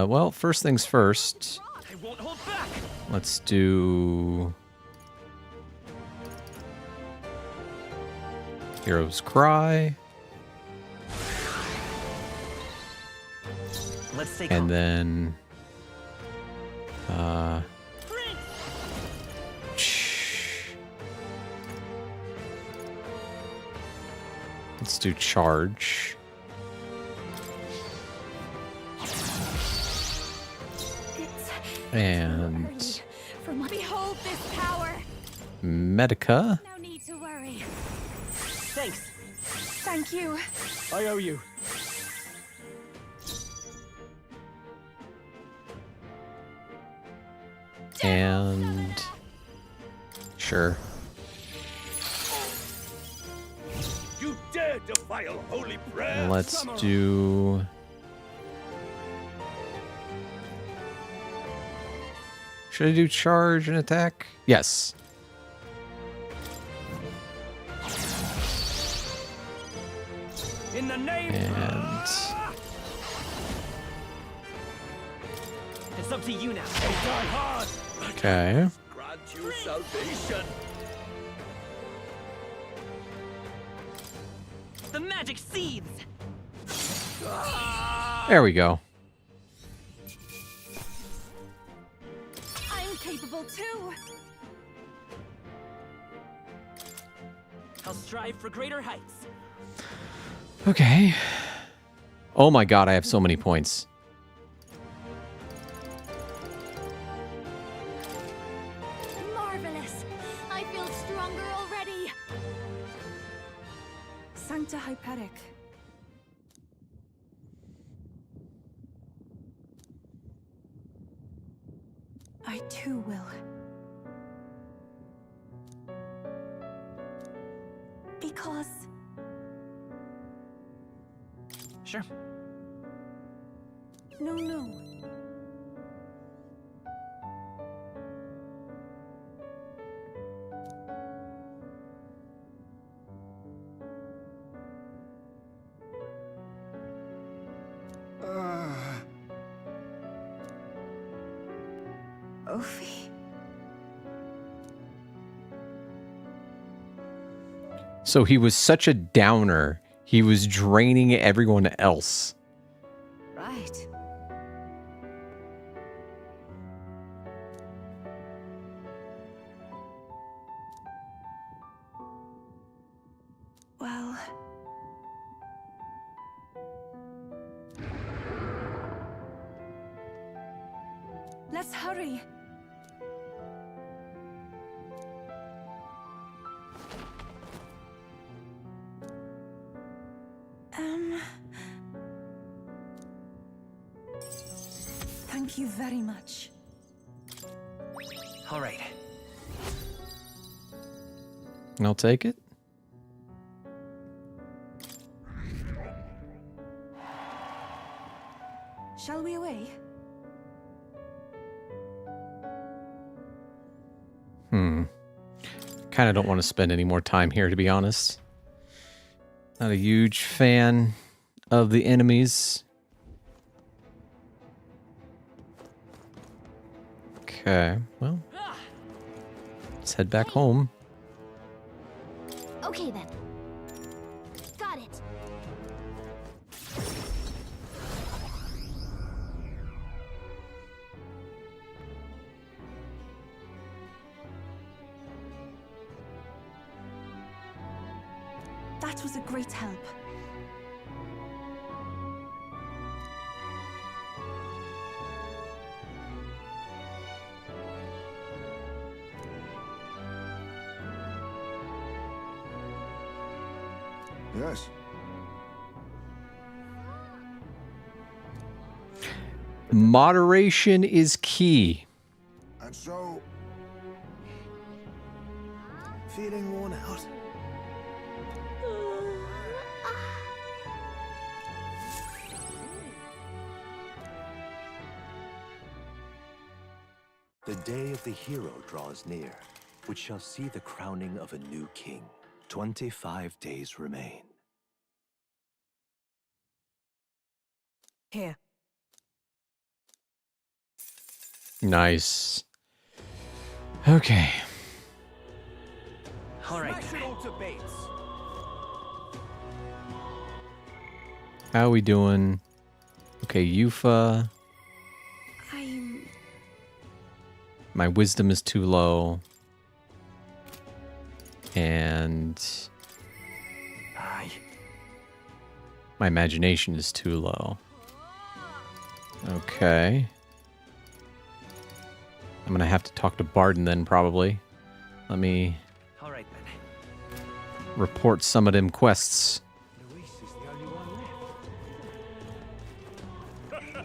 Well, first things first. I won't hold back. Let's do... Hero's Cry. Let's take And then... let's do charge. And Behold this power. Medica. No need to worry. Thanks. Thank you. I owe you. And sure. You dare defile holy prayer! Let's do... should I do charge and attack? Yes. In the name And It's up to you now. Die hard! okay. Grant you salvation! The magic seethes. There we go. I'm capable too. I'll strive for greater heights. Okay. Oh my god, I have so many points. Marvelous. I feel stronger already. Sancta Hyperic. I too will. Because Sure. no. Ophi. So he was such a downer, he was draining everyone else. Right. Well... let's hurry. Thank you very much. All right. I'll take it. Shall we away? Kind of don't want to spend any more time here, to be honest. Not a huge fan of the enemies. Okay, well, let's head back home. Okay then. Got it. That was a great help. Yes. Moderation is key. And so... feeling worn out? The day of the hero draws near, which shall see the crowning of a new king. 25 days remain. Here. Nice. Okay. All right. Smash it all to bits. How are we doing? Okay, Yufa. My wisdom is too low. And my imagination is too low. Okay. I'm gonna have to talk to Barden then, probably. Let me All right then. report some of them quests. Luis is the only one left.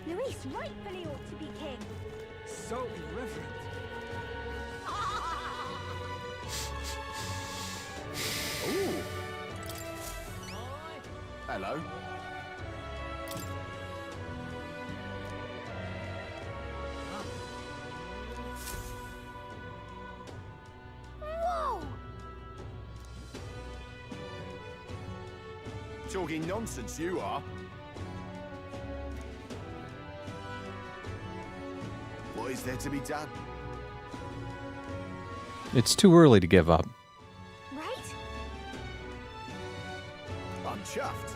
Luis rightfully ought to be king. So irreverent. Ooh. Hello. Whoa! Talking nonsense, you are. What is there to be done? It's too early to give up. Right? I'm chuffed.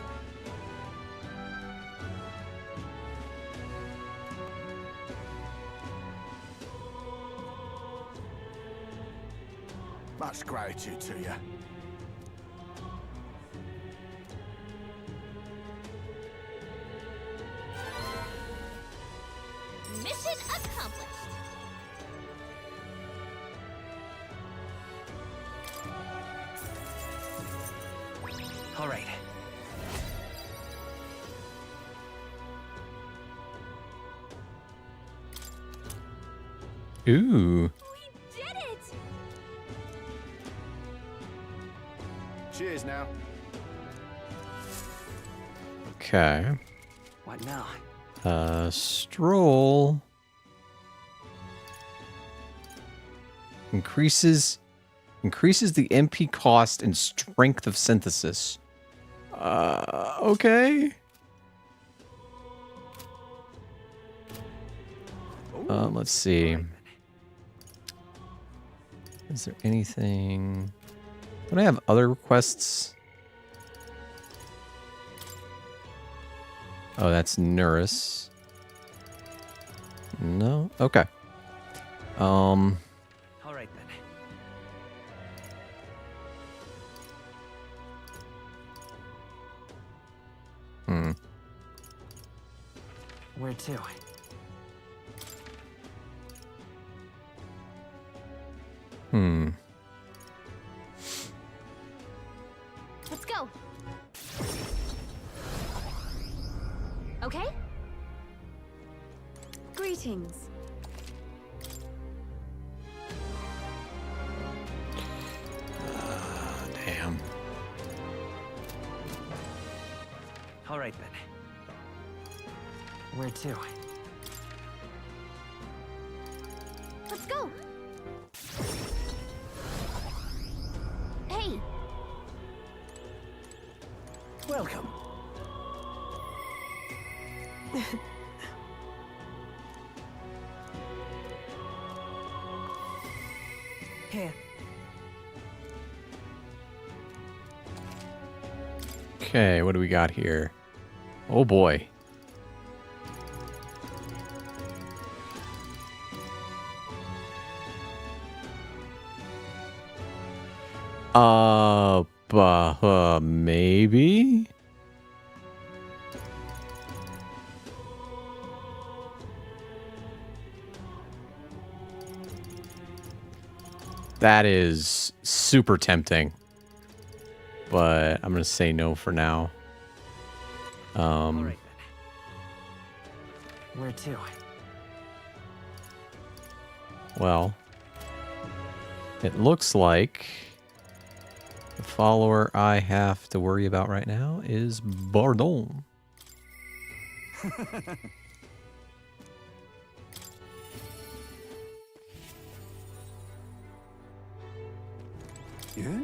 Much gratitude to you. Mission accomplished. All right. Ooh. Did it! Cheers now. Okay. What now? Stroll. Increases the MP cost and strength of synthesis. Okay. Let's see. Is there anything? Don't I have other requests? Oh, that's Nurus. No? Okay. All right then. Where to? Let's go. Okay? Greetings. Damn. All right then. Where to? Let's go. Hey. Welcome. Here. Okay, what do we got here? Oh boy. Maybe? That is super tempting. But I'm going to say no for now. All right then. Where to? Well, it looks like the follower I have to worry about right now is Bardon. Yeah?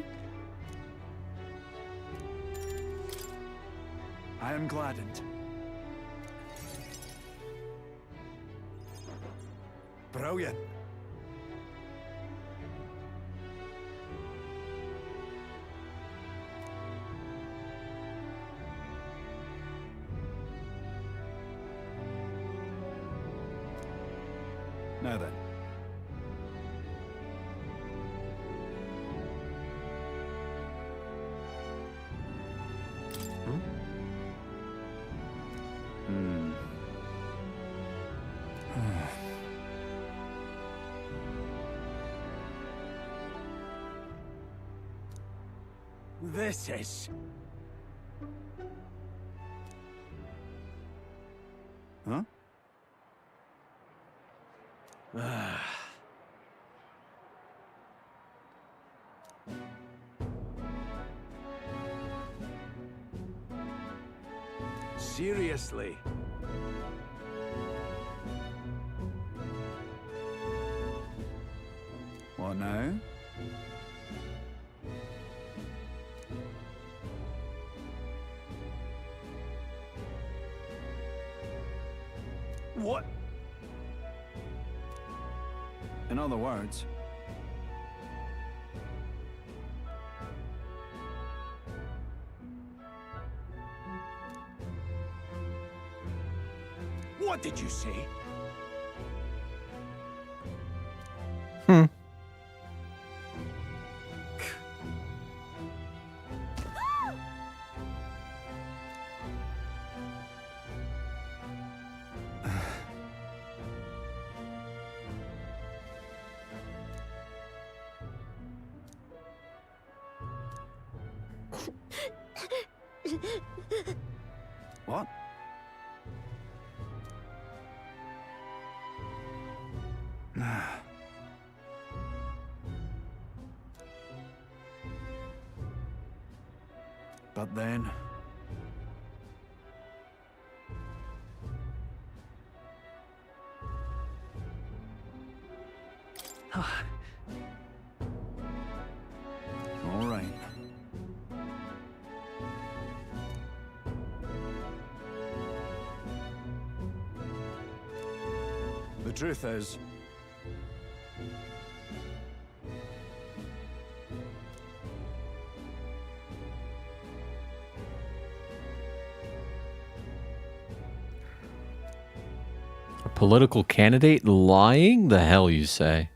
I am gladdened. Brilliant. Now then. This is... Huh? Seriously? What now? What? In other words, What did you say? what? But then... All right. The truth is, A political candidate lying? The hell you say?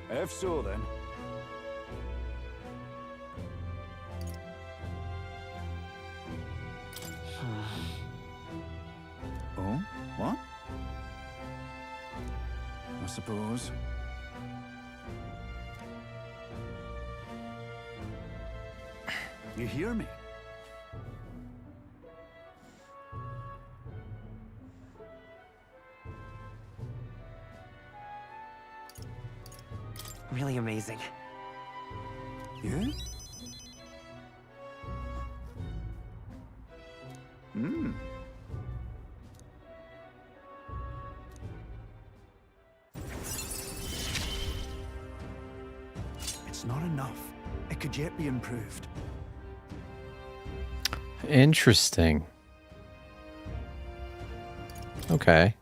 If so, then. Oh? What? I suppose. You hear me? Really amazing. Yeah? Hmm. It's not enough. It could yet be improved. Interesting. Okay.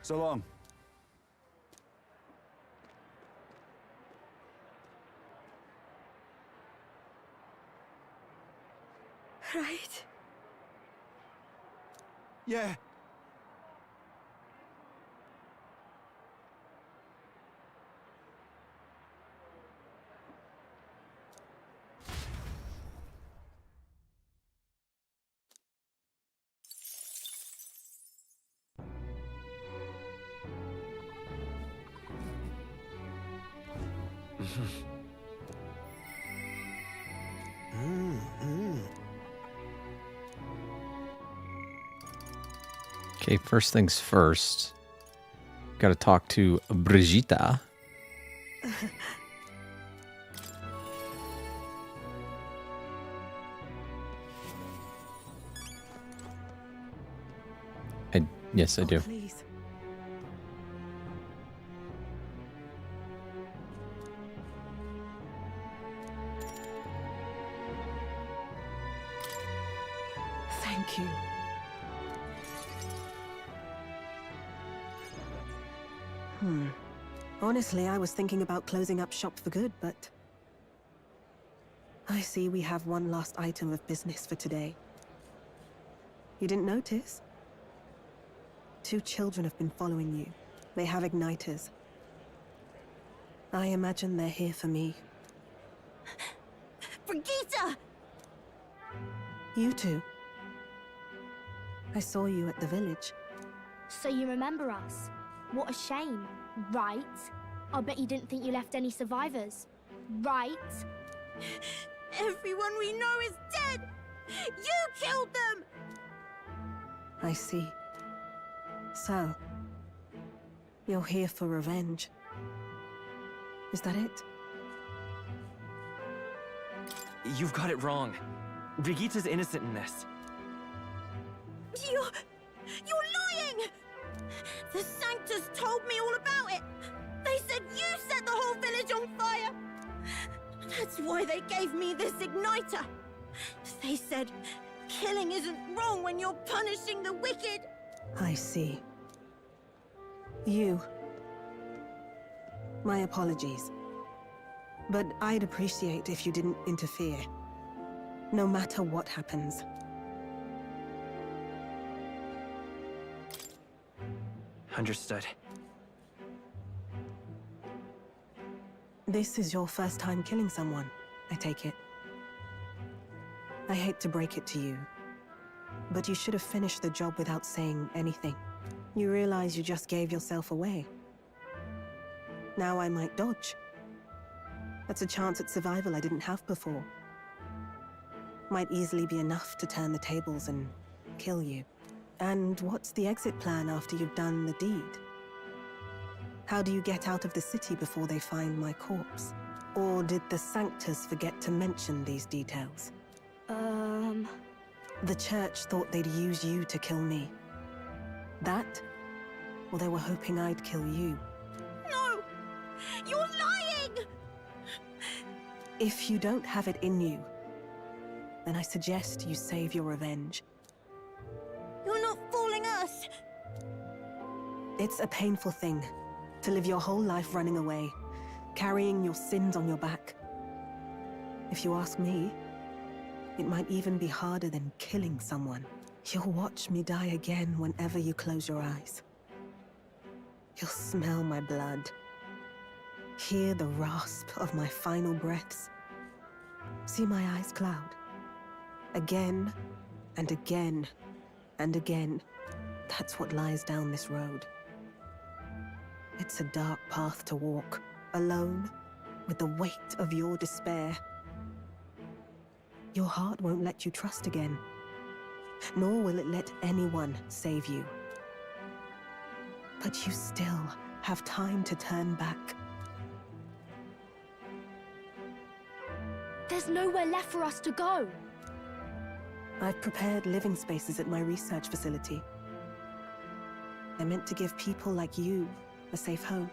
So long. Right? Yeah. Okay, first things first. Got to talk to Brigitte. Yes, I do. Please. Thank you. Honestly, I was thinking about closing up shop for good, but I see we have one last item of business for today. You didn't notice? 2 children have been following you. They have igniters. I imagine they're here for me. Brigitte! You two. I saw you at the village. So you remember us? What a shame, right? I bet you didn't think you left any survivors, right? Everyone we know is dead! You killed them! I see. So, you're here for revenge. Is that it? You've got it wrong. Brigitte's innocent in this. You're lying! The Sanctus told me all about it! They said you set the whole village on fire! That's why they gave me this igniter! They said killing isn't wrong when you're punishing the wicked! I see. You. My apologies. But I'd appreciate if you didn't interfere. No matter what happens. Understood. This is your first time killing someone, I take it. I hate to break it to you, but you should have finished the job without saying anything. You realize you just gave yourself away. Now I might dodge. That's a chance at survival I didn't have before. Might easily be enough to turn the tables and kill you. And what's the exit plan after you've done the deed? How do you get out of the city before they find my corpse? Or did the Sanctus forget to mention these details? The church thought they'd use you to kill me. That? Or they were hoping I'd kill you. No! You're lying! If you don't have it in you, then I suggest you save your revenge. You're not fooling us! It's a painful thing, to live your whole life running away, carrying your sins on your back. If you ask me, it might even be harder than killing someone. You'll watch me die again whenever you close your eyes. You'll smell my blood, hear the rasp of my final breaths, see my eyes cloud. Again and again and again. That's what lies down this road. It's a dark path to walk, alone, with the weight of your despair. Your heart won't let you trust again, nor will it let anyone save you. But you still have time to turn back. There's nowhere left for us to go. I've prepared living spaces at my research facility. They're meant to give people like you a safe home.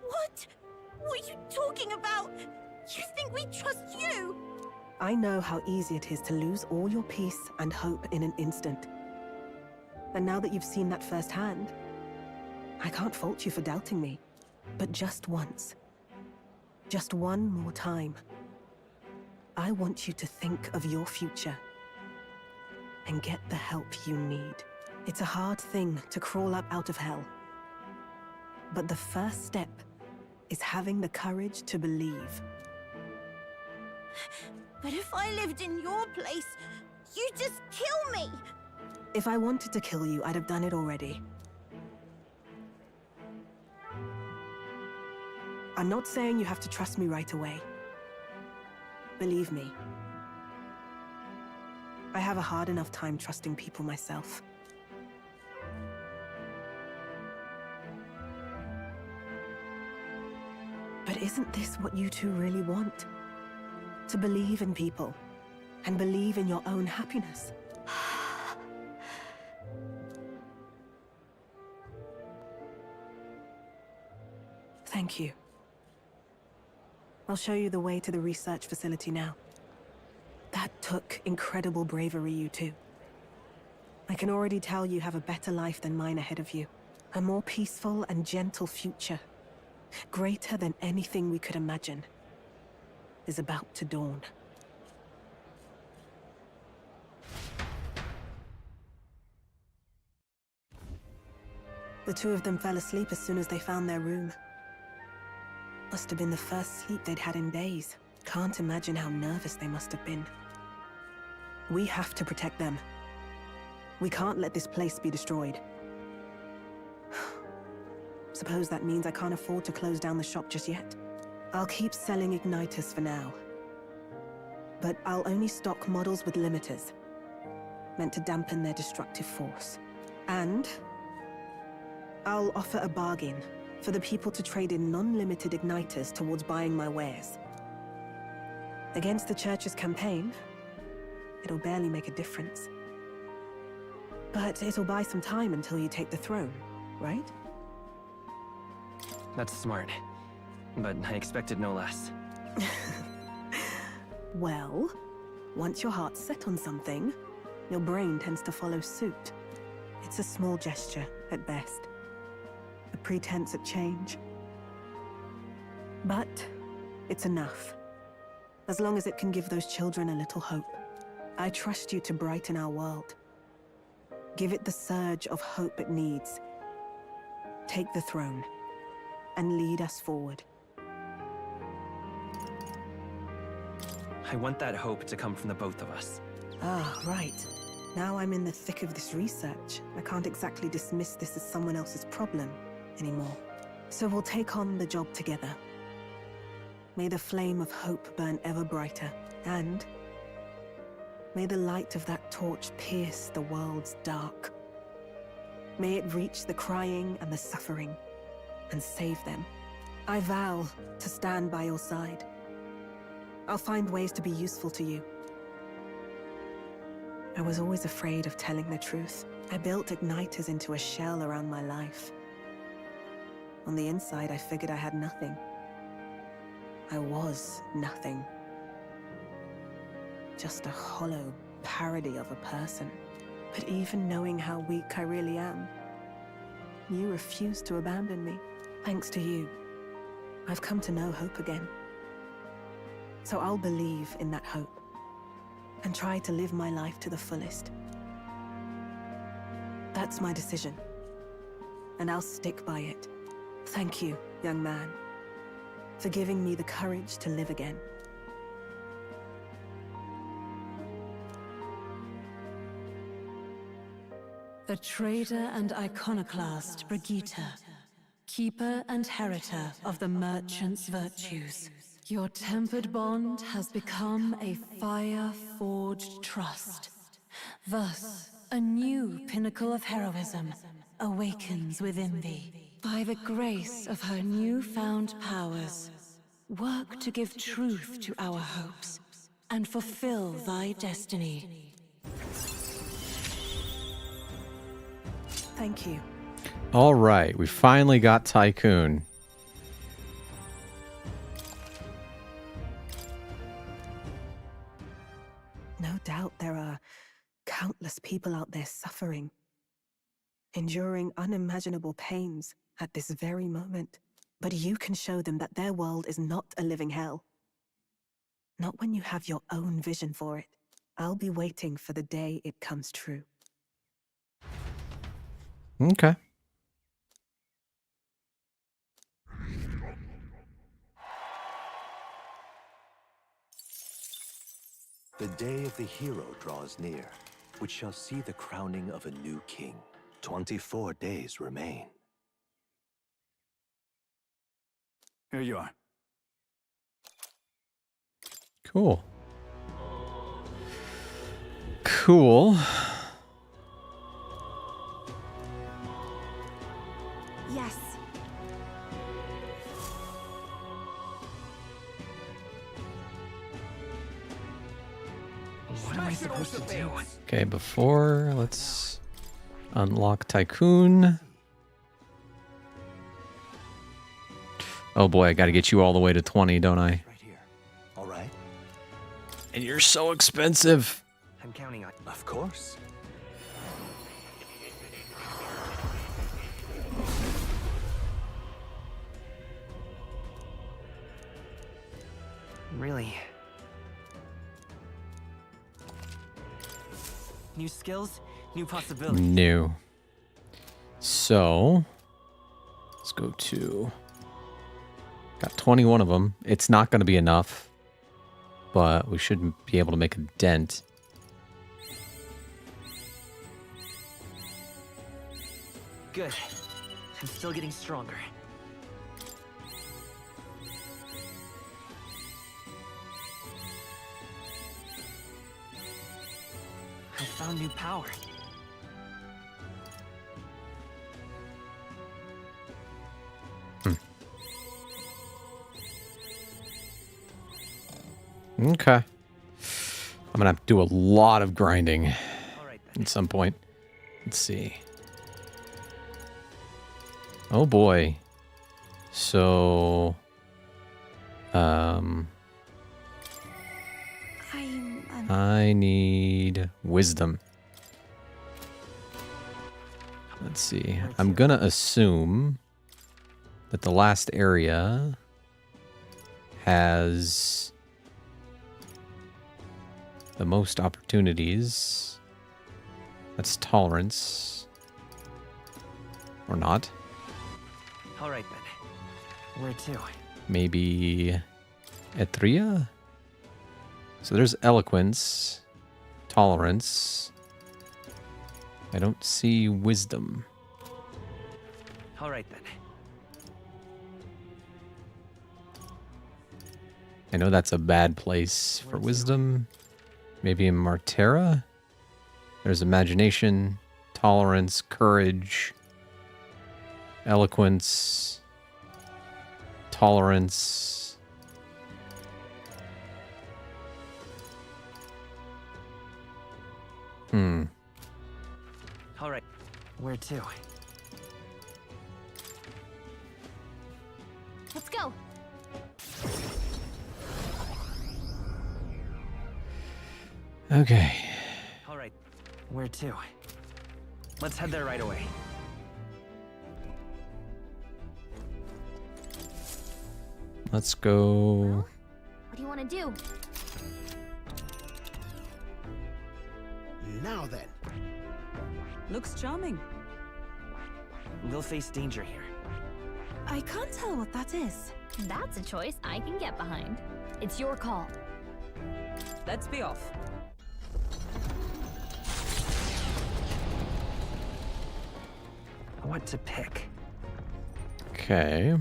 What? What are you talking about? You think we trust you? I know how easy it is to lose all your peace and hope in an instant. And now that you've seen that firsthand, I can't fault you for doubting me. But just once, just one more time, I want you to think of your future and get the help you need. It's a hard thing to crawl up out of hell. But the first step is having the courage to believe. But if I lived in your place, you'd just kill me! If I wanted to kill you, I'd have done it already. I'm not saying you have to trust me right away. Believe me, I have a hard enough time trusting people myself. But isn't this what you two really want? To believe in people, and believe in your own happiness. Thank you. I'll show you the way to the research facility now. That took incredible bravery, you two. I can already tell you have a better life than mine ahead of you. A more peaceful and gentle future, greater than anything we could imagine, is about to dawn. The two of them fell asleep as soon as they found their room. Must have been the first sleep they'd had in days. Can't imagine how nervous they must have been. We have to protect them. We can't let this place be destroyed. Suppose that means I can't afford to close down the shop just yet. I'll keep selling igniters for now. But I'll only stock models with limiters, meant to dampen their destructive force. And I'll offer a bargain for the people to trade in non-limited igniters towards buying my wares. Against the Church's campaign, it'll barely make a difference. But it'll buy some time until you take the throne, right? That's smart. But I expected no less. Well, once your heart's set on something, your brain tends to follow suit. It's a small gesture, at best. A pretense at change. But it's enough. As long as it can give those children a little hope. I trust you to brighten our world. Give it the surge of hope it needs. Take the throne, and lead us forward. I want that hope to come from the both of us. Ah, right. Now I'm in the thick of this research. I can't exactly dismiss this as someone else's problem anymore. So we'll take on the job together. May the flame of hope burn ever brighter, and may the light of that torch pierce the world's dark. May it reach the crying and the suffering, and save them. I vow to stand by your side. I'll find ways to be useful to you. I was always afraid of telling the truth. I built igniters into a shell around my life. On the inside, I figured I had nothing. I was nothing. Just a hollow parody of a person. But even knowing how weak I really am, You refused to abandon me. Thanks to you, I've come to know hope again. So I'll believe in that hope and try to live my life to the fullest. That's my decision, and I'll stick by it. Thank you, young man, for giving me the courage to live again. The traitor and iconoclast Brigitte, keeper and heritor of the merchant's virtues. Your tempered bond has become a fire-forged trust. Thus, a new pinnacle of heroism awakens within thee. By the grace of her newfound powers, work to give truth to our hopes and fulfill thy destiny. Thank you. All right, we finally got Tycoon. No doubt there are countless people out there suffering, enduring unimaginable pains at this very moment. But you can show them that their world is not a living hell. Not when you have your own vision for it. I'll be waiting for the day it comes true. Okay. The day of the hero draws near, which shall see the crowning of a new king. 24 days remain. Here you are. Cool. Cool. Yes. What am I supposed to do? Okay, before, let's unlock Tycoon. Oh boy, I gotta get you all the way to 20, don't I? All right? And you're so expensive. I'm counting on. Of course. Really? New skills, new possibilities. New. So, let's go to... Got 21 of them. It's not going to be enough, but we should be able to make a dent. Good. I'm still getting stronger. I found new power. Okay. I'm going to have to do a lot of grinding at some point. Let's see. Oh boy. So, I need wisdom. Let's see. I'm gonna assume that the last area has the most opportunities. That's tolerance. Or not. All right then. Where to? Maybe Etria? So there's eloquence, tolerance. I don't see wisdom. All right then. I know that's a bad place for wisdom. Maybe in Martera? There's imagination, tolerance, courage, eloquence, tolerance. All right. Where to? Let's go. Okay. All right. Where to? Let's head there right away. let's go. What do you want to do? Now then. Looks charming. We'll face danger here. I can't tell what that is. That's a choice I can get behind. It's your call. Let's be off. What to pick? Okay.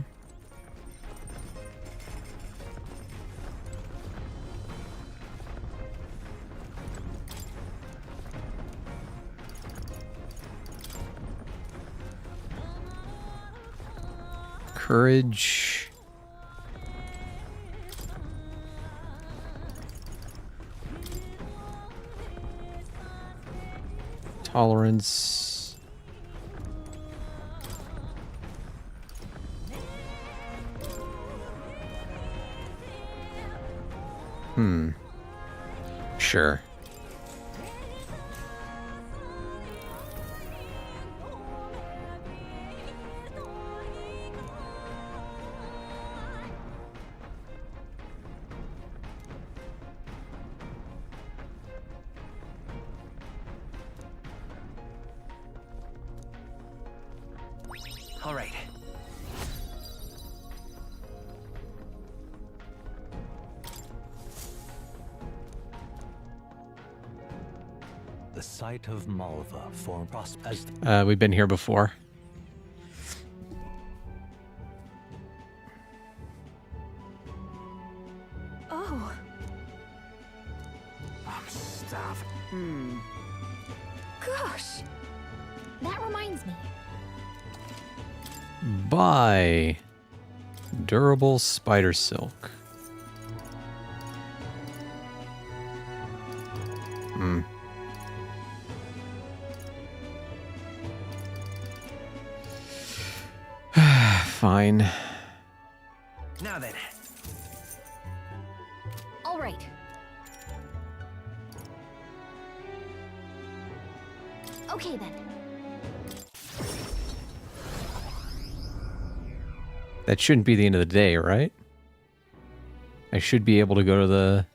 Courage. Tolerance. Sure. All right. The site of Malva formed as We've been here before. Oh. I'm starving. Gosh. That reminds me. Buy durable spider silk. Fine. Now then. All right. Okay then. That shouldn't be the end of the day, right? I should be able to go to the...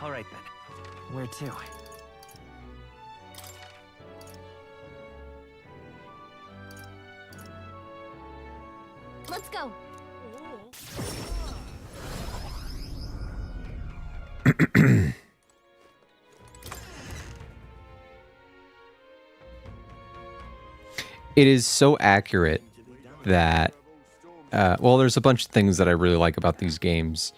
All right then. Where to? Let's go. It is so accurate that, well, there's a bunch of things that I really like about these games.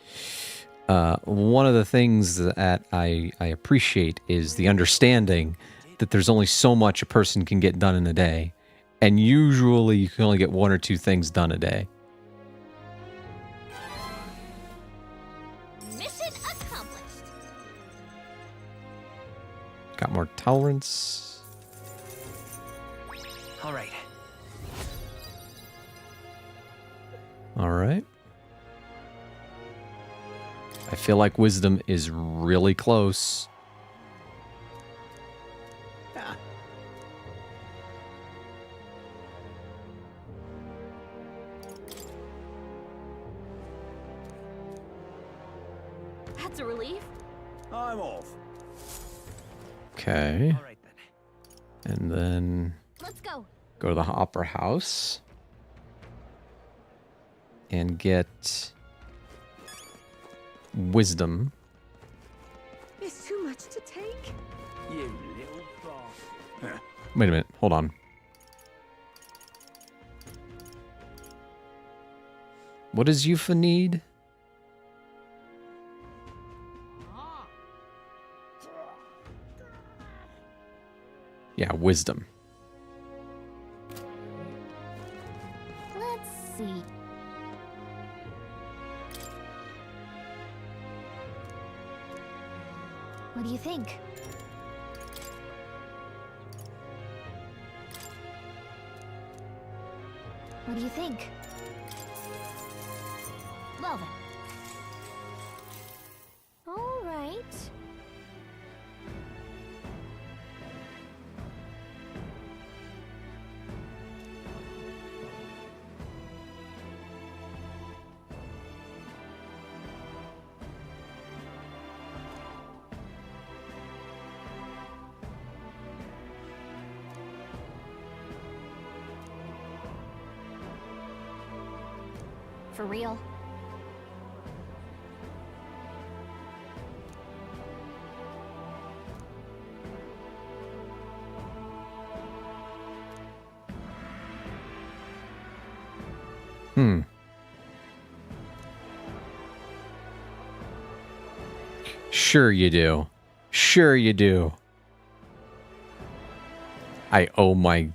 One of the things that I appreciate is the understanding that there's only so much a person can get done in a day. And usually you can only get one or two things done a day. Mission accomplished. Got more tolerance. All right. All right. I feel like wisdom is really close. That's a relief. I'm off. Okay. All right then. And then Let's go. go to the opera house and get wisdom. It's too much to take. You little bastard. Wait a minute. Hold on. What does Yufa need? Yeah, wisdom. Let's see. What do you think? What do you think? Well then. All right. for real. Sure you do. Sure you do. I owe my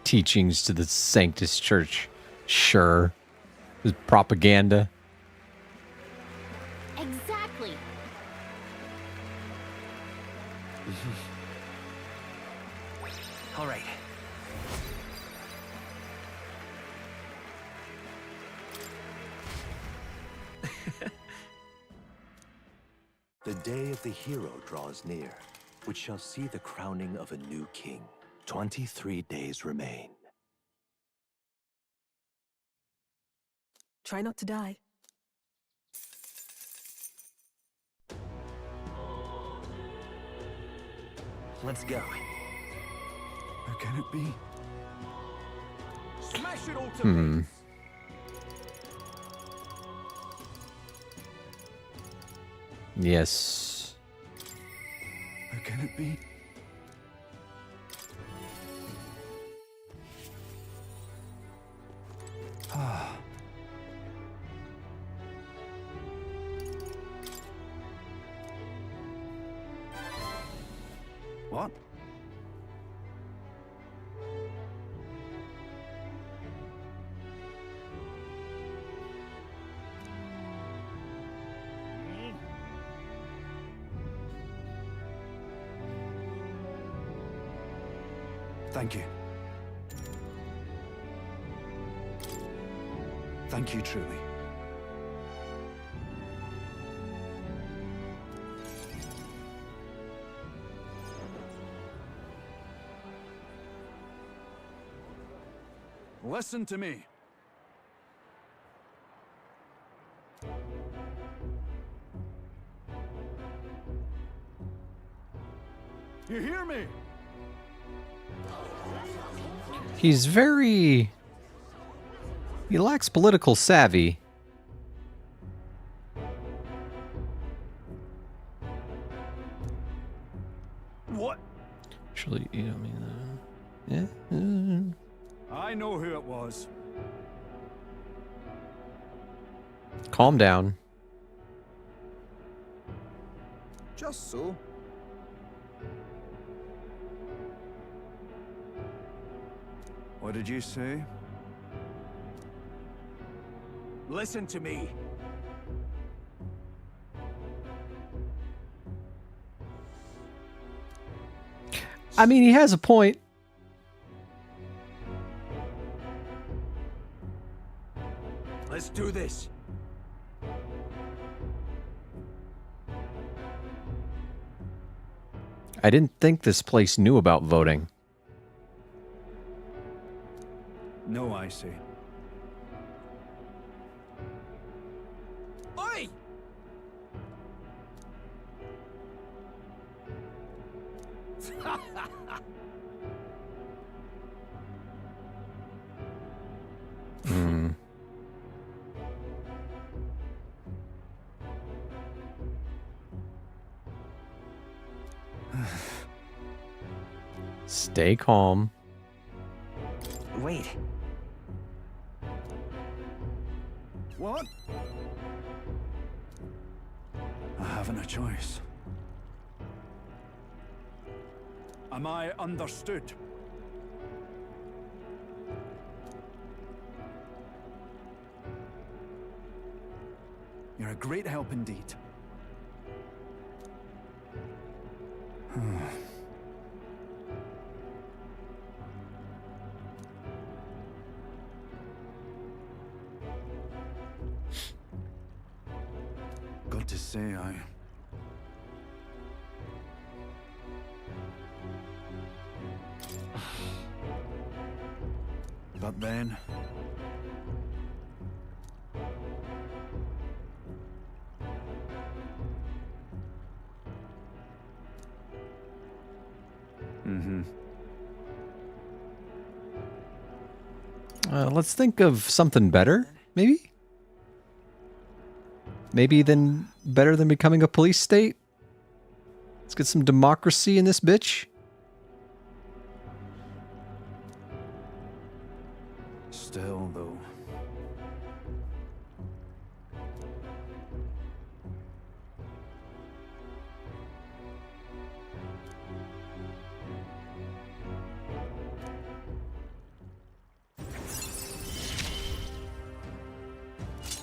teachings to the Sanctus Church. Sure. It was propaganda. Exactly. All right. The day of the hero draws near, which shall see the crowning of a new king. 23 days remain. Try not to die. Let's go. How can it be? Smash it all to bits. Yes. How can it be? What? Thank you. Thank you truly. Listen to me. You hear me? He's very... He lacks political savvy. What? Actually, you know, I mean... I know who it was. Calm down. Just so. What did you say? Listen to me. I mean, he has a point. Let's do this. I didn't think this place knew about voting. No, I see. Oi! Hmm. Stay calm. Wait. What? I haven't a choice. Am I understood? You're a great help indeed. Got to say, But then... Let's think of something better, maybe? maybe then better than becoming a police state. Let's get some democracy in this bitch. Still, though.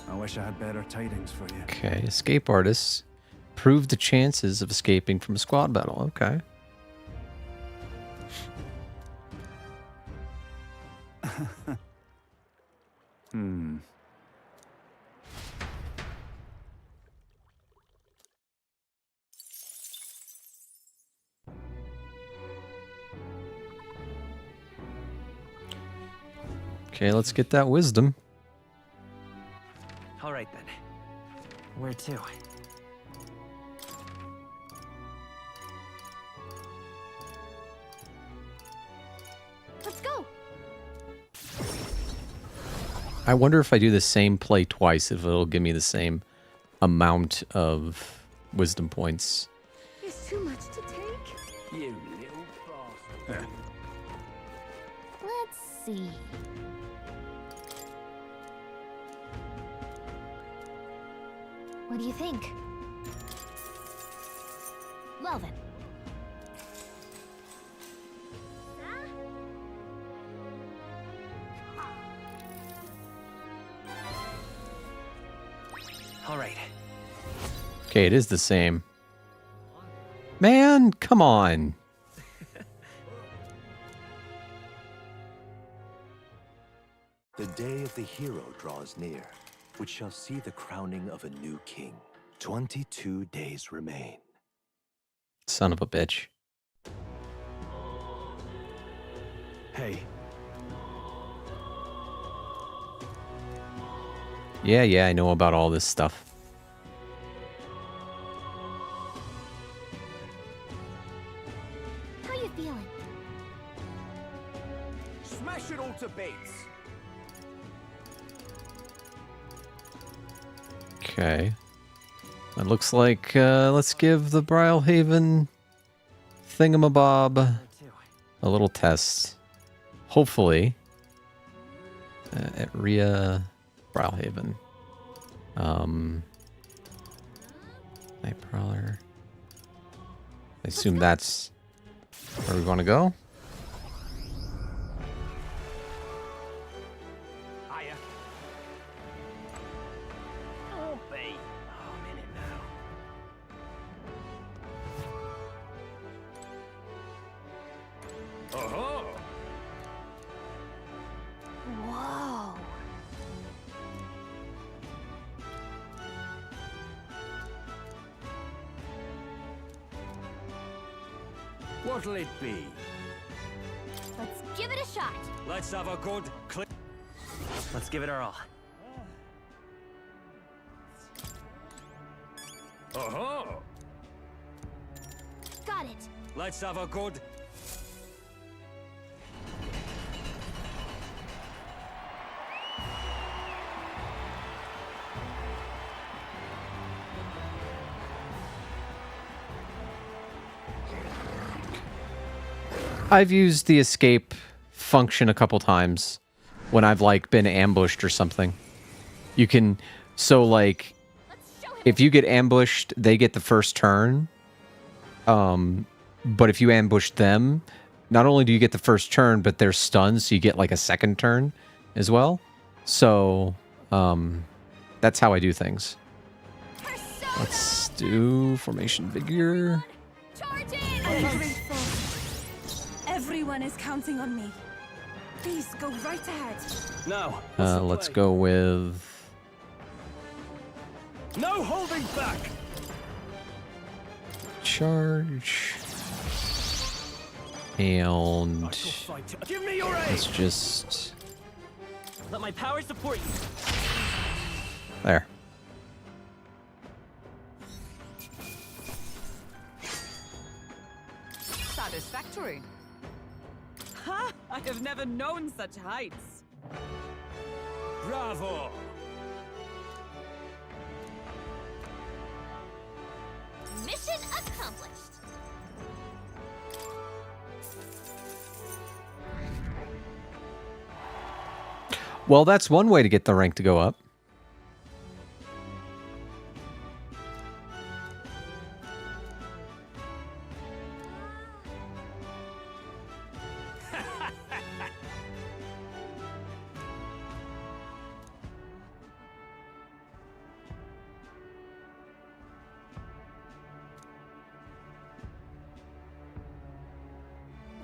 I wish I had better tidings for you. Okay, escape artists. Prove the chances of escaping from a squad battle. Okay. Okay, let's get that wisdom. All right then. Where to? Let's go. I wonder if I do the same play twice, if it'll give me the same amount of wisdom points. It's too much to take. You little bastard. Let's see. What do you think? Well then. All right. Okay, it is the same. Man, come on. The day of the hero draws near, which shall see the crowning of a new king. 22 days remain. Son of a bitch. Hey. Yeah, I know about all this stuff. How you feeling? Smash it all to bits. Okay. It looks like, let's give the Brylehaven thingamabob a little test. Hopefully. At Rhea Brylehaven. Night Prowler. I assume that's where we want to go. Whoa. What'll it be? Let's give it a shot. Let's have a good clip. Let's give it our all. Oh-ho! Got it. Let's have a good... I've used the escape function a couple times when I've like been ambushed or something. You can, so like, if you get ambushed, they get the first turn. But if you ambush them, not only do you get the first turn, but they're stunned, so you get like a second turn as well. So, that's how I do things. Let's do formation vigor. Everyone is counting on me. Please go right ahead. No. Let's go with... No holding back! Charge. And... Give me your aid! Let's just... Let my power support you. There. Satisfactory. Ha! I have never known such heights. Bravo! Mission accomplished. Well, that's one way to get the rank to go up.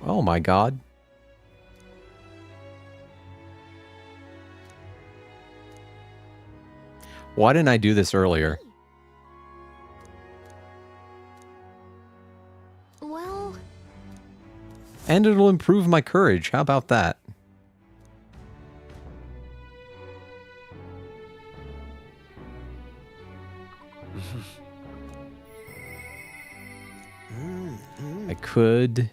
Oh my god. Why didn't I do this earlier? Well... And it'll improve my courage. How about that? I could,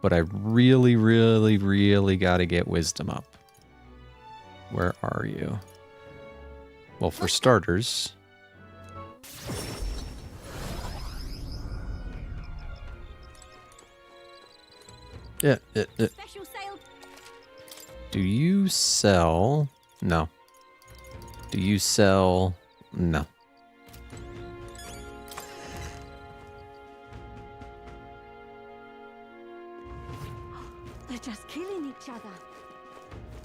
but I really, really, really got to get wisdom up. Where are you? Well, for starters... Yeah. Do you sell... No. Do you sell... No. They're just killing each other.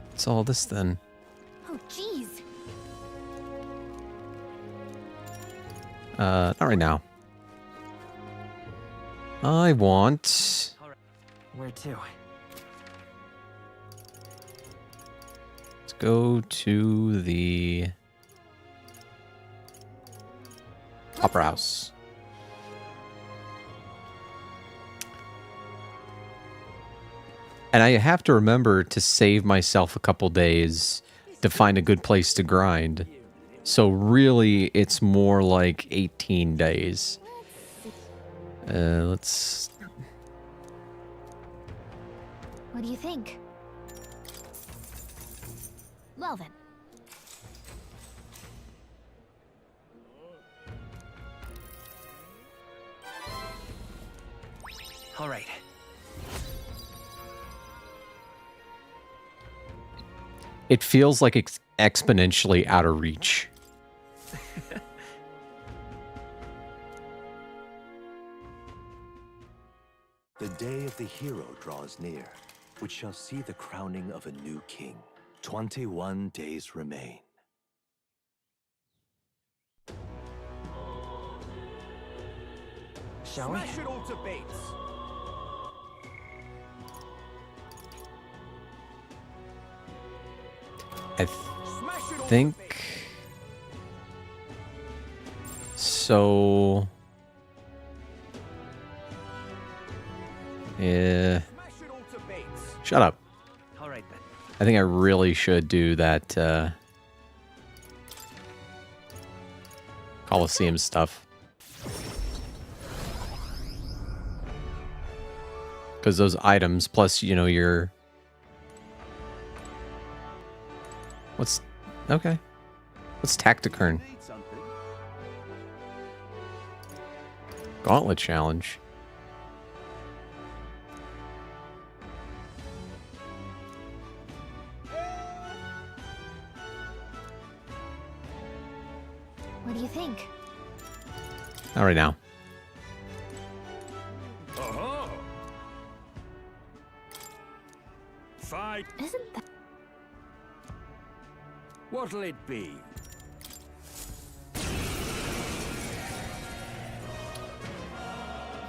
What's all this then? Oh, jeez. Not right now. I want... Where to? Let's go to the... Opera House. And I have to remember to save myself a couple days to find a good place to grind. So really, it's more like 18 days. Let's... What do you think? Well then. All right. It feels like it's exponentially out of reach. The day of the hero draws near, which shall see the crowning of a new king. 21 days remain. Shall we? Smash it all to bits. I think... So... Yeah. Shut up. All right then. I think I really should do that Colosseum stuff. Because those items, plus, you know, your... What's... Okay. What's Tacticurn? Gauntlet challenge. What do you think? Not right now. Uh-huh. Fight. Isn't that... What'll it be?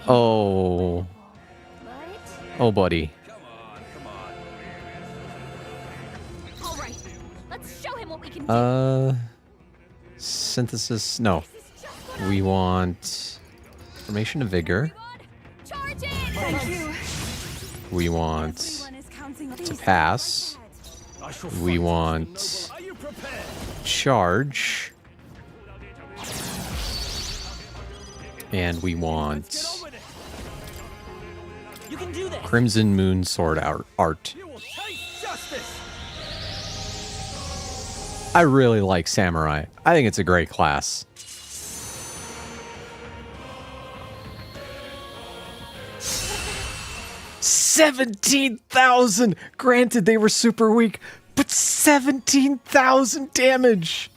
Oh. Oh, buddy. All right, let's show him what we can do. Synthesis. No. We want Formation of Vigor. Thank you. We want to pass. We want charge. And we want Crimson Moon Sword art. I really like Samurai. I think it's a great class. 17,000! Granted, they were super weak, but 17,000 damage!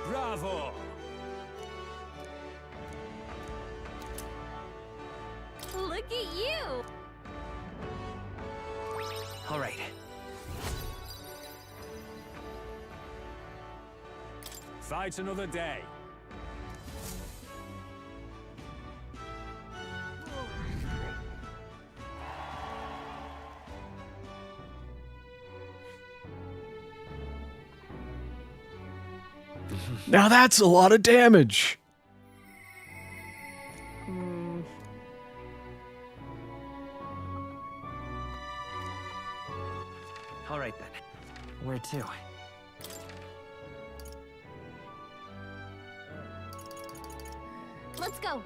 Bravo! Look at you! All right. Fight another day. Now that's a lot of damage! All right then. Where to? Let's go.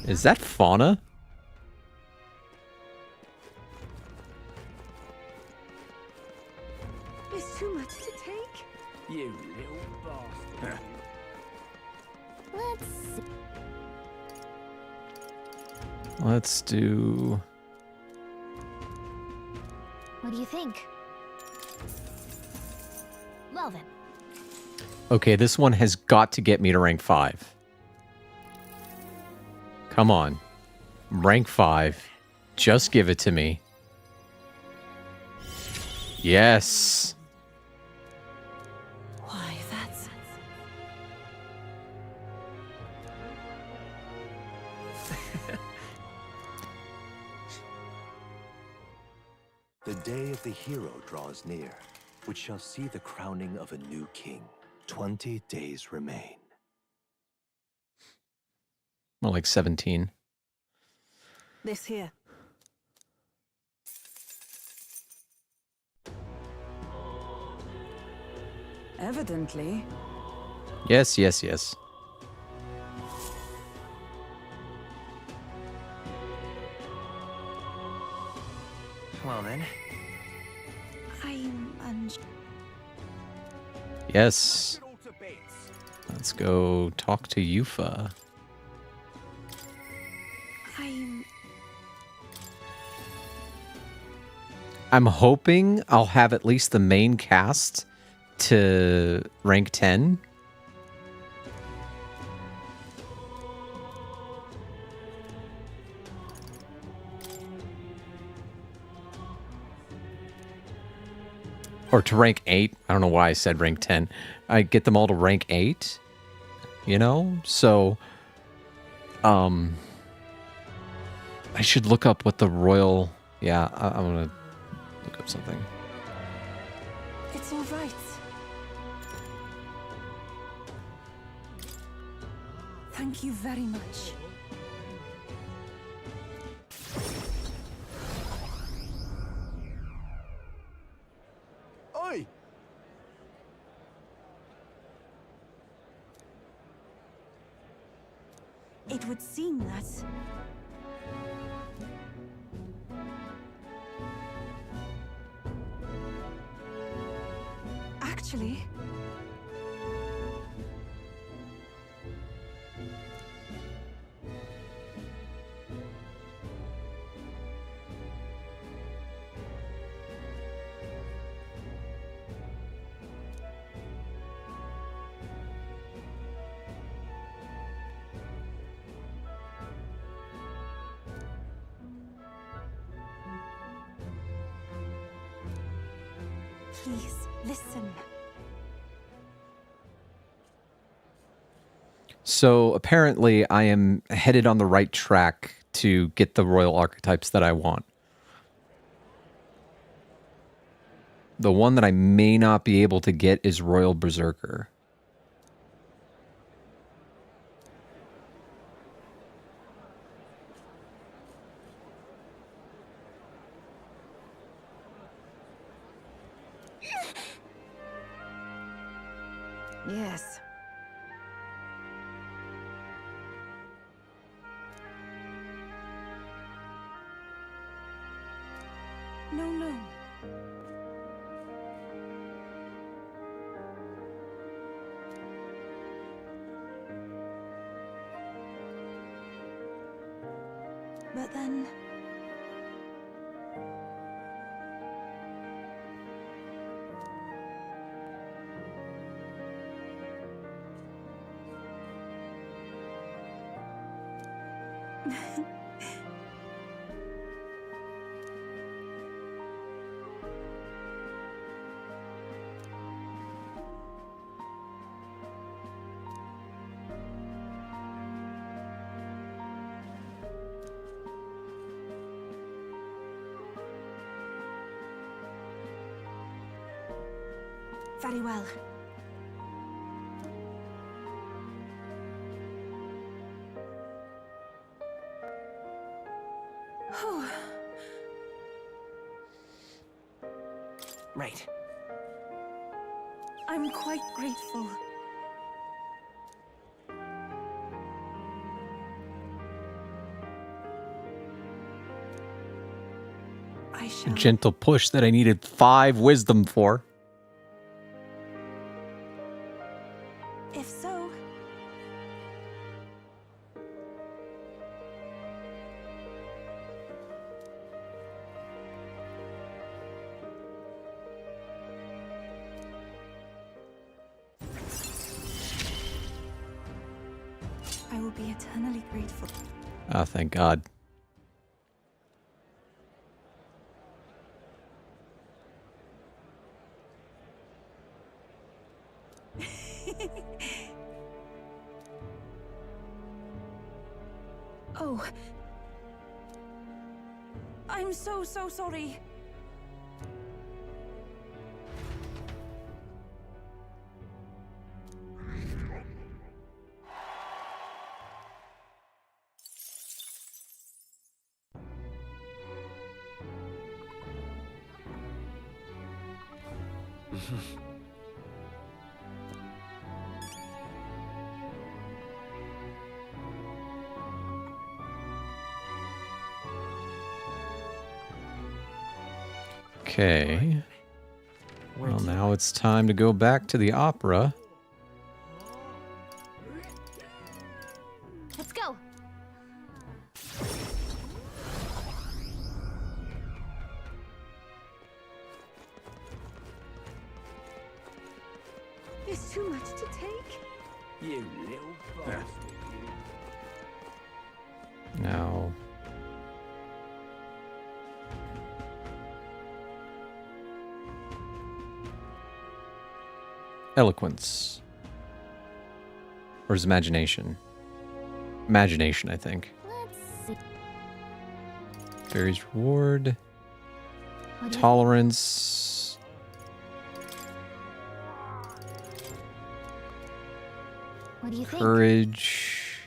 Is that Fauna? It's too much to take. You little bastard. Let's see. Let's do... What do you think? Well then. Okay, this one has got to get me to rank 5. Come on. Rank 5. Just give it to me. Yes. Why, that's... The day of the hero draws near, which shall see the crowning of a new king. 20 days remain. More like 17. This here. Evidently. Yes, yes, yes. Well then. I'm Yes. Let's go talk to Yufa. I'm hoping I'll have at least the main cast to rank 10. Or to rank 8. I don't know why I said rank 10. I get them all to rank 8. You know? So, I should look up what the royal... Yeah, I'm going to look up something. It's all right. Thank you very much. Oi! It would seem that... Actually... Please, listen. So apparently I am headed on the right track to get the royal archetypes that I want. The one that I may not be able to get is Royal Berserker. Yes. No, no. But then... Very well. Right. I'm quite grateful. I A shall... gentle push that I needed 5 wisdom for. If so... I will be eternally grateful. Oh, thank God. Oh. I'm so sorry. Okay. Well, now it's time to go back to the opera. Let's go. There's too much to take. You little bastard. Now... Eloquence. Or is imagination? Imagination, I think. Let's see. Fairy's reward. What do you Tolerance. What do you think? Courage.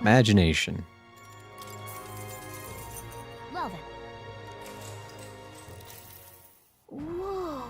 Imagination. Well then. Whoa.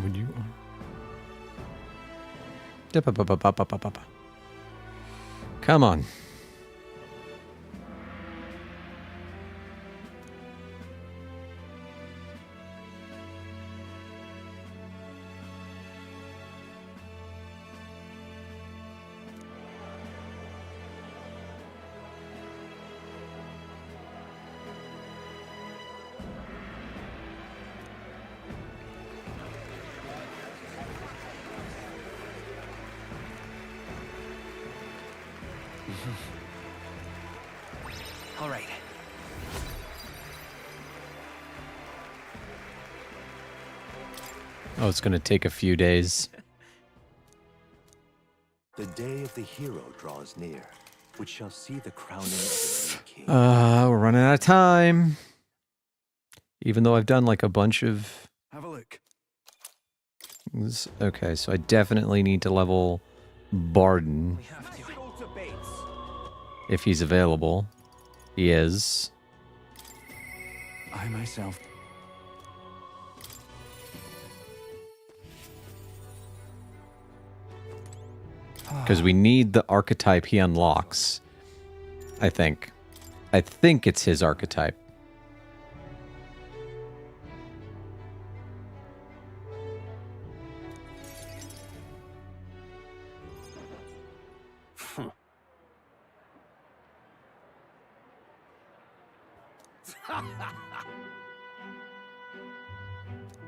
Would you? Come on. All right. Oh, it's going to take a few days. The day of the hero draws near, which shall see the crowning of the new king. We're running out of time. Even though I've done like a bunch of... Have a look. Okay, so I definitely need to level Barden. If he's available. He is. I myself... Because we need the archetype he unlocks. I think. I think it's his archetype.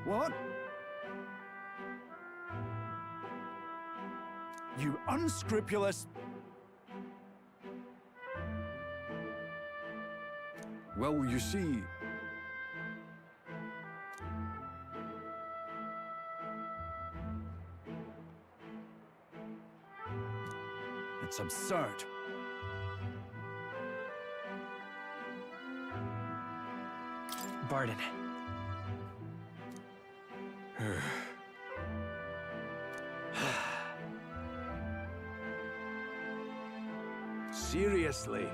What? You unscrupulous... Well, you see... It's absurd. Barden. Seriously.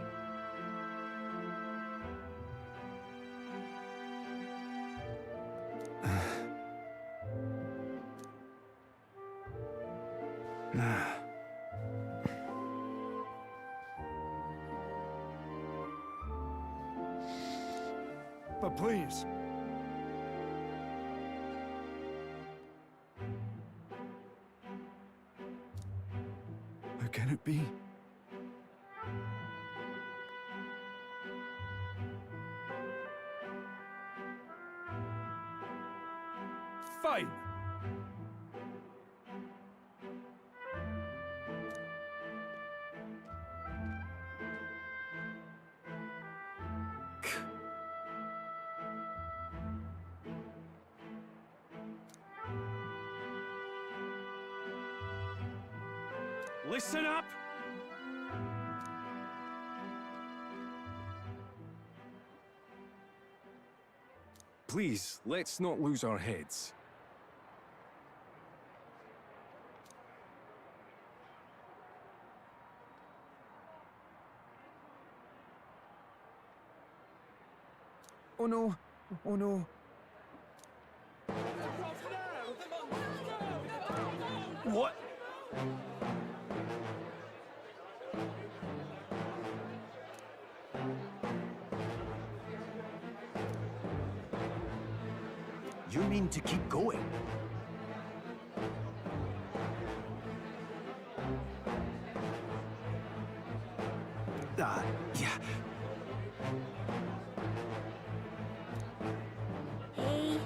But please. How can it be? Fine. Listen up! Please, let's not lose our heads. Oh no. Oh no. What? You mean to keep going? Yeah. Hey.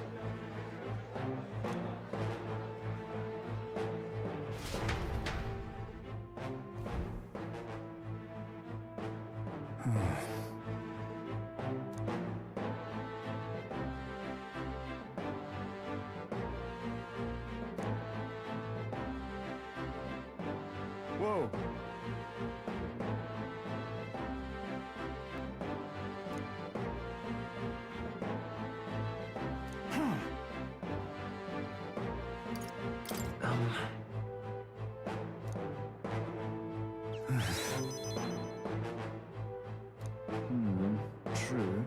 Whoa. True.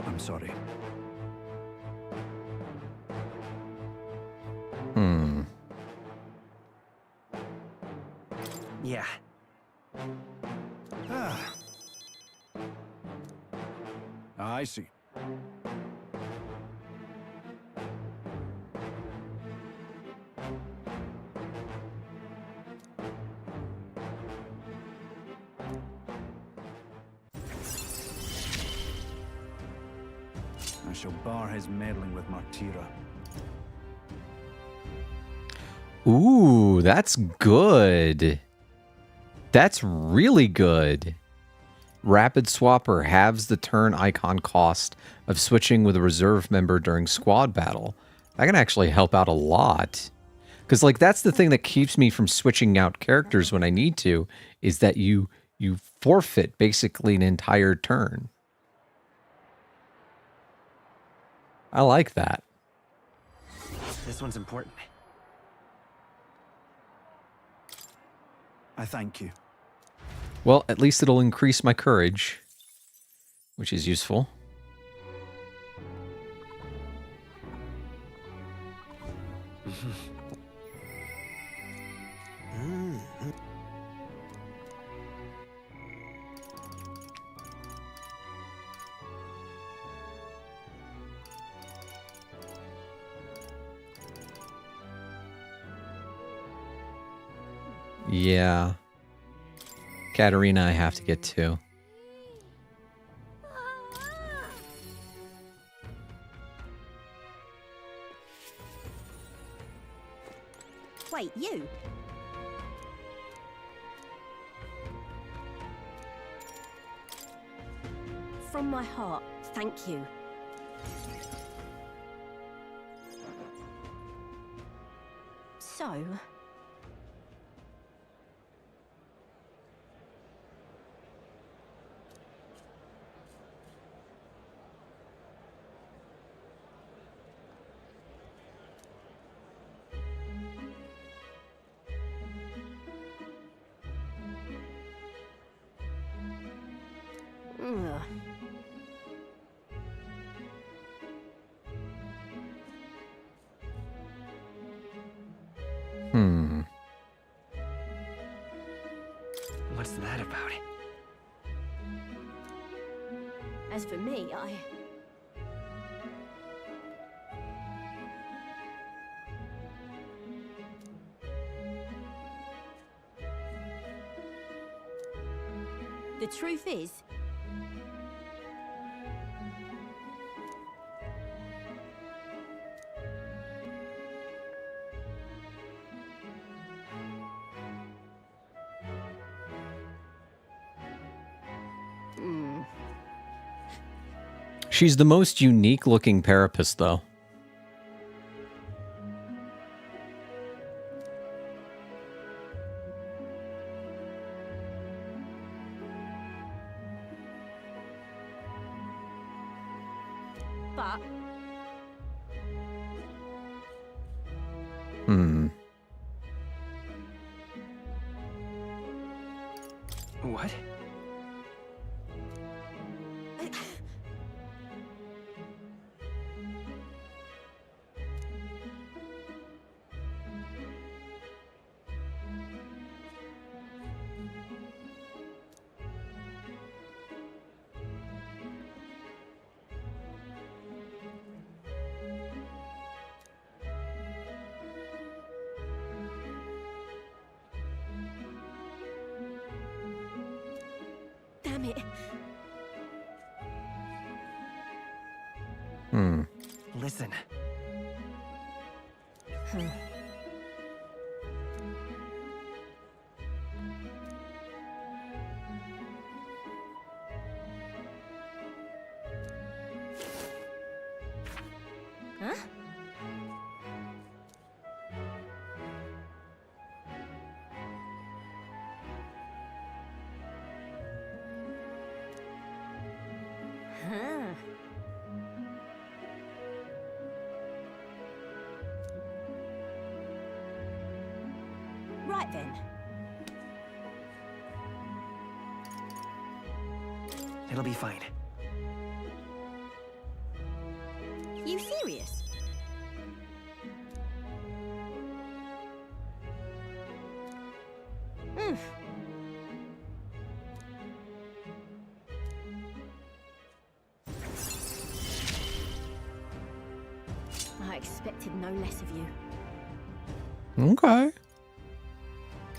I'm sorry. Yeah. I see. I shall bar his meddling with Martira. Ooh, that's good. That's really good. Rapid Swapper halves the turn icon cost of switching with a reserve member during squad battle. That can actually help out a lot. Because, like, that's the thing that keeps me from switching out characters when I need to, is that you forfeit basically an entire turn. I like that. This one's important. I thank you. Well, at least it'll increase my courage, which is useful. Yeah. Katarina, I have to get to. Wait, you? From my heart, thank you. So... Ugh. What's that about? As for me, the truth is... She's the most unique looking Parapus, though. But... What? Damn it. Listen. Huh? Huh. Right then. It'll be fine. You serious? I expected no less of you. Okay.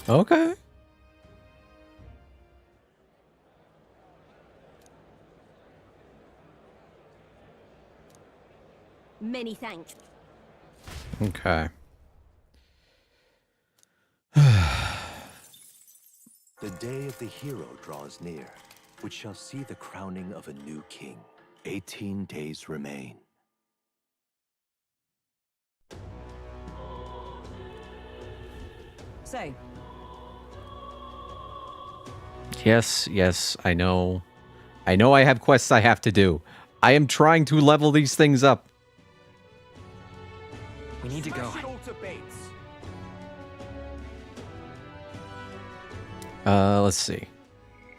Okay. Many thanks. Okay. The day of the hero draws near. which shall see the crowning of a new king. 18 days remain. Say, Yes, yes, I know. I know I have quests I have to do. I am trying to level these things up. We need to go. Let's see.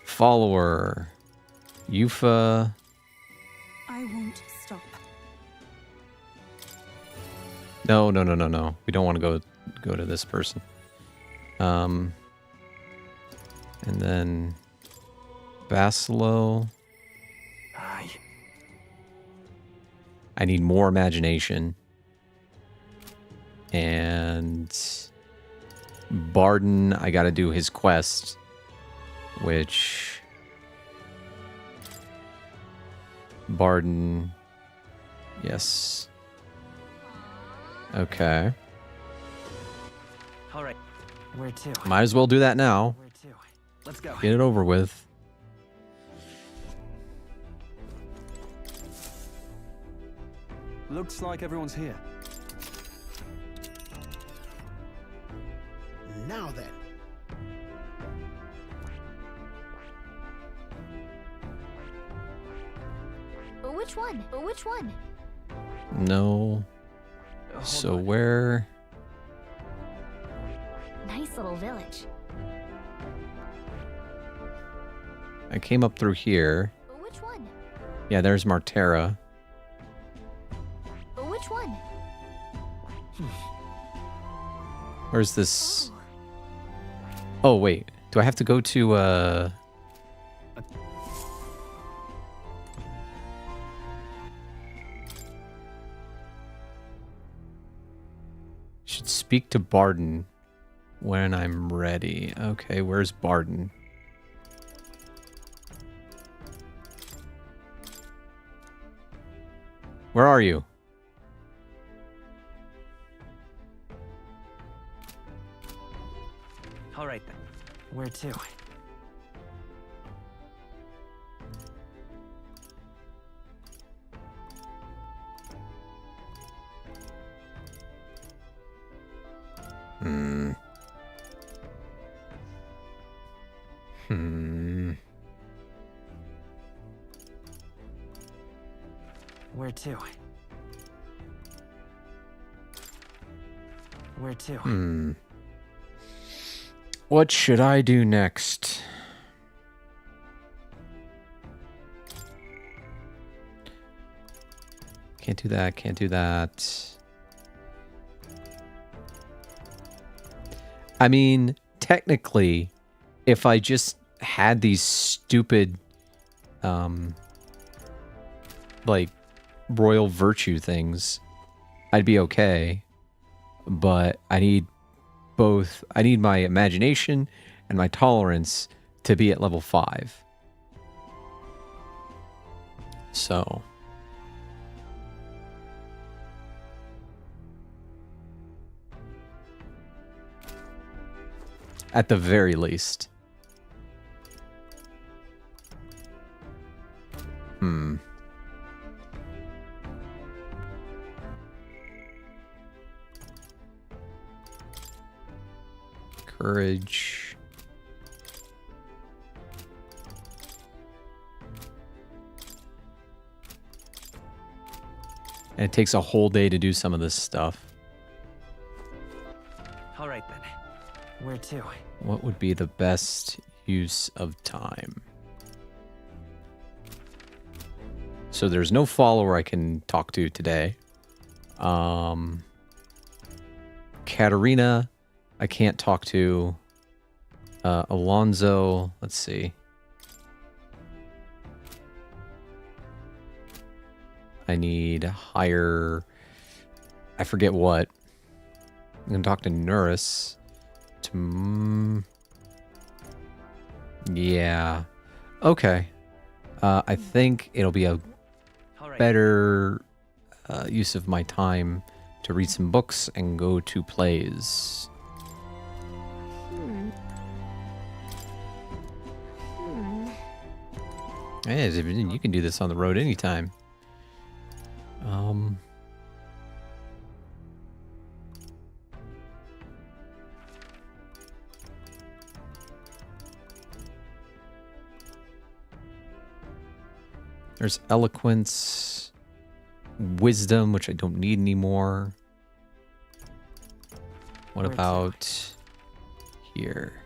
Follower. Yufa. I won't stop. No. We don't want to go to this person. And then Basilo. Aye. I need more imagination. And Barden, I gotta do his quest, which Barden, yes. Okay. All right. Where to? Might as well do that now. Where to? Let's go. Get it over with. Looks like everyone's here. Now then. Which one? Which one? No. So where? Nice little village. I came up through here. Which one? Yeah, there's Martera. Which one? Where's this? Oh, wait. Do I have to go to, should speak to Barden when I'm ready. Okay, where's Barden? Where are you? All right then. Where to? Where to? Where to? What should I do next? Can't do that, can't do that. I mean, technically, if I just had these stupid, like, royal virtue things, I'd be okay. But I need both. I need my imagination and my tolerance to be at level 5. So. At the very least. Courage. And it takes a whole day to do some of this stuff. All right then. Where to? What would be the best use of time? So there's no follower I can talk to today. Katarina, I can't talk to. Alonzo, let's see. I need higher. I forget what. I'm gonna talk to Nuris. Yeah. Okay. I think it'll be a better use of my time to read some books and go to plays. Hey, you can do this on the road anytime. There's eloquence, wisdom, which I don't need anymore. What about here?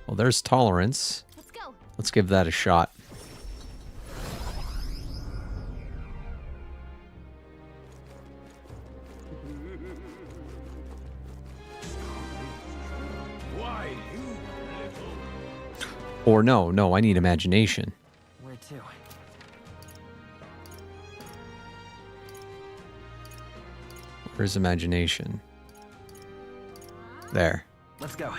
Well, there's tolerance. Let's go. Let's give that a shot. Why, you little... Or no, I need imagination. Where to? Where's imagination? There. Let's go.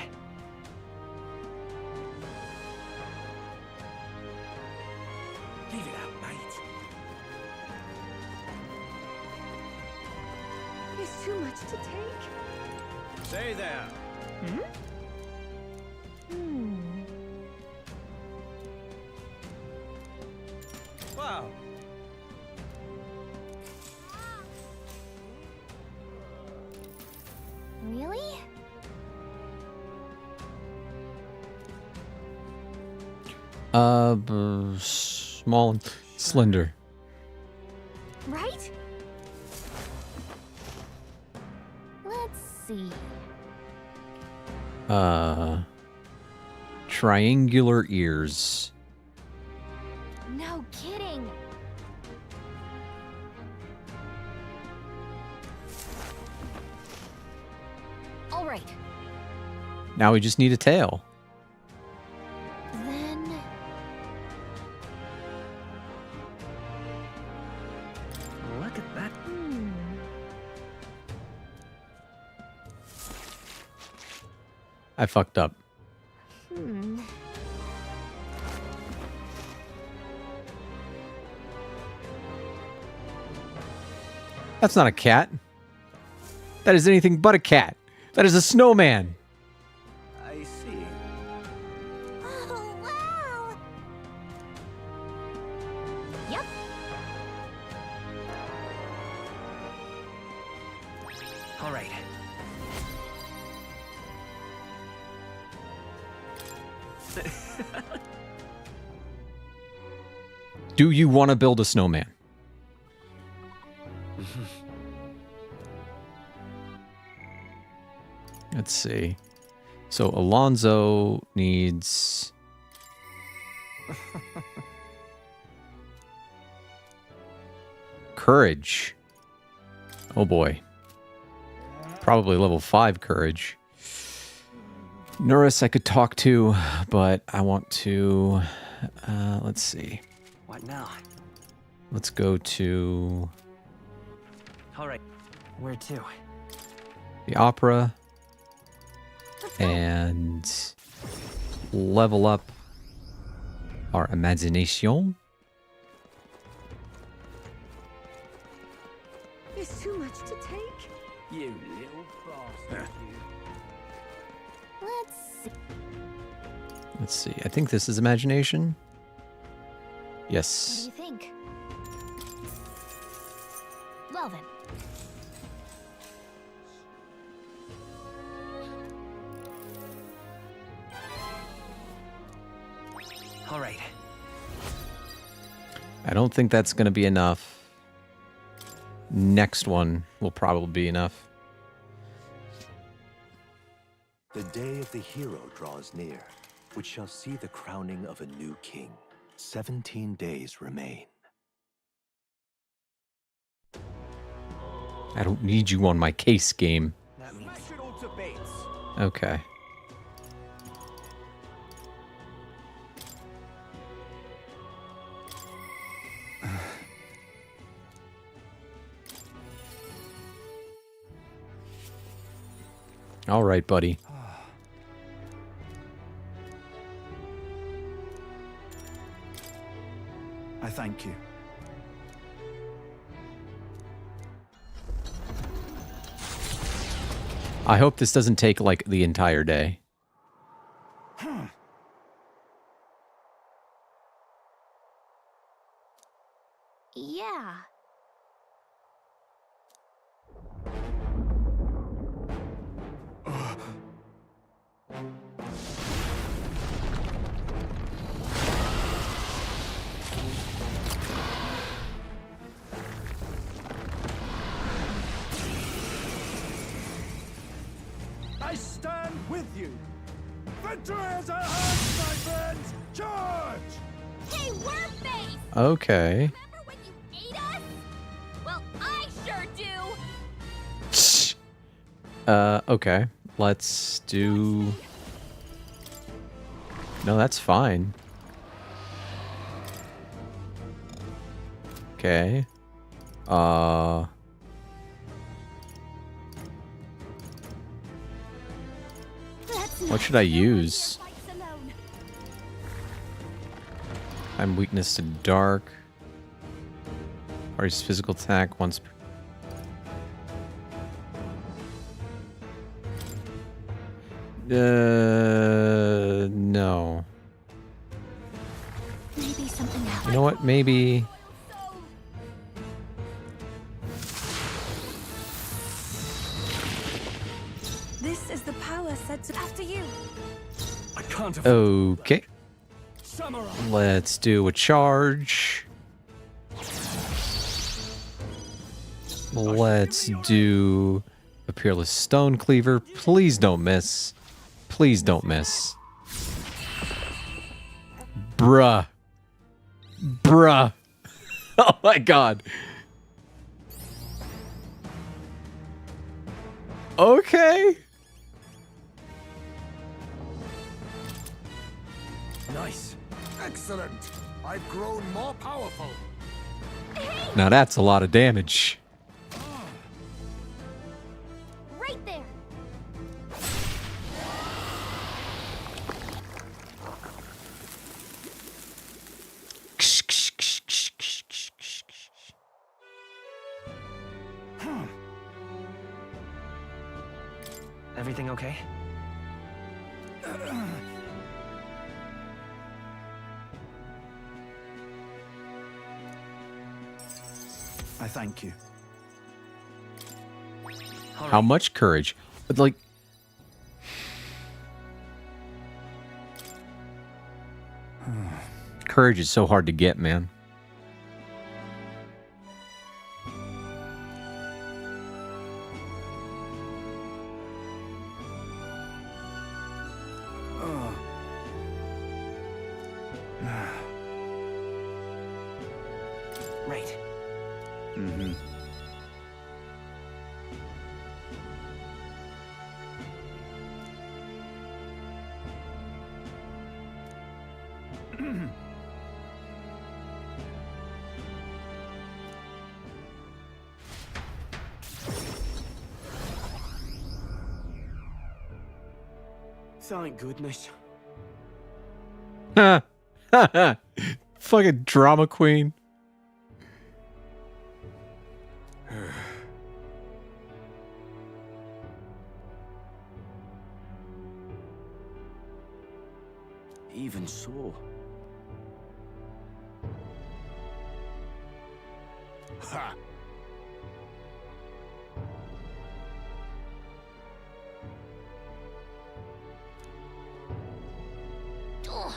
Leave it out, mate. There's too much to take. Stay there. Wow. Really? Small and slender. Right? Let's see. Triangular ears. No kidding. All right. Now we just need a tail. Then Look at that. I fucked up. That's not a cat. That is anything but a cat. That is a snowman. I see. Oh, wow. Yep. All right. Do you want to build a snowman? Let's see. So Alonzo needs... courage. Oh boy. Probably level 5 courage. Norris I could talk to, but I want to... let's see. What now? Let's go to All right. Where to? the opera and level up our imagination. There's too much to take. You little bastard, you. Let's see. Let's see. I think this is imagination. What do Yes. you think? Well then. All right. I don't think that's going to be enough. Next one will probably be enough. The day of the hero draws near, which shall see the crowning of a new king. 17 days remain. I don't need you on my case game. That means Smash it all to bits. Okay. All right, buddy. I thank you. I hope this doesn't take like the entire day. Yeah. I stand with you. Victory is at hand, my friends. Charge! Hey, Wormface! Okay. Remember when you ate us? Well, I sure do. Okay. Let's do... No, that's fine. Okay. What should I use? I'm weakness to dark. Party's physical attack once per... No. Maybe something else. You know what? Maybe... This is the power set to after you. I can't Okay. Samurai. Let's do a charge. Let's do a Peerless Stone Cleaver. Please don't miss. Please don't miss. Bruh. Bruh. Oh my god. Okay. Nice. Excellent. I've grown more powerful. Now that's a lot of damage. Right there. Everything okay? I thank you. How much courage? But like... Courage is so hard to get, man. Right. Mm-hmm. Thank goodness. Fucking drama queen. Even so. Ha! Ugh.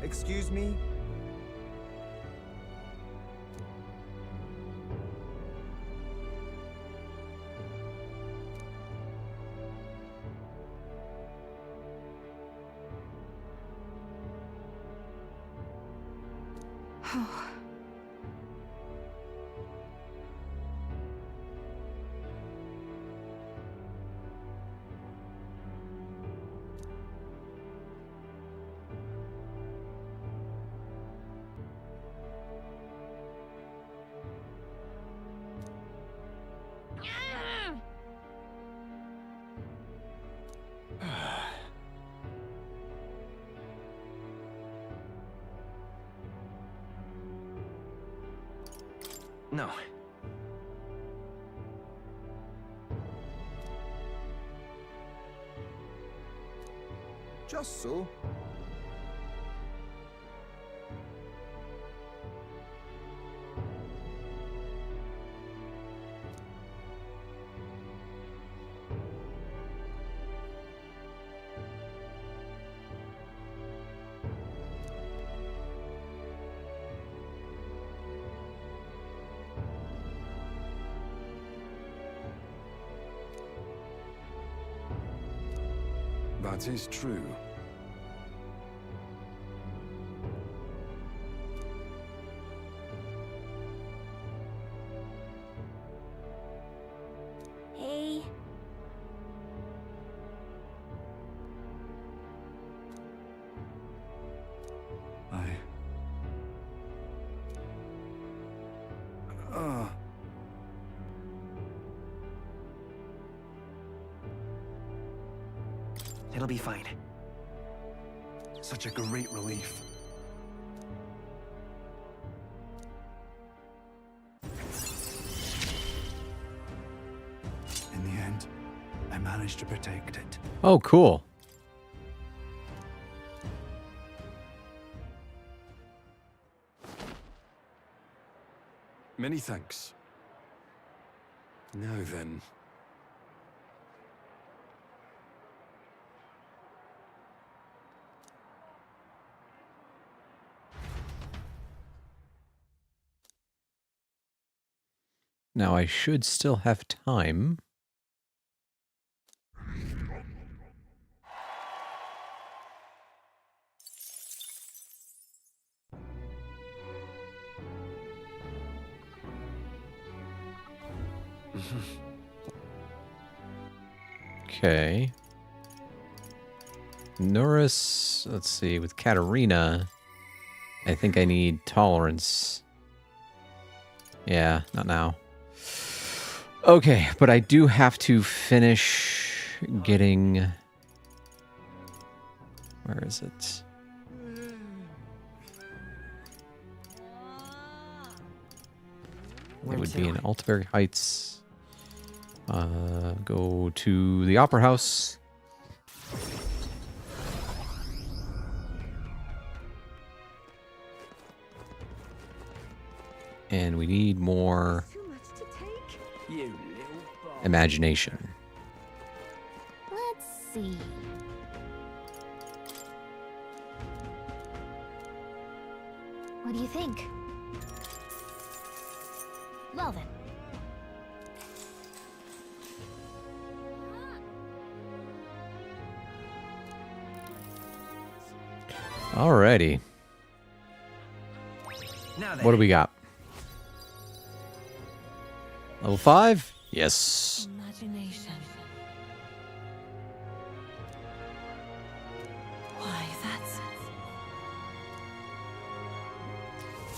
Excuse me? No. Just so. That is true. Hey. It'll be fine. Such a great relief. In the end, I managed to protect it. Oh, cool. Many thanks. Now then. Now I should still have time. Okay. Norris, let's see, with Katarina, I think I need tolerance. Yeah, not now. Okay, but I do have to finish getting... Where is it? It would be in Altaberry Heights. Go to the Opera House. And we need more imagination. Let's see. What do you think? Well then. Alrighty. Now then. What do we got? Level 5? Yes. Imagination. Why, that's...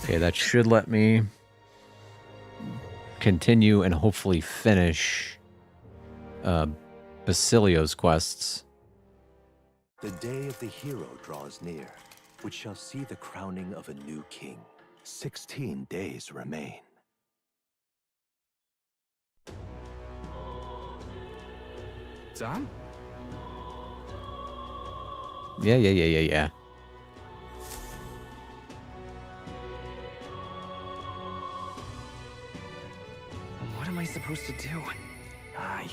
Okay, that should let me continue and hopefully finish Basilio's quests. The day of the hero draws near, which shall see the crowning of a new king. 16 days remain. Sam? Yeah. What am I supposed to do? Aye.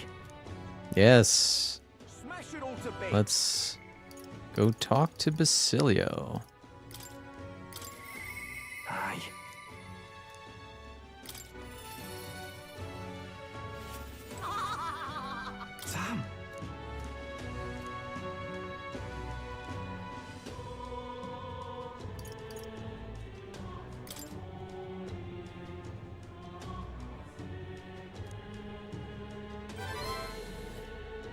Yes. Smash it all to bits. Let's go talk to Basilio. Aye. Sam?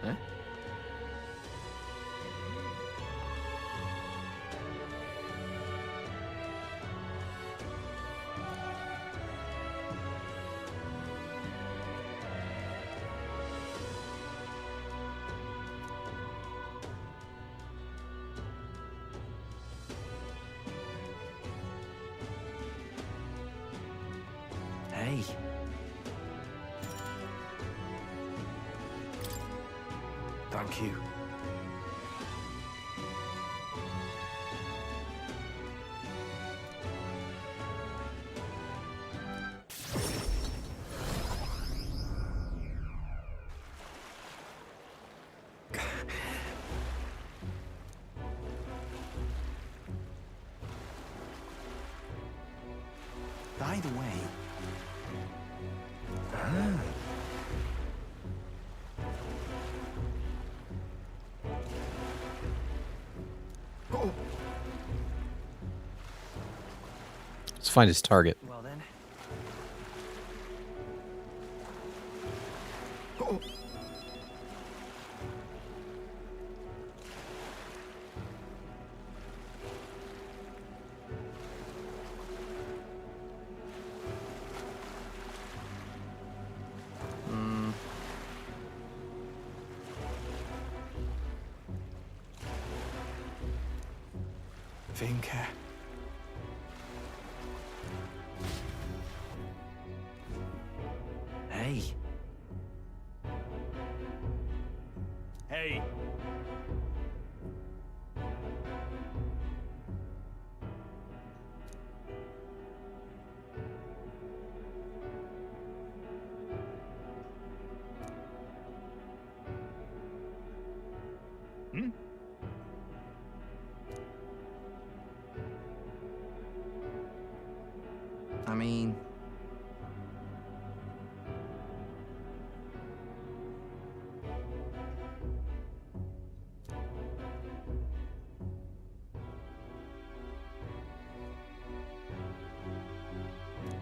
Huh? Hey. Thank you. By the way... Let's find his target. Well then. Vinker. Hey. Hey. Hmm? I mean...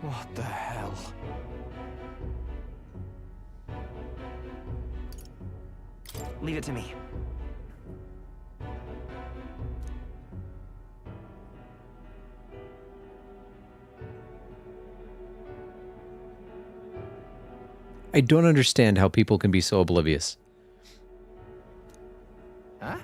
What the hell? Leave it to me. I don't understand how people can be so oblivious. Huh?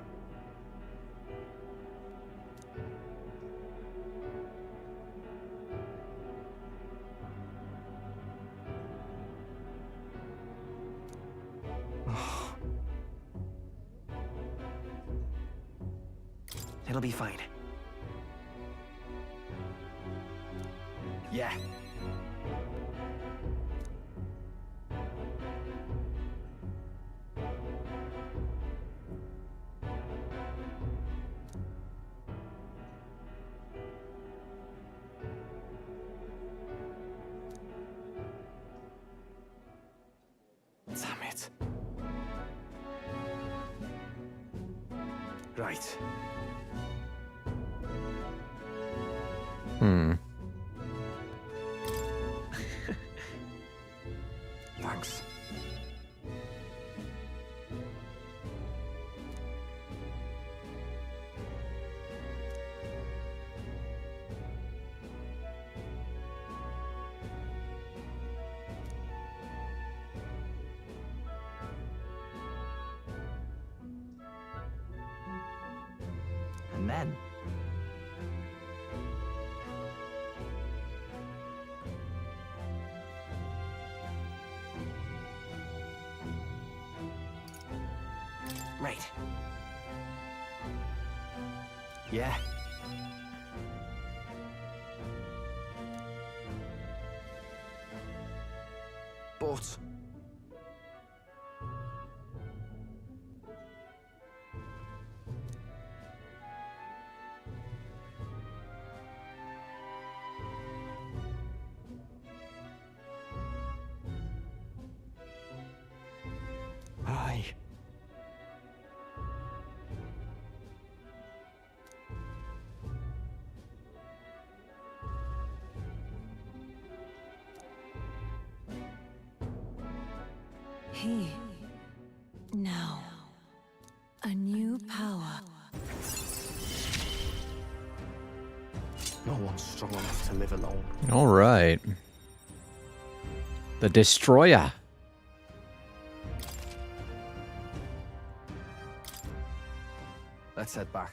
It'll be fine. Yeah. Damn it. Right. Thanks. And then... Right. Yeah. But... Aye. He. Now. A new power. No one's strong enough to live alone. All right. The Destroyer. Let's head back.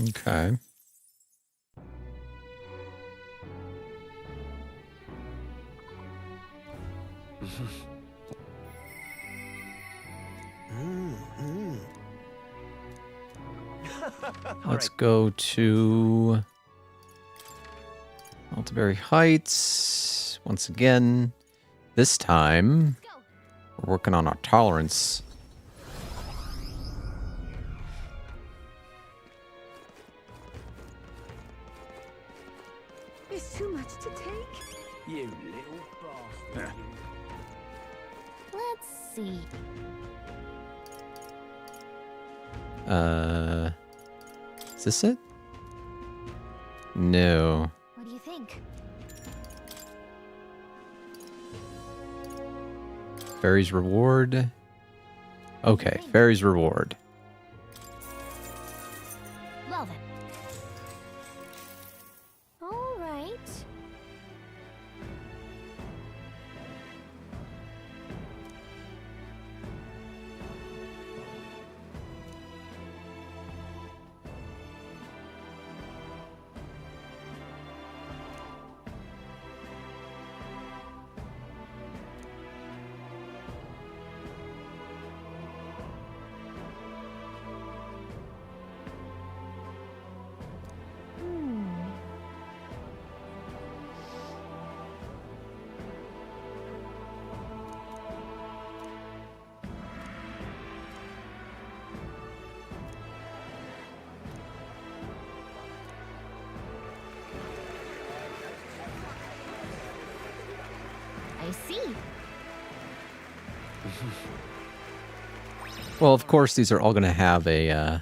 Okay. Let's go to Altaberry Heights once again. This time, we're working on our tolerance. It's too much to take. You little bastard. Let's see. Is this it? No. What do you think? Fairy's reward. Okay, Fairy's reward. Well then. All right. I see. Well, of course, these are all going to have a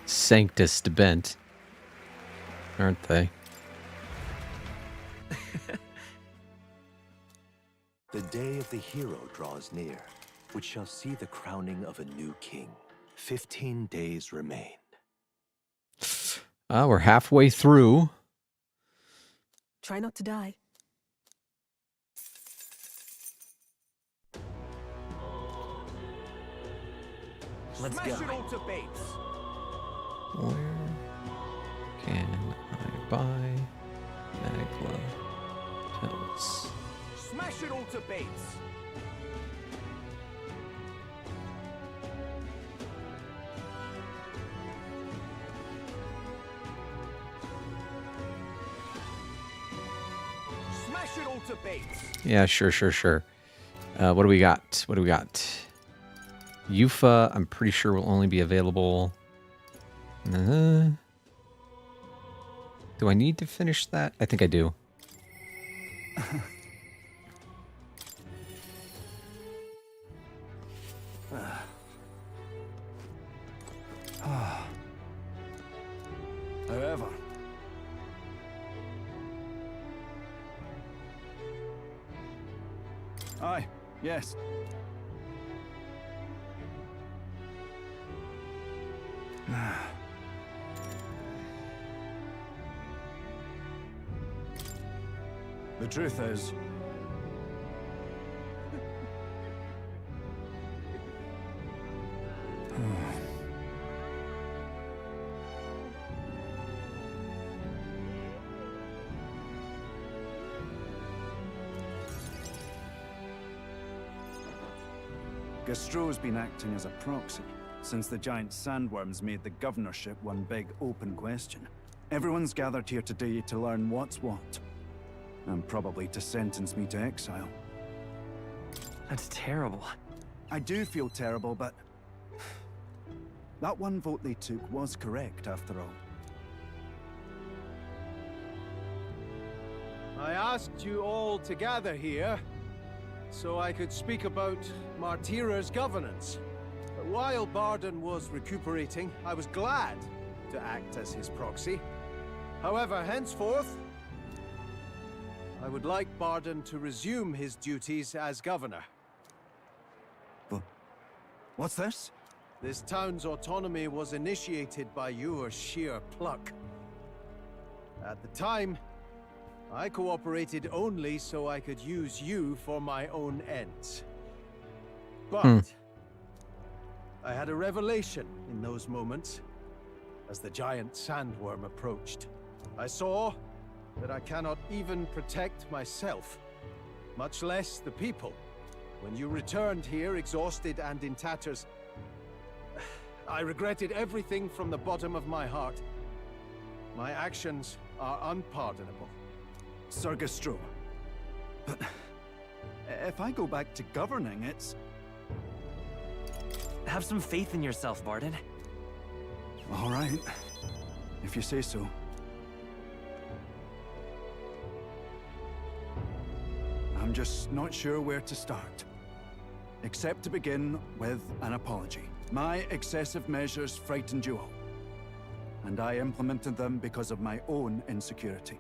Sanctus bent, aren't they? The day of the hero draws near, which shall see the crowning of a new king. 15 days remain. We're halfway through. Try not to die. Let's Smash go. it all to bits. Where can I buy Magla pills? Smash it all to bits. Smash it all to bits. Yeah, sure. What do we got? Yufa, I'm pretty sure will only be available. Do I need to finish that? I think I do. However, aye, yes. The truth is, Gastro's been acting as a proxy since the giant sandworms made the governorship one big open question. Everyone's gathered here today to learn what's what, and probably to sentence me to exile. That's terrible. I do feel terrible, but that one vote they took was correct after all. I asked you all to gather here so I could speak about Martira's governance. But while Barden was recuperating, I was glad to act as his proxy. However, henceforth, I would like Barden to resume his duties as governor. But what's this? This town's autonomy was initiated by your sheer pluck. At the time, I cooperated only so I could use you for my own ends. But I had a revelation in those moments as the giant sandworm approached. I saw that I cannot even protect myself, much less the people. When you returned here exhausted and in tatters, I regretted everything from the bottom of my heart. My actions are unpardonable. Sir Gastro. But if I go back to governing, it's... Have some faith in yourself, Barden. All right, if you say so. I'm just not sure where to start. Except to begin with an apology. My excessive measures frightened you all. And I implemented them because of my own insecurity.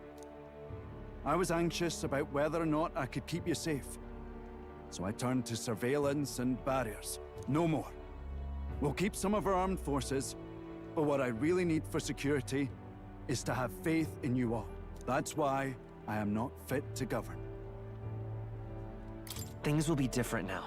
I was anxious about whether or not I could keep you safe. So I turned to surveillance and barriers. No more. We'll keep some of our armed forces, but what I really need for security is to have faith in you all. That's why I am not fit to govern. Things will be different now.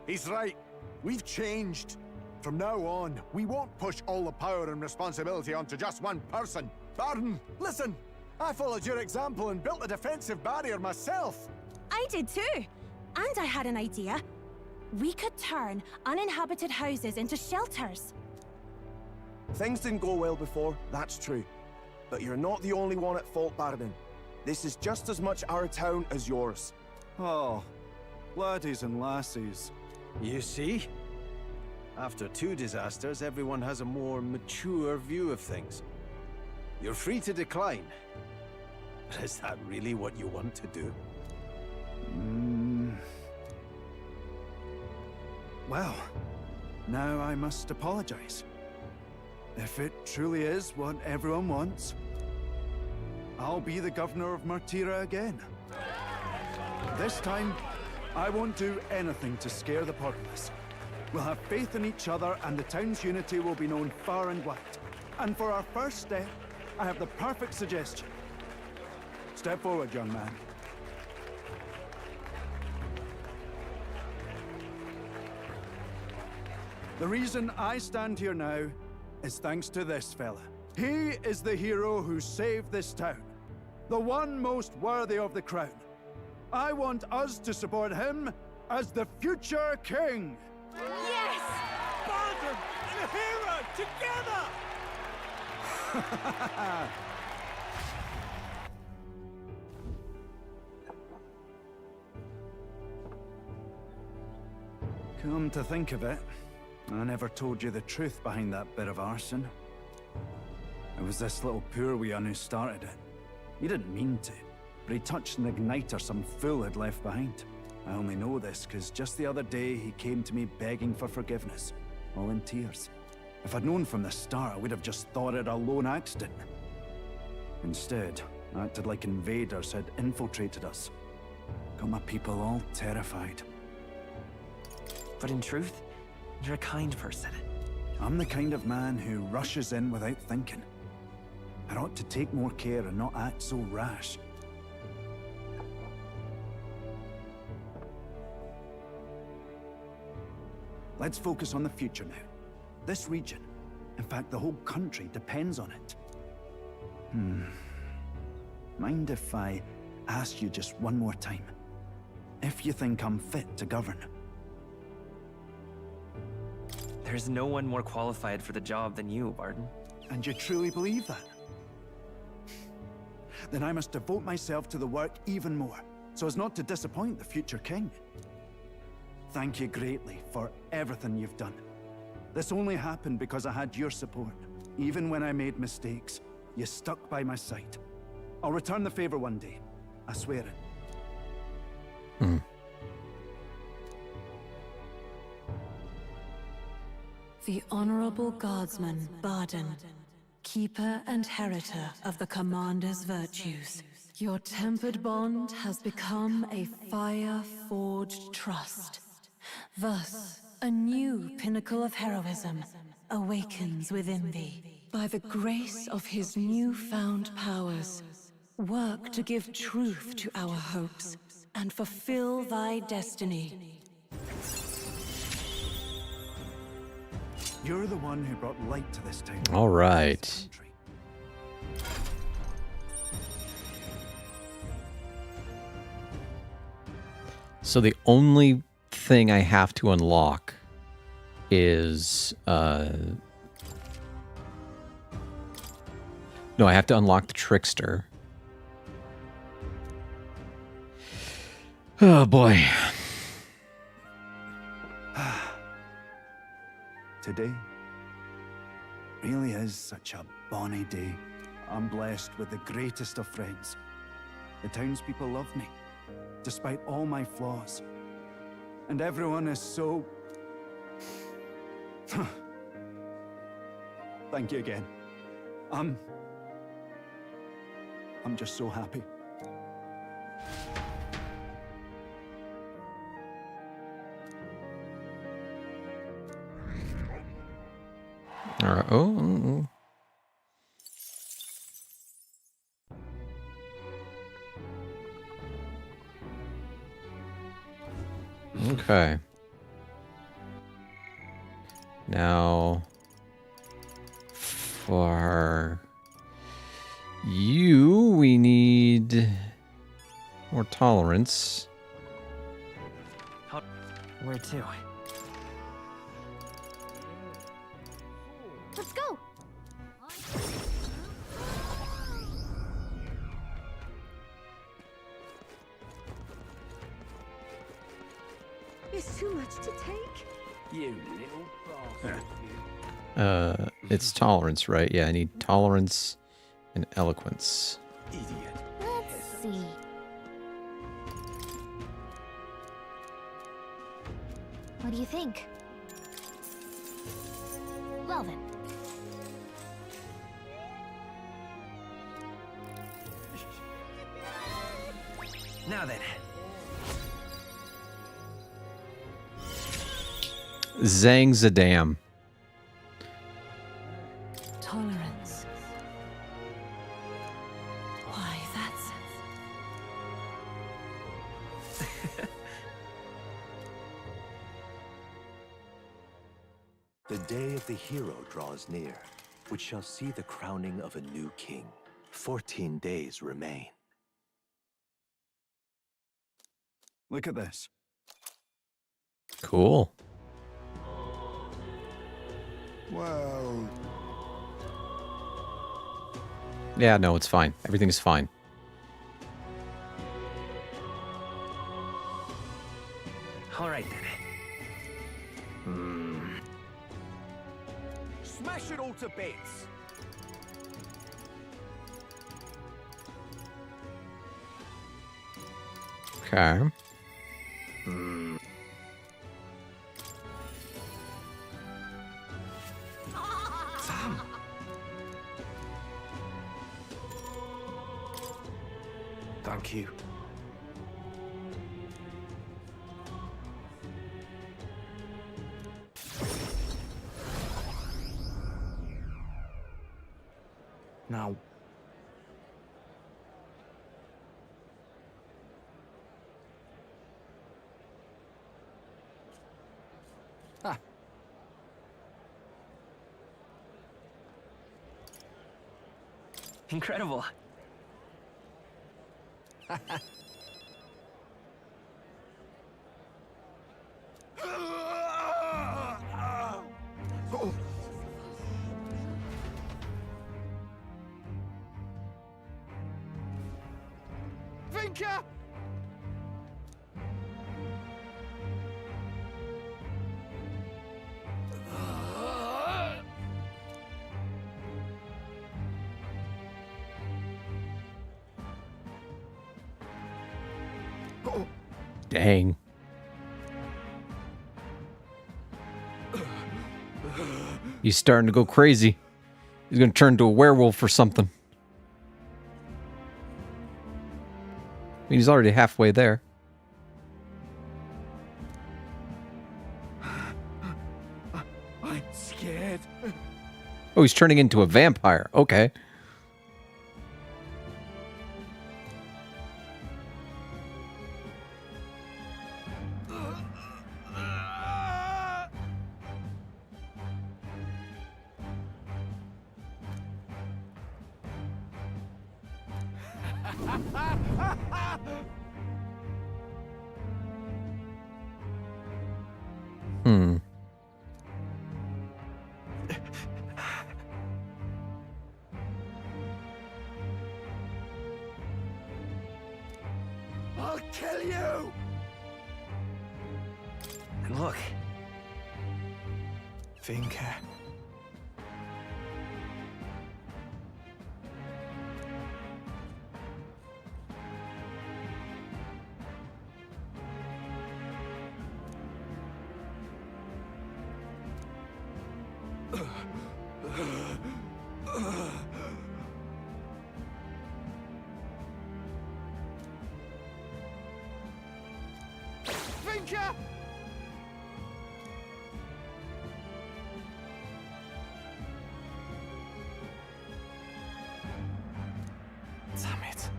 He's right. We've changed. From now on, we won't push all the power and responsibility onto just one person. Barden, listen! I followed your example and built a defensive barrier myself. I did too. And I had an idea. We could turn uninhabited houses into shelters. Things didn't go well before, that's true. But you're not the only one at fault, Barden. This is just as much our town as yours. Oh, laddies and lassies. You see? After 2 disasters, everyone has a more mature view of things. You're free to decline. But is that really what you want to do? Well, now I must apologize. If it truly is what everyone wants, I'll be the governor of Martira again. This time, I won't do anything to scare the populace. We'll have faith in each other and the town's unity will be known far and wide. And for our first step, I have the perfect suggestion. Step forward, young man. The reason I stand here now is thanks to this fella. He is the hero who saved this town. The one most worthy of the crown. I want us to support him as the future king. Yes! Barden and a hero together! Come to think of it, I never told you the truth behind that bit of arson. It was this little poor wee un who started it. He didn't mean to, but he touched an igniter some fool had left behind. I only know this because just the other day he came to me begging for forgiveness, all in tears. If I'd known from the start, I would have just thought it a lone accident. Instead, I acted like invaders had infiltrated us. Got my people all terrified. But in truth, you're a kind person. I'm the kind of man who rushes in without thinking. I ought to take more care and not act so rash. Let's focus on the future now. This region, in fact the whole country, depends on it. Mind if I ask you just one more time? If you think I'm fit to govern? There's no one more qualified for the job than you, Barden. And you truly believe that? Then I must devote myself to the work even more, so as not to disappoint the future king. Thank you greatly for everything you've done. This only happened because I had your support. Even when I made mistakes, you stuck by my side. I'll return the favor one day. I swear it. The Honorable Guardsman, Barden, Keeper and Heriter of the Commander's Virtues. Your tempered bond has become a fire-forged trust. Thus, a new pinnacle of heroism awakens within thee. By the grace of his newfound powers, work to give truth to our hopes and fulfill thy destiny. You're the one who brought light to this town. All right. So the only thing I have to unlock is No, I have to unlock the trickster. Oh boy. Today really is such a bonny day. I'm blessed with the greatest of friends. The townspeople love me, despite all my flaws. And everyone is so... Thank you again. I'm just so happy. All right. Oh. Okay. Now, for you, we need more tolerance. Where to? Let's go. It's too much to take. You little bastard. It's tolerance, right? Yeah, I need tolerance and eloquence. Idiot. Let's see. What do you think? Well then. Now then. Zangzadam. Tolerance. Why, that's... The day of the hero draws near, which shall see the crowning of a new king. 14 days remain. Look at this. Cool. Well... Yeah, no, it's fine. Everything is fine. All right then. Smash it all to bits. Okay. Thank you. Now. Ha. Incredible. Vinka! Dang. He's starting to go crazy. He's going to turn into a werewolf or something. I mean, he's already halfway there. I'm scared. Oh, he's turning into a vampire. Okay. Hmm. kill you! And look. Finka. Finka! Damn it.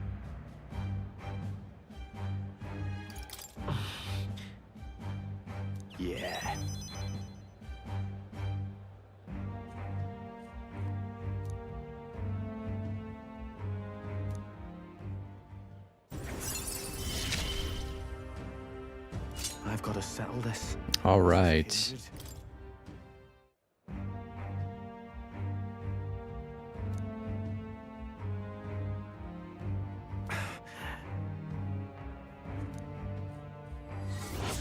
Yeah. I've got to settle this. All right.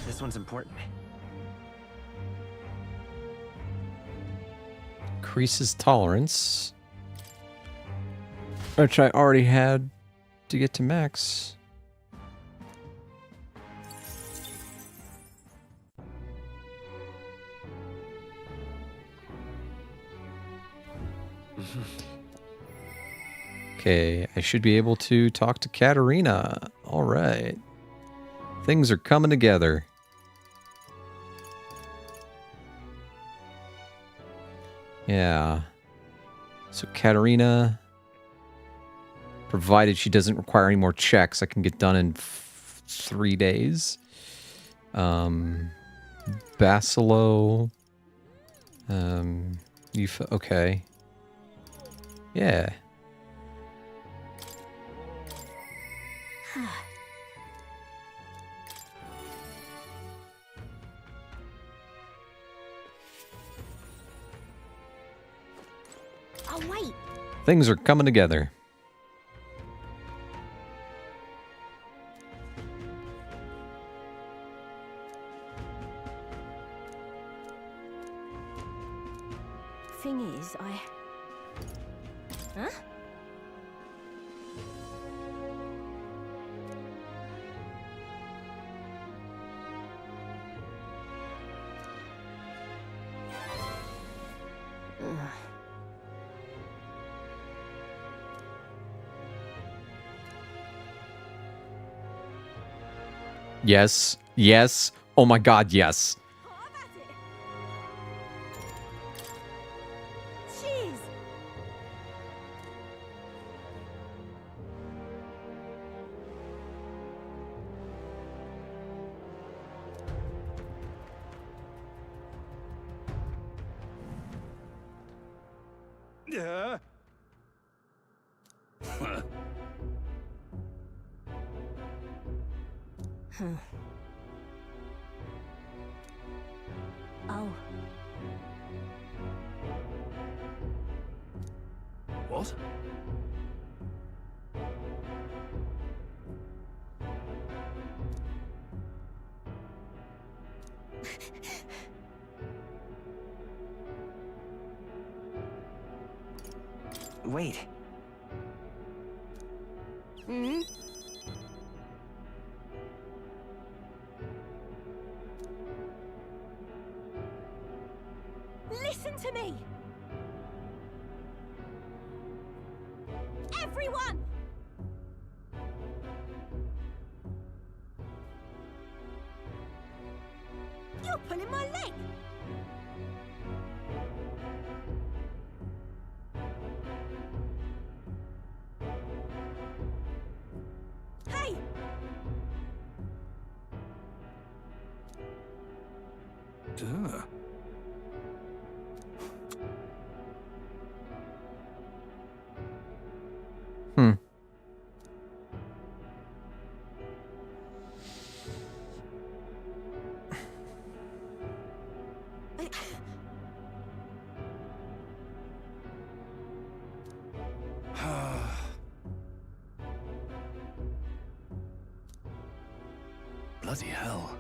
This one's important. Increases tolerance, which I already had to get to max. Okay, I should be able to talk to Katarina. All right. Things are coming together. Yeah. So Katarina, provided she doesn't require any more checks, I can get done in 3 days. Basilo. Okay. Yeah. Oh, wait. Things are coming together. Thing is, Huh? Yes. Yes. Oh my god, yes. Jeez. Yeah. Huh. Oh. What? Wait. Hmm? Listen to me! Everyone! You're pulling my leg! Hey! Duh. Hmm. Bloody hell.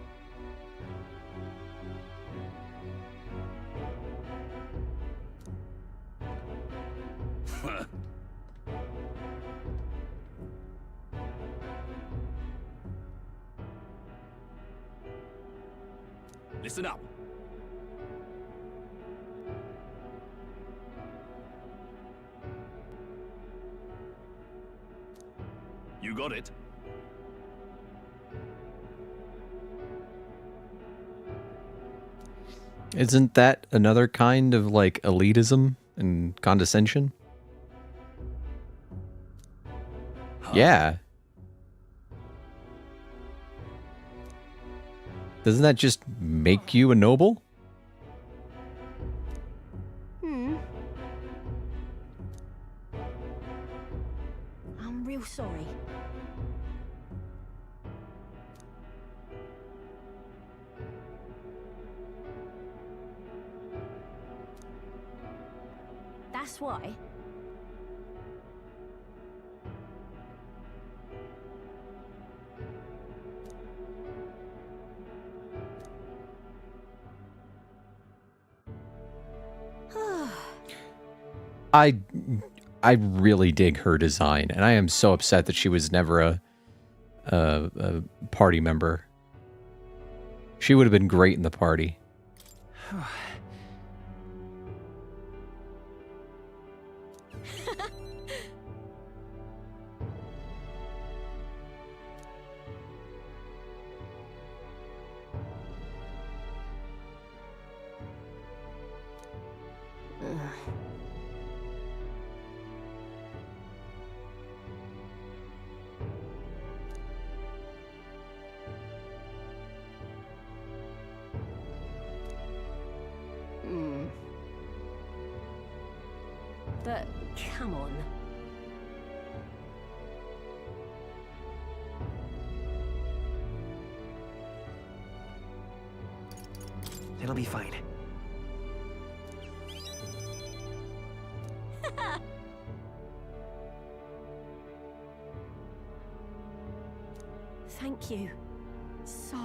Listen up. You got it. Isn't that another kind of like elitism and condescension? Yeah. Doesn't that just make you a noble? I'm real sorry. That's why. I really dig her design, and I am so upset that she was never a party member. She would have been great in the party. But come on. It'll be fine. Thank you. So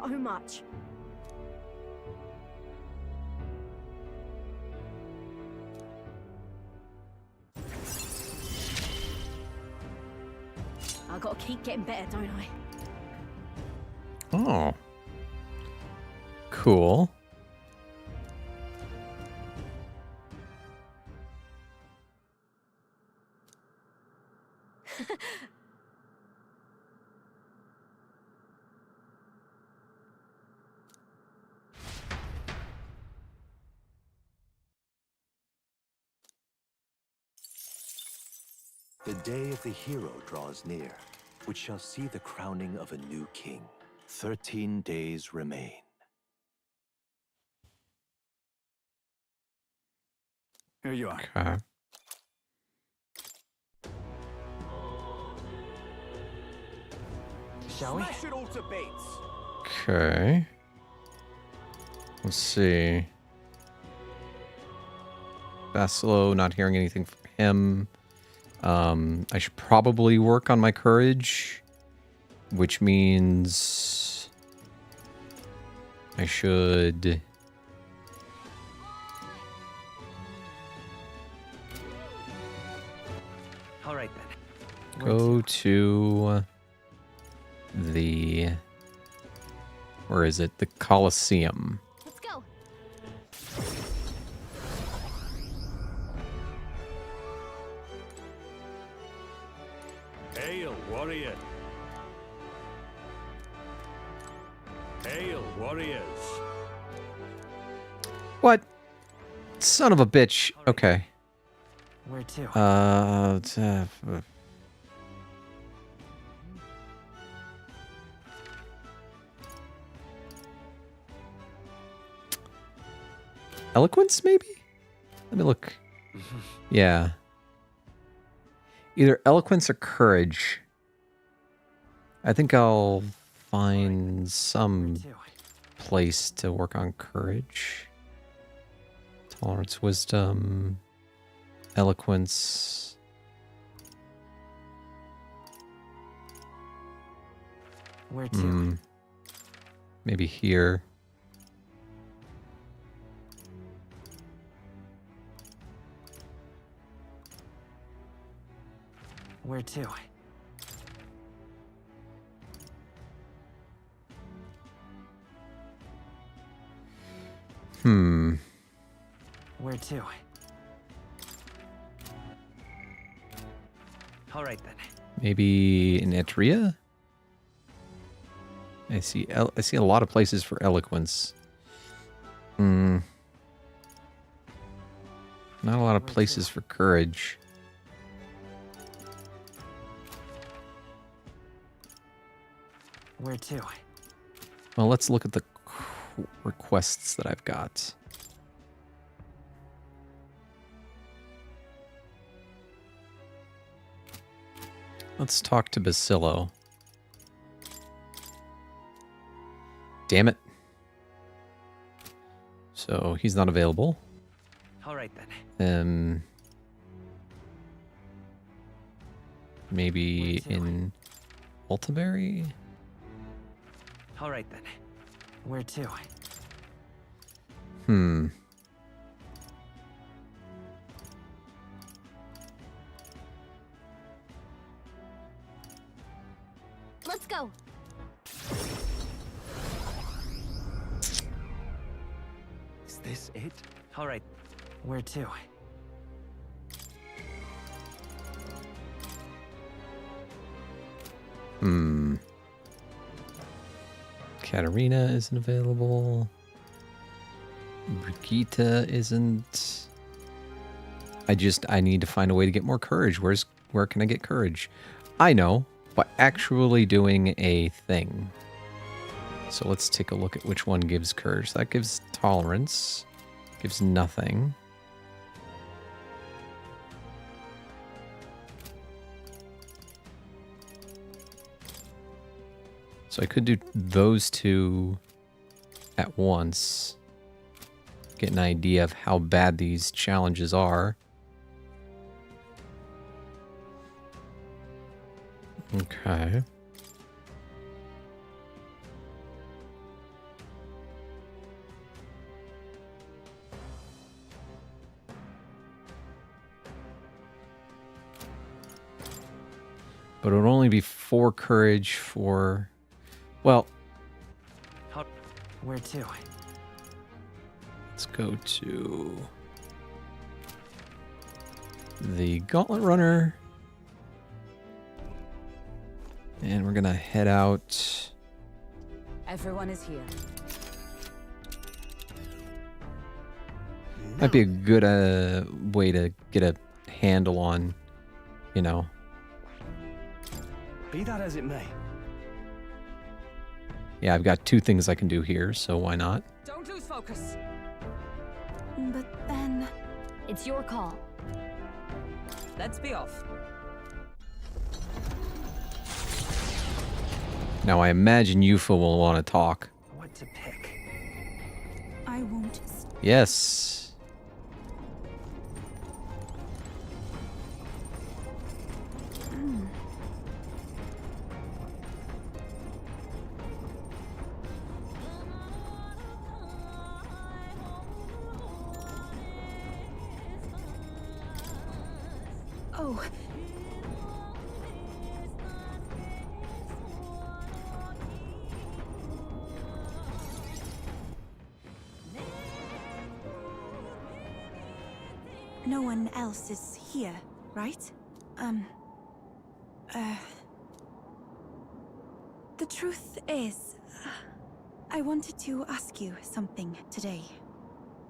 much. I gotta keep getting better, don't I? Oh. Cool. The day of the hero draws near, which shall see the crowning of a new king. 13 days remain. Here you are. Okay. Shall we? Smash it all to bits. Okay. Let's see. Basilo, not hearing anything from him. I should probably work on my courage, which means I should All right then. go to the, where is it? The Colosseum. Let's go. Hail, warrior. Hail, warriors. What? Son of a bitch. Okay. Where to? Eloquence, maybe? Let me look. Yeah. Either eloquence or courage. I think I'll find some place to work on courage. Tolerance, wisdom, eloquence. Where to? Maybe here. Where to? Where to? All right then. Maybe in Etria? I see a lot of places for eloquence. Not a lot of places for courage. Where to? Well, let's look at the requests that I've got. Let's talk to Basillo. Damn it. So he's not available. All right then. Maybe in Ultiberry? All right then. Where to? Let's go. Is this it? All right. Where to? Katarina isn't available. Brigitte isn't. I need to find a way to get more courage. Where can I get courage? I know, by actually doing a thing. So let's take a look at which one gives courage. That gives tolerance. Gives nothing. So I could do those two at once. Get an idea of how bad these challenges are. Okay. But it would only be 4 courage for... Well... Where to? Let's go to... the Gauntlet Runner. And we're gonna head out... Everyone is here. Might be a good way to get a handle on, you know... Be that as it may. Yeah, I've got 2 things I can do here, so why not? Don't lose focus. But then... It's your call. Let's be off. Now I imagine Yufa will want to talk. What to pick? I won't. Yes. Oh. No one else is here, right? The truth is, I wanted to ask you something today.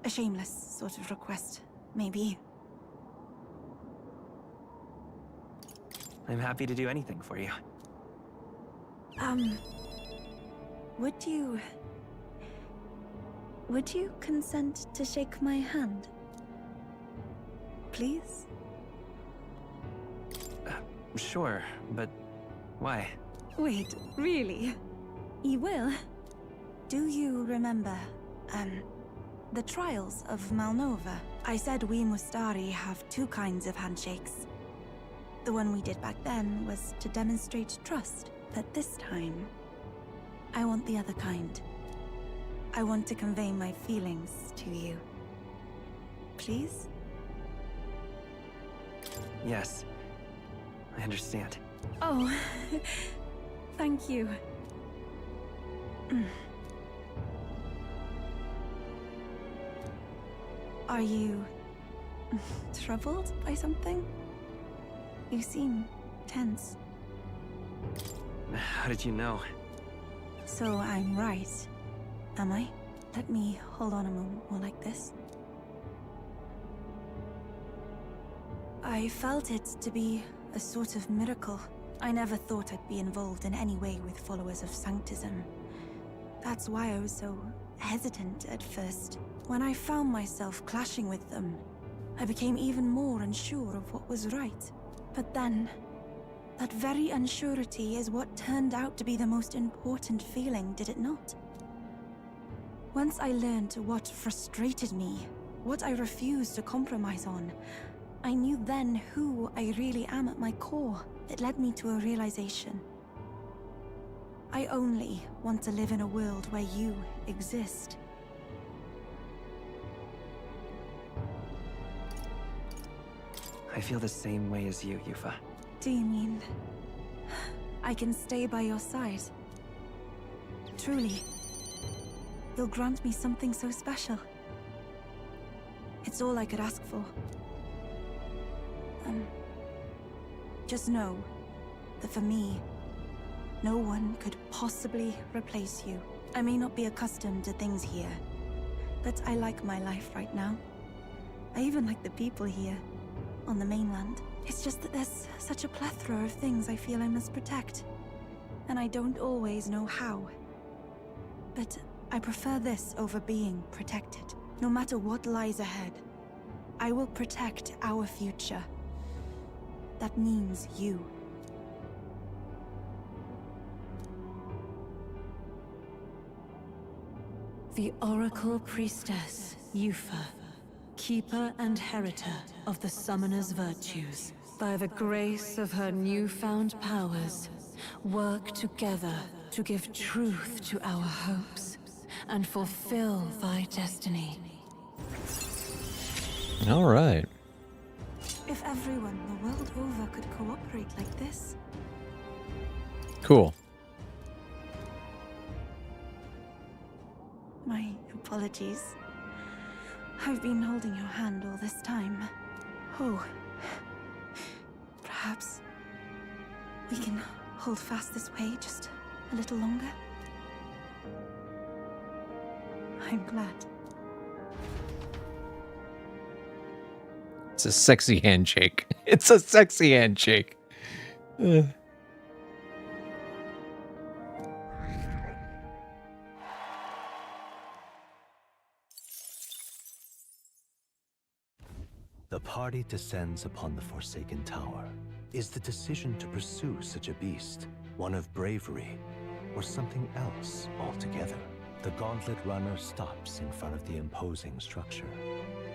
A shameless sort of request, maybe. I'm happy to do anything for you. Would you consent to shake my hand? Please? Sure, but why? Wait, really? You will? Do you remember, the trials of Malnova? I said we Mustari have 2 kinds of handshakes. The one we did back then was to demonstrate trust, but this time, I want the other kind. I want to convey my feelings to you. Please? Yes. I understand. Oh, thank you. Are you troubled by something? You seem tense. How did you know? So I'm right, am I? Let me hold on a moment more like this. I felt it to be a sort of miracle. I never thought I'd be involved in any way with followers of Sanctism. That's why I was so hesitant at first. When I found myself clashing with them, I became even more unsure of what was right. But then, that very unsurety is what turned out to be the most important feeling, did it not? Once I learned what frustrated me, what I refused to compromise on, I knew then who I really am at my core. It led me to a realization. I only want to live in a world where you exist. I feel the same way as you, Yufa. Do you mean I can stay by your side? Truly, you'll grant me something so special. It's all I could ask for. Just know that for me, no one could possibly replace you. I may not be accustomed to things here, but I like my life right now. I even like the people here, on the mainland. It's just that there's such a plethora of things I feel I must protect, and I don't always know how. But I prefer this over being protected. No matter what lies ahead, I will protect our future. That means you. The Oracle Priestess, Yufa, keeper and heritor of the Summoner's virtues, by the grace of her newfound powers, work together to give truth to our hopes and fulfill thy destiny. All right. If everyone the world over could cooperate like this. Cool. My apologies. I've been holding your hand all this time. Oh. Perhaps we can hold fast this way just a little longer? I'm glad. It's a sexy handshake. It's a sexy handshake. The party descends upon the Forsaken Tower. Is the decision to pursue such a beast one of bravery or something else altogether? The Gauntlet Runner stops in front of the imposing structure,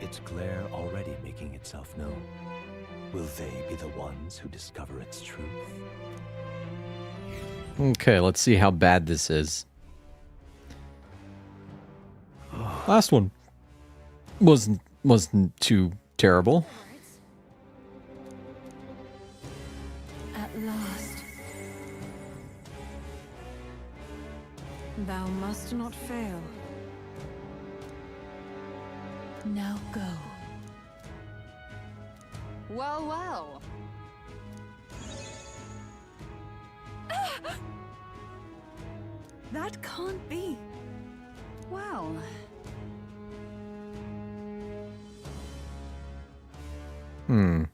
its glare already making itself known. Will they be the ones who discover its truth? Okay, let's see how bad this is. Last one wasn't too terrible. At last. Thou must not fail. Now go. Well, well. That can't be. Well. Hmm.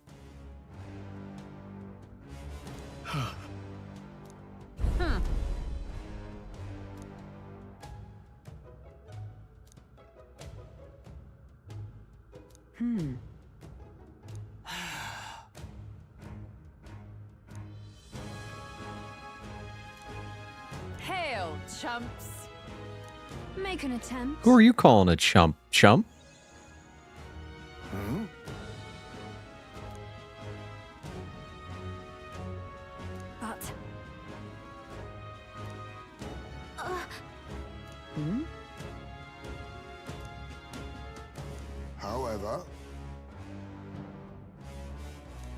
Hail, chumps. Make an attempt. Who are you calling a chump? Chump? Hmm? But...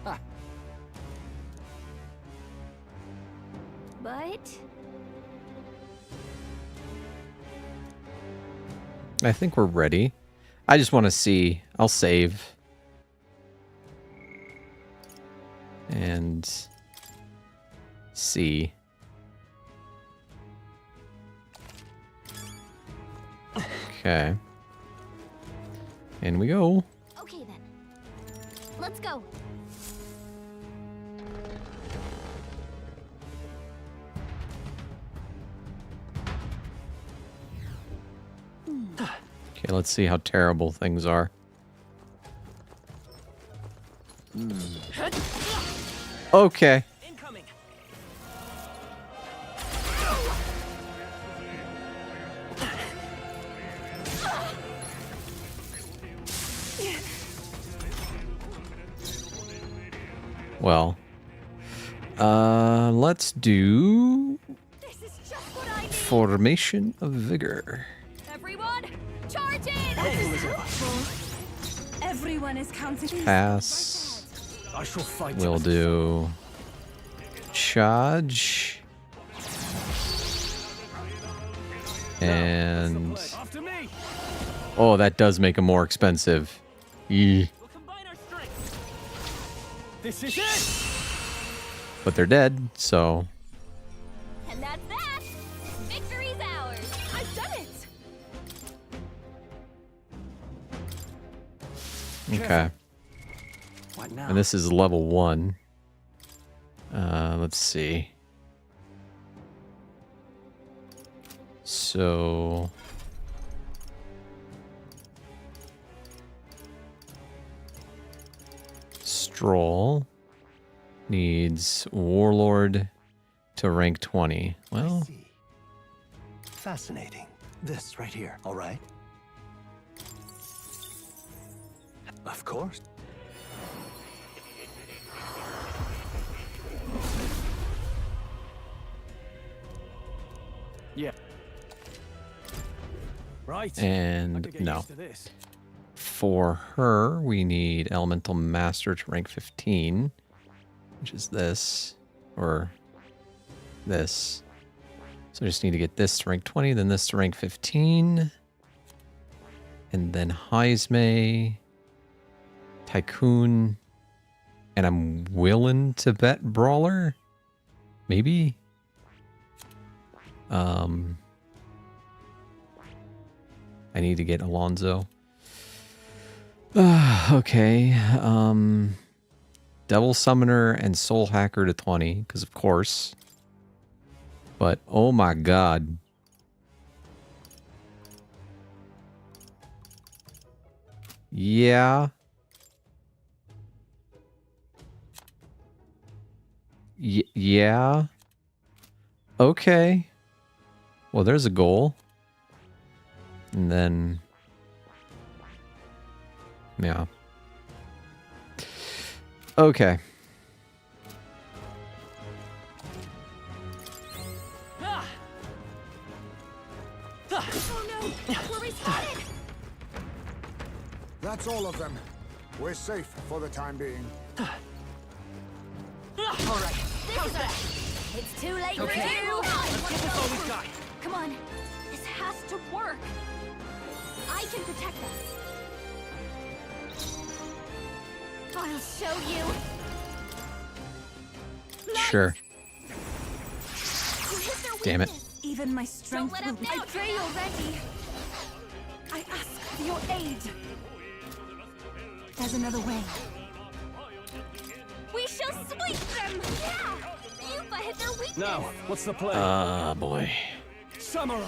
But I think we're ready. I just want to see. I'll save. And see. Okay. In we go. okay then. Let's go. Okay, let's see how terrible things are. Okay. Well, let's do Formation of Vigor. Everyone, charge in! Everyone is counting. Pass. I shall fight. We'll do charge. And oh, that does make them more expensive. Yee. This is it. But they're dead, so And that's that. Victory's ours. I've done it. okay. What now? And this is level 1. Let's see. So Stroll needs Warlord to rank 20. Well, Fascinating. This right here, all right? Of course. Yeah. Right. and no. For her, we need Elemental Master to rank 15, which is this, or this. So I just need to get this to rank 20, then this to rank 15. And then Heisme, Tycoon, and I'm willing to bet Brawler? Maybe? I need to get Alonzo. Okay. Devil Summoner and Soul Hacker to 20, because of course. But oh my god. Yeah. Yeah. Okay. Well, there's a goal. And then... yeah. Okay. Oh no! We're respawning! That's all of them. We're safe for the time being. All right. This is it. It's too late for you. Come on. This has to work. I can protect us. I'll show you. Sure. You hit their Damn it. weakness. Even my strength Don't let will up now, betray already. I ask for your aid. There's another way. We shall sweep them. Yeah. Yupa hit their weakness. Now, what's the plan? Boy. Samurai.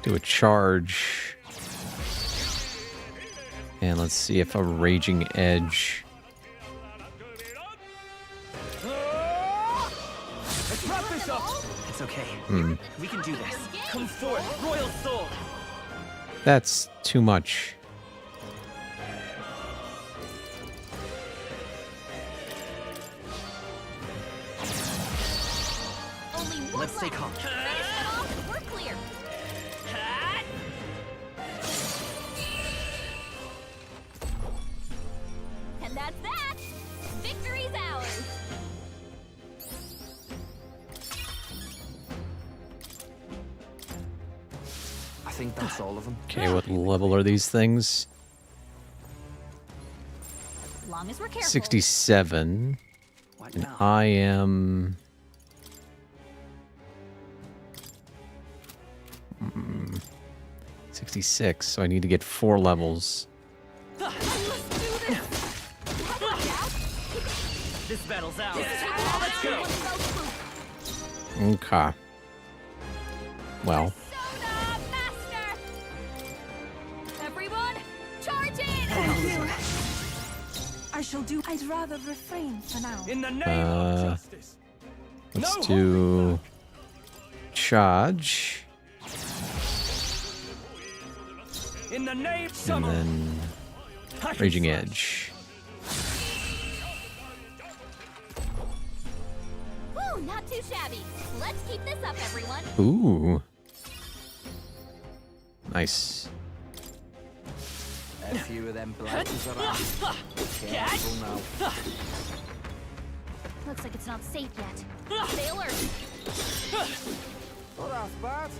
Do a charge. And let's see if a Raging Edge. Let's wrap this up. It's okay. Hmm. We can do this. Come forth, Royal Sword. That's too much. Only one Let's stay left. calm. Finish it off and we're clear. And that's that. think that's all of them. Okay, what level are these things? Long as we're careful. 67. And I am... 66, so I need to get 4 levels. This battle's out. Let's go. Okay. Well. Everyone, charge in! I shall do. I'd rather refrain for now. In the name of justice. Let's do charge. In the name And then Raging Edge. Ooh, not too shabby. Let's keep this up, everyone. Ooh. Nice. A few of them blasters around. Careful now. Looks like it's not safe yet. Stay alert. Oh, that's bad.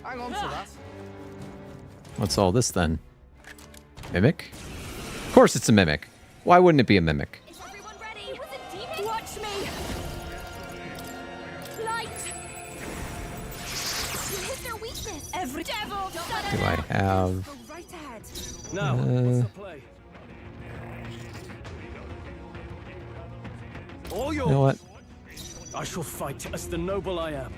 Hang on to that. What's all this then? Mimic? Of course it's a mimic. Why wouldn't it be a mimic? Is everyone ready? Was it demon? Watch me. Light. You hit their weakness. Every devil. Do I have... Go right ahead. Now, what's the play? All yours. You know what? I shall fight as the noble I am.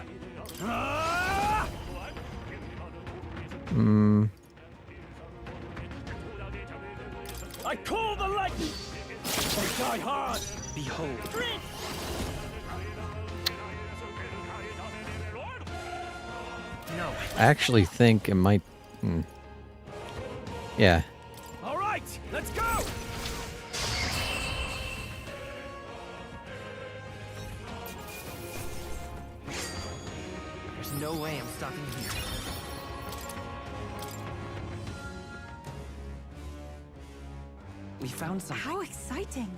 I call the lightning. I die hard. Behold. No. I actually think it might... Yeah. All right, let's go. There's no way I'm stopping here. We found something. How exciting!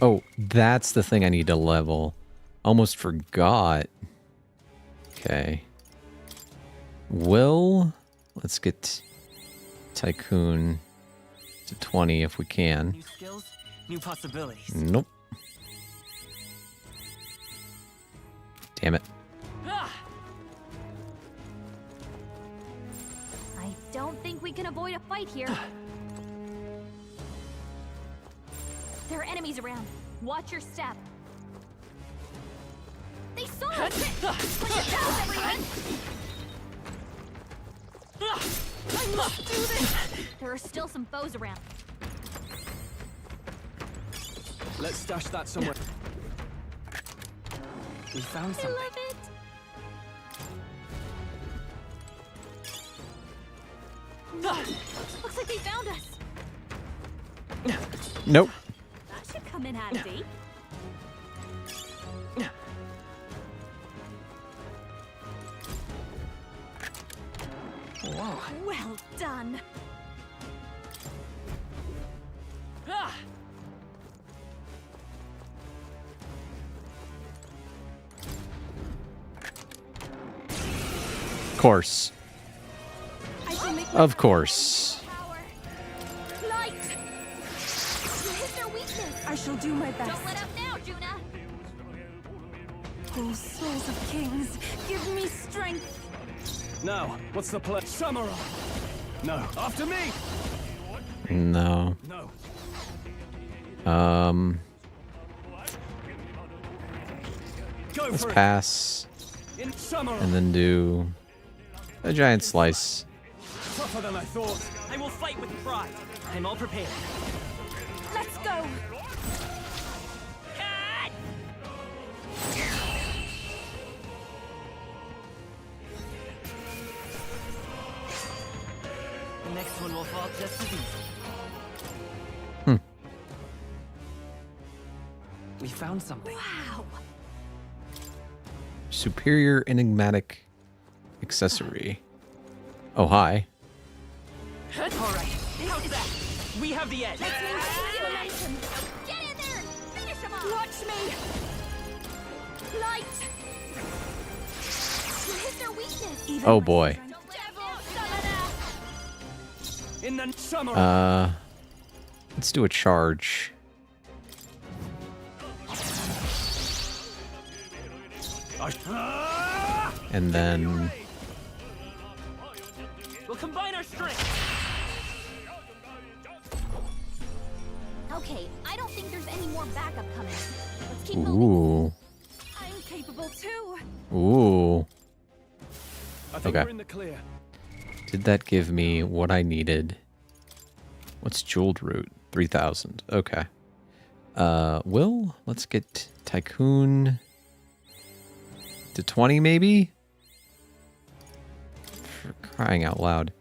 Oh, that's the thing I need to level. Almost forgot. Okay. Let's get Tycoon to 20 if we can. New skills, new possibilities. Nope. Damn it. I don't think we can avoid a fight here. There are enemies around. Watch your step. They saw us! Put your down, everyone! I must do this! There are still some foes around. Let's stash that somewhere. We found I something. love it! Looks like they found us. Nope. That should come in handy. Whoa. Well done. Of course. Of course. Light. You hit their weakness. I shall do my best. Don't let up now, Juna. Oh, souls of kings, give me strength. Now, what's the play? Samurai. No, after me. No. No. Go Let's for it. pass. In samurai. And then do a giant slice. Tougher than I thought. I will fight with pride. I'm all prepared. Let's go. The next one will fall just as easy. We found something. Wow. Superior enigmatic accessory. Oh, hi. All right. How's that? We have the edge. Let's maintain momentum. Get in there. Finish him off. Watch me. Light. hit their weakness. Oh boy. In the summer. Let's do a charge. And then We'll combine our strength. Okay, I don't think there's any more backup coming. Let's keep moving. ooh. I'm capable too. Ooh. I think Okay. we're in the clear. Did that give me what I needed? What's jeweled root? 3,000. Okay. Will, let's get Tycoon to 20 maybe? For crying out loud.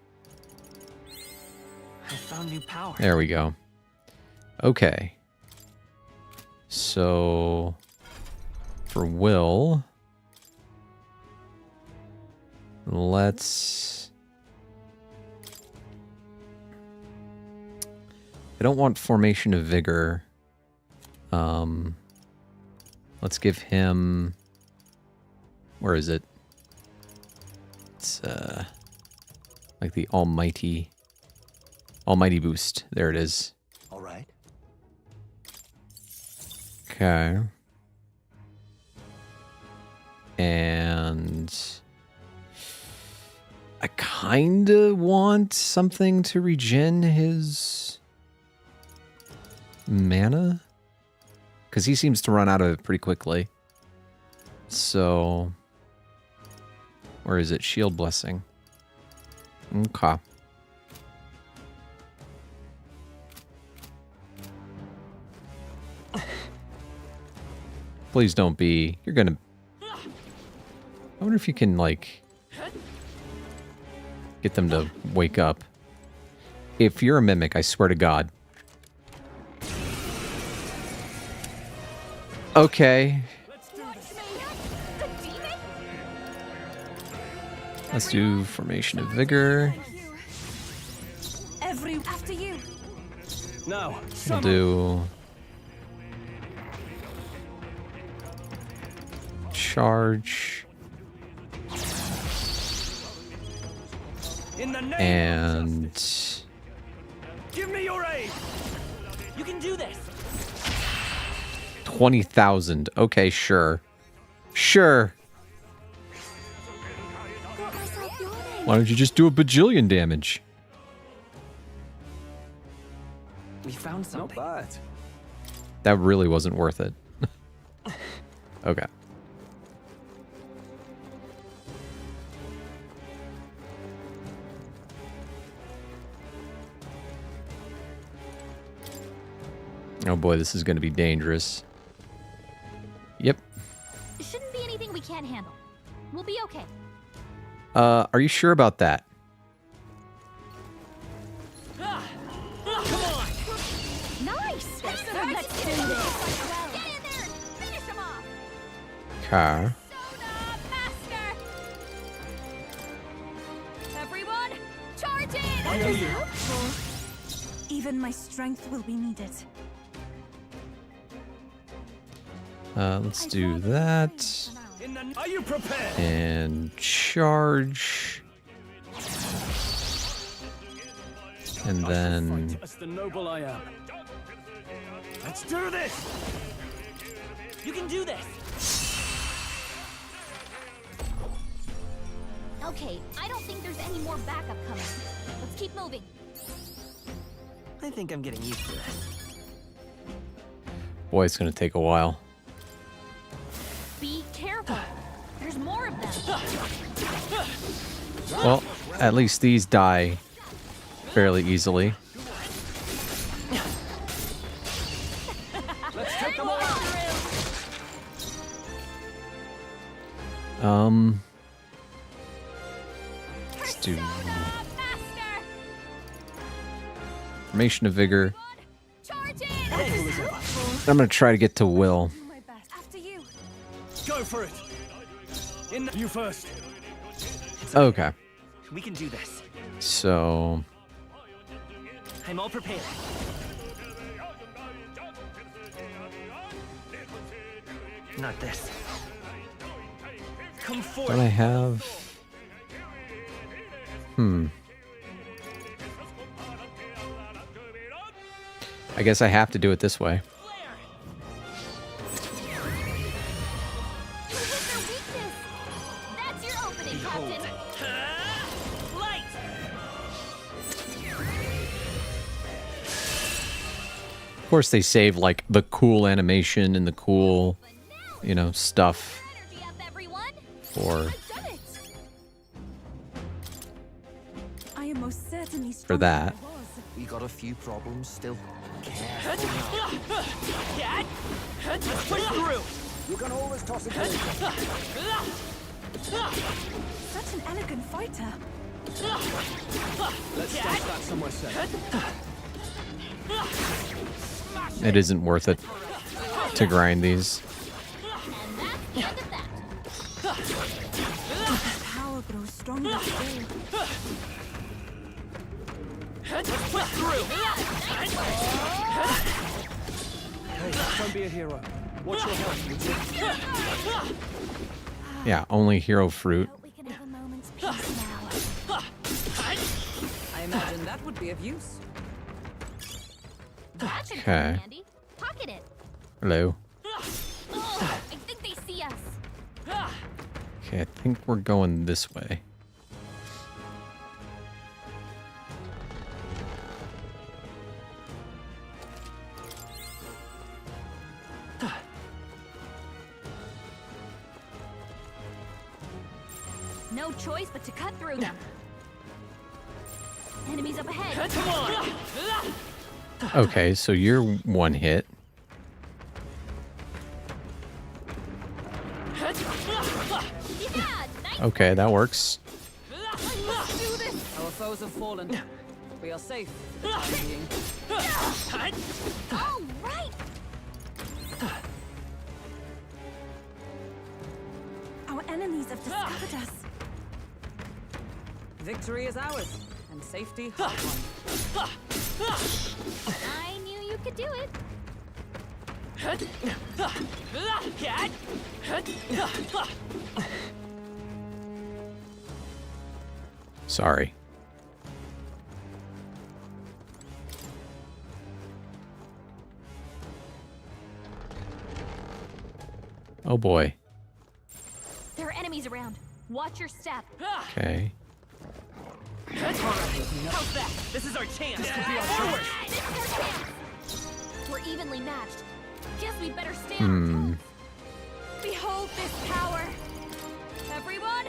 I found new power. There we go. Okay. So for Will, let's... I don't want Formation of Vigor. Let's give him... Where is it? It's like the almighty boost. There it is. All right. Okay. And I kind of want something to regen his mana, because he seems to run out of it pretty quickly. So, where is it? Shield Blessing. Okay. Please don't be. You're gonna... I wonder if you can, like, get them to wake up. If you're a mimic, I swear to God. Okay. Let's do Formation of Vigor. After you. No. We'll do charge. In the name And give me your aid. You can do this. 20,000. Okay, sure. Sure. Why don't you just do a bajillion damage? We found something. Not bad. That really wasn't worth it. Okay. Oh boy, this is going to be dangerous. Yep. It shouldn't be anything we can't handle. We'll be okay. Are you sure about that? Nice! Let's do this! Get in there! Finish him off! Okay. Everyone, charge in! I know you. Even my strength will be needed. Let's do that. Are you prepared? And charge. And then... As the noble I am. Let's do this! You can do this. Okay, I don't think there's any more backup coming. Let's keep moving. I think I'm getting used to this. Boy, it's going to take a while. Be careful. There's more of them. Well, at least these die fairly easily. Let's take them all out. Let's do Formation of Vigor. I'm gonna try to get to Will. After you. Go for it. You first. Okay. We can do this. So I'm all prepared. Not this. come forth. Don't I have... I guess I have to do it this way. That's your opening, Captain. Light! Of course, they save, like, the cool animation and the cool, you know, stuff for... I am most certainly for that. We got a few problems still. Push through! You can always toss it later. Such an elegant fighter. Let's stash that somewhere safe. It isn't worth it to grind these. Power grows stronger still. Push through! Hey, don't be a hero. Watch your health, would you? Yeah, only hero fruit. I imagine that would be of use. Okay. Pocket it. Hello. Oh, I think they see us. Okay, I think we're going this way. No choice but to cut through them. Enemies up ahead. Come on! Okay, so you're one hit. Okay, that works. Our foes have fallen. We are safe for the time being. All right. Our enemies have discovered us. Victory is ours, and safety hard won. I knew you could do it. Sorry. Oh boy. There are enemies around. Watch your step. Okay. How's that? This is our chance. This could be our chance. This is our chance. We're evenly matched. Guess we better stay on top. Behold this power. Everyone,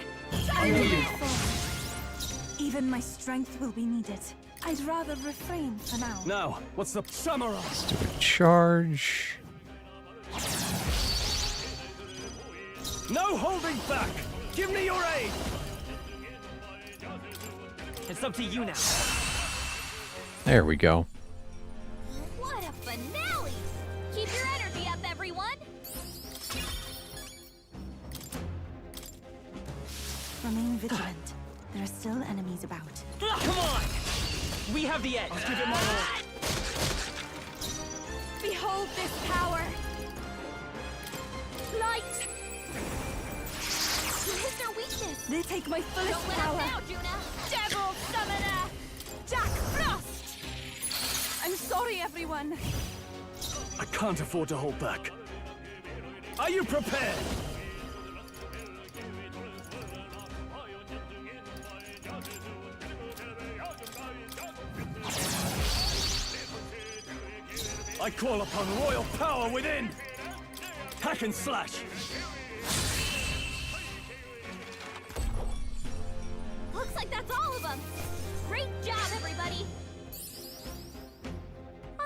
Even my strength will be needed. I'd rather refrain for now. Now, what's the samurai? Let's do a charge. No holding back! Give me your aid! It's up to you now. There we go. what a finale! Keep your energy up, everyone. Remain vigilant. There are still enemies about. Come on! We have the edge. I'll give it my all. Behold this power. Light. You hit their weakness. They take my fullest Don't let power. up now, Juna. Devil Summoner. Jack Frost. I'm sorry, everyone. I can't afford to hold back. Are you prepared? I call upon royal power within! Hack and slash! Looks like that's all of them. Great job, everybody.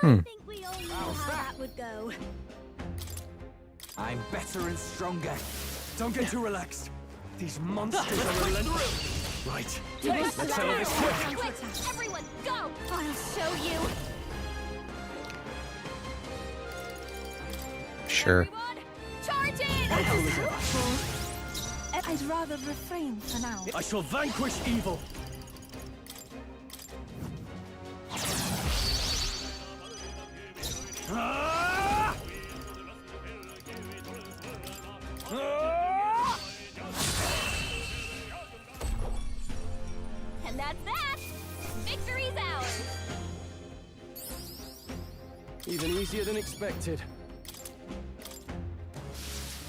I think we all knew how that would go. I'm better and stronger. Don't get too relaxed. These monsters are relentless. Right. Let's Let's settle this quick. Quick, everyone, go! I'll show you. Sure. Charge in! I'd rather refrain for now. I shall vanquish evil. Ah! Ah! Even easier than expected.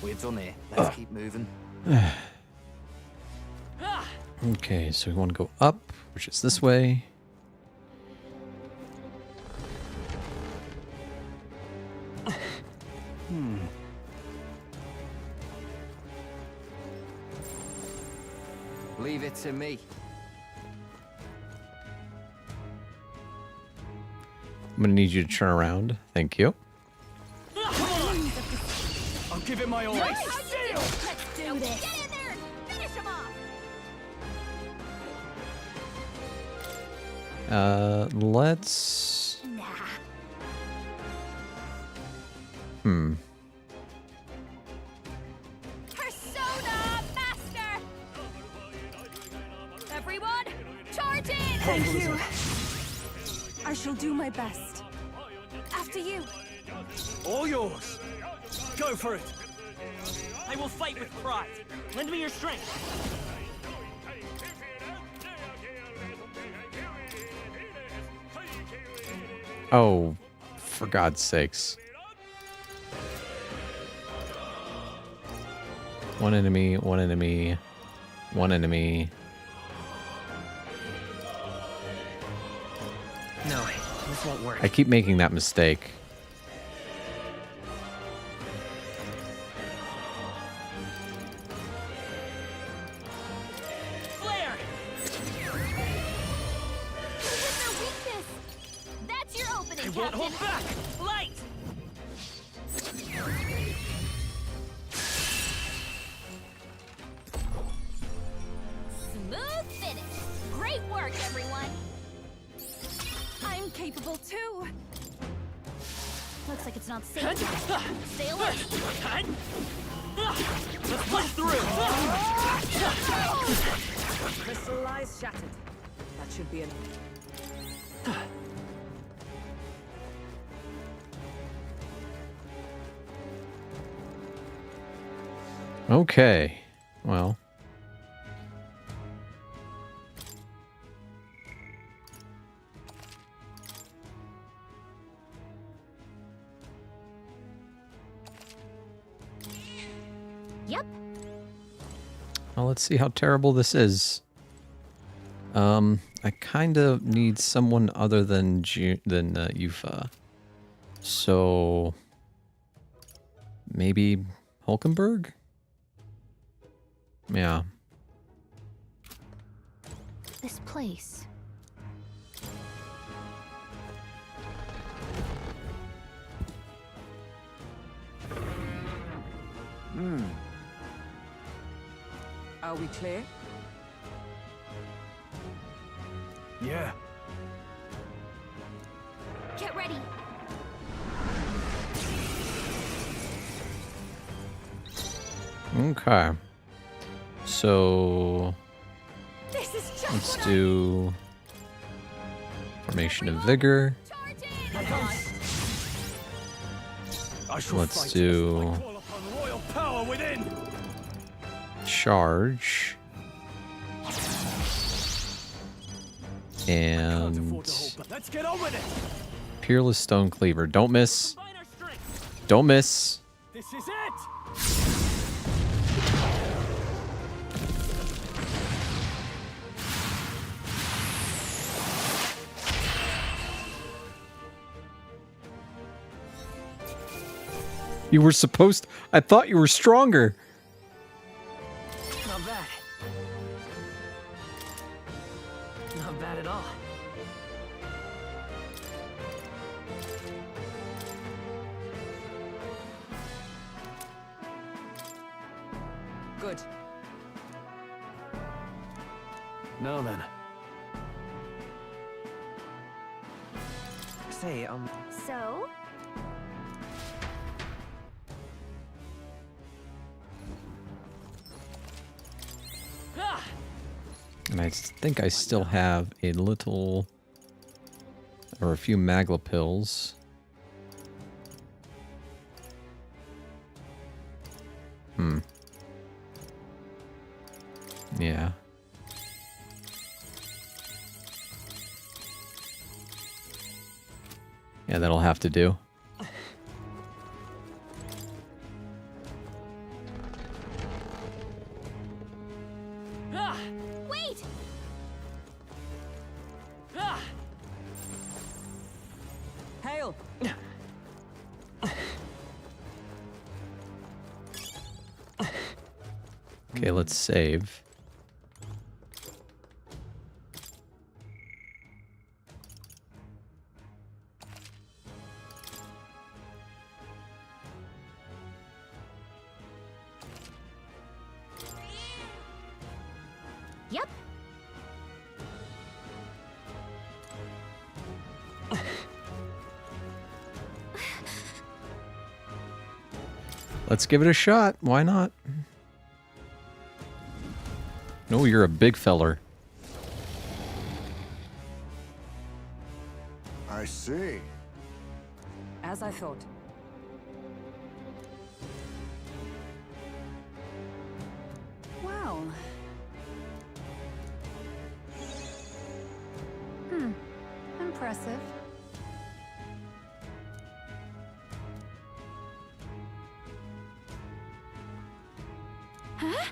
We're done here. Let's keep moving. Okay, so we want to go up, which is this way. Leave it to me. I'm gonna need you to turn around. Thank you. Come on! I'll give it my all. Let's do this. Get in there and finish him off. Let's. Persona Master! Everyone, charge in! Thank you. I shall do my best. After you. All yours. Go for it. I will fight with pride. Lend me your strength. Oh, for God's sakes. One enemy, one enemy, one enemy. No, this won't work. I keep making that mistake. Flare! Where's their weakness? That's your opening, I won't Captain. hold back! Light! Smooth finish. Great work, everyone. I'm capable too. Looks like it's not safe yet. Stay alert. Let's push through! Crystal eyes shattered. That should be enough. Okay. Well. Yep. Well, let's see how terrible this is. I kind of need someone other than Yufa. So maybe Hulkenberg? Yeah. This place. Are we clear? Yeah. Get ready. Okay. So This is just let's what do Formation of Vigor. I shall Let's fight do unless I call upon royal power within. Charge. And Let's get on with it. Peerless Stone Cleaver. Don't miss. Don't miss. This is it. You were supposed. I thought you were stronger. Not bad. Not bad at all. Good. Now then. Say, So? And I think I still have a little or a few Magla pills. Yeah. Yeah, that'll have to do. still. Okay, let's save. Yep. Let's give it a shot. Why not? No, you're a big feller. I see. As I thought. Well. Impressive. Huh?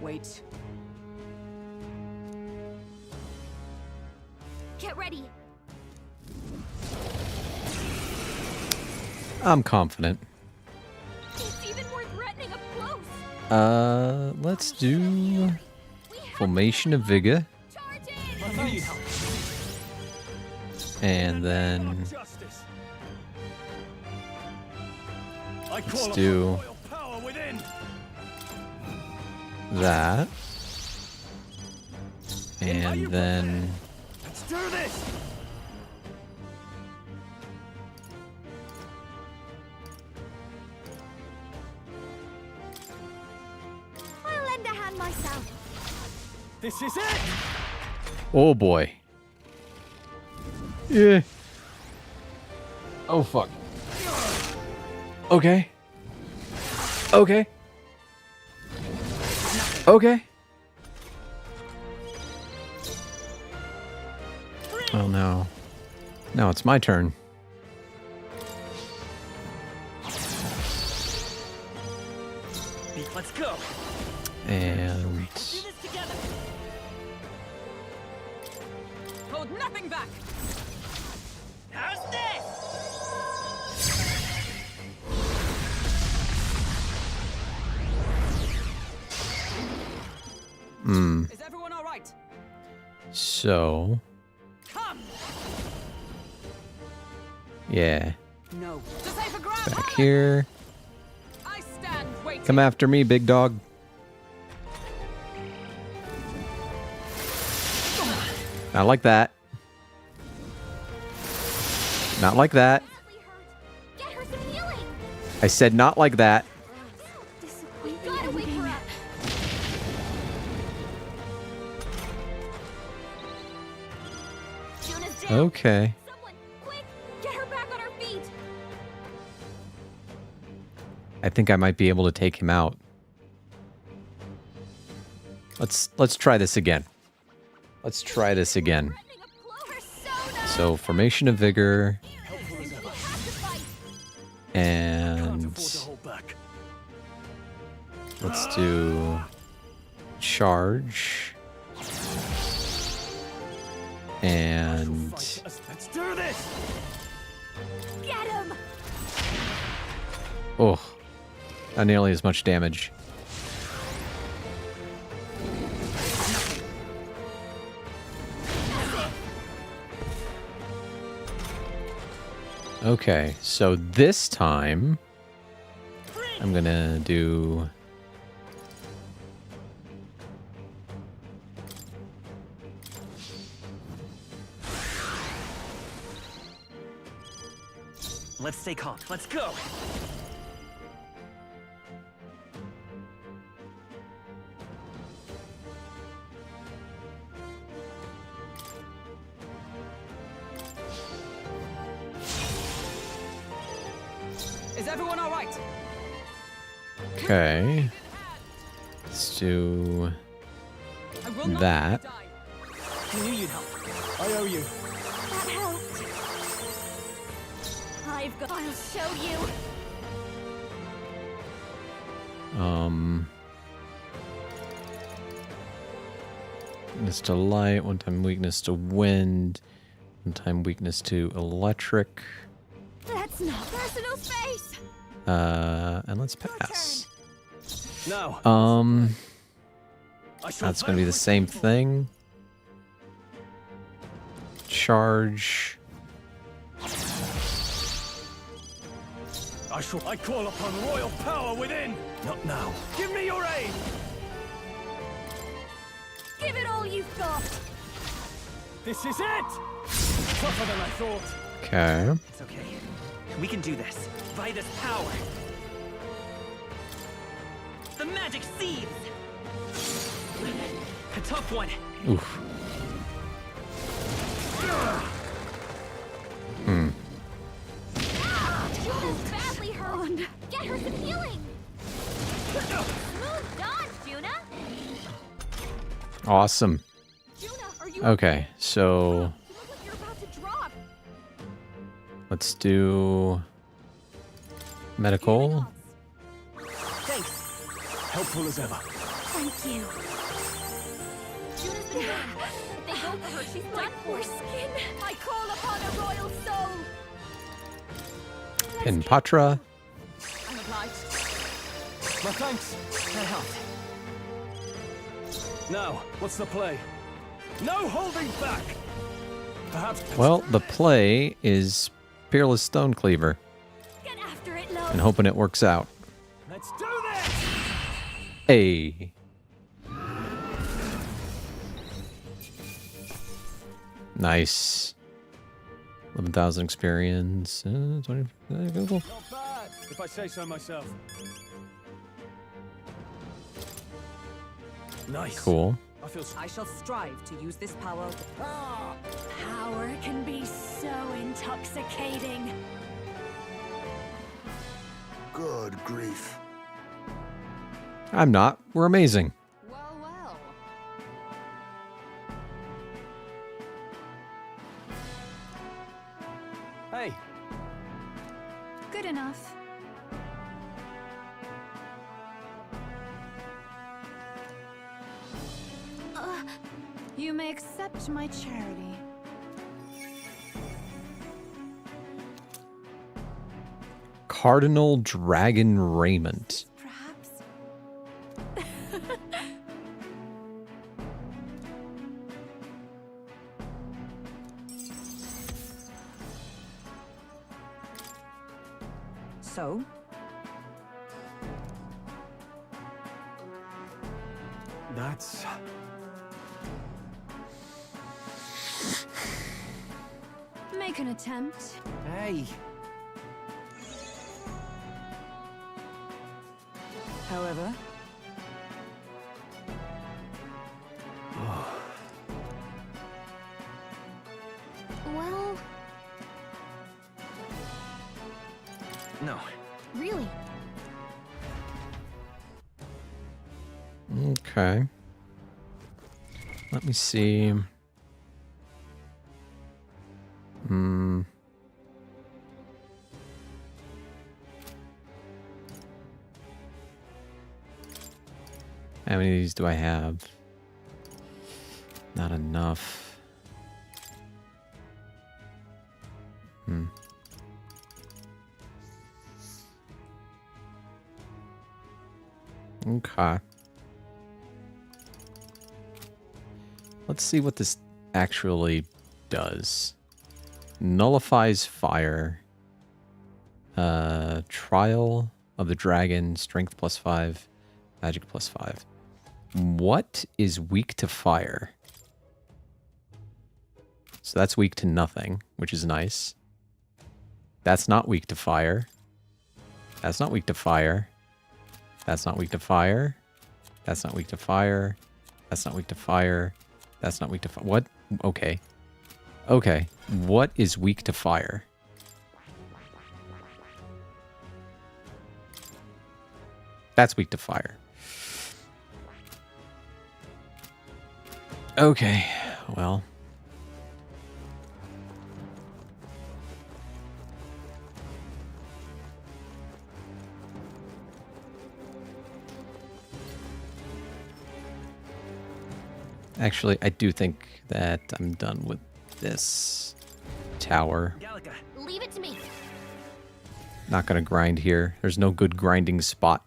Wait. Get ready. I'm confident. It's even more threatening up close. Let's do Formation of Vigor. And then let's do that. And then Let's do this. I'll lend a hand myself. This is it. oh boy. Yeah. Oh fuck. Okay. Okay. Okay. Oh no. Now it's my turn. Let's go. And Hold nothing back. How's this? Is everyone all right? So Come. yeah. No. To save a ground. Back here. I stand waiting. Come after me, big dog. Not like that. Not like that. Get her some healing. I said not like that. We gotta wake her up. Juna's down. Okay. Someone, quick, get her back on her feet. I think I might be able to take him out. Let's try this again. Let's try this again. So, Formation of Vigor. And let's do Charge. And Let's do this. Get him. oh, not nearly as much damage. Okay, so this time I'm gonna do Let's stay calm. Let's go. Is everyone all right? okay. Let's do that. I knew you'd help. I owe you. That helped. I'll show you. Weakness to light, 1 time weakness to wind, 1 time weakness to electric. That's not personal space. And let's pass. No. That's going to be the same thing. Charge. I call upon royal power within. Not now. Give me your aid. Give it all you've got. This is it. Tougher than I thought. Okay. It's okay. We can do this. By this power. The magic seeds. A tough one. Oof. Hmm. Juna's badly hurt. Get her some healing. Smooth dodge, Juna. Awesome. Juna, are you Okay, so You look like you're about to drop. let's do medical. Thanks. Helpful as ever. Thank you. Juna's been hurt. If they go for her, she's done for. Skin. I call upon a royal soul. In Patra. I'm obliged. My thanks. I helped. Now, what's the play? No holding back. Perhaps. Well, the play is Peerless Stone Cleaver. Get after it, love. And hoping it works out. Let's do this. Hey. Nice. 11,000 experience. 20. Google. Not bad, if I say so myself. Nice. Cool. I shall strive to use this power. Power can be so intoxicating. Good grief. I'm not. We're amazing. Well, well. Hey. Good enough. You may accept my charity. Cardinal Dragon Raiment. Perhaps. So? That's. Make an attempt. Hey. However, Well, No. really. Okay. Let me see. How many of these do I have? Not enough. Okay. Let's see what this actually does. Nullifies fire. Trial of the dragon, strength +5, magic +5. What is weak to fire? So that's weak to nothing, which is nice. That's not weak to fire. That's not weak to fire. That's not weak to fire. That's not weak to fire. That's not weak to fire. That's not weak to fire. What? Okay. Okay. What is weak to fire? That's weak to fire. Okay. Well. Actually, I do think that I'm done with this tower. Leave it to me. Not gonna grind here. There's no good grinding spot.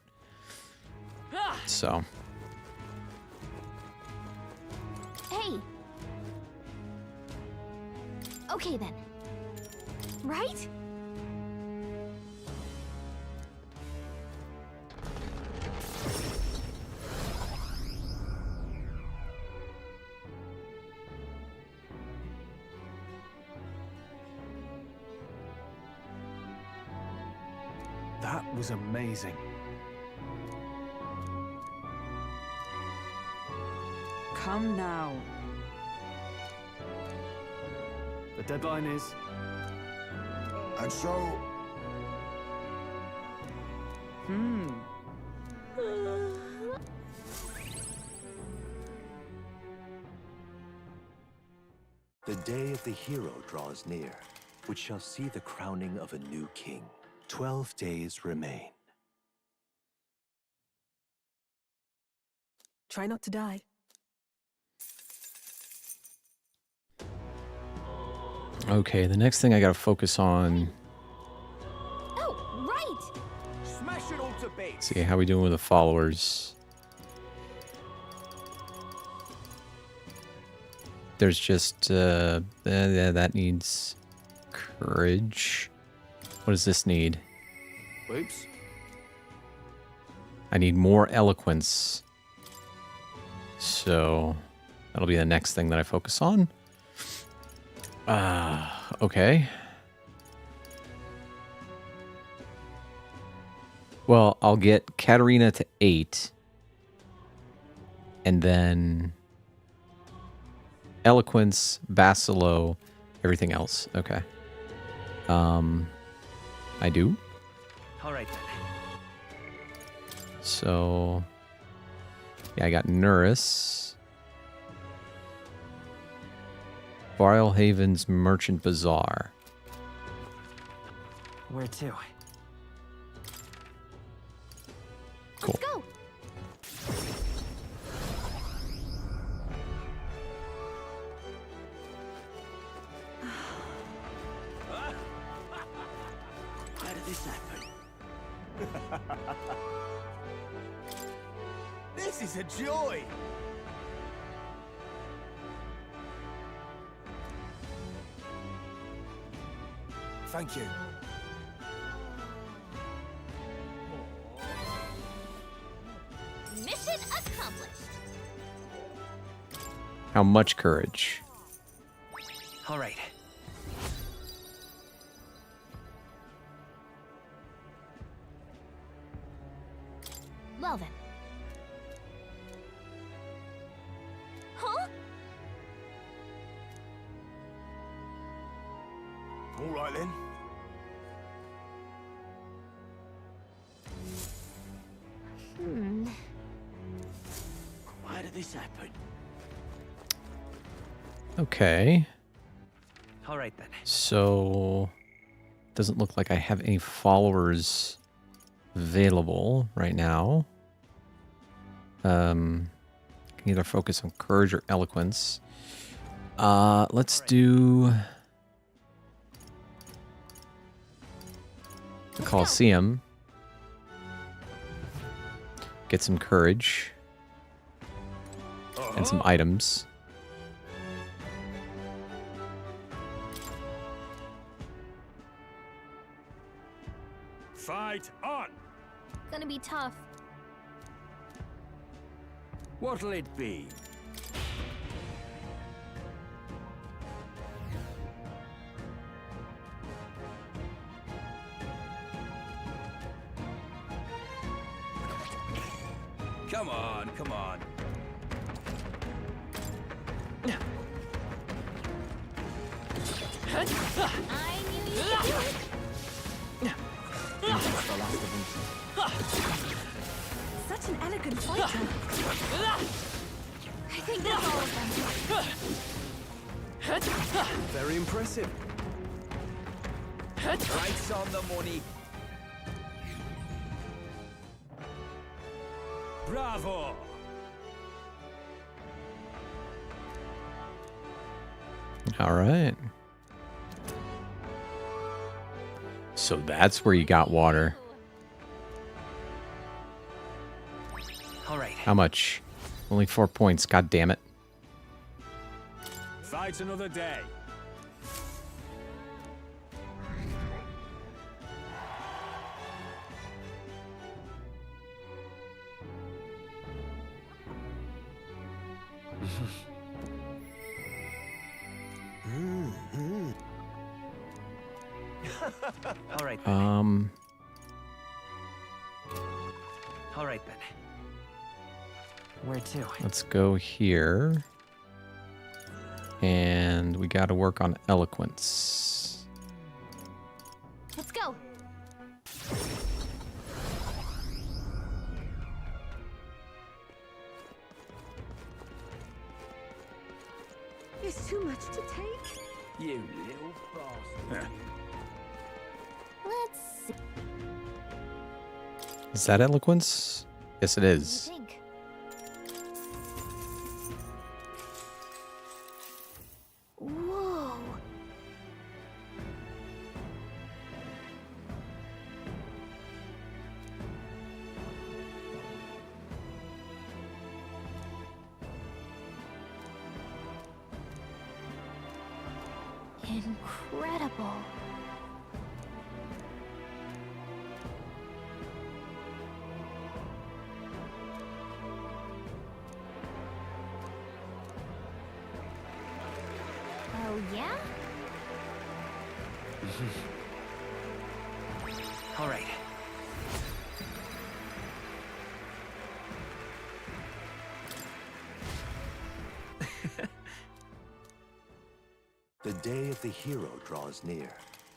So. Hey. Okay then. Right? That was amazing. Come now. The deadline is... And so... The day of the hero draws near, which shall see the crowning of a new king. 12 days remain. Try not to die. Okay, the next thing I gotta focus on. Oh, right. Smash it all to bits. See how we doing with the followers. There's just that needs courage. What does this need? Whoops. I need more eloquence. So that'll be the next thing that I focus on. Okay. Well, I'll get Katarina to 8. And then eloquence, Basilo, everything else. Okay. I do. All right then. So, yeah, I got Nuris. Haven's Merchant Bazaar. Where to? Cool. Let's go. Why did this happen? This is a joy. Thank you. Mission accomplished. How much courage? All right. Well then. Huh? All right then. Why did this happen? Okay. All right then. So, doesn't look like I have any followers available right now. Can either focus on courage or eloquence. Let's do the Colosseum. Get some courage and some items. Fight on. Gonna be tough. What'll it be? Come on, come on. I knew you could do it. Such an elegant fighter. I think that's all of them. Very impressive. Right on the money. Bravo! All right. So that's where you got water. All right. How much? Only 4 points. God damn it. Fight another day. All right. All right then. Where to? Let's go here. And we got to work on eloquence. Let's go. It's too much to take. You little bastard. Let's see. Is that eloquence? Yes, it is. Think. Whoa. Incredible. Oh, yeah? All right. The day of the hero draws near,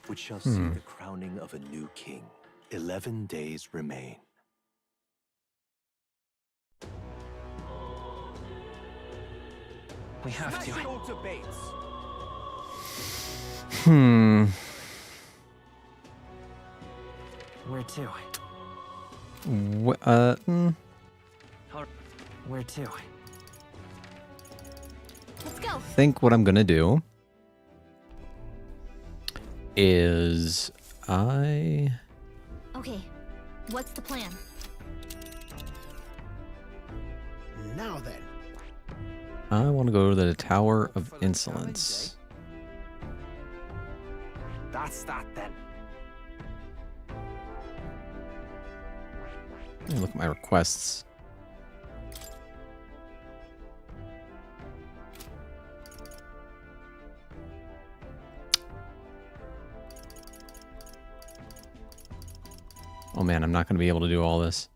which shall see the crowning of a new king. 11 days remain. We have Smash to. it all to bits. Where to? Where to? Let's go. I think what I'm going to do is Okay, what's the plan? Now then. I want to go to the Tower of Insolence. That's that then. Let me look at my requests. Oh man, I'm not going to be able to do all this.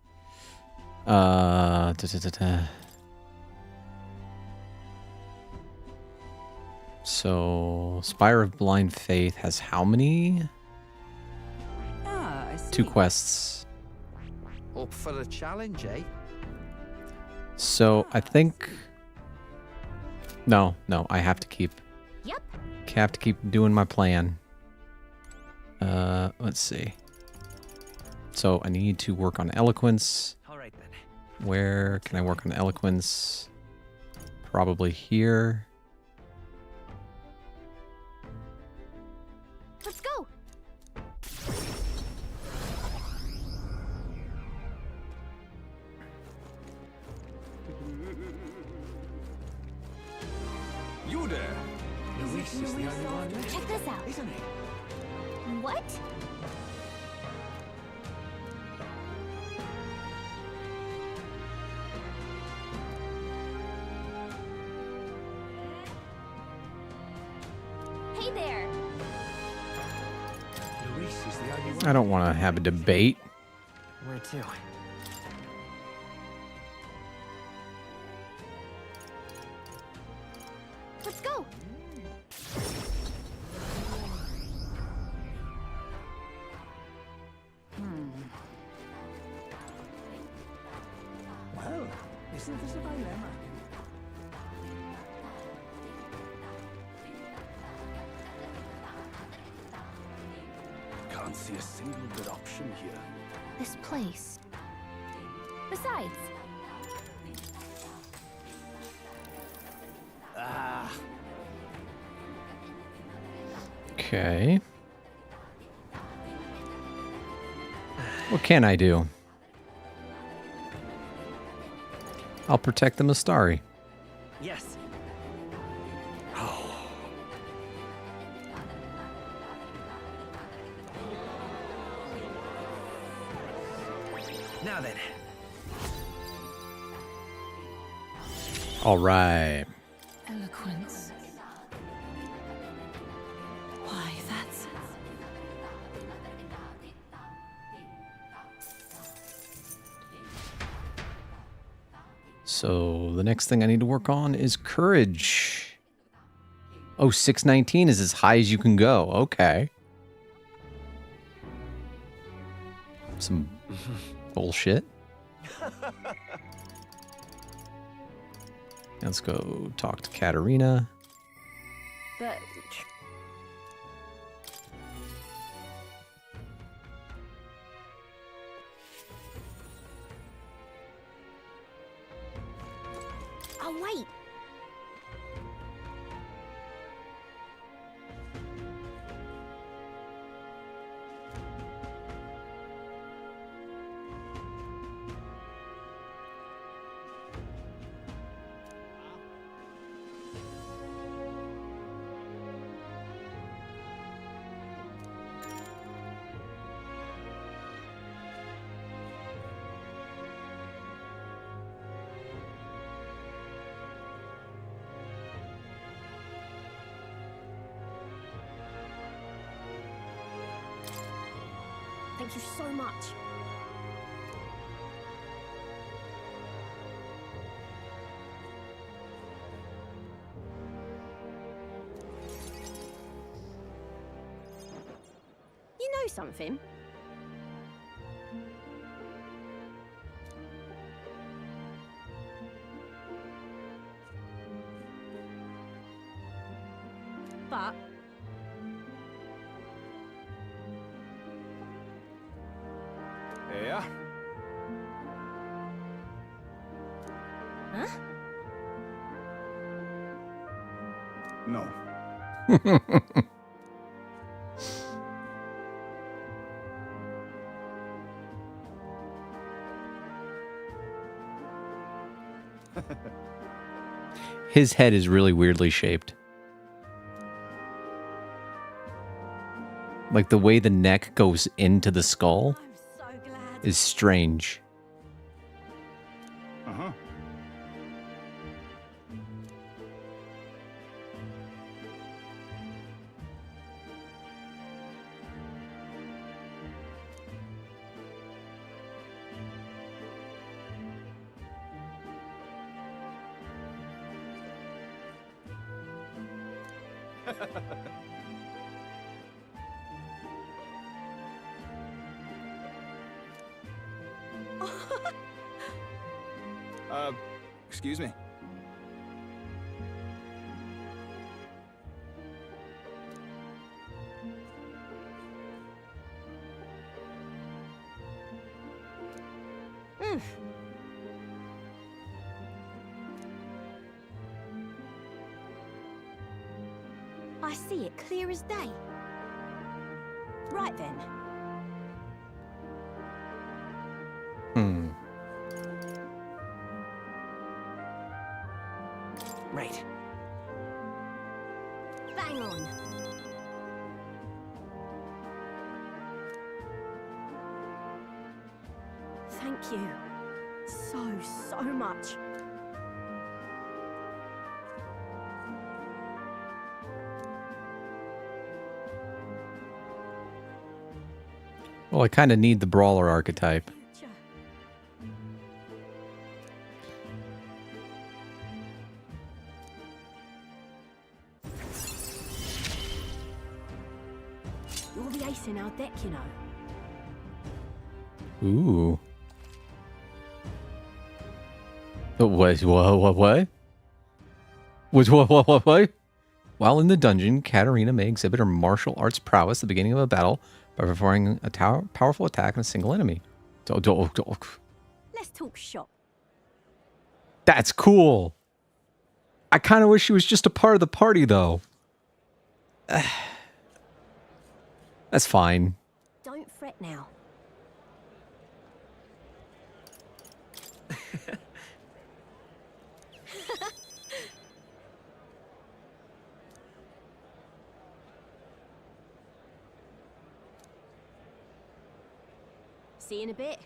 So, Spire of Blind Faith has how many? I see. 2 quests. Up for a challenge, eh? So, I think... No, I have to keep... Yep. Have to keep doing my plan. Let's see. So, I need to work on eloquence. All right then. Where can I work on eloquence? Probably here. Let's go. You there? Luis is the only one left, Check this out. isn't it? What? Hey there. Luis is the only one. I don't want to have a debate. Where to? Let's go. Well, isn't this a dilemma? Can't see a single good option here. This place. Besides, Okay. What can I do? I'll protect the Mistari. Yes. Now then. All right. Eloquence. Why, that's... So the next thing I need to work on is courage. Oh, 619 is as high as you can go. Okay. Some bullshit. Let's go talk to Katarina. But Oh, wait. Thank you so much. You know something? But Yeah? Huh? No. His head is really weirdly shaped. Like the way the neck goes into the skull is strange. Uh-huh. Excuse me. I see it clear as day. Right then. Hmm. Right. Bang on. Thank you. So much. Well, I kind of need the brawler archetype. You're the ace in our deck, you know. Ooh. What? What? While in the dungeon, Katarina may exhibit her martial arts prowess at the beginning of a battle by performing a powerful attack on a single enemy. Let's talk shop. That's cool. I kind of wish she was just a part of the party, though. That's fine. Don't fret now. See you in a bit.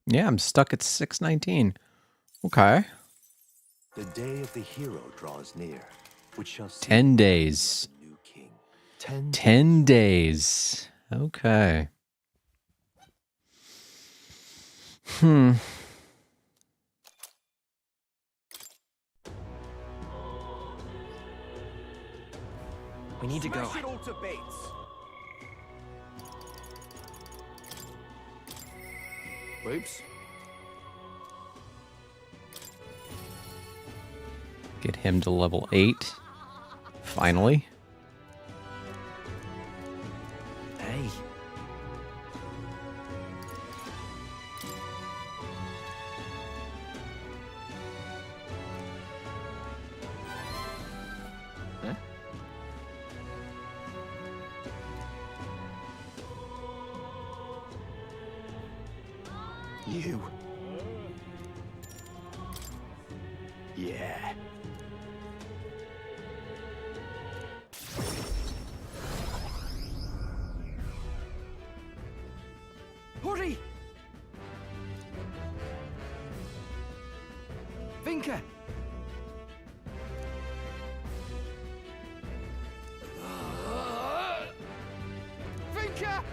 Yeah, I'm stuck at 619. Okay. The day of the hero draws near, which shall see 10 days. the new king. 10 days. Okay. We need to go. Smash it all to bits. Whoops. Get him to level 8. Finally. Hey. Huh? You. Yeah. Hurry! Vinka! Vinka!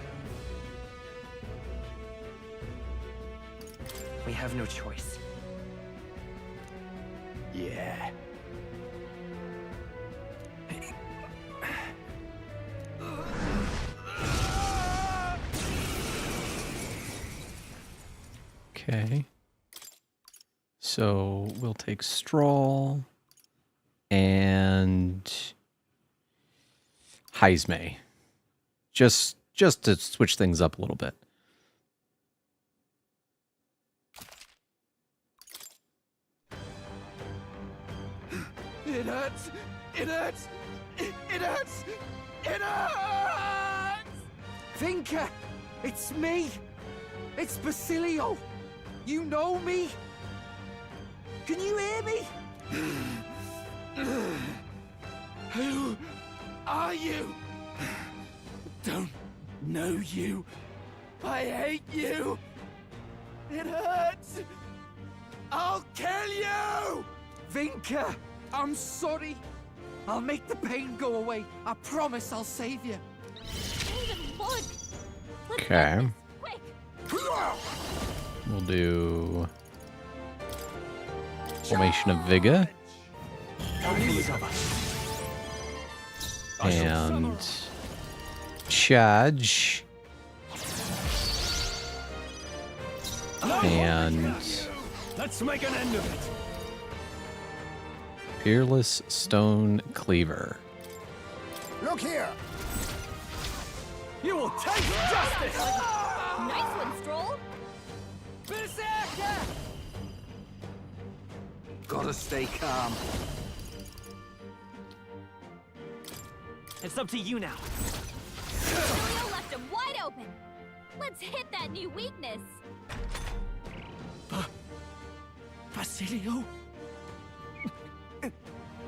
We have no choice. Yeah. Okay. So we'll take Straw and Heisme. Just to switch things up a little bit. It hurts! It hurts! It hurts! It hurts! Vinka! It's me! It's Basilio! You know me? Can you hear me? Who are you? Don't know you. I hate you. It hurts. I'll kill you! Vinka! I'm sorry! I'll make the pain go away. I promise I'll save you. Okay. We'll do Formation of Vigor and Charge and Let's make an end of it. Peerless Stone Cleaver. Look here! You will taste justice! Nice one, Stroll. Berserker! Gotta stay calm. It's up to you now. Julio left him wide open. Let's hit that new weakness. Basilio?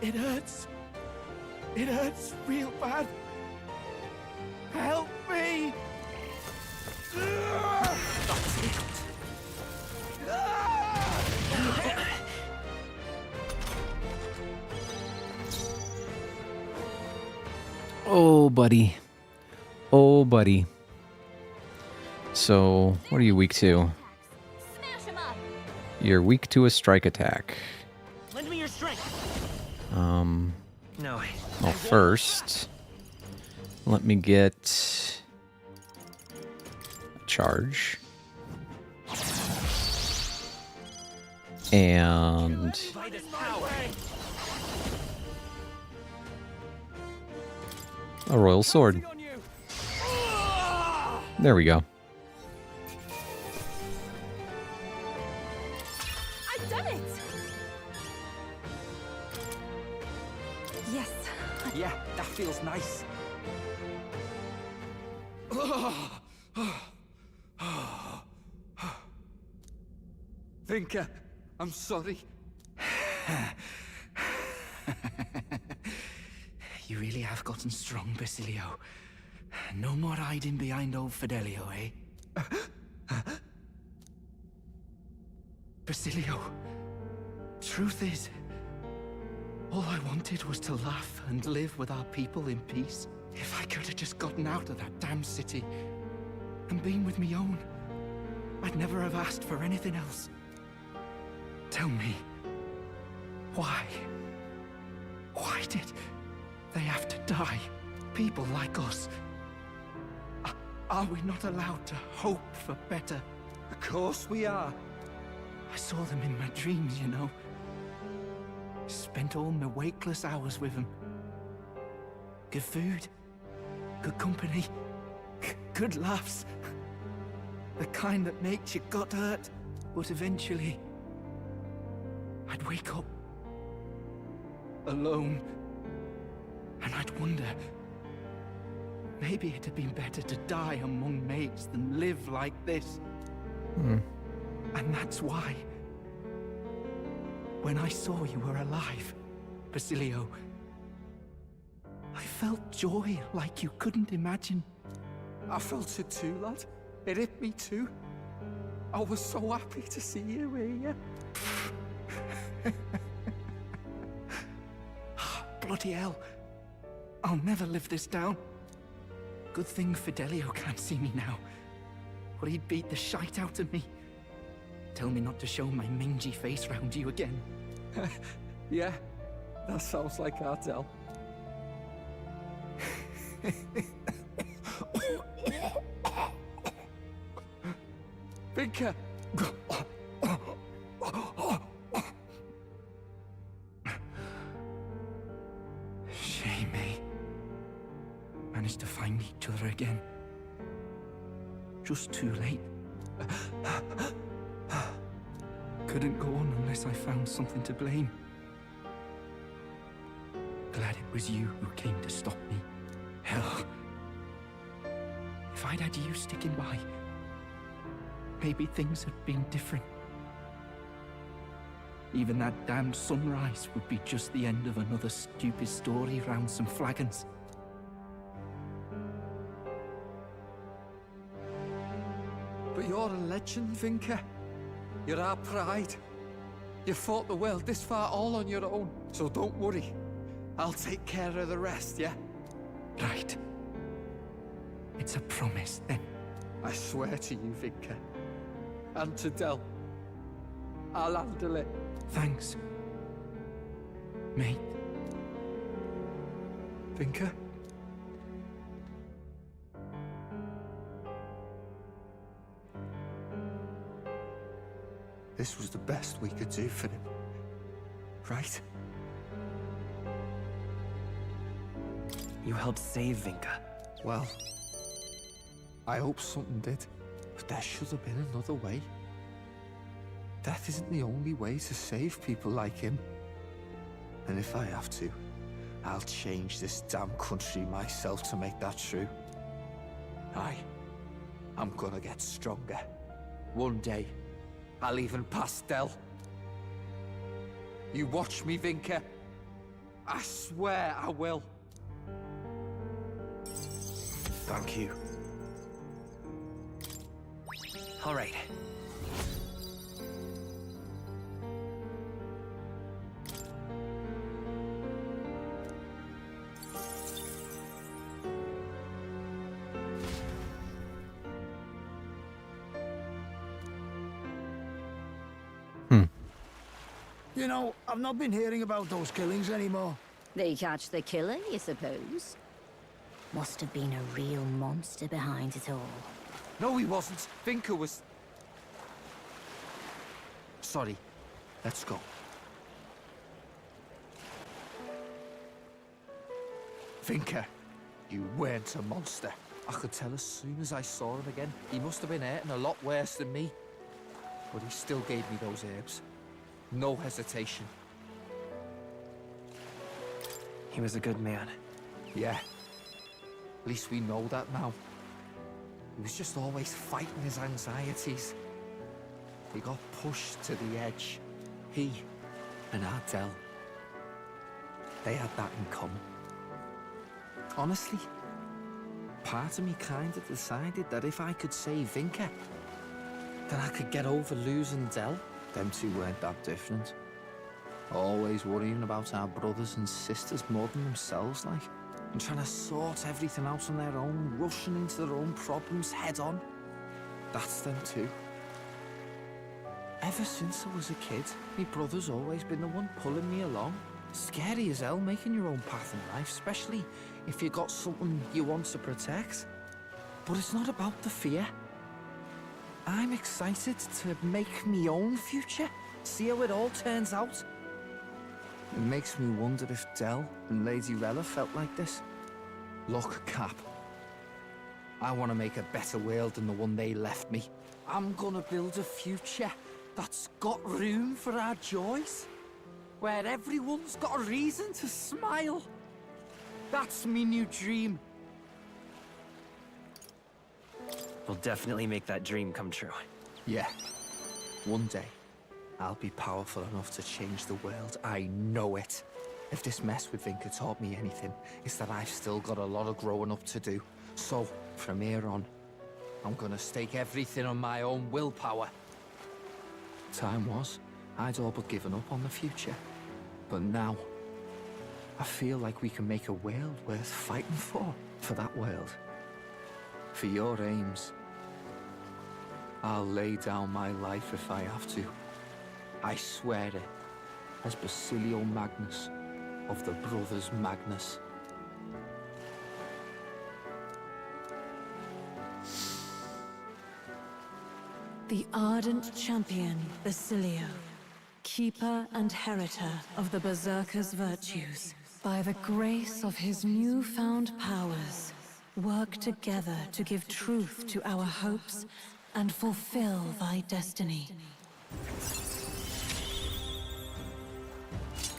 It hurts. It hurts real bad. Help me! Oh, buddy. Oh, buddy. So, what are you weak to? You're weak to a strike attack. Lend me your strength. No. Well, first, let me get a charge. And a royal sword. There we go. I've done it. Yeah, that feels nice. Vinka, I'm sorry. You really have gotten strong, Basilio. No more hiding behind old Fidelio, eh? Basilio, truth is, all I wanted was to laugh and live with our people in peace. If I could have just gotten out of that damn city and been with me own, I'd never have asked for anything else. Tell me, why? Why did they have to die? People like us. Are we not allowed to hope for better? Of course we are. I saw them in my dreams, you know. Spent all my wakeless hours with them. Good food, good company, good laughs. The kind that makes you gut hurt. But eventually, I'd wake up alone, and I'd wonder, maybe it'd have been better to die among mates than live like this. And that's why, when I saw you were alive, Basilio, I felt joy like you couldn't imagine. I felt it too, lad. It hit me too. I was so happy to see you here. Bloody hell. I'll never live this down. Good thing Fidelio can't see me now, or he'd beat the shite out of me. Tell me not to show my mangy face round you again. Yeah, that sounds like Ardell. Vinka! Shame, eh? Managed to find each other again. Just too late. Couldn't go on unless I found something to blame. Glad it was you who came to stop me. Hell. If I'd had you sticking by, maybe things had been different. Even that damned sunrise would be just the end of another stupid story round some flagons. But you're a legend, Vinka. You're our pride. You fought the world this far all on your own, so don't worry. I'll take care of the rest, yeah? Right. It's a promise, then. I swear to you, Vinka. And to Del. I'll handle it. Thanks, mate. Vinka? This was the best we could do for him. Right? You helped save Vinka. Well, I hope something did. But there should have been another way. Death isn't the only way to save people like him. And if I have to, I'll change this damn country myself to make that true. I'm gonna get stronger. One day, I'll even pass Del. You watch me, Vinka. I swear I will. Thank you. All right. You know, I've not been hearing about those killings anymore. They catch the killer, you suppose? Must have been a real monster behind it all. No, he wasn't. Vinka was... Sorry. Let's go. Vinka, you weren't a monster. I could tell as soon as I saw him again. He must have been hurting a lot worse than me. But he still gave me those herbs. No hesitation. He was a good man. Yeah. At least we know that now. He was just always fighting his anxieties. He got pushed to the edge. He and Ardell. They had that in common. Honestly, part of me kind of decided that if I could save Vinka, then I could get over losing Dell. Them two weren't that different. Always worrying about our brothers and sisters more than themselves, like. And trying to sort everything out on their own, rushing into their own problems head on. That's them too. Ever since I was a kid, my brother's always been the one pulling me along. Scary as hell making your own path in life, especially if you got something you want to protect. But it's not about the fear. I'm excited to make my own future, see how it all turns out. It makes me wonder if Dell and Lady Rella felt like this. Look, Cap. I want to make a better world than the one they left me. I'm gonna build a future that's got room for our joys. Where everyone's got a reason to smile. That's me new dream. We'll definitely make that dream come true. Yeah. One day, I'll be powerful enough to change the world. I know it. If this mess with Vinka taught me anything, it's that I've still got a lot of growing up to do. So, from here on, I'm gonna stake everything on my own willpower. Time was, I'd all but given up on the future. But now, I feel like we can make a world worth fighting for that world. For your aims. I'll lay down my life if I have to. I swear it, as Basilio Magnus of the Brothers Magnus. The ardent champion, Basilio, keeper and heritor of the Berserker's virtues, by the grace of his newfound powers, work together to give truth to our hopes and fulfill thy destiny.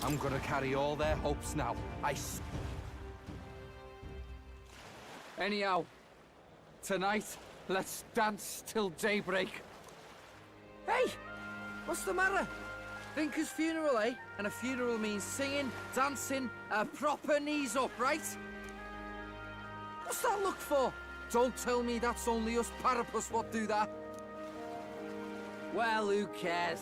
I'm gonna carry all their hopes now. Anyhow, tonight, let's dance till daybreak. Hey! What's the matter? Vinka's funeral, eh? And a funeral means singing, dancing, a proper knees up, right? What's that look for? Don't tell me that's only us Parapus what do that. Well, who cares?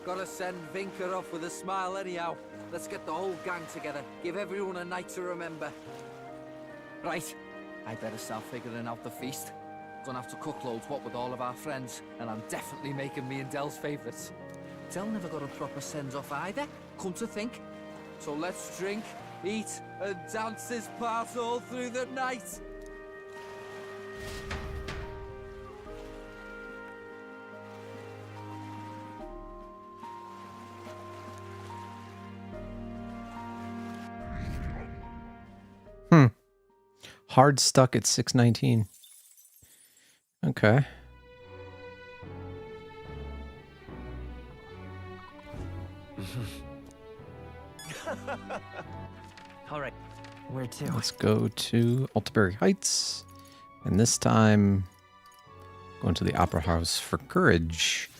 Gotta send Vinka off with a smile anyhow. Let's get the whole gang together. Give everyone a night to remember. Right, I better start figuring out the feast. Gonna have to cook loads, what with all of our friends. And I'm definitely making me and Dell's favourites. Dell never got a proper send-off either, come to think. So let's drink, eat, and dance this part all through the night. Hard stuck at 619. Okay. All right. Where to? Let's go to Altaberry Heights. And this time, going to the Opera House for courage.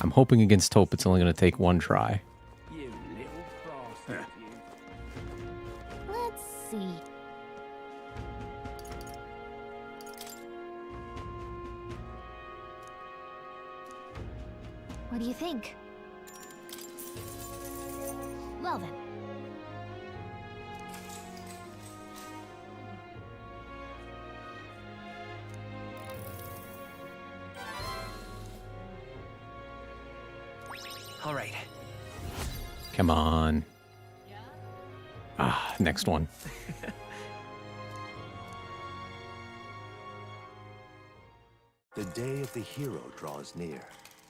I'm hoping against hope it's only going to take one try. You little bastard, you. Let's see. What do you think? Well then. All right. Come on. Ah, next one. The day of the hero draws near,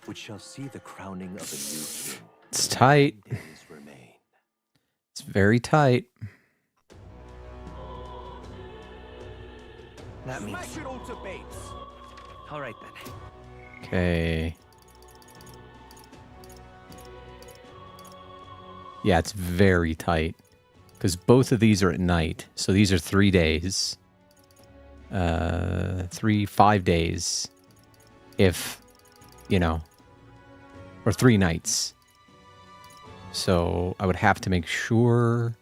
which shall see the crowning of a new king. It's tight. Days remain. It's very tight. That means. Smash it all to bits. All right then. Okay. Yeah, it's very tight. Because both of these are at night. So these are 3 days. 5 days. If, you know, or 3 nights. So I would have to make sure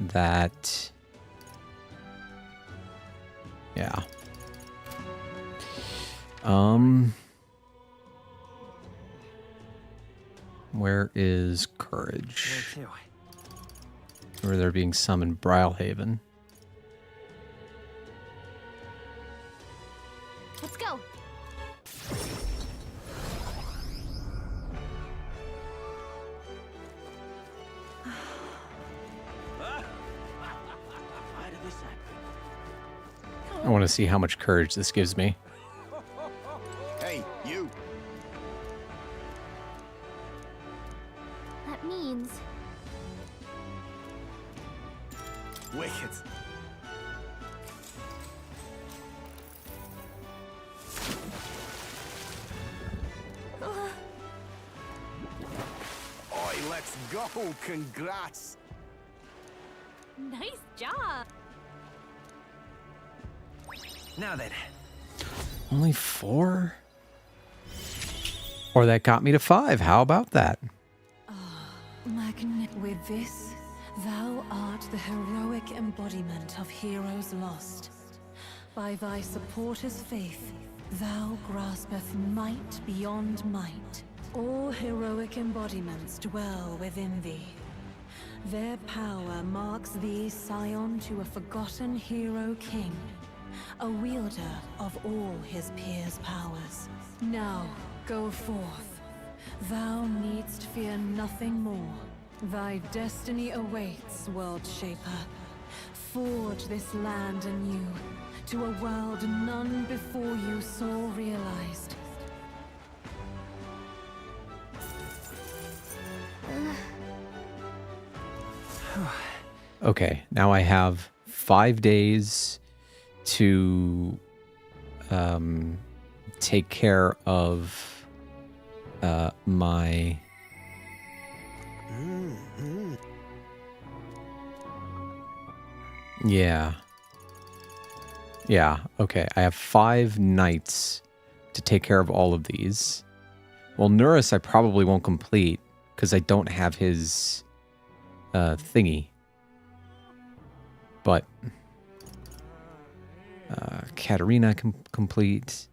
that, yeah. Where is courage? Where they're being summoned, Brylehaven. Let's go. I want to see how much courage this gives me. Hey, you! That means Wicked. Oi, let's go! Congrats! Nice job. Now then. Only 4? Or that got me to 5. How about that? Magnet, with this, thou art the heroic embodiment of heroes lost. By thy supporters' faith, thou graspeth might beyond might. All heroic embodiments dwell within thee. Their power marks thee scion to a forgotten hero king, a wielder of all his peers' powers. Now, go forth. Thou needst fear nothing more. Thy destiny awaits, World Shaper. Forge this land anew, to a world none before you saw realized. Okay, now I have 5 days to take care of my... Yeah. Yeah, okay. I have 5 nights to take care of all of these. Well, Nurus I probably won't complete because I don't have his thingy. But Katarina can complete.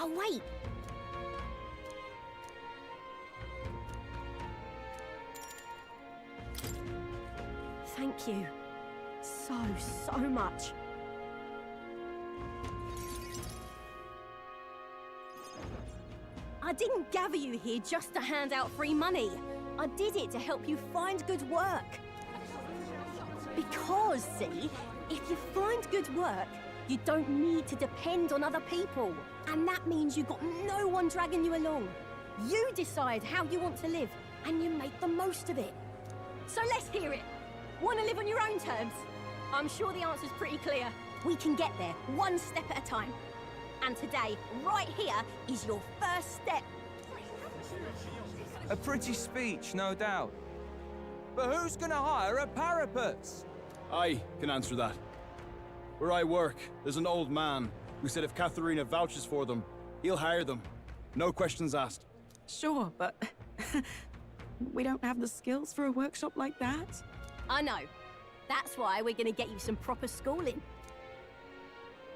Oh, wait! Thank you. So much. I didn't gather you here just to hand out free money. I did it to help you find good work. Because, see, if you find good work, you don't need to depend on other people. And that means you've got no one dragging you along. You decide how you want to live, and you make the most of it. So let's hear it. Want to live on your own terms? I'm sure the answer's pretty clear. We can get there, one step at a time. And today, right here, is your first step. A pretty speech, no doubt. But who's gonna hire a parapets? I can answer that. Where I work, there's an old man who said if Katharina vouches for them, he'll hire them. No questions asked. Sure, but we don't have the skills for a workshop like that. I know. That's why we're gonna get you some proper schooling.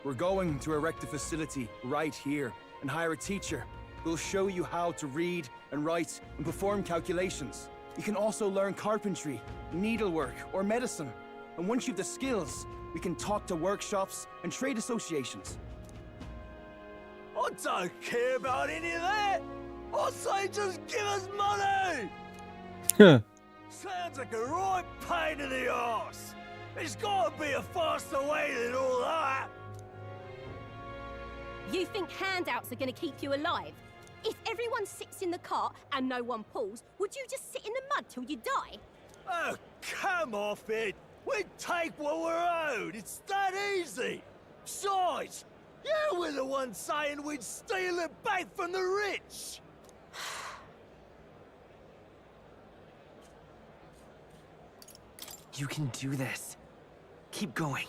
We're going to erect a facility right here and hire a teacher who'll show you how to read and write and perform calculations. You can also learn carpentry, needlework, or medicine. And once you've the skills, we can talk to workshops and trade associations. I don't care about any of that. I say just give us money. Sounds like a right pain in the arse. There's gotta be a faster way than all that. You think handouts are gonna keep you alive? If everyone sits in the cart and no one pulls, would you just sit in the mud till you die? Oh, come off it! We take what we're owed! It's that easy! Besides, you were the one saying we'd steal it back from the rich! You can do this. Keep going.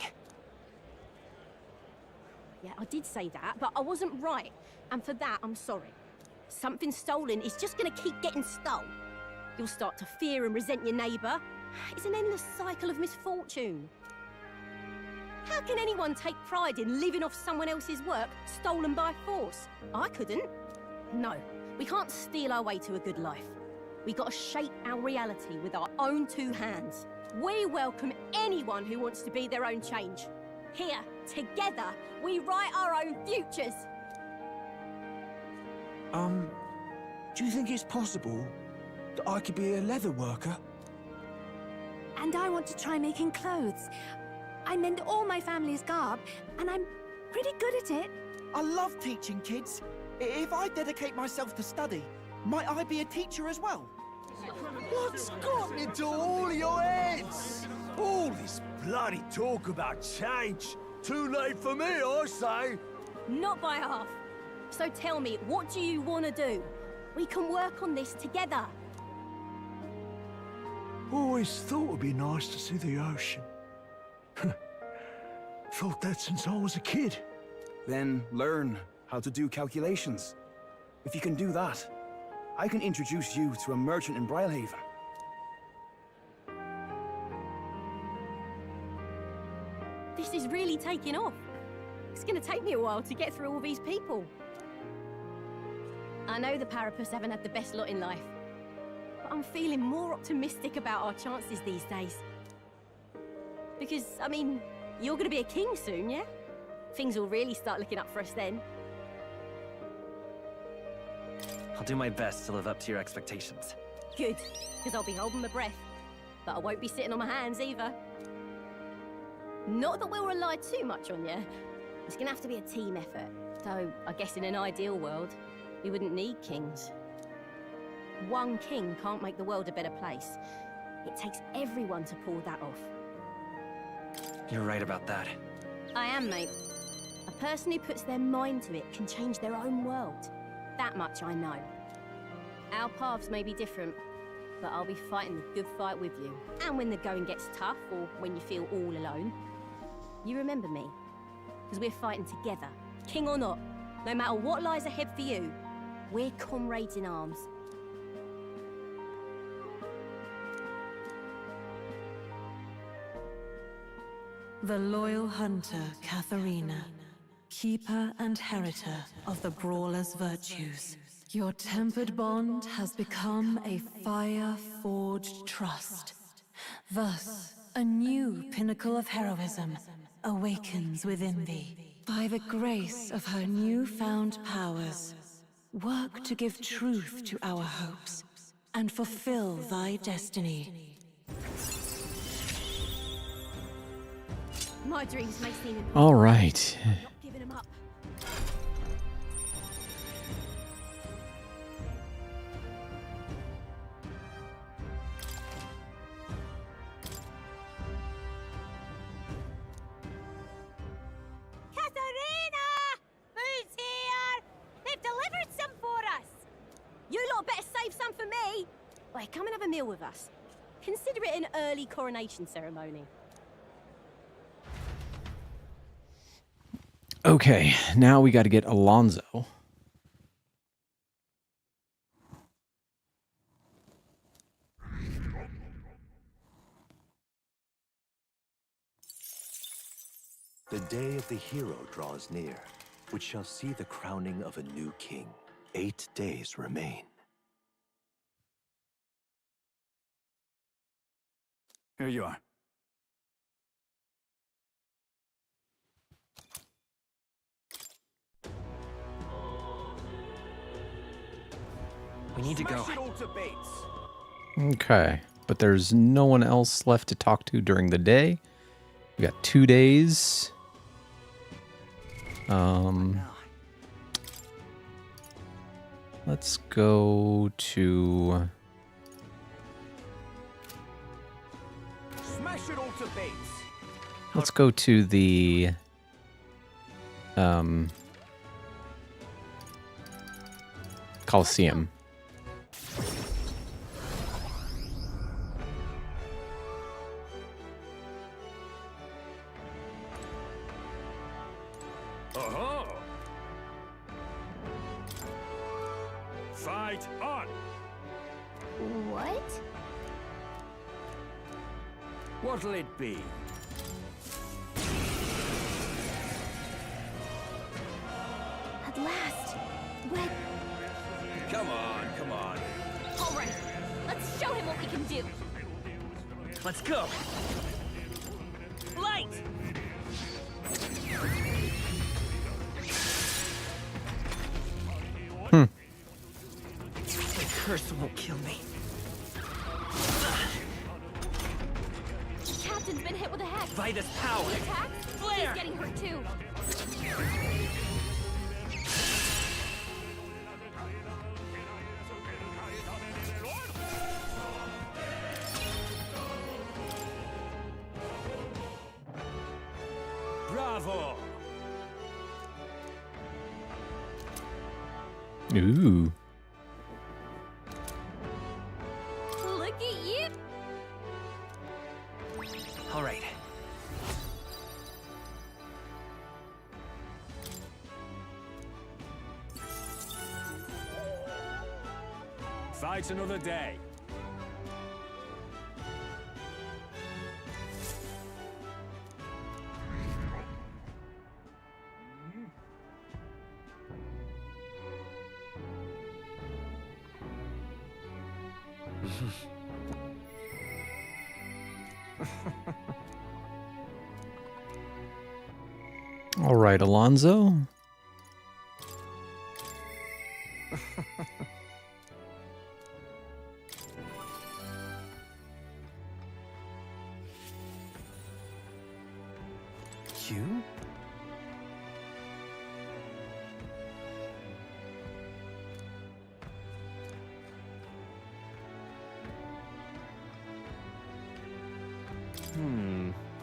Yeah, I did say that, but I wasn't right. And for that, I'm sorry. Something stolen is just gonna keep getting stolen. You'll start to fear and resent your neighbour. It's an endless cycle of misfortune. How can anyone take pride in living off someone else's work stolen by force? I couldn't. No, we can't steal our way to a good life. We gotta shape our reality with our own two hands. We welcome anyone who wants to be their own change. Here, together, we write our own futures. Do you think it's possible that I could be a leather worker? And I want to try making clothes. I mend all my family's garb, and I'm pretty good at it. I love teaching kids. If I dedicate myself to study, might I be a teacher as well? What's gotten into all your heads? All this bloody talk about change. Too late for me, I say. Not by half. So tell me, what do you want to do? We can work on this together. Always thought it'd be nice to see the ocean. Thought that since I was a kid. Then learn how to do calculations. If you can do that, I can introduce you to a merchant in Brylehaven. This is really taking off. It's gonna take me a while to get through all these people. I know the Parapus haven't had the best lot in life, but I'm feeling more optimistic about our chances these days. Because, I mean, you're gonna be a king soon, yeah? Things will really start looking up for us then. I'll do my best to live up to your expectations. Good, because I'll be holding my breath. But I won't be sitting on my hands either. Not that we'll rely too much on you. It's gonna have to be a team effort. Though, I guess in an ideal world, we wouldn't need kings. One king can't make the world a better place. It takes everyone to pull that off. You're right about that. I am, mate. A person who puts their mind to it can change their own world. That much I know. Our paths may be different, but I'll be fighting the good fight with you. And when the going gets tough, or when you feel all alone, you remember me. Because we're fighting together, king or not. No matter what lies ahead for you, we're comrades in arms. The loyal hunter, Katharina, keeper and heritor of the Brawler's virtues. Your tempered bond has become a fire-forged trust. Thus, a new pinnacle of heroism awakens within thee. By the grace of her newfound powers, work to give truth to our hopes and fulfill thy destiny. My dreams may seem impossible. All right. I'm not giving them up. Katharina! Who's here? They've delivered some for us. You lot better save some for me. Wait, come and have a meal with us. Consider it an early coronation ceremony. Okay, now we got to get Alonso. The day of the hero draws near, which shall see the crowning of a new king. 8 days remain. Here you are. We need to go. Smash it all to bits. Okay, but there's no one else left to talk to during the day. We got 2 days. Let's go to... Smash it all to bits. Let's go to the... Coliseum. Oh-ho! Fight on! What? What'll it be? At last. But... Come on, come on. All right. Let's show him what we can do. Let's go. Light! The curse won't kill me. Captain's been hit with a hex. Vitus power. He attacks. Flare. He's getting hurt too. Bravo! Ooh. Look at you. All right. Fight another day. All right, Alonzo. You?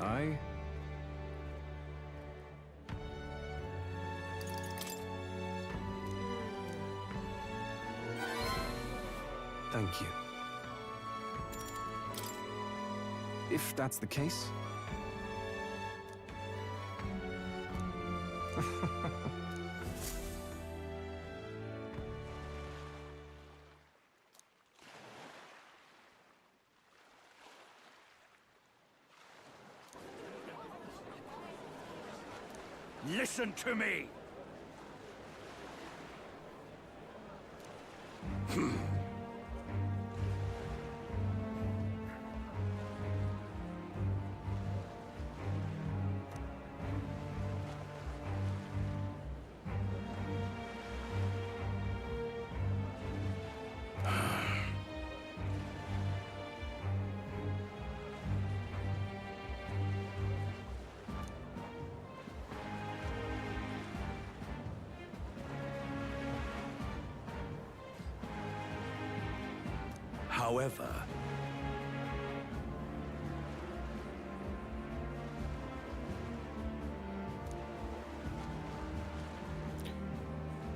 I... Thank you. If that's the case... Listen to me! However,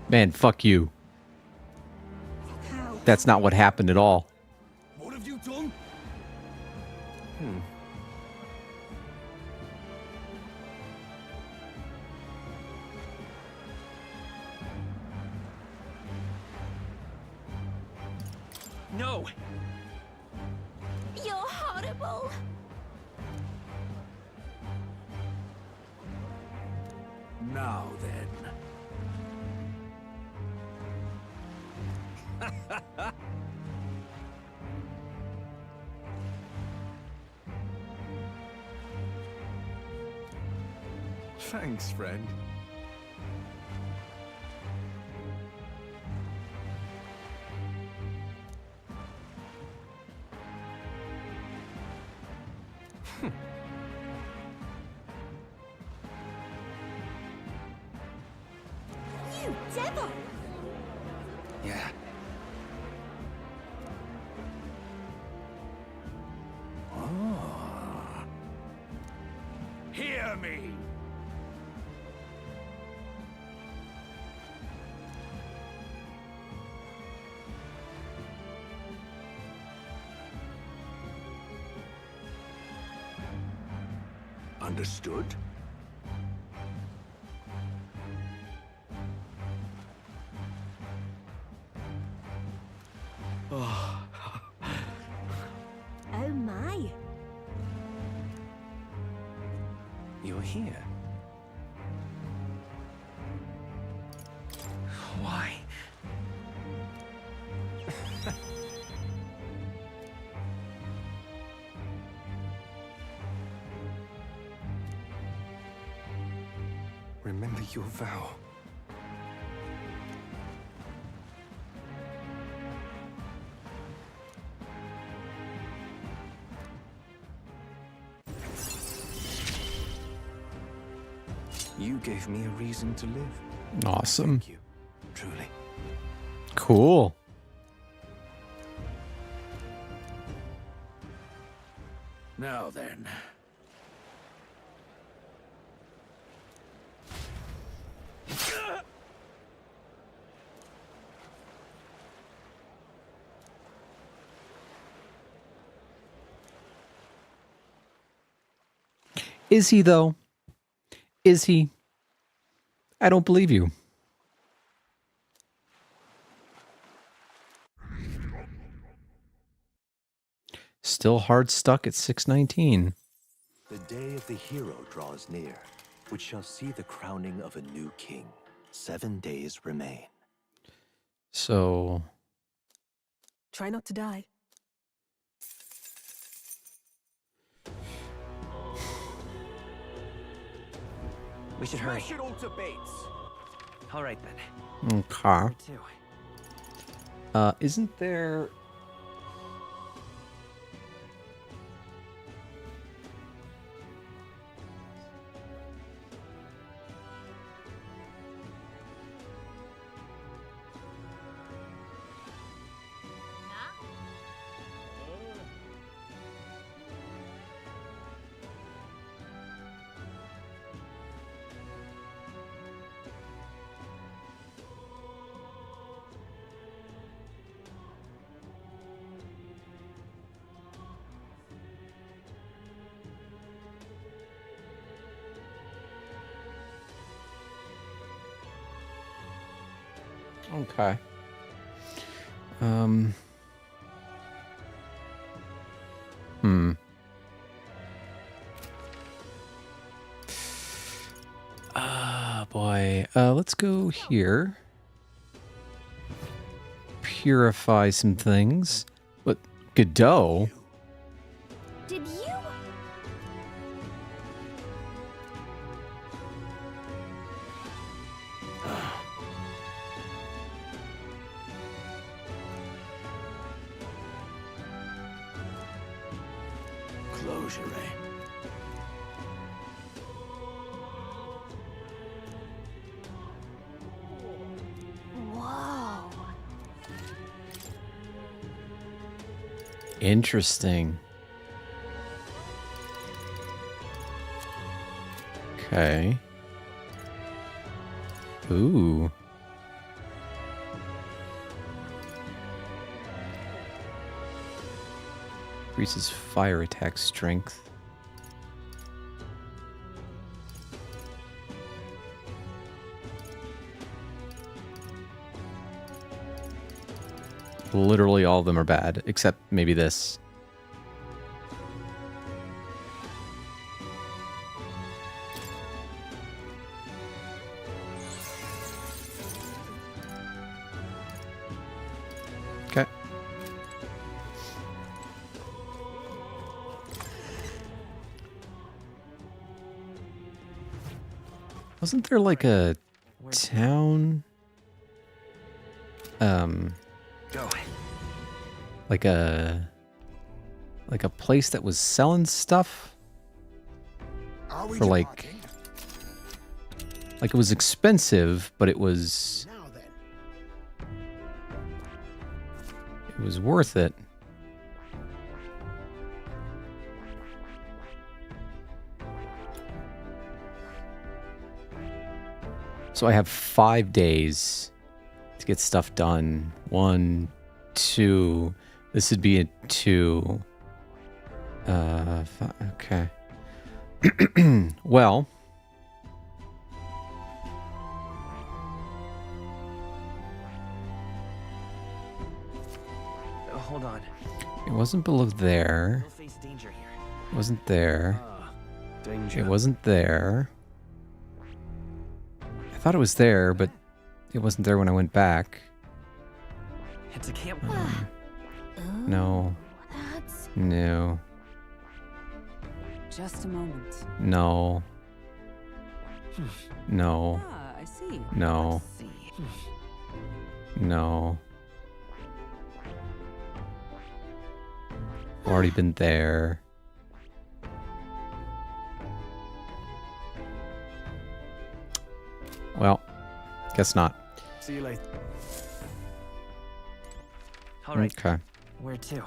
Man, fuck you. That's not what happened at all. what have you done? No! You're horrible. Now then. Thanks, friend. You devil! Yeah. Ah. Hear me! Understood? Oh my. You're here. Why? Remember your vow. You gave me a reason to live. Awesome. Thank you, truly. Cool. Now then. Is he, though? Is he? I don't believe you. Still hard stuck at 619. The day of the hero draws near, which shall see the crowning of a new king. 7 days remain. So... Try not to die. We should hurry. Smash it all to bits. All right then. Okay. Two. Isn't there... Okay. Boy. Let's go here. Purify some things. But Godot? Did you? Closure, eh? Whoa. Interesting. Okay. Ooh. Increases fire attack strength. Literally all of them are bad, except maybe this. Okay. Wasn't there like a town? Go. Like a place that was selling stuff for like it was expensive, but it was It was worth it. So I have 5 days to get stuff done. 1, 2. This would be a 2. Okay. Well. Hold on. It wasn't below there. We'll face danger here. It wasn't there. Danger. It wasn't there. I thought it was there, but it wasn't there when I went back. It's a camp. No. That's... No. Just a moment. No. No. Ah, I see. No. Let's see. No. Already been there. Well, guess not. See you later. All right. Okay. Where to?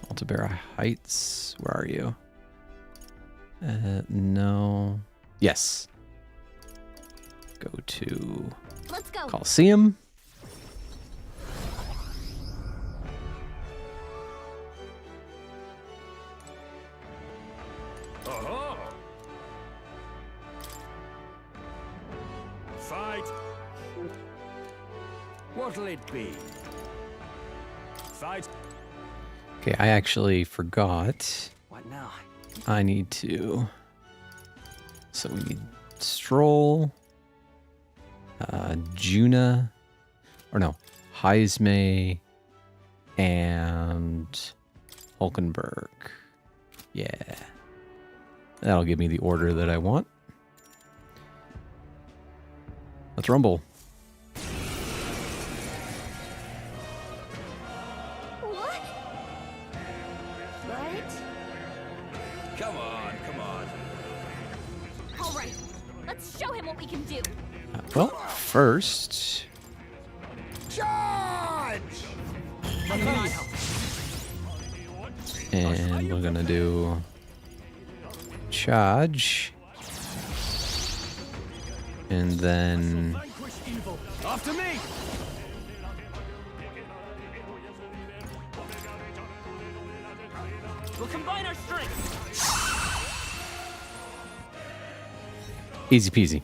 Altabera Heights. Where are you? No. Yes. Go to Let's go. Coliseum. Aha! Fight! What'll it be? Fight! Okay, I actually forgot. What now? I need to. So we need Stroll, Juna, or no, Heisme, and Hulkenberg. Yeah. That'll give me the order that I want. Let's rumble. What? What? Come on, come on. All right. Let's show him what we can do. Well, first. Charge! And we're gonna do charge. And then After me! We'll combine our strength. easy peasy.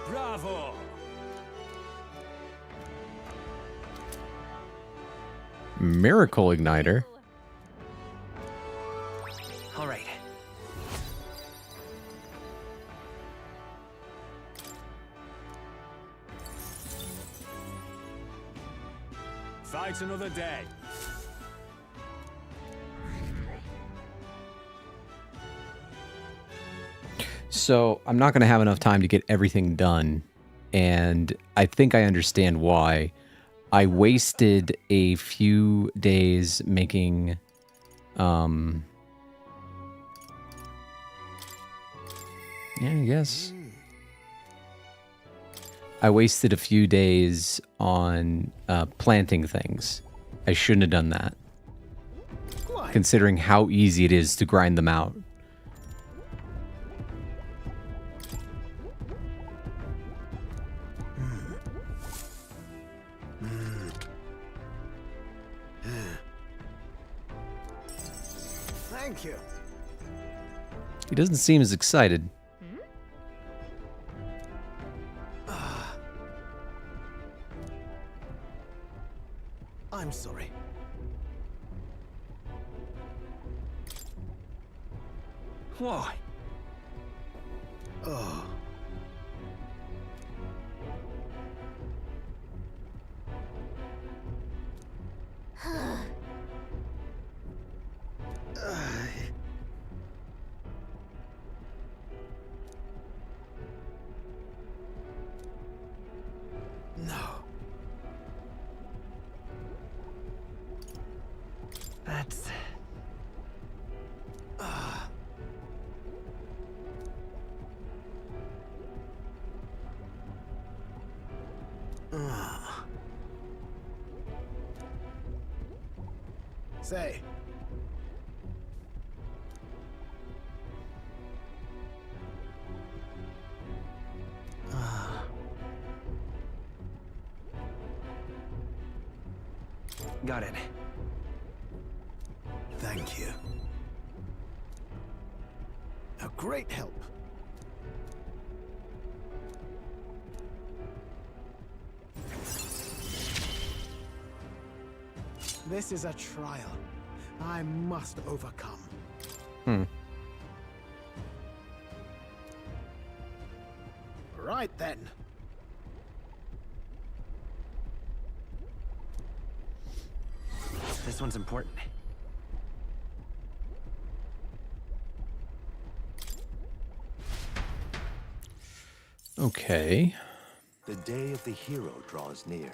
Bravo! Miracle Igniter. All right. Fight another day. So I'm not going to have enough time to get everything done. And I think I understand why. I wasted a few days making... yeah, I guess. I wasted a few days on planting things. I shouldn't have done that. Considering how easy it is to grind them out. Thank you. He doesn't seem as excited. I'm sorry. Why? Oh. No. That's Say. Got it. Thank you. A great help. This is a trial I must overcome. Right then. This one's important. Okay. The day of the hero draws near,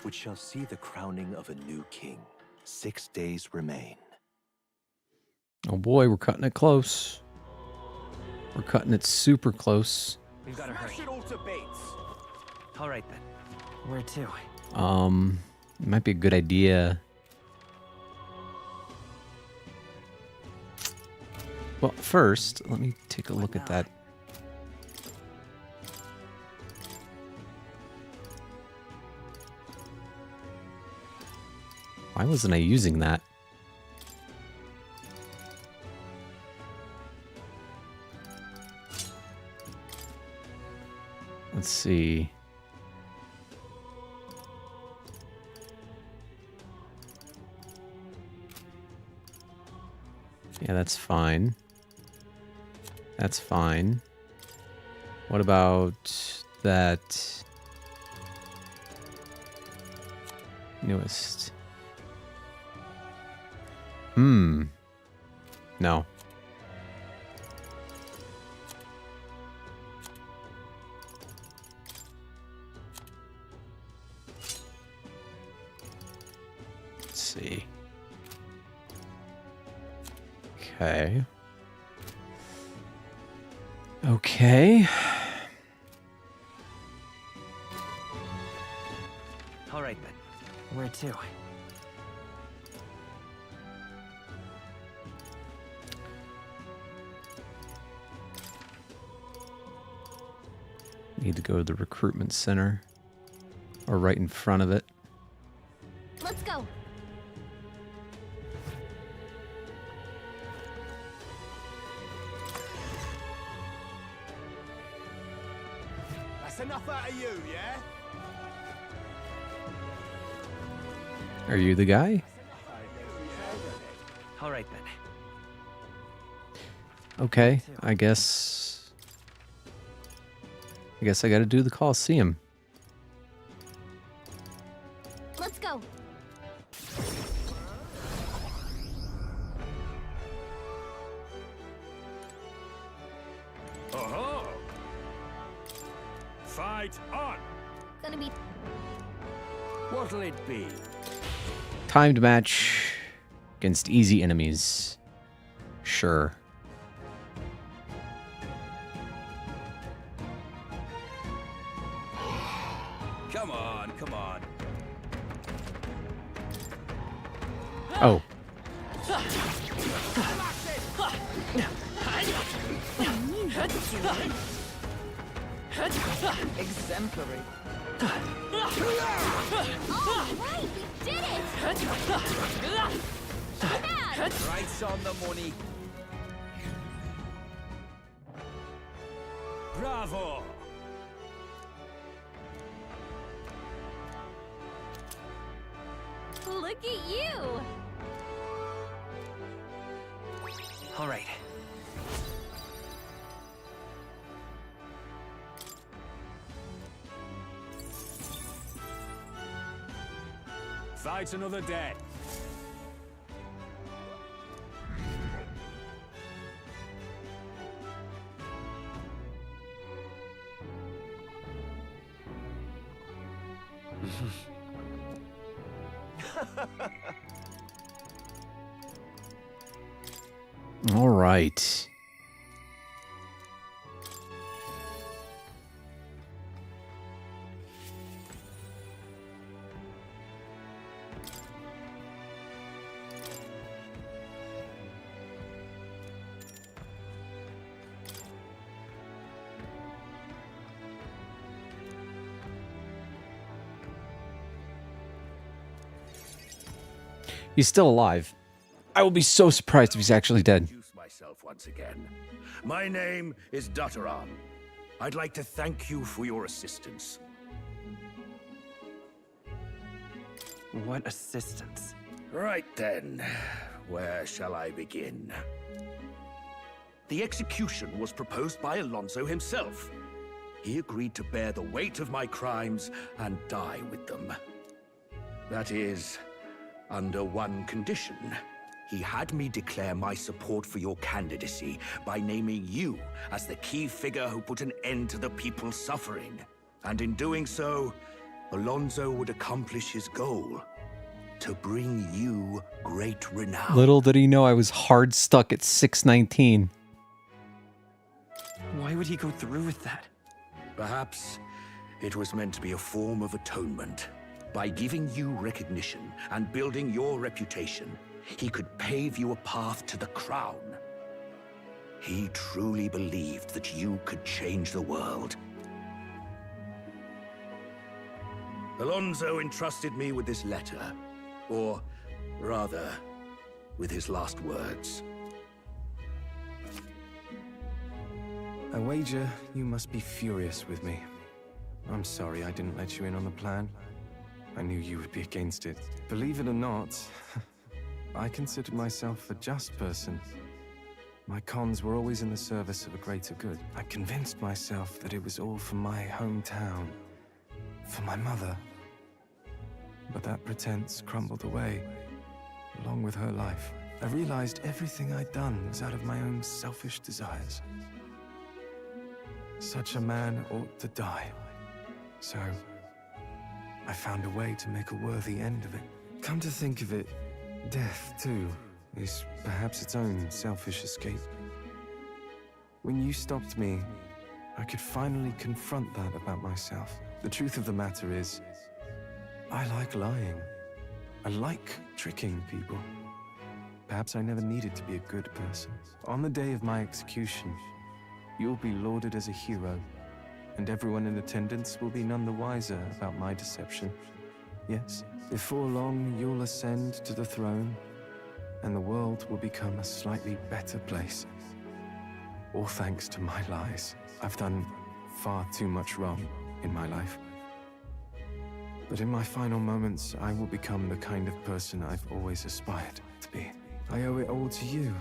which shall see the crowning of a new king. 6 days remain. Oh boy, we're cutting it close. We're cutting it super close. We've got to hurry. Smash it all to bits. All right then. Where to? It might be a good idea. Well, first, let me take a look at that. Why wasn't I using that? Let's see. Yeah, that's fine. That's fine. What about that newest? No. Let's see. Okay. Okay. All right then. Where to? Need to go to the recruitment center. Or right in front of it. Let's go. That's enough out of you, yeah? Are you the guy? All right then. Okay, I guess I gotta do the Coliseum. Let's go. Oh-ho! Fight on! Gonna be What'll it be? Timed match against easy enemies. Sure. Come on, come on. Oh. Exemplary. all right. We did it. Right on the money. Bravo! Look at you. All right. Fight another day. All right. He's still alive. I will be so surprised if he's actually dead. Introduce myself once again. My name is Dutteram. I'd like to thank you for your assistance. What assistance? Right then, where shall I begin? The execution was proposed by Alonso himself. He agreed to bear the weight of my crimes and die with them. That is, under one condition. He had me declare my support for your candidacy by naming you as the key figure who put an end to the people's suffering. And in doing so, Alonso would accomplish his goal, to bring you great renown. Little did he know I was hard stuck at 619. Why would he go through with that? Perhaps it was meant to be a form of atonement. By giving you recognition and building your reputation, he could pave you a path to the crown. He truly believed that you could change the world. Alonso entrusted me with this letter, or rather, with his last words. I wager you must be furious with me. I'm sorry I didn't let you in on the plan. I knew you would be against it. Believe it or not, I considered myself a just person. My cons were always in the service of a greater good. I convinced myself that it was all for my hometown, for my mother. But that pretense crumbled away, along with her life. I realized everything I'd done was out of my own selfish desires. Such a man ought to die. So, I found a way to make a worthy end of it. Come to think of it, death, too, is perhaps its own selfish escape. When you stopped me, I could finally confront that about myself. The truth of the matter is, I like lying. I like tricking people. Perhaps I never needed to be a good person. On the day of my execution, you'll be lauded as a hero, and everyone in attendance will be none the wiser about my deception. Yes, before long you'll ascend to the throne, and the world will become a slightly better place. All thanks to my lies. I've done far too much wrong in my life. But in my final moments, I will become the kind of person I've always aspired to be. I owe it all to you.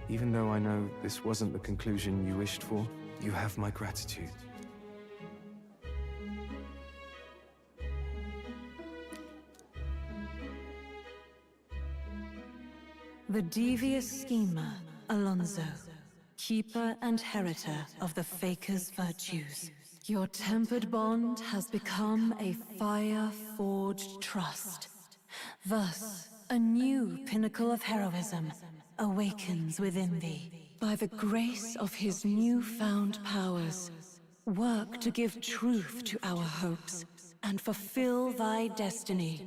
Even though I know this wasn't the conclusion you wished for, you have my gratitude. The devious schemer, Alonso, keeper and heritor of the Faker's virtues. Your tempered bond has become a fire-forged trust. Thus, a new pinnacle of heroism awakens within thee. By the grace of his newfound powers, work to give truth to our hopes and fulfill thy destiny.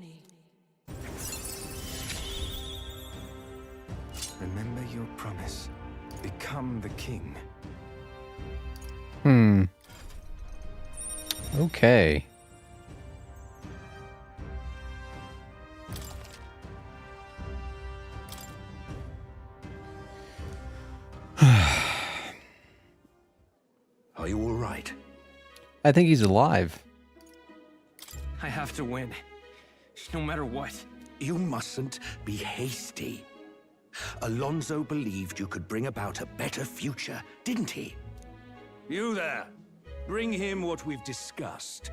Remember your promise. Become the king. Okay. Are you all right? I think he's alive. I have to win. No matter what. You mustn't be hasty. Alonso believed you could bring about a better future, didn't he? You there! Bring him what we've discussed.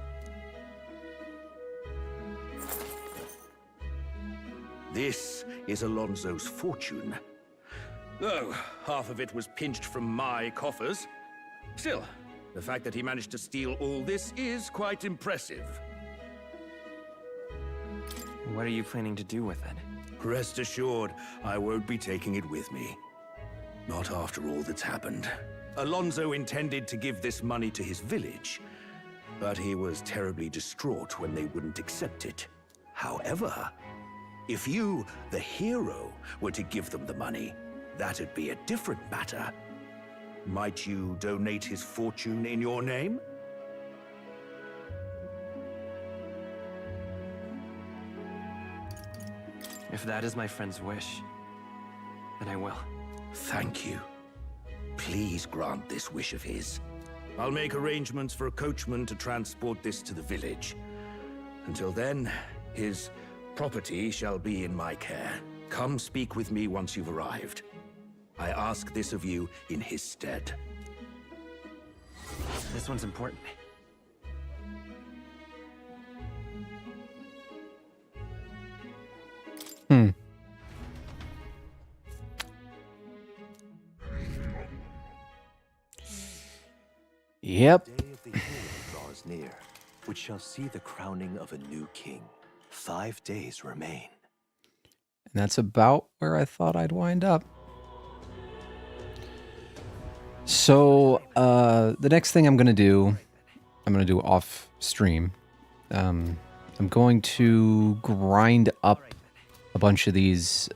This is Alonso's fortune. Though half of it was pinched from my coffers. Still, the fact that he managed to steal all this is quite impressive. What are you planning to do with it? Rest assured, I won't be taking it with me. Not after all that's happened. Alonso intended to give this money to his village, but he was terribly distraught when they wouldn't accept it. However, if you, the hero, were to give them the money, that'd be a different matter. Might you donate his fortune in your name? If that is my friend's wish, then I will. Thank you. Please grant this wish of his. I'll make arrangements for a coachman to transport this to the village. Until then, his property shall be in my care. Come speak with me once you've arrived. I ask this of you in his stead. This one's important. Yep. The day of the hero draws near, which shall see the crowning of a new king. 5 days remain. And that's about where I thought I'd wind up. So, the next thing I'm going to do off stream. I'm going to grind up a bunch of these,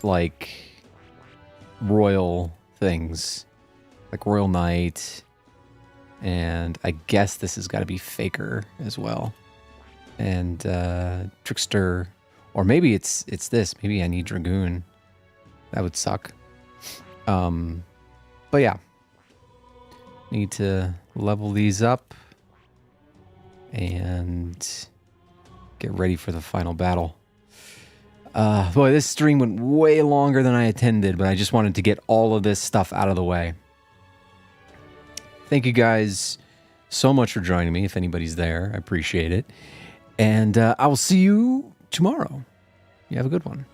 like, royal things. Like Royal Knight. And I guess this has got to be Faker as well. And Trickster. Or maybe it's this. Maybe I need Dragoon. That would suck. But yeah. Need to level these up. And get ready for the final battle. Boy, this stream went way longer than I intended, but I just wanted to get all of this stuff out of the way. Thank you guys so much for joining me. If anybody's there, I appreciate it. And I will see you tomorrow. You have a good one.